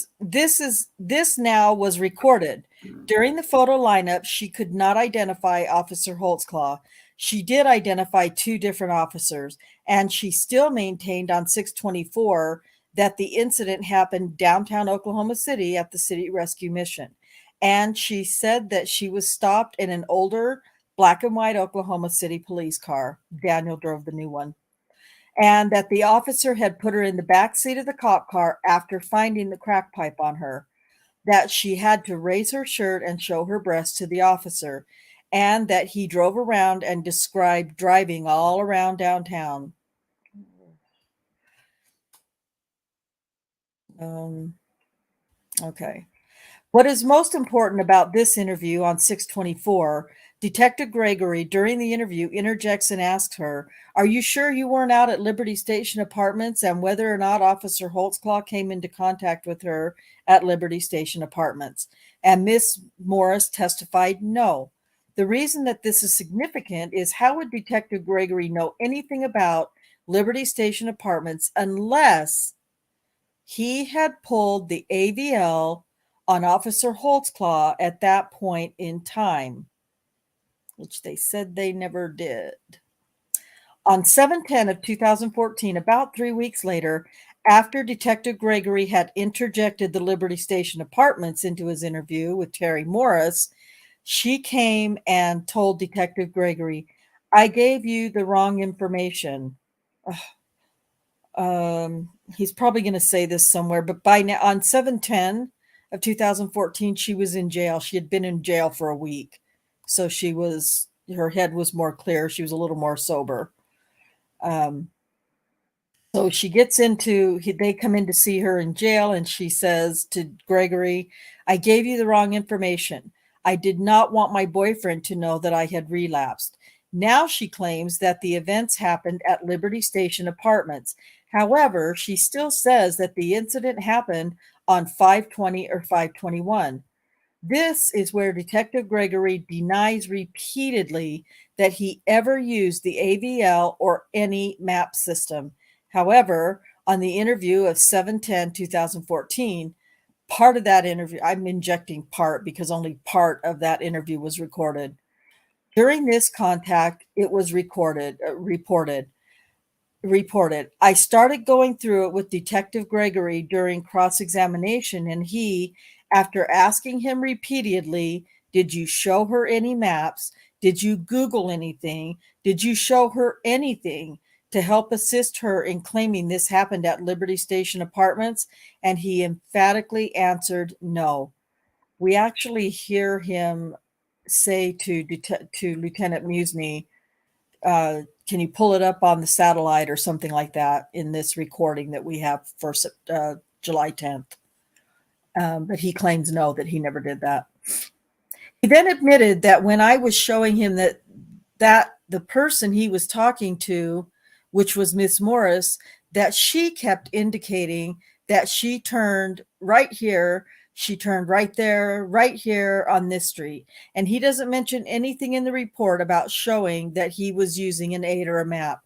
S1: now was recorded. During the photo lineup, she could not identify Officer Holtzclaw. She did identify 2 different officers, and she still maintained on 6/24 that the incident happened downtown Oklahoma City at the city rescue mission. And she said that she was stopped in an older black and white Oklahoma City police car. Daniel drove the new one. And that the officer had put her in the back seat of the cop car after finding the crack pipe on her, that she had to raise her shirt and show her breast to the officer, and that he drove around and described driving all around downtown. Okay. What is most important about this interview on 6/24, Detective Gregory, during the interview, interjects and asks her, "Are you sure you weren't out at Liberty Station Apartments?" and whether or not Officer Holtzclaw came into contact with her at Liberty Station Apartments. And Miss Morris testified no. The reason that this is significant is, how would Detective Gregory know anything about Liberty Station Apartments unless He had pulled the AVL on Officer Holtzclaw at that point in time, which they said they never did. On 7/10 of 2014, about 3 weeks later, after Detective Gregory had interjected the Liberty Station Apartments into his interview with Terry Morris, she came and told Detective Gregory, "I gave you the wrong information." He's probably going to say this somewhere, but by now, on 7/10 of 2014, she was in jail. She had been in jail for a week. So her head was more clear. She was a little more sober. So she gets they come in to see her in jail, and she says to Gregory, "I gave you the wrong information. I did not want my boyfriend to know that I had relapsed." Now she claims that the events happened at Liberty Station Apartments. However, she still says that the incident happened on 5/20 or 5/21. This is where Detective Gregory denies repeatedly that he ever used the AVL or any map system. However, on the interview of 7/10/2014, part of that interview, I'm injecting part because only part of that interview was recorded. During this contact, it was reported. I started going through it with Detective Gregory during cross-examination, and he, after asking him repeatedly, "Did you show her any maps? Did you Google anything? Did you show her anything to help assist her in claiming this happened at Liberty Station Apartments?" And he emphatically answered no. We actually hear him say to Lieutenant Musney, "Can you pull it up on the satellite or something like that," in this recording that we have for July 10th. But he claims no, that he never did that. He then admitted that when I was showing him that the person he was talking to, which was Miss Morris, that she kept indicating that she turned right here, she turned right there, right here on this street. And he doesn't mention anything in the report about showing that he was using an aid or a map.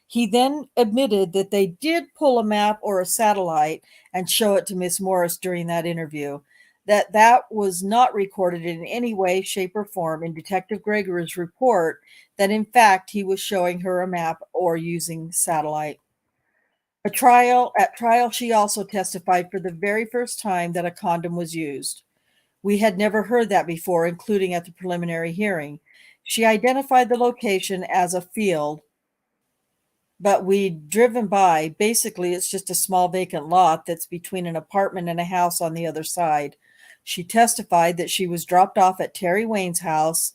S1: He then admitted that they did pull a map or a satellite and show it to Miss Morris during that interview, that was not recorded in any way, shape, or form in Detective Gregory's report, that in fact he was showing her a map or using satellite. At trial, she also testified for the very first time that a condom was used. We had never heard that before, including at the preliminary hearing. She identified the location as a field, but we'd driven by. Basically, it's just a small vacant lot that's between an apartment and a house on the other side. She testified that she was dropped off at Terry Wayne's house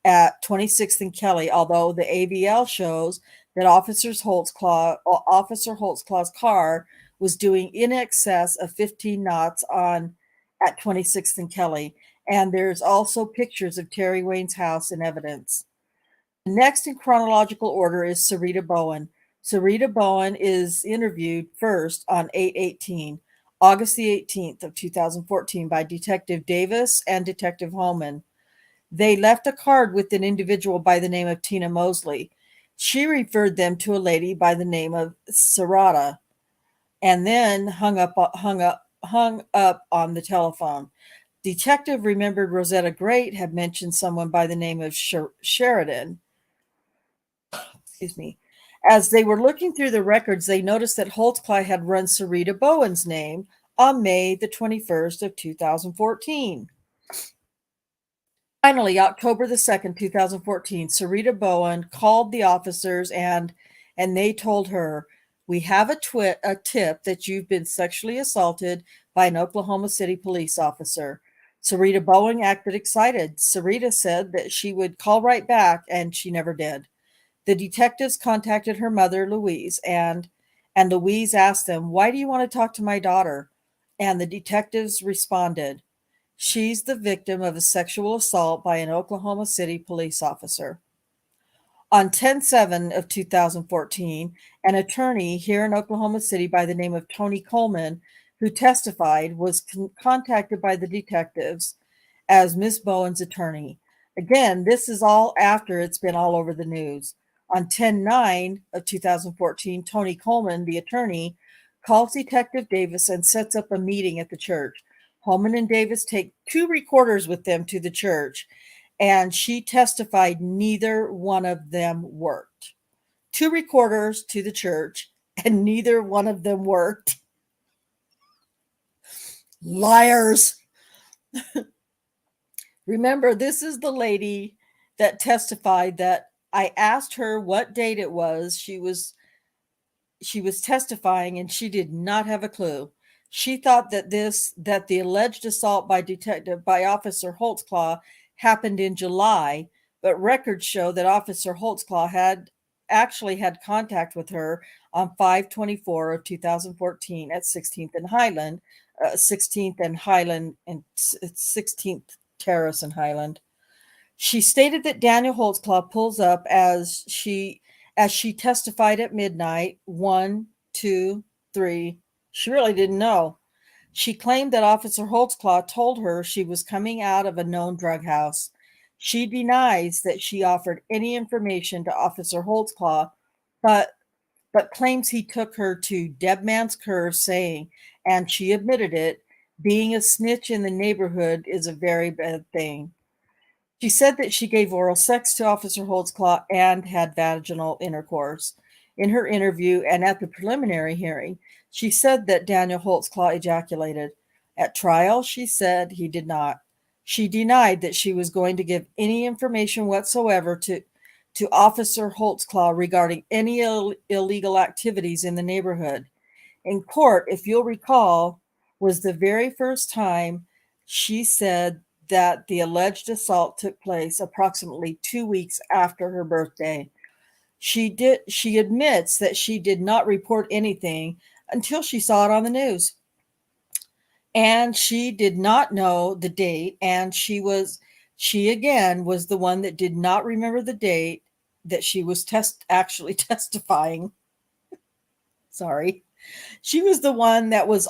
S1: at 26th and Kelly, although the AVL shows that Officer Holtzclaw's car was doing in excess of 15 knots at 26th and Kelly. And there's also pictures of Terry Wayne's house in evidence. Next in chronological order is Sarita Bowen. Sarita Bowen is interviewed first on 8/18, August the 18th of 2014 by Detective Davis and Detective Holman. They left a card with an individual by the name of Tina Mosley. She referred them to a lady by the name of Sarita, and then hung up on the telephone. Detective remembered Rosetta Great had mentioned someone by the name of Sheridan. Excuse me. As they were looking through the records, they noticed that Holtzclaw had run Sarita Bowen's name on May the 21st of 2014. Finally, October the 2nd, 2014, Sarita Bowen called the officers and they told her, "We have a tip that you've been sexually assaulted by an Oklahoma City police officer." Sarita Bowen acted excited. Sarita said that she would call right back, and she never did. The detectives contacted her mother, Louise, and Louise asked them, "Why do you want to talk to my daughter?" And the detectives responded, "She's the victim of a sexual assault by an Oklahoma City police officer." On 10/7 of 2014, an attorney here in Oklahoma City by the name of Tony Coleman, who testified, was contacted by the detectives as Miss Bowen's attorney. Again, this is all after it's been all over the news. On 10/9 of 2014, Tony Coleman, the attorney, calls Detective Davis and sets up a meeting at the church. Holman and Davis take 2 recorders with them to the church, and she testified neither one of them worked. 2 recorders to the church, and neither one of them worked. Liars. Remember, this is the lady that testified that I asked her what date it was. She was testifying and she did not have a clue. She thought that the alleged assault by Officer Holtzclaw happened in July, but records show that Officer Holtzclaw had actually had contact with her on 5/24 of 2014 at 16th and Highland, 16th and Highland and 16th Terrace and Highland. She stated that Daniel Holtzclaw pulls up as she testified at midnight, 1, 2, 3. She really didn't know. She claimed that Officer Holtzclaw told her she was coming out of a known drug house. She denies that she offered any information to Officer Holtzclaw, but claims he took her to Dead Man's Curve, saying, and she admitted it, being a snitch in the neighborhood is a very bad thing. She said that she gave oral sex to Officer Holtzclaw and had vaginal intercourse. In her interview and at the preliminary hearing, she said that Daniel Holtzclaw ejaculated. At trial, she said he did not. She denied that she was going to give any information whatsoever to Officer Holtzclaw regarding any illegal activities in the neighborhood. In court, if you'll recall, was the very first time she said that the alleged assault took place approximately 2 weeks after her birthday. She admits that she did not report anything until she saw it on the news. And she did not know the date, and she again was the one that did not remember the date that she was actually testifying. Sorry. She was the one that was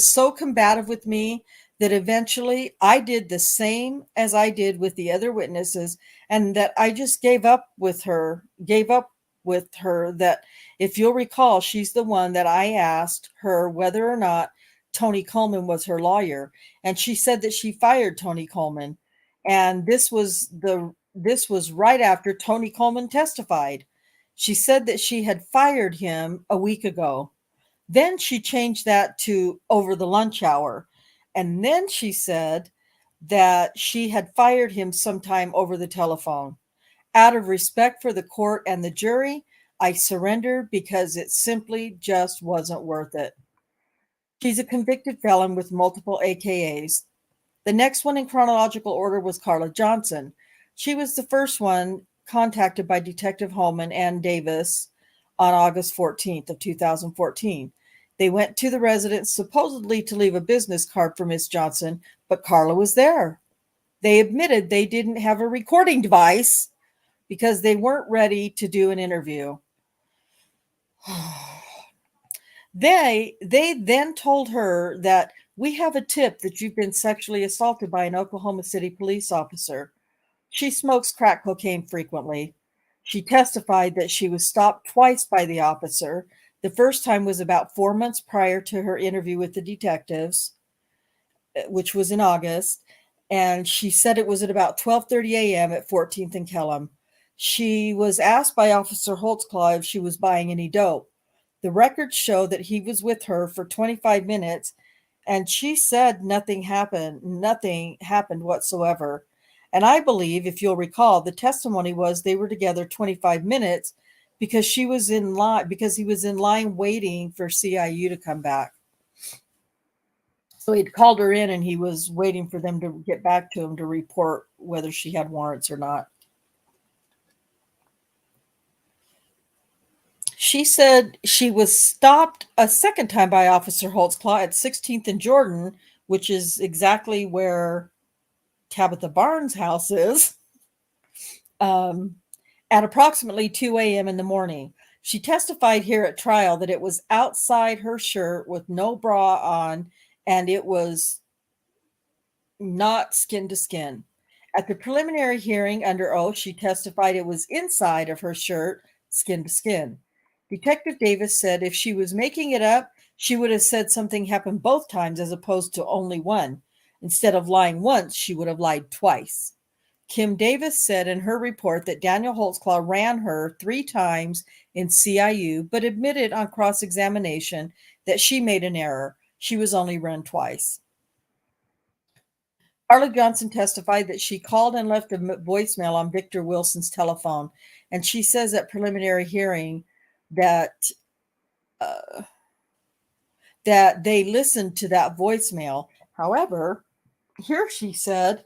S1: so combative with me that eventually I did the same as I did with the other witnesses, and that I just gave up with her, that if you'll recall, she's the one that I asked her whether or not Tony Coleman was her lawyer. And she said that she fired Tony Coleman. And this was right after Tony Coleman testified. She said that she had fired him a week ago. Then she changed that to over the lunch hour. And then she said that she had fired him sometime over the telephone. Out of respect for the court and the jury, I surrendered because it simply just wasn't worth it. She's a convicted felon with multiple AKAs. The next one in chronological order was Carla Johnson. She was the first one contacted by Detective Holman and Davis on August 14th of 2014. They went to the residence supposedly to leave a business card for Miss Johnson, but Carla was there. They admitted they didn't have a recording device because they weren't ready to do an interview. They then told her that we have a tip that you've been sexually assaulted by an Oklahoma City police officer. She smokes crack cocaine frequently. She testified that she was stopped twice by the officer. The first time was about 4 months prior to her interview with the detectives, which was in August. And she said it was at about 12:30 a.m. at 14th and Kellum. She was asked by Officer Holtzclaw if she was buying any dope. The records show that he was with her for 25 minutes, and she said nothing happened whatsoever. And I believe, if you'll recall, the testimony was they were together 25 minutes because he was in line waiting for CIU to come back. So he'd called her in and he was waiting for them to get back to him to report whether she had warrants or not. She said she was stopped a second time by Officer Holtzclaw at 16th and Jordan, which is exactly where Tabitha Barnes' house is, at approximately 2 a.m. in the morning. She testified here at trial that it was outside her shirt with no bra on, and it was not skin to skin. At the preliminary hearing under oath, she testified it was inside of her shirt, skin to skin. Detective Davis said if she was making it up, she would have said something happened both times as opposed to only one. Instead of lying once, she would have lied twice. Kim Davis said in her report that Daniel Holtzclaw ran her 3 times in CIU, but admitted on cross-examination that she made an error. She was only run twice. Carla Johnson testified that she called and left a voicemail on Victor Wilson's telephone, and she says at preliminary hearing that that they listened to that voicemail. However, here she said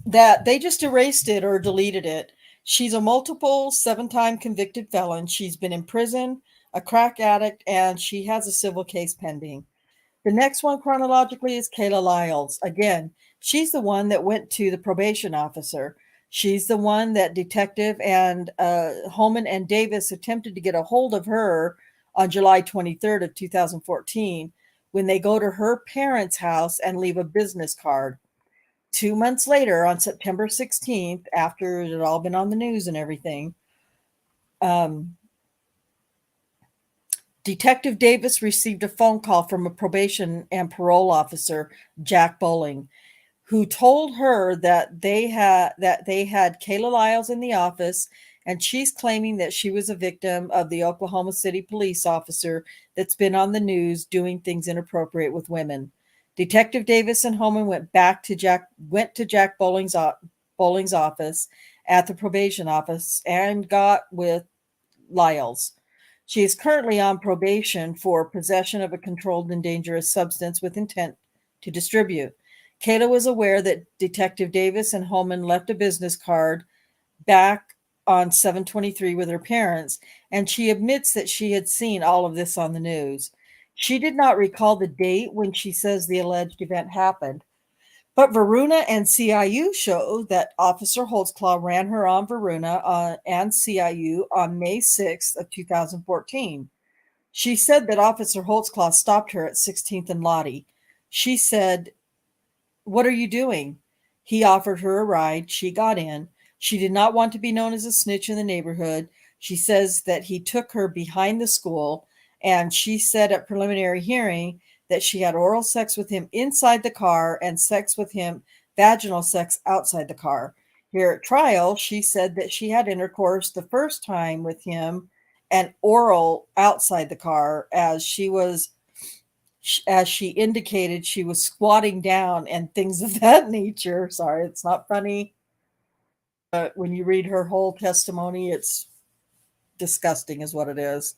S1: that they just erased it or deleted it. She's a multiple 7-time convicted felon. She's been in prison, a crack addict, and she has a civil case pending. The next one chronologically is Kayla Lyles. Again, she's the one that went to the probation officer. She's the one that Detective and Holman and Davis attempted to get a hold of her on July 23rd of 2014 when they go to her parents' house and leave a business card. 2 months later, on September 16th, after it had all been on the news and everything, Detective Davis received a phone call from a probation and parole officer, Jack Bowling, who told her that they had Kayla Lyles in the office, and she's claiming that she was a victim of the Oklahoma City police officer that's been on the news doing things inappropriate with women. Detective Davis and Holman went to Jack Bowling's office at the probation office and got with Lyles. She is currently on probation for possession of a controlled and dangerous substance with intent to distribute. Kayla was aware that Detective Davis and Holman left a business card back on 7/23 with her parents, and she admits that she had seen all of this on the news. She did not recall the date when she says the alleged event happened, but Varuna and CIU show that Officer Holtzclaw ran her on Varuna and CIU on May 6th of 2014. She said that Officer Holtzclaw stopped her at 16th and Lottie. She said, "What are you doing?" He offered her a ride. She got in. She did not want to be known as a snitch in the neighborhood. She says that he took her behind the school, and she said at preliminary hearing that she had oral sex with him inside the car and sex with him, vaginal sex outside the car. Here at trial, she said that she had intercourse the first time with him and oral outside the car as she indicated she was squatting down and things of that nature. Sorry, it's not funny. But when you read her whole testimony, it's disgusting is what it is.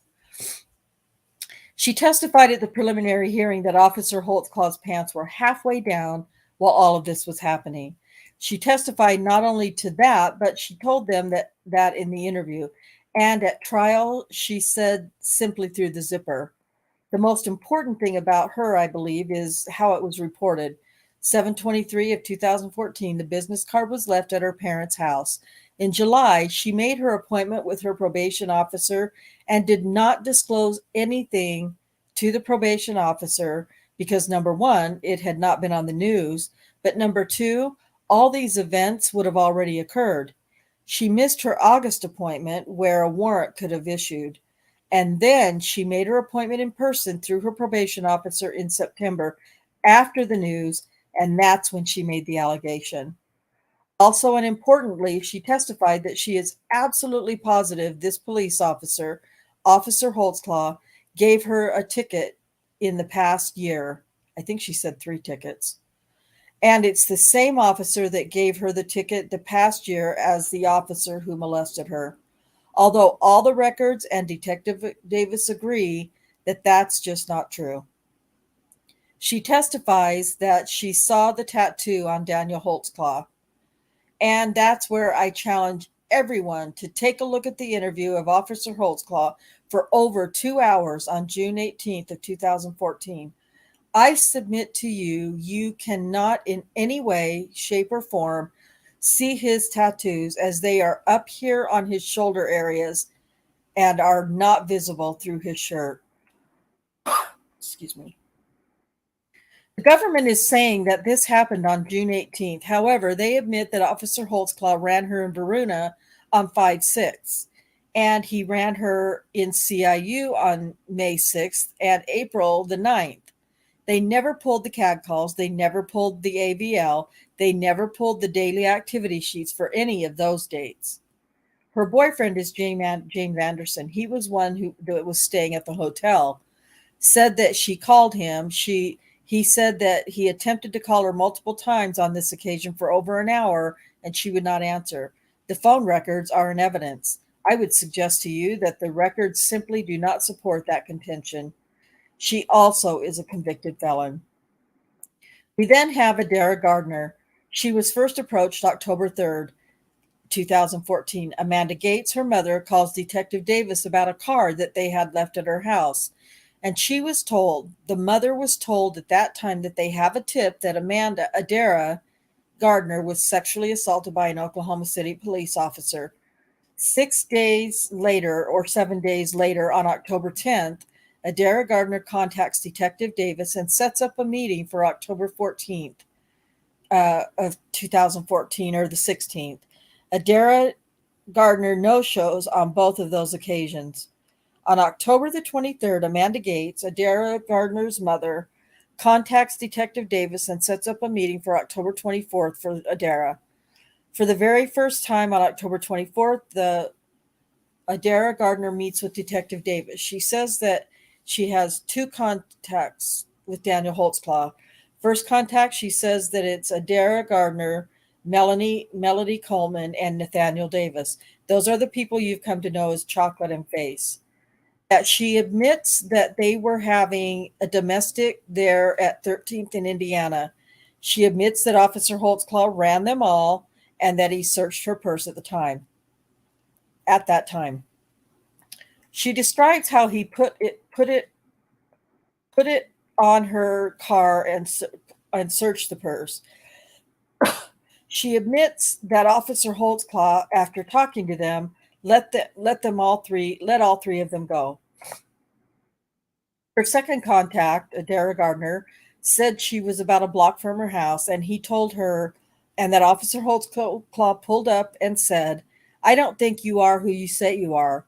S1: She testified at the preliminary hearing that Officer Holtzclaw's pants were halfway down while all of this was happening. She testified not only to that, but she told them that in the interview. And at trial, she said simply through the zipper. The most important thing about her, I believe, is how it was reported. 7/23 of 2014, the business card was left at her parents' house. In July, she made her appointment with her probation officer and did not disclose anything to the probation officer because, number one, it had not been on the news, but number two, all these events would have already occurred. She missed her August appointment where a warrant could have issued. And then she made her appointment in person through her probation officer in September after the news, and that's when she made the allegation. Also, and importantly, she testified that she is absolutely positive this police officer, Officer Holtzclaw, gave her a ticket in the past year. I think she said 3 tickets. And it's the same officer that gave her the ticket the past year as the officer who molested her. Although all the records and Detective Davis agree that that's just not true. She testifies that she saw the tattoo on Daniel Holtzclaw. And that's where I challenge everyone to take a look at the interview of Officer Holtzclaw for over 2 hours on June 18th of 2014. I submit to you, you cannot in any way, shape, or form see his tattoos as they are up here on his shoulder areas and are not visible through his shirt. Excuse me. The government is saying that this happened on June 18th. However, they admit that Officer Holtzclaw ran her in Varuna on 5/6. and he ran her in CIU on May 6th and April the 9th. They never pulled the CAD calls. They never pulled the AVL. They never pulled the daily activity sheets for any of those dates. Her boyfriend is James Anderson. He was one that was staying at the hotel. Said that she called him. He said that he attempted to call her multiple times on this occasion for over an hour, and she would not answer. The phone records are in evidence. I would suggest to you that the records simply do not support that contention. She also is a convicted felon. We then have Adara Gardner. She was first approached October 3rd, 2014. Amanda Gates, her mother, calls Detective Davis about a card that they had left at her house. And the mother was told at that time that they have a tip that Adara Gardner was sexually assaulted by an Oklahoma City police officer. 7 days later, on October 10th, Adara Gardner contacts Detective Davis and sets up a meeting for October 14th of 2014, or the 16th. Adara Gardner no-shows on both of those occasions. On October the 23rd, Amanda Gates, Adara Gardner's mother, contacts Detective Davis and sets up a meeting for October 24th for Adara. For the very first time on October 24th, Adara Gardner meets with Detective Davis. She says that she has 2 contacts with Daniel Holtzclaw. First contact, she says that it's Adara Gardner, Melody Coleman, and Nathaniel Davis. Those are the people you've come to know as Chocolate and Face. That she admits that they were having a domestic there at 13th in Indiana. She admits that Officer Holtzclaw ran them all and that he searched her purse at that time. She describes how he put it on her car and searched the purse. She admits that Officer Holtzclaw, after talking to them, let all three of them go. Her second contact, Adara Gardner, said she was about a block from her house, and he told her, and that Officer Holtzclaw pulled up and said, "I don't think you are who you say you are."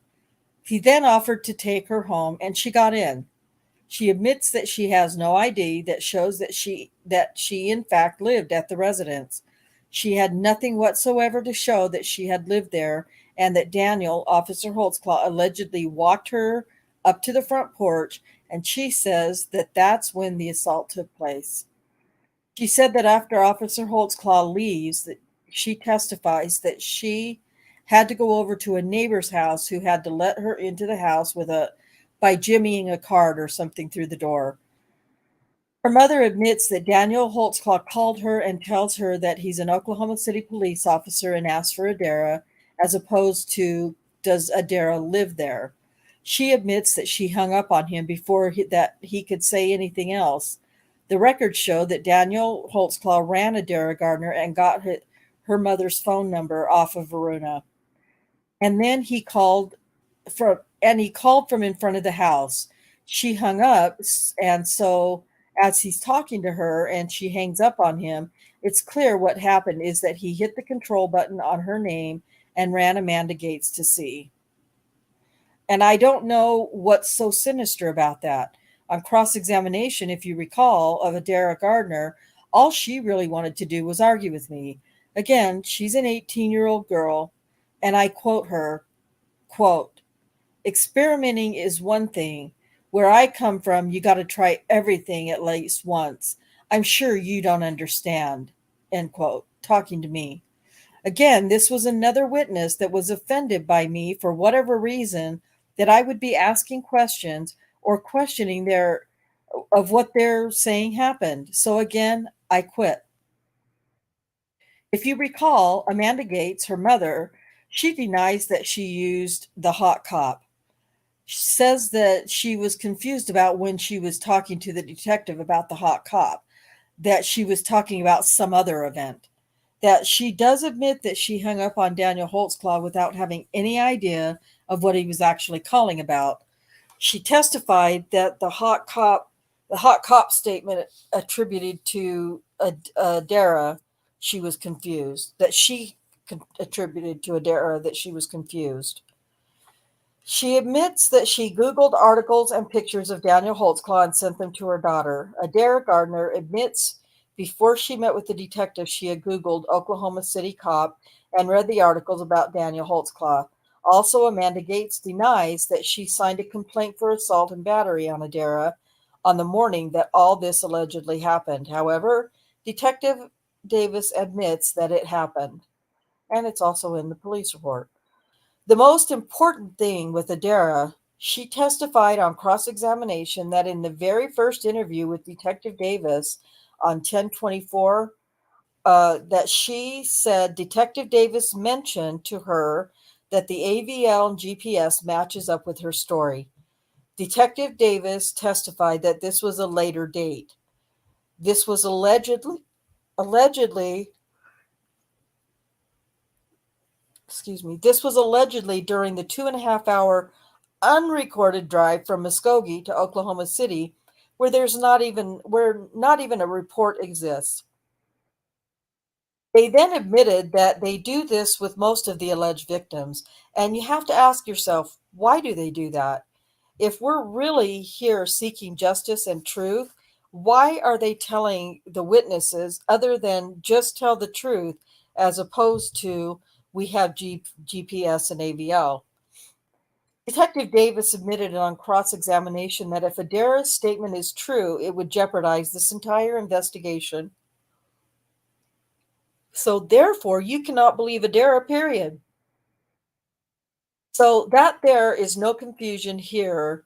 S1: He then offered to take her home, and she got in. She admits that she has no ID that shows that she in fact lived at the residence. She had nothing whatsoever to show that she had lived there, and that Daniel, Officer Holtzclaw, allegedly walked her up to the front porch, and she says that that's when the assault took place. She said that after Officer Holtzclaw leaves, that she testifies that she had to go over to a neighbor's house who had to let her into the house by jimmying a card or something through the door. Her mother admits that Daniel Holtzclaw called her and tells her that he's an Oklahoma City police officer and asks for Adara, as opposed to, does Adara live there? She admits that she hung up on him before he could say anything else. The records show that Daniel Holtzclaw ran Adara Gardner and got her mother's phone number off of Verona. And then he called from in front of the house. She hung up, and so as he's talking to her and she hangs up on him, it's clear what happened is that he hit the control button on her name and ran Amanda Gates to see. And I don't know what's so sinister about that. On cross-examination, if you recall, of Adara Gardner, all she really wanted to do was argue with me. Again, she's an 18-year-old girl, and I quote her, quote, "Experimenting is one thing. Where I come from, you got to try everything at least once. I'm sure you don't understand," end quote, talking to me. Again, this was another witness that was offended by me for whatever reason, that I would be asking questions or questioning of what they're saying happened. So again, I quit. If you recall, Amanda Gates, her mother, she denies that she used the hot cop. She says that she was confused about when she was talking to the detective about the hot cop, that she was talking about some other event. That she does admit that she hung up on Daniel Holtzclaw without having any idea of what he was actually calling about. She testified that the hot cop statement attributed to Adara, she was confused. That she attributed to Adara that she was confused. She admits that she Googled articles and pictures of Daniel Holtzclaw and sent them to her daughter. Adair Gardner admits before she met with the detective, she had Googled Oklahoma City cop and read the articles about Daniel Holtzclaw. Also, Amanda Gates denies that she signed a complaint for assault and battery on Adair on the morning that all this allegedly happened. However, Detective Davis admits that it happened, and it's also in the police report. The most important thing with Adair, she testified on cross-examination that in the very first interview with Detective Davis on 10/24, that she said Detective Davis mentioned to her that the AVL and GPS matches up with her story. Detective Davis testified that this was a later date. This was allegedly this was allegedly during the 2.5 hour unrecorded drive from Muskogee to Oklahoma City, where not even a report exists. They then admitted that they do this with most of the alleged victims, and you have to ask yourself, why do they do that? If we're really here seeking justice and truth, why are they telling the witnesses other than just tell the truth, as opposed to we have GPS and AVL? Detective Davis admitted on cross-examination that if Adair's statement is true, it would jeopardize this entire investigation. So therefore, you cannot believe Adair, period. So that there is no confusion here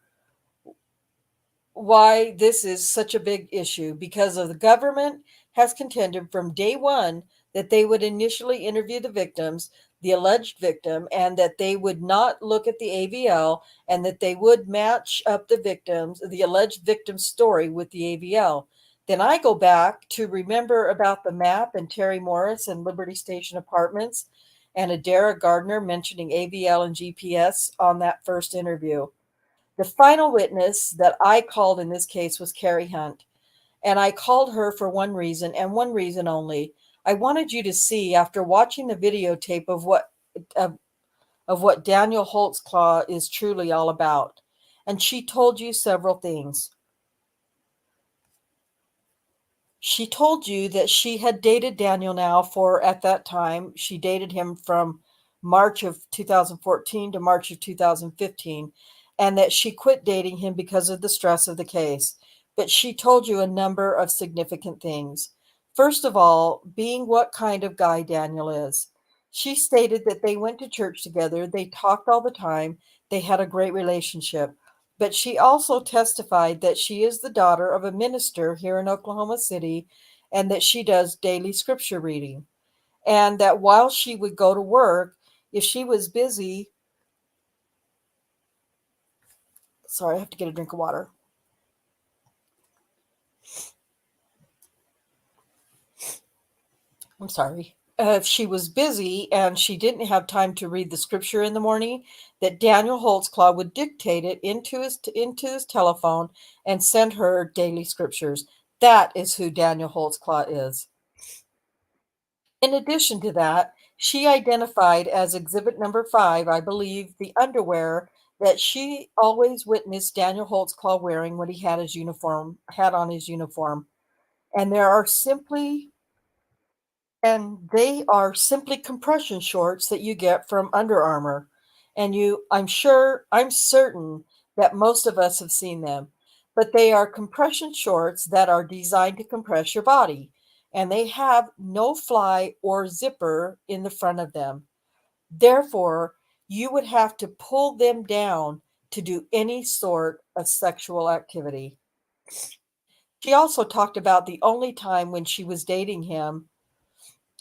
S1: why this is such a big issue, because of the government has contended from day one that they would initially interview the victims, the alleged victim, and that they would not look at the AVL, and that they would match up the alleged victim's story with the AVL. Then I go back to remember about the map and Terry Morris and Liberty Station Apartments and Adair Gardner mentioning AVL and GPS on that first interview. The final witness that I called in this case was Carrie Hunt, and I called her for one reason and one reason only. I wanted you to see, after watching the videotape, of what Daniel Holtzclaw is truly all about. And she told you several things. She told you that she had dated Daniel now for, at that time, she dated him from March of 2014 to March of 2015, and that she quit dating him because of the stress of the case. But she told you a number of significant things. First of all, being what kind of guy Daniel is. She stated that they went to church together, they talked all the time, they had a great relationship. But she also testified that she is the daughter of a minister here in Oklahoma City, and that she does daily scripture reading. And that while she would go to work, if she was busy, sorry, I have to get a drink of water. I'm sorry. If she was busy and she didn't have time to read the scripture in the morning, that Daniel Holtzclaw would dictate it into his telephone and send her daily scriptures. That is who Daniel Holtzclaw is. In addition to that, she identified as exhibit number 5, I believe, the underwear that she always witnessed Daniel Holtzclaw wearing when he had on his uniform. And they are simply compression shorts that you get from Under Armour. And I'm certain that most of us have seen them, but they are compression shorts that are designed to compress your body, and they have no fly or zipper in the front of them. Therefore, you would have to pull them down to do any sort of sexual activity. She also talked about the only time when she was dating him,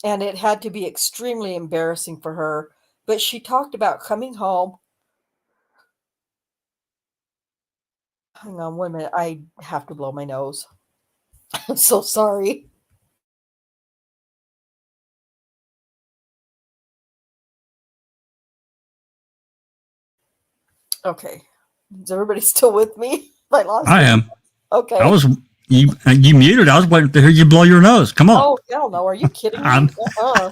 S1: and it had to be extremely embarrassing for her. But she talked about coming home. Hang on 1 minute. I have to blow my nose. I'm so sorry. Okay. Is everybody still with me?
S2: I am.
S1: Okay.
S2: I was you muted. I was waiting to hear you blow your nose. Come on.
S1: Oh, hell no. Are you kidding me?
S2: I'm,
S1: No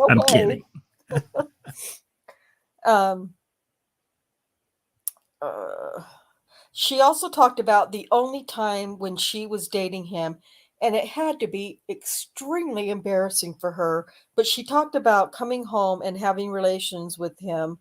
S2: I'm
S1: way.
S2: kidding.
S1: She also talked about the only time when she was dating him, and it had to be extremely embarrassing for her. But she talked about coming home and having relations with him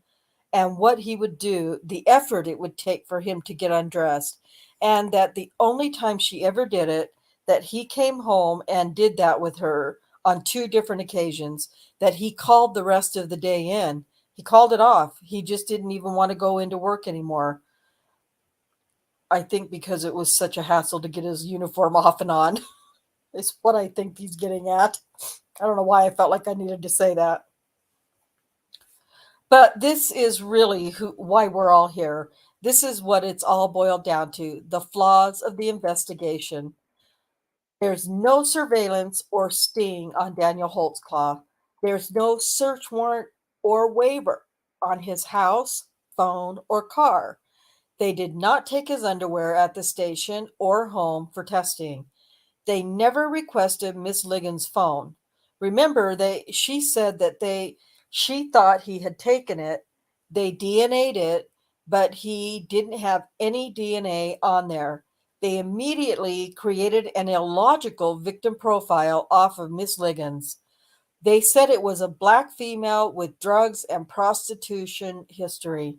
S1: and what he would do, the effort it would take for him to get undressed, and that the only time she ever did it, that he came home and did that with her on two different occasions, that he called the rest of the day in. He called it off. He just didn't even want to go into work anymore. I think because it was such a hassle to get his uniform off and on, is what I think he's getting at. I don't know why I felt like I needed to say that. But this is really why we're all here. This is what it's all boiled down to, the flaws of the investigation. There's no surveillance or sting on Daniel Holtzclaw. There's no search warrant or waiver on his house, phone, or car. They did not take his underwear at the station or home for testing. They never requested Miss Ligon's phone. Remember, she said that she thought he had taken it. They DNA'd it, but he didn't have any DNA on there. They immediately created an illogical victim profile off of Miss Ligon's. They said it was a black female with drugs and prostitution history.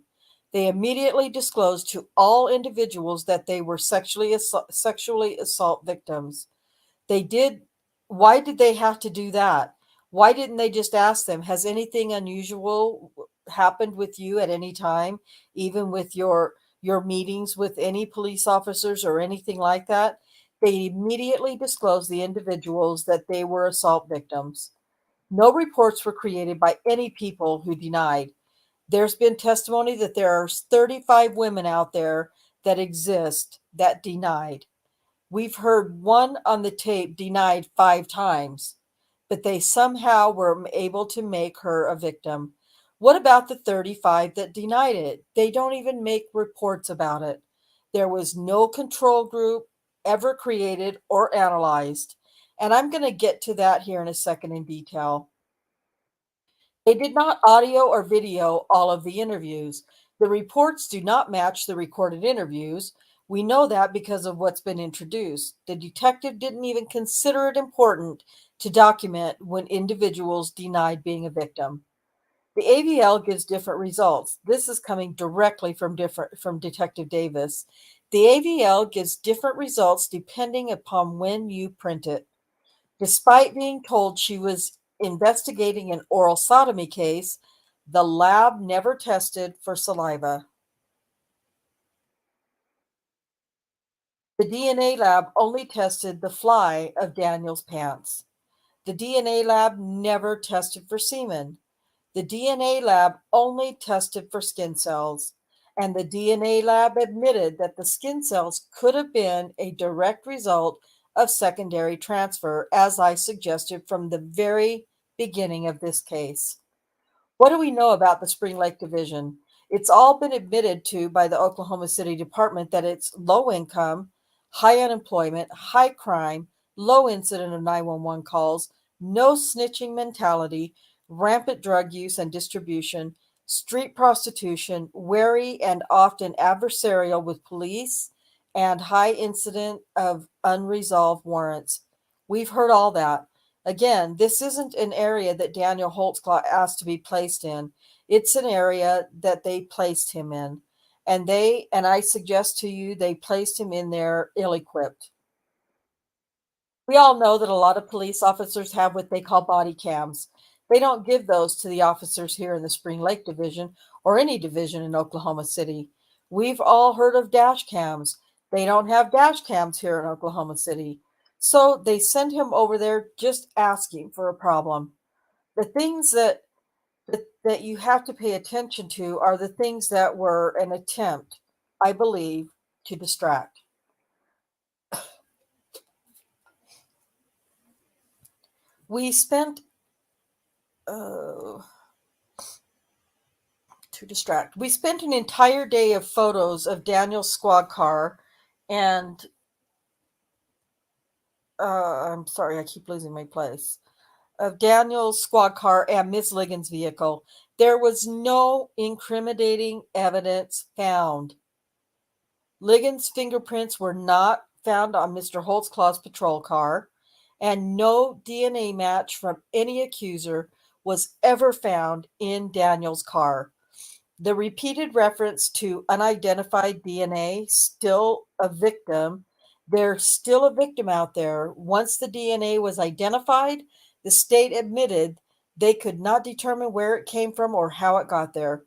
S1: They immediately disclosed to all individuals that they were sexually assault victims. They did. Why did they have to do that? Why didn't they just ask them, has anything unusual happened with you at any time, even with your meetings with any police officers or anything like that? They immediately disclosed the individuals that they were assault victims. No reports were created by any people who denied. There's been testimony that there are 35 women out there that exist that denied. We've heard one on the tape denied 5 times, but they somehow were able to make her a victim. What about the 35 that denied it? They don't even make reports about it. There was no control group ever created or analyzed. And I'm going to get to that here in a second in detail. They did not audio or video all of the interviews. The reports do not match the recorded interviews. We know that because of what's been introduced. The detective didn't even consider it important to document when individuals denied being a victim. The AVL gives different results. This is coming directly from Detective Davis. The AVL gives different results depending upon when you print it. Despite being told she was investigating an oral sodomy case, the lab never tested for saliva. The DNA lab only tested the fly of Daniel's pants. The DNA lab never tested for semen. The DNA lab only tested for skin cells. And the DNA lab admitted that the skin cells could have been a direct result of secondary transfer, as I suggested from the very beginning of this case. What do we know about the Spring Lake Division? It's all been admitted to by the Oklahoma City Department that it's low income, high unemployment, high crime, low incident of 911 calls, no snitching mentality, rampant drug use and distribution, street prostitution, wary and often adversarial with police, and high incident of unresolved warrants. We've heard all that. Again, this isn't an area that Daniel Holtzclaw asked to be placed in. It's an area that they placed him in. And I suggest to you, they placed him in there ill-equipped. We all know that a lot of police officers have what they call body cams. They don't give those to the officers here in the Spring Lake Division or any division in Oklahoma City. We've all heard of dash cams. They don't have dash cams here in Oklahoma City. So they send him over there just asking for a problem. The things that you have to pay attention to are the things that were an attempt, I believe, to distract. We spent We spent an entire day of photos of Daniel's squad car and I'm sorry, I keep losing my place. Of Daniel's squad car and Miss Ligon's vehicle. There was no incriminating evidence found. Ligon's fingerprints were not found on Mr. Holtzclaw's patrol car, and no DNA match from any accuser was ever found in Daniel's car. The repeated reference to unidentified DNA, still a victim. There's still a victim out there. Once the DNA was identified, the state admitted they could not determine where it came from or how it got there.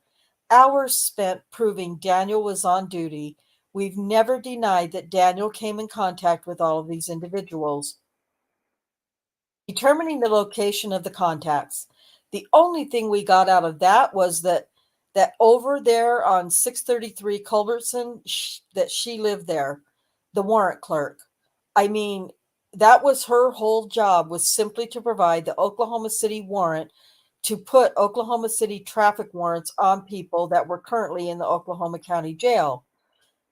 S1: Hours spent proving Daniel was on duty. We've never denied that Daniel came in contact with all of these individuals. Determining the location of the contacts. The only thing we got out of that was that over there on 633 Culbertson, that she lived there, the warrant clerk. I mean, that was her whole job, was simply to provide the Oklahoma City warrant to put Oklahoma City traffic warrants on people that were currently in the Oklahoma County Jail.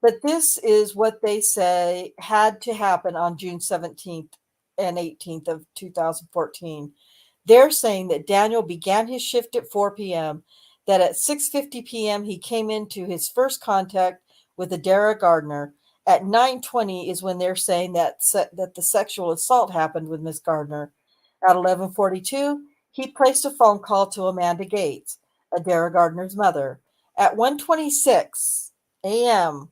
S1: But this is what they say had to happen on June 17th and 18th of 2014. They're saying that Daniel began his shift at 4 p.m., that at 6:50 p.m. he came into his first contact with Adara Gardner. At 9:20 is when they're saying that the sexual assault happened with Miss Gardner. At 11:42, he placed a phone call to Amanda Gates, Adara Gardner's mother. At 1:26 a.m.,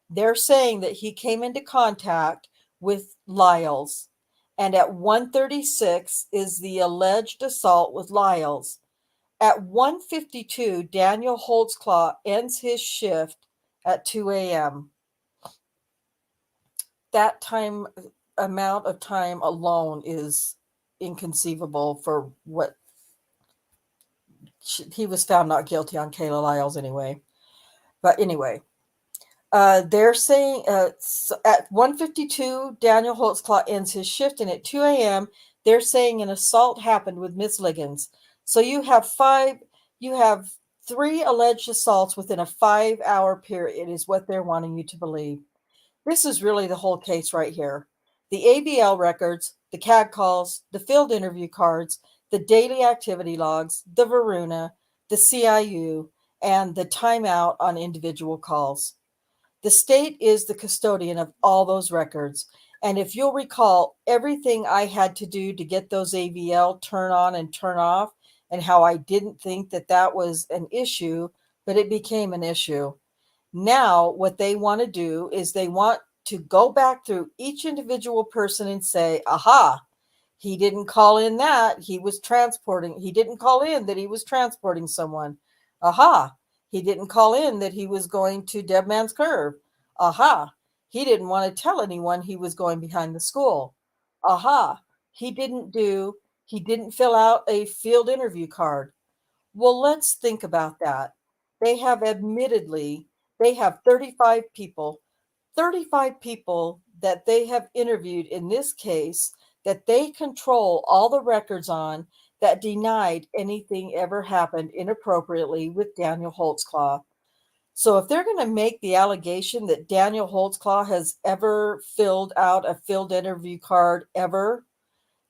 S1: they're saying that he came into contact with Lyles. And at 1:36 is the alleged assault with Lyles. At 1:52, Daniel Holtzclaw ends his shift at 2 a.m. That amount of time alone is inconceivable for what he was found not guilty on Kayla Lyles anyway. But anyway, they're saying so at 1:52, Daniel Holtzclaw ends his shift, and at 2 a.m., they're saying an assault happened with Miss Liggins. So you have three alleged assaults within a 5-hour period is what they're wanting you to believe. This is really the whole case right here. The ABL records, the CAD calls, the field interview cards, the daily activity logs, the Varuna, the CIU, and the timeout on individual calls. The state is the custodian of all those records. And if you'll recall, everything I had to do to get those AVL turn on and turn off, and how I didn't think that was an issue, but it became an issue. Now, what they want to do is they want to go back through each individual person and say, aha, he didn't call in that he didn't call in that he was transporting someone. Aha, he didn't call in that he was going to Dead Man's Curve. Aha, he didn't want to tell anyone he was going behind the school. Aha, he didn't fill out a field interview card. Well, let's think about that. They have 35 people that they have interviewed in this case that they control all the records on, that denied anything ever happened inappropriately with Daniel Holtzclaw. So if they're going to make the allegation that Daniel Holtzclaw has ever filled out a field interview card ever,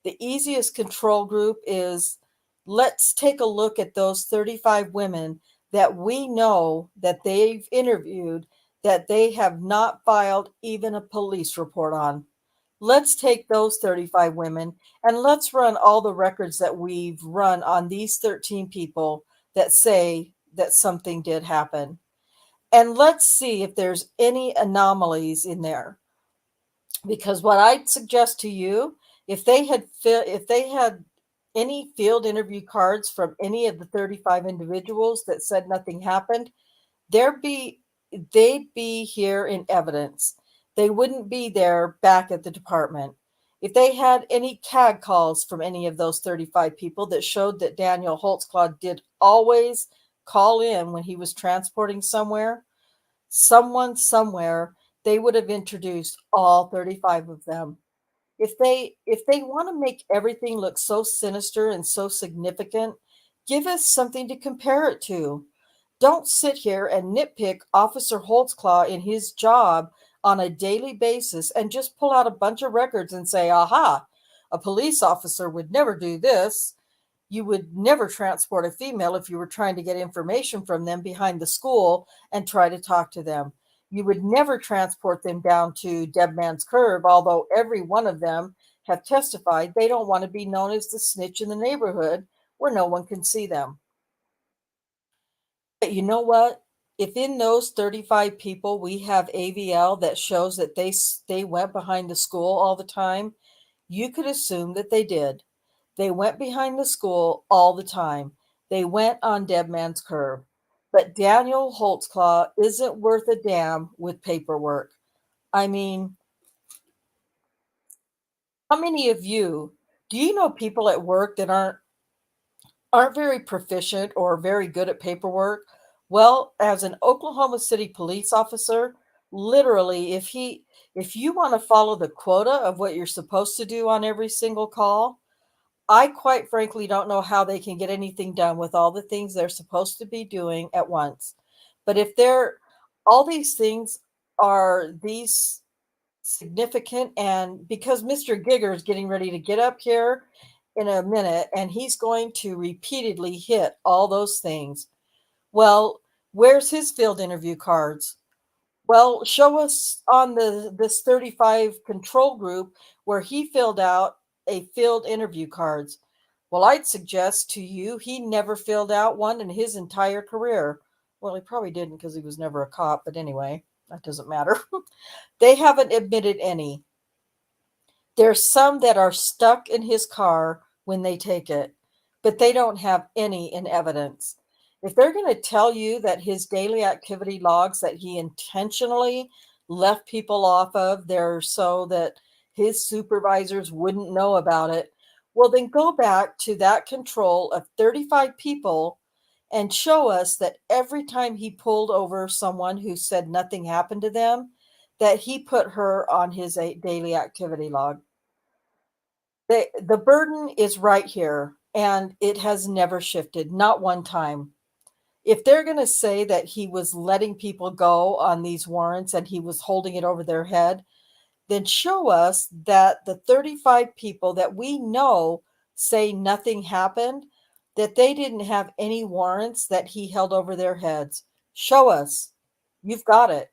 S1: the easiest control group is, let's take a look at those 35 women that we know that they've interviewed that they have not filed even a police report on. Let's take those 35 women and let's run all the records that we've run on these 13 people that say that something did happen. And let's see if there's any anomalies in there. Because what I'd suggest to you, if they had any field interview cards from any of the 35 individuals that said nothing happened, they'd be here in evidence. They wouldn't be there back at the department. If they had any CAD calls from any of those 35 people that showed that Daniel Holtzclaw did always call in when he was transporting someone somewhere, they would have introduced all 35 of them. If they want to make everything look so sinister and so significant, give us something to compare it to. Don't sit here and nitpick Officer Holtzclaw in his job on a daily basis and just pull out a bunch of records and say, aha, a police officer would never do this. You would never transport a female if you were trying to get information from them behind the school and try to talk to them. You would never transport them down to Dead Man's Curve, although every one of them have testified they don't want to be known as the snitch in the neighborhood where no one can see them. But you know what? If in those 35 people we have AVL that shows that they went behind the school all the time, you could assume that they did. They went behind the school all the time. They went on Dead Man's Curve. But Daniel Holtzclaw isn't worth a damn with paperwork. I mean, how many of you do you know people at work that aren't very proficient or very good at paperwork? Well, as an Oklahoma City police officer, literally if you want to follow the quota of what you're supposed to do on every single call, I quite frankly don't know how they can get anything done with all the things they're supposed to be doing at once. But if they're all these things are these significant, and because Mr. Giger is getting ready to get up here in a minute and he's going to repeatedly hit all those things. Well, where's his field interview cards? Well, show us on this 35 control group where he filled out a field interview cards. Well, I'd suggest to you he never filled out one in his entire career. Well, he probably didn't because he was never a cop, but anyway, that doesn't matter. They haven't admitted any. There's some that are stuck in his car when they take it, but they don't have any in evidence. If they're going to tell you that his daily activity logs that he intentionally left people off of there so that his supervisors wouldn't know about it, well, then go back to that control of 35 people and show us that every time he pulled over someone who said nothing happened to them, that he put her on his daily activity log. The burden is right here, and it has never shifted, not one time. If they're going to say that he was letting people go on these warrants and he was holding it over their head, then show us that the 35 people that we know say nothing happened, that they didn't have any warrants that he held over their heads. Show us. You've got it.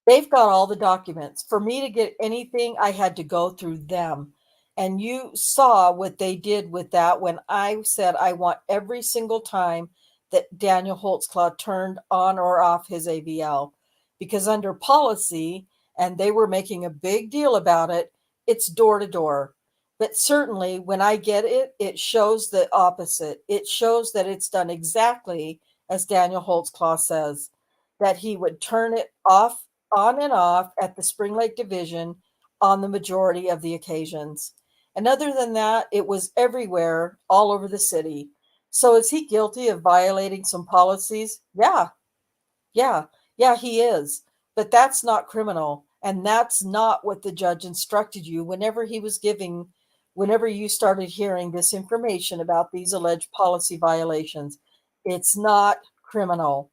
S1: They've got all the documents. For me to get anything, I had to go through them. And you saw what they did with that when I said I want every single time that Daniel Holtzclaw turned on or off his AVL. Because under policy, and they were making a big deal about it, it's door to door. But certainly when I get it, it shows the opposite. It shows that it's done exactly as Daniel Holtzclaw says, that he would turn it off, on and off at the Spring Lake Division on the majority of the occasions. And other than that, it was everywhere, all over the city. So is he guilty of violating some policies? Yeah, he is. But that's not criminal. And that's not what the judge instructed you whenever you started hearing this information about these alleged policy violations. It's not criminal.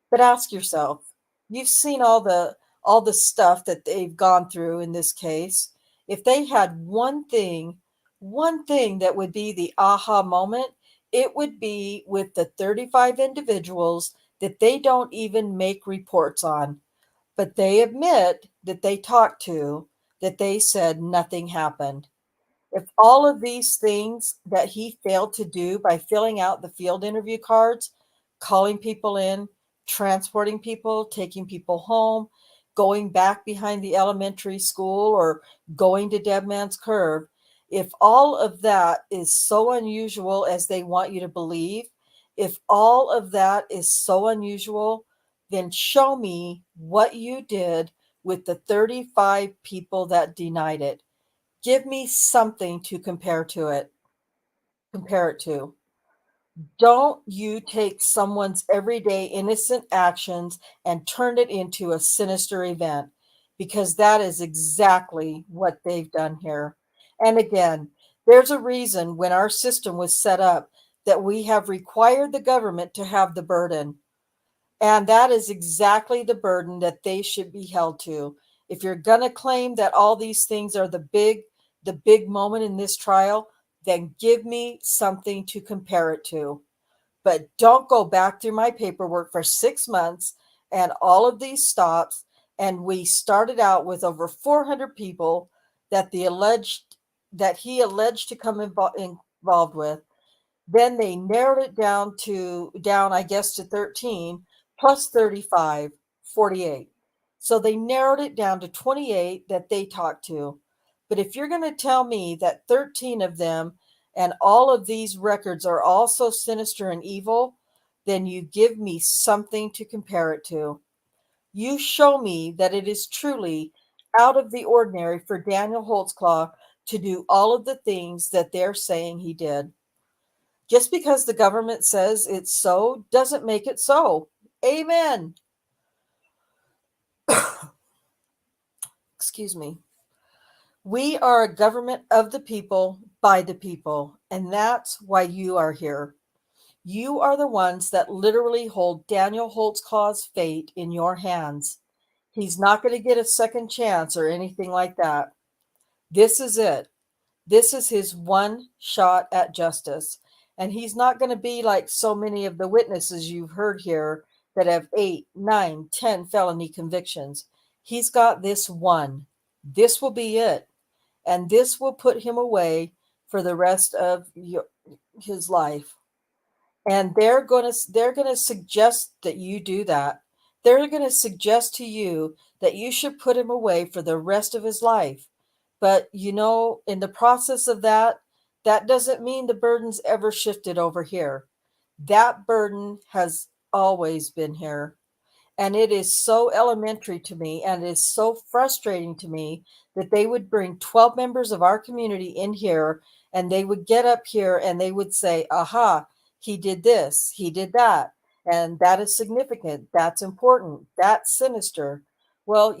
S1: But ask yourself, you've seen all the stuff that they've gone through in this case. If they had one thing that would be the aha moment, it would be with the 35 individuals that they don't even make reports on. But they admit that they talked to, that they said nothing happened. If all of these things that he failed to do by filling out the field interview cards, calling people in, transporting people, taking people home, going back behind the elementary school or going to Dead Man's Curve, if all of that is so unusual as they want you to believe, if all of that is so unusual, then show me what you did with the 35 people that denied it. Give me something to compare it to. Don't you take someone's everyday innocent actions and turn it into a sinister event, because that is exactly what they've done here. And again, there's a reason when our system was set up that we have required the government to have the burden. And that is exactly the burden that they should be held to. If you're going to claim that all these things are the big moment in this trial, then give me something to compare it to. But don't go back through my paperwork for 6 months and all of these stops, and we started out with over 400 people that he alleged to come involved with. Then they narrowed it down, I guess, to 13 plus 35, 48. So they narrowed it down to 28 that they talked to. But if you're going to tell me that 13 of them and all of these records are all so sinister and evil, then you give me something to compare it to. You show me that it is truly out of the ordinary for Daniel Holtzclaw to do all of the things that they're saying he did. Just because the government says it's so doesn't make it so. Amen. Excuse me. We are a government of the people, by the people, and that's why you are here. You are the ones that literally hold Daniel Holtzclaw's fate in your hands. He's not going to get a second chance or anything like that. This is it. This is his one shot at justice. And he's not going to be like so many of the witnesses you've heard here that have 8, 9, 10 felony convictions. He's got this one. This will be it. And this will put him away for the rest of his life. And they're going to suggest that you do that. They're going to suggest to you that you should put him away for the rest of his life. But, in the process of that doesn't mean the burden's ever shifted over here. That burden has always been here. And it is so elementary to me, and it is so frustrating to me that they would bring 12 members of our community in here, and they would get up here and they would say, aha, he did this, he did that, and that is significant, that's important, that's sinister. Well,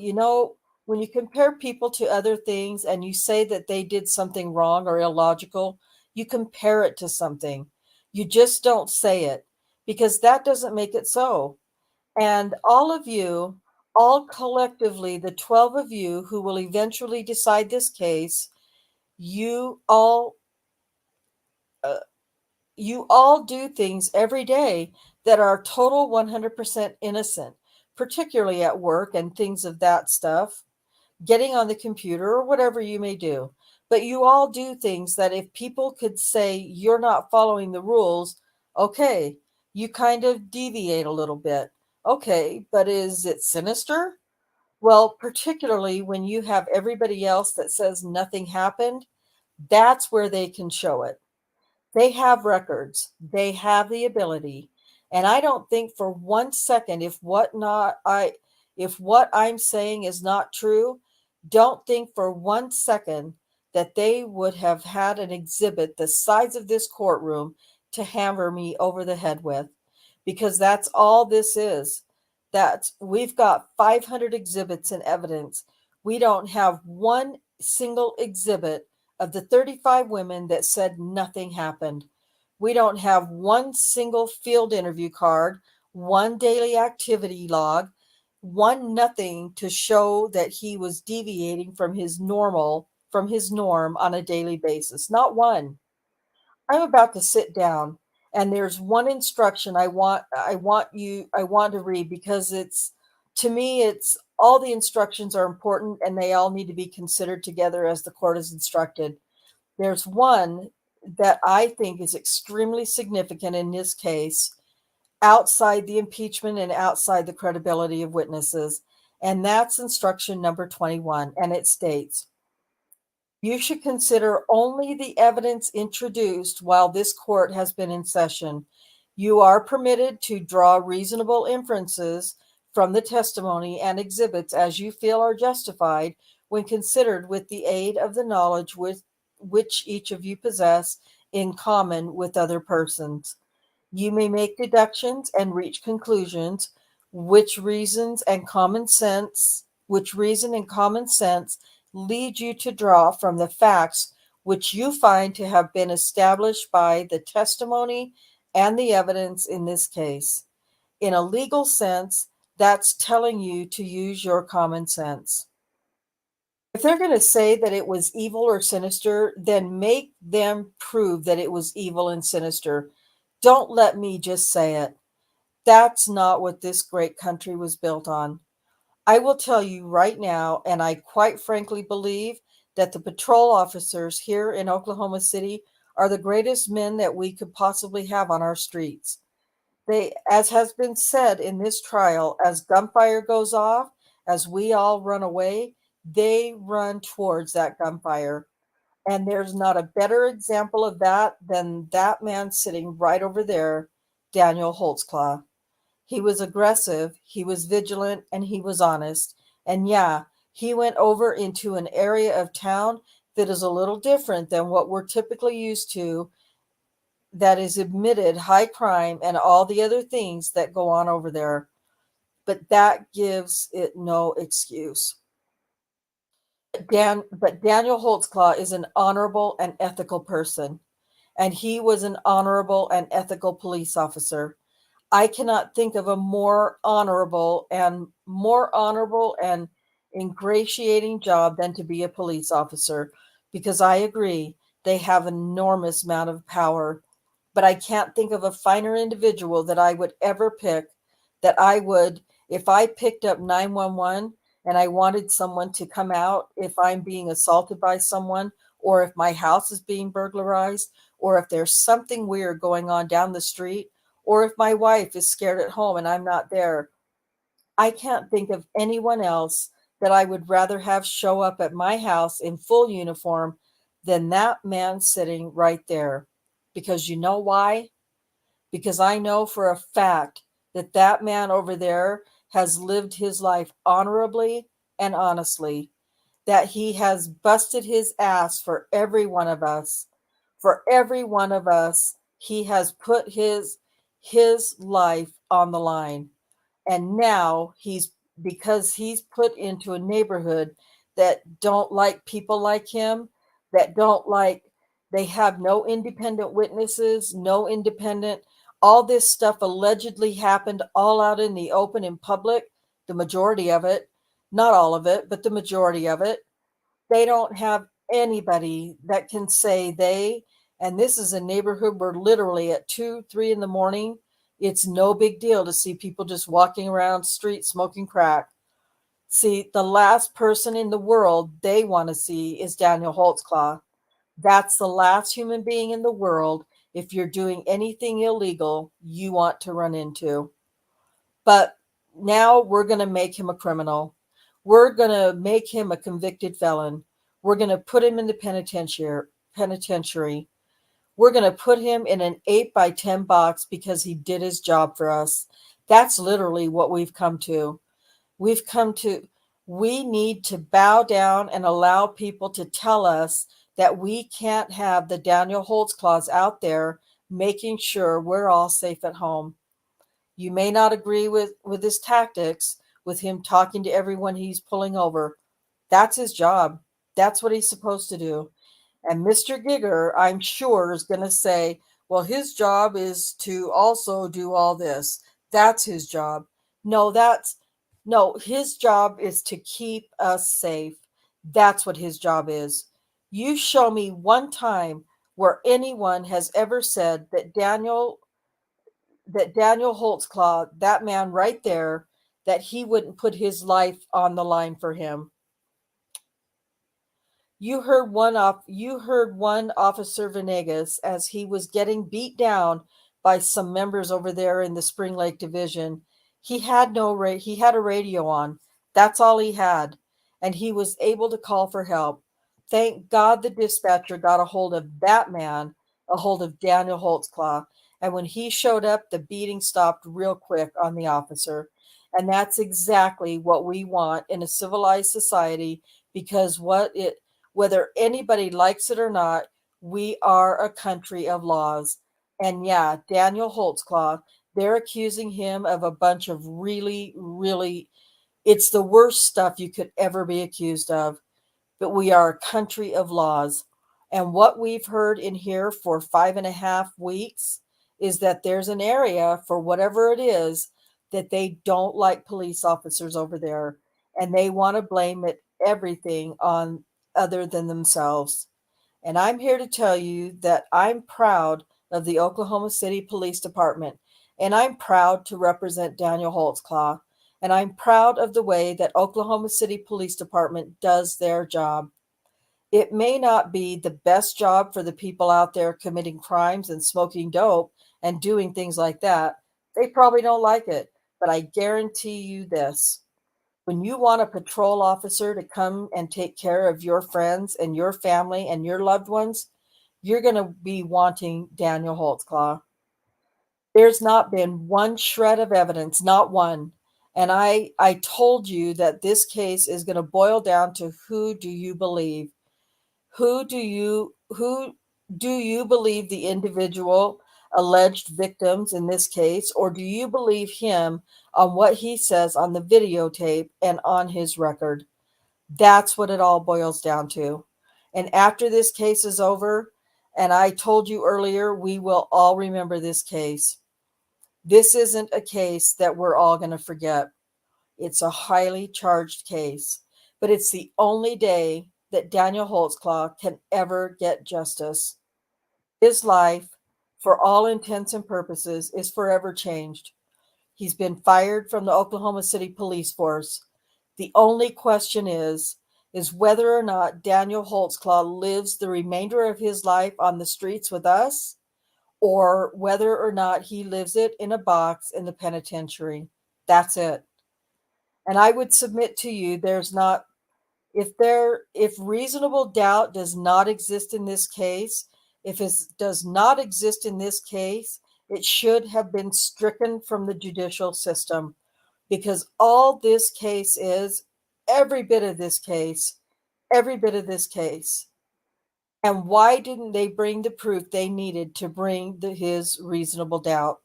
S1: when you compare people to other things and you say that they did something wrong or illogical, you compare it to something. You just don't say it, because that doesn't make it so. And all of you, all collectively, the 12 of you who will eventually decide this case, you all do things every day that are total 100% innocent, particularly at work and things of that stuff, getting on the computer or whatever you may do. But you all do things that if people could say you're not following the rules, okay, you kind of deviate a little bit. Okay, but is it sinister? Well, particularly when you have everybody else that says nothing happened, that's where they can show it. They have records. They have the ability. And I don't think for 1 second, if what I'm saying is not true, don't think for 1 second that they would have had an exhibit the size of this courtroom to hammer me over the head with, because that's all this is. We've got 500 exhibits and evidence. We don't have one single exhibit of the 35 women that said nothing happened. We don't have one single field interview card, one daily activity log, one nothing to show that he was deviating from his norm on a daily basis. Not one. I'm about to sit down, and there's one instruction I want to read, because to me it's all the instructions are important and they all need to be considered together as the court is instructed. There's one that I think is extremely significant in this case, outside the impeachment and outside the credibility of witnesses, and that's instruction number 21, and it states, you should consider only the evidence introduced while this court has been in session. You are permitted to draw reasonable inferences from the testimony and exhibits as you feel are justified when considered with the aid of the knowledge which each of you possess in common with other persons. You may make deductions and reach conclusions which reason and common sense lead you to draw from the facts which you find to have been established by the testimony and the evidence in this case. In a legal sense, that's telling you to use your common sense. If they're going to say that it was evil or sinister, then make them prove that it was evil and sinister. Don't let me just say it. That's not what this great country was built on. I will tell you right now, and I quite frankly believe that the patrol officers here in Oklahoma City are the greatest men that we could possibly have on our streets. They, as has been said in this trial, as gunfire goes off, as we all run away, they run towards that gunfire. And there's not a better example of that than that man sitting right over there, Daniel Holtzclaw. He was aggressive, he was vigilant, and he was honest. And yeah, he went over into an area of town that is a little different than what we're typically used to, that is admitted high crime and all the other things that go on over there. But that gives it no excuse. But Daniel Holtzclaw is an honorable and ethical person, and he was an honorable and ethical police officer. I cannot think of a more honorable and ingratiating job than to be a police officer, because I agree they have an enormous amount of power. But I can't think of a finer individual that I would ever pick, that I would, if I picked up 911 and I wanted someone to come out if I'm being assaulted by someone, or if my house is being burglarized, or if there's something weird going on down the street, or if my wife is scared at home and I'm not there. I can't think of anyone else that I would rather have show up at my house in full uniform than that man sitting right there. Because you know why? Because I know for a fact that that man over there has lived his life honorably and honestly, that he has busted his ass for every one of us. For every one of us, he has put his life on the line. And now because he's put into a neighborhood that don't like people like him, that don't like, they have no independent witnesses, no independent, all this stuff allegedly happened all out in the open in public, the majority of it, not all of it, but the majority of it. They don't have anybody that can say and this is a neighborhood where literally at 2, 3 in the morning, it's no big deal to see people just walking around street smoking crack. See, the last person in the world they want to see is Daniel Holtzclaw. That's the last human being in the world, if you're doing anything illegal, you want to run into. But now we're going to make him a criminal. We're going to make him a convicted felon. We're going to put him in the penitentiary. We're going to put him in an 8x10 box because he did his job for us. That's literally what we've come to. We need to bow down and allow people to tell us that we can't have the Daniel Holtzclaws out there making sure we're all safe at home. You may not agree with his tactics, with him talking to everyone he's pulling over. That's his job. That's what he's supposed to do. And Mr. Giger, I'm sure, is going to say, well, his job is to also do all this. That's his job. No, his job is to keep us safe. That's what his job is. You show me one time where anyone has ever said that Daniel Holtzclaw, that man right there, that he wouldn't put his life on the line for him. You heard one officer Venegas as he was getting beat down by some members over there in the Spring Lake Division. He had he had a radio on. That's all he had, and he was able to call for help. Thank God the dispatcher got a hold of that man, a hold of Daniel Holtzclaw, and when he showed up, the beating stopped real quick on the officer. And that's exactly what we want in a civilized society, because whether anybody likes it or not, we are a country of laws. And yeah, Daniel Holtzclaw, they're accusing him of a bunch of really, really, it's the worst stuff you could ever be accused of. But we are a country of laws. And what we've heard in here for 5.5 weeks is that there's an area, for whatever it is, that they don't like police officers over there. And they want to blame everything on other than themselves. And I'm here to tell you that I'm proud of the Oklahoma City Police Department. And I'm proud to represent Daniel Holtzclaw. And I'm proud of the way that Oklahoma City Police Department does their job. It may not be the best job for the people out there committing crimes and smoking dope and doing things like that. They probably don't like it, but I guarantee you this. When you want a patrol officer to come and take care of your friends and your family and your loved ones, you're going to be wanting Daniel Holtzclaw. There's not been one shred of evidence, not one. And I told you that this case is going to boil down to who do you believe? Who do you believe the individual alleged victims in this case, or do you believe him on what he says on the videotape and on his record? That's what it all boils down to. And after this case is over, and I told you earlier, we will all remember this case. This isn't a case that we're all going to forget. It's a highly charged case, but it's the only day that Daniel Holtzclaw can ever get justice. His life, for all intents and purposes, is forever changed. He's been fired from the Oklahoma City Police Force. The only question is whether or not Daniel Holtzclaw lives the remainder of his life on the streets with us, or whether or not he lives it in a box in the penitentiary. That's it. And I would submit to you, if reasonable doubt does not exist in this case, if it does not exist in this case, it should have been stricken from the judicial system, because all this case is, every bit of this case. And why didn't they bring the proof they needed to bring his reasonable doubt?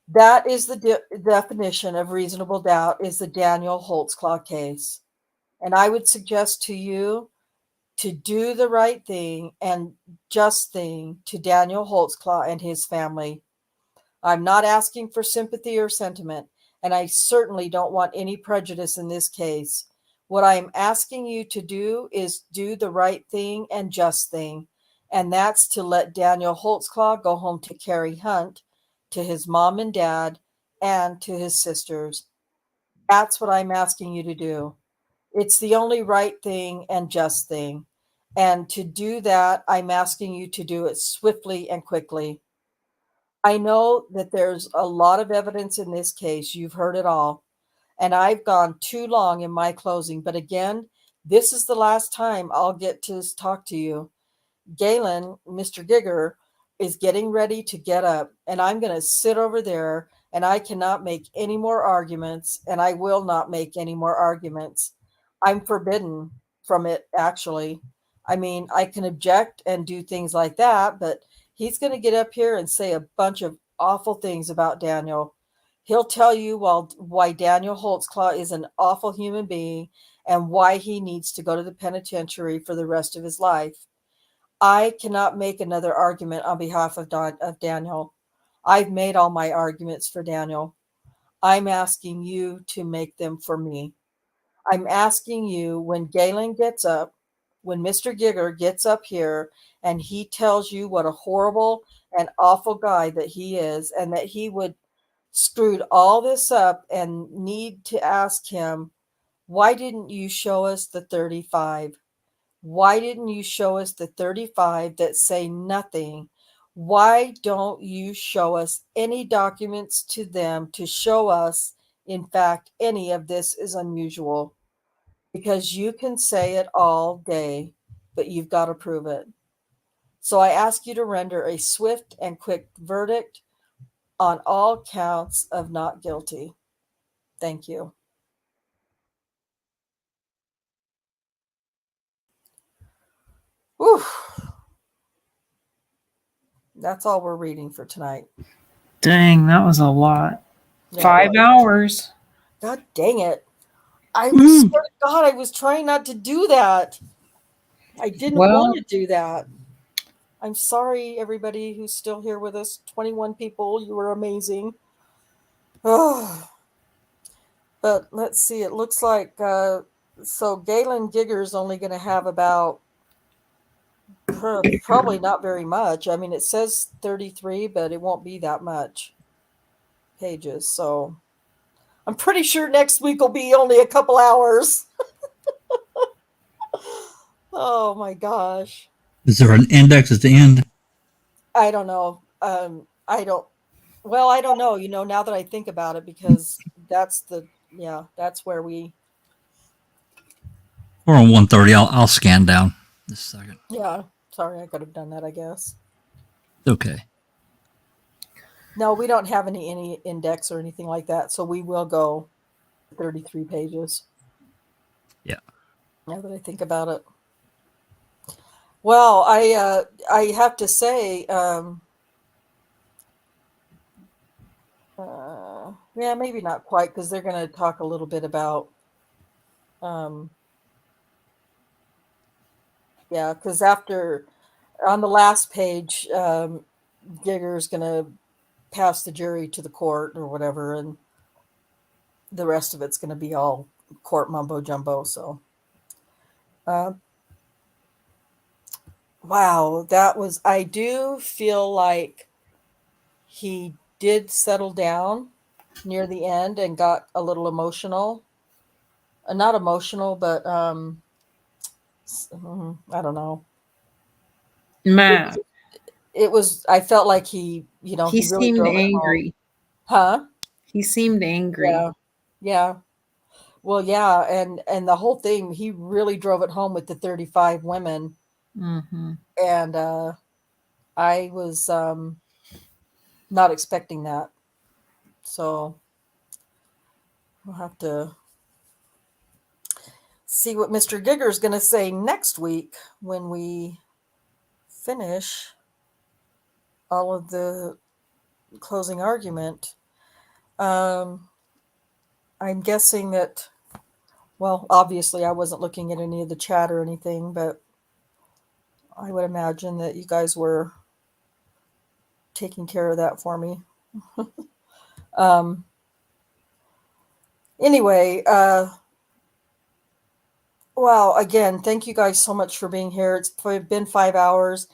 S1: That is the definition of reasonable doubt, is the Daniel Holtzclaw case. And I would suggest to you to do the right thing and just thing to Daniel Holtzclaw and his family. I'm not asking for sympathy or sentiment, and I certainly don't want any prejudice in this case. What I am asking you to do is do the right thing and just thing, and that's to let Daniel Holtzclaw go home to Carrie Hunt, to his mom and dad, and to his sisters. That's what I'm asking you to do. It's the only right thing and just thing. And to do that, I'm asking you to do it swiftly and quickly. I know that there's a lot of evidence in this case. You've heard it all. And I've gone too long in my closing. But again, this is the last time I'll get to talk to you. Galen, Mr. Gigger, is getting ready to get up. And I'm going to sit over there, and I cannot make any more arguments. And I will not make any more arguments. I'm forbidden from it, actually. I mean, I can object and do things like that, but he's going to get up here and say a bunch of awful things about Daniel. He'll tell you why Daniel Holtzclaw is an awful human being and why he needs to go to the penitentiary for the rest of his life. I cannot make another argument on behalf of Daniel. I've made all my arguments for Daniel. I'm asking you to make them for me. I'm asking you, when Galen gets up, when Mr. Gigger gets up here and he tells you what a horrible and awful guy that he is, and that he would screwed all this up, and need to ask him, why didn't you show us the 35? Why didn't you show us the 35 that say nothing? Why don't you show us any documents to them to show us, in fact, any of this is unusual? Because you can say it all day, but you've got to prove it. So I ask you to render a swift and quick verdict on all counts of not guilty. Thank you. Whew. That's all we're reading for tonight.
S3: Dang, that was a lot.
S1: Yeah,
S3: 5
S1: well,
S3: hours.
S1: God dang it. I swear to God, I was trying not to do that. I didn't want to do that. I'm sorry, everybody who's still here with us. 21 people. You were amazing. Oh. But let's see. It looks like so Galen Gigger is only going to have about Probably not very much. I mean, it says 33, but it won't be that much pages. So I'm pretty sure next week will be only a couple hours. Oh my gosh.
S2: Is there an index at the end?
S1: I don't know. I don't, well, I don't know, now that I think about it, because that's that's where we,
S2: We're on 130. I'll scan down just a second.
S1: yeah, sorry, I could have done that, I guess.
S2: Okay.
S1: No, we don't have any index or anything like that. So we will go 33 pages.
S2: Yeah.
S1: Now that I think about it. Well, I have to say, yeah, maybe not quite, because they're going to talk a little bit about, yeah, because after on the last page, Gigger's going to pass the jury to the court or whatever, and the rest of it's going to be all court mumbo jumbo. So, wow, I do feel like he did settle down near the end and got a little emotional. Not emotional, but I don't know.
S3: Mad.
S1: I felt like he
S3: He
S1: really
S3: seemed
S1: drove it home.
S3: angry.
S1: Huh?
S3: He seemed angry.
S1: Yeah. Yeah. Well, yeah, and the whole thing, he really drove it home with the 35 women.
S3: Mm-hmm.
S1: And I was not expecting that. So we'll have to see what Mr. Giger is going to say next week when we finish all of the closing argument. I'm guessing that, well, obviously I wasn't looking at any of the chat or anything, but I would imagine that you guys were taking care of that for me. Anyway, well, again, thank you guys so much for being here. It's been 5 hours.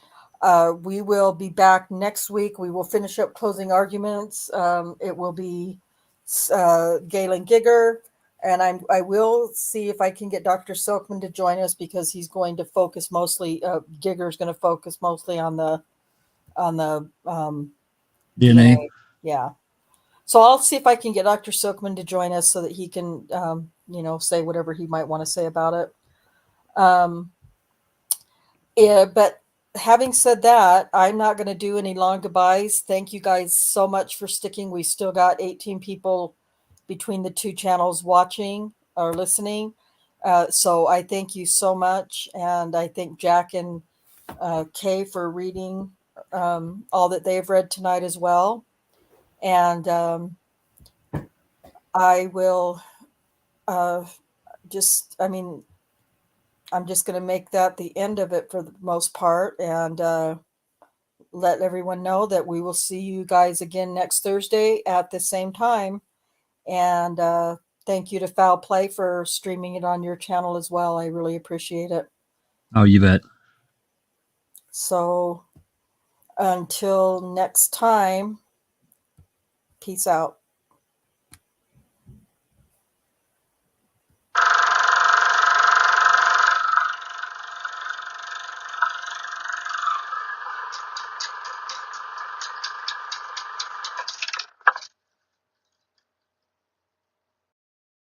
S1: We will be back next week. We will finish up closing arguments. It will be Galen Giger, and I will see if I can get Dr. Silkman to join us, because he's going to focus mostly. Giger is going to focus mostly on the
S2: DNA.
S1: Yeah. So I'll see if I can get Dr. Silkman to join us so that he can, say whatever he might want to say about it. Yeah, but having said that, I'm not going to do any long goodbyes. Thank you guys so much for sticking. We still got 18 people between the two channels watching or listening. So I thank you so much. And I thank Jack and Kay for reading all that they've read tonight as well. And I will I'm just going to make that the end of it for the most part, and let everyone know that we will see you guys again next Thursday at the same time. And thank you to Foul Play for streaming it on your channel as well. I really appreciate it.
S2: Oh, you bet.
S1: So until next time, peace out.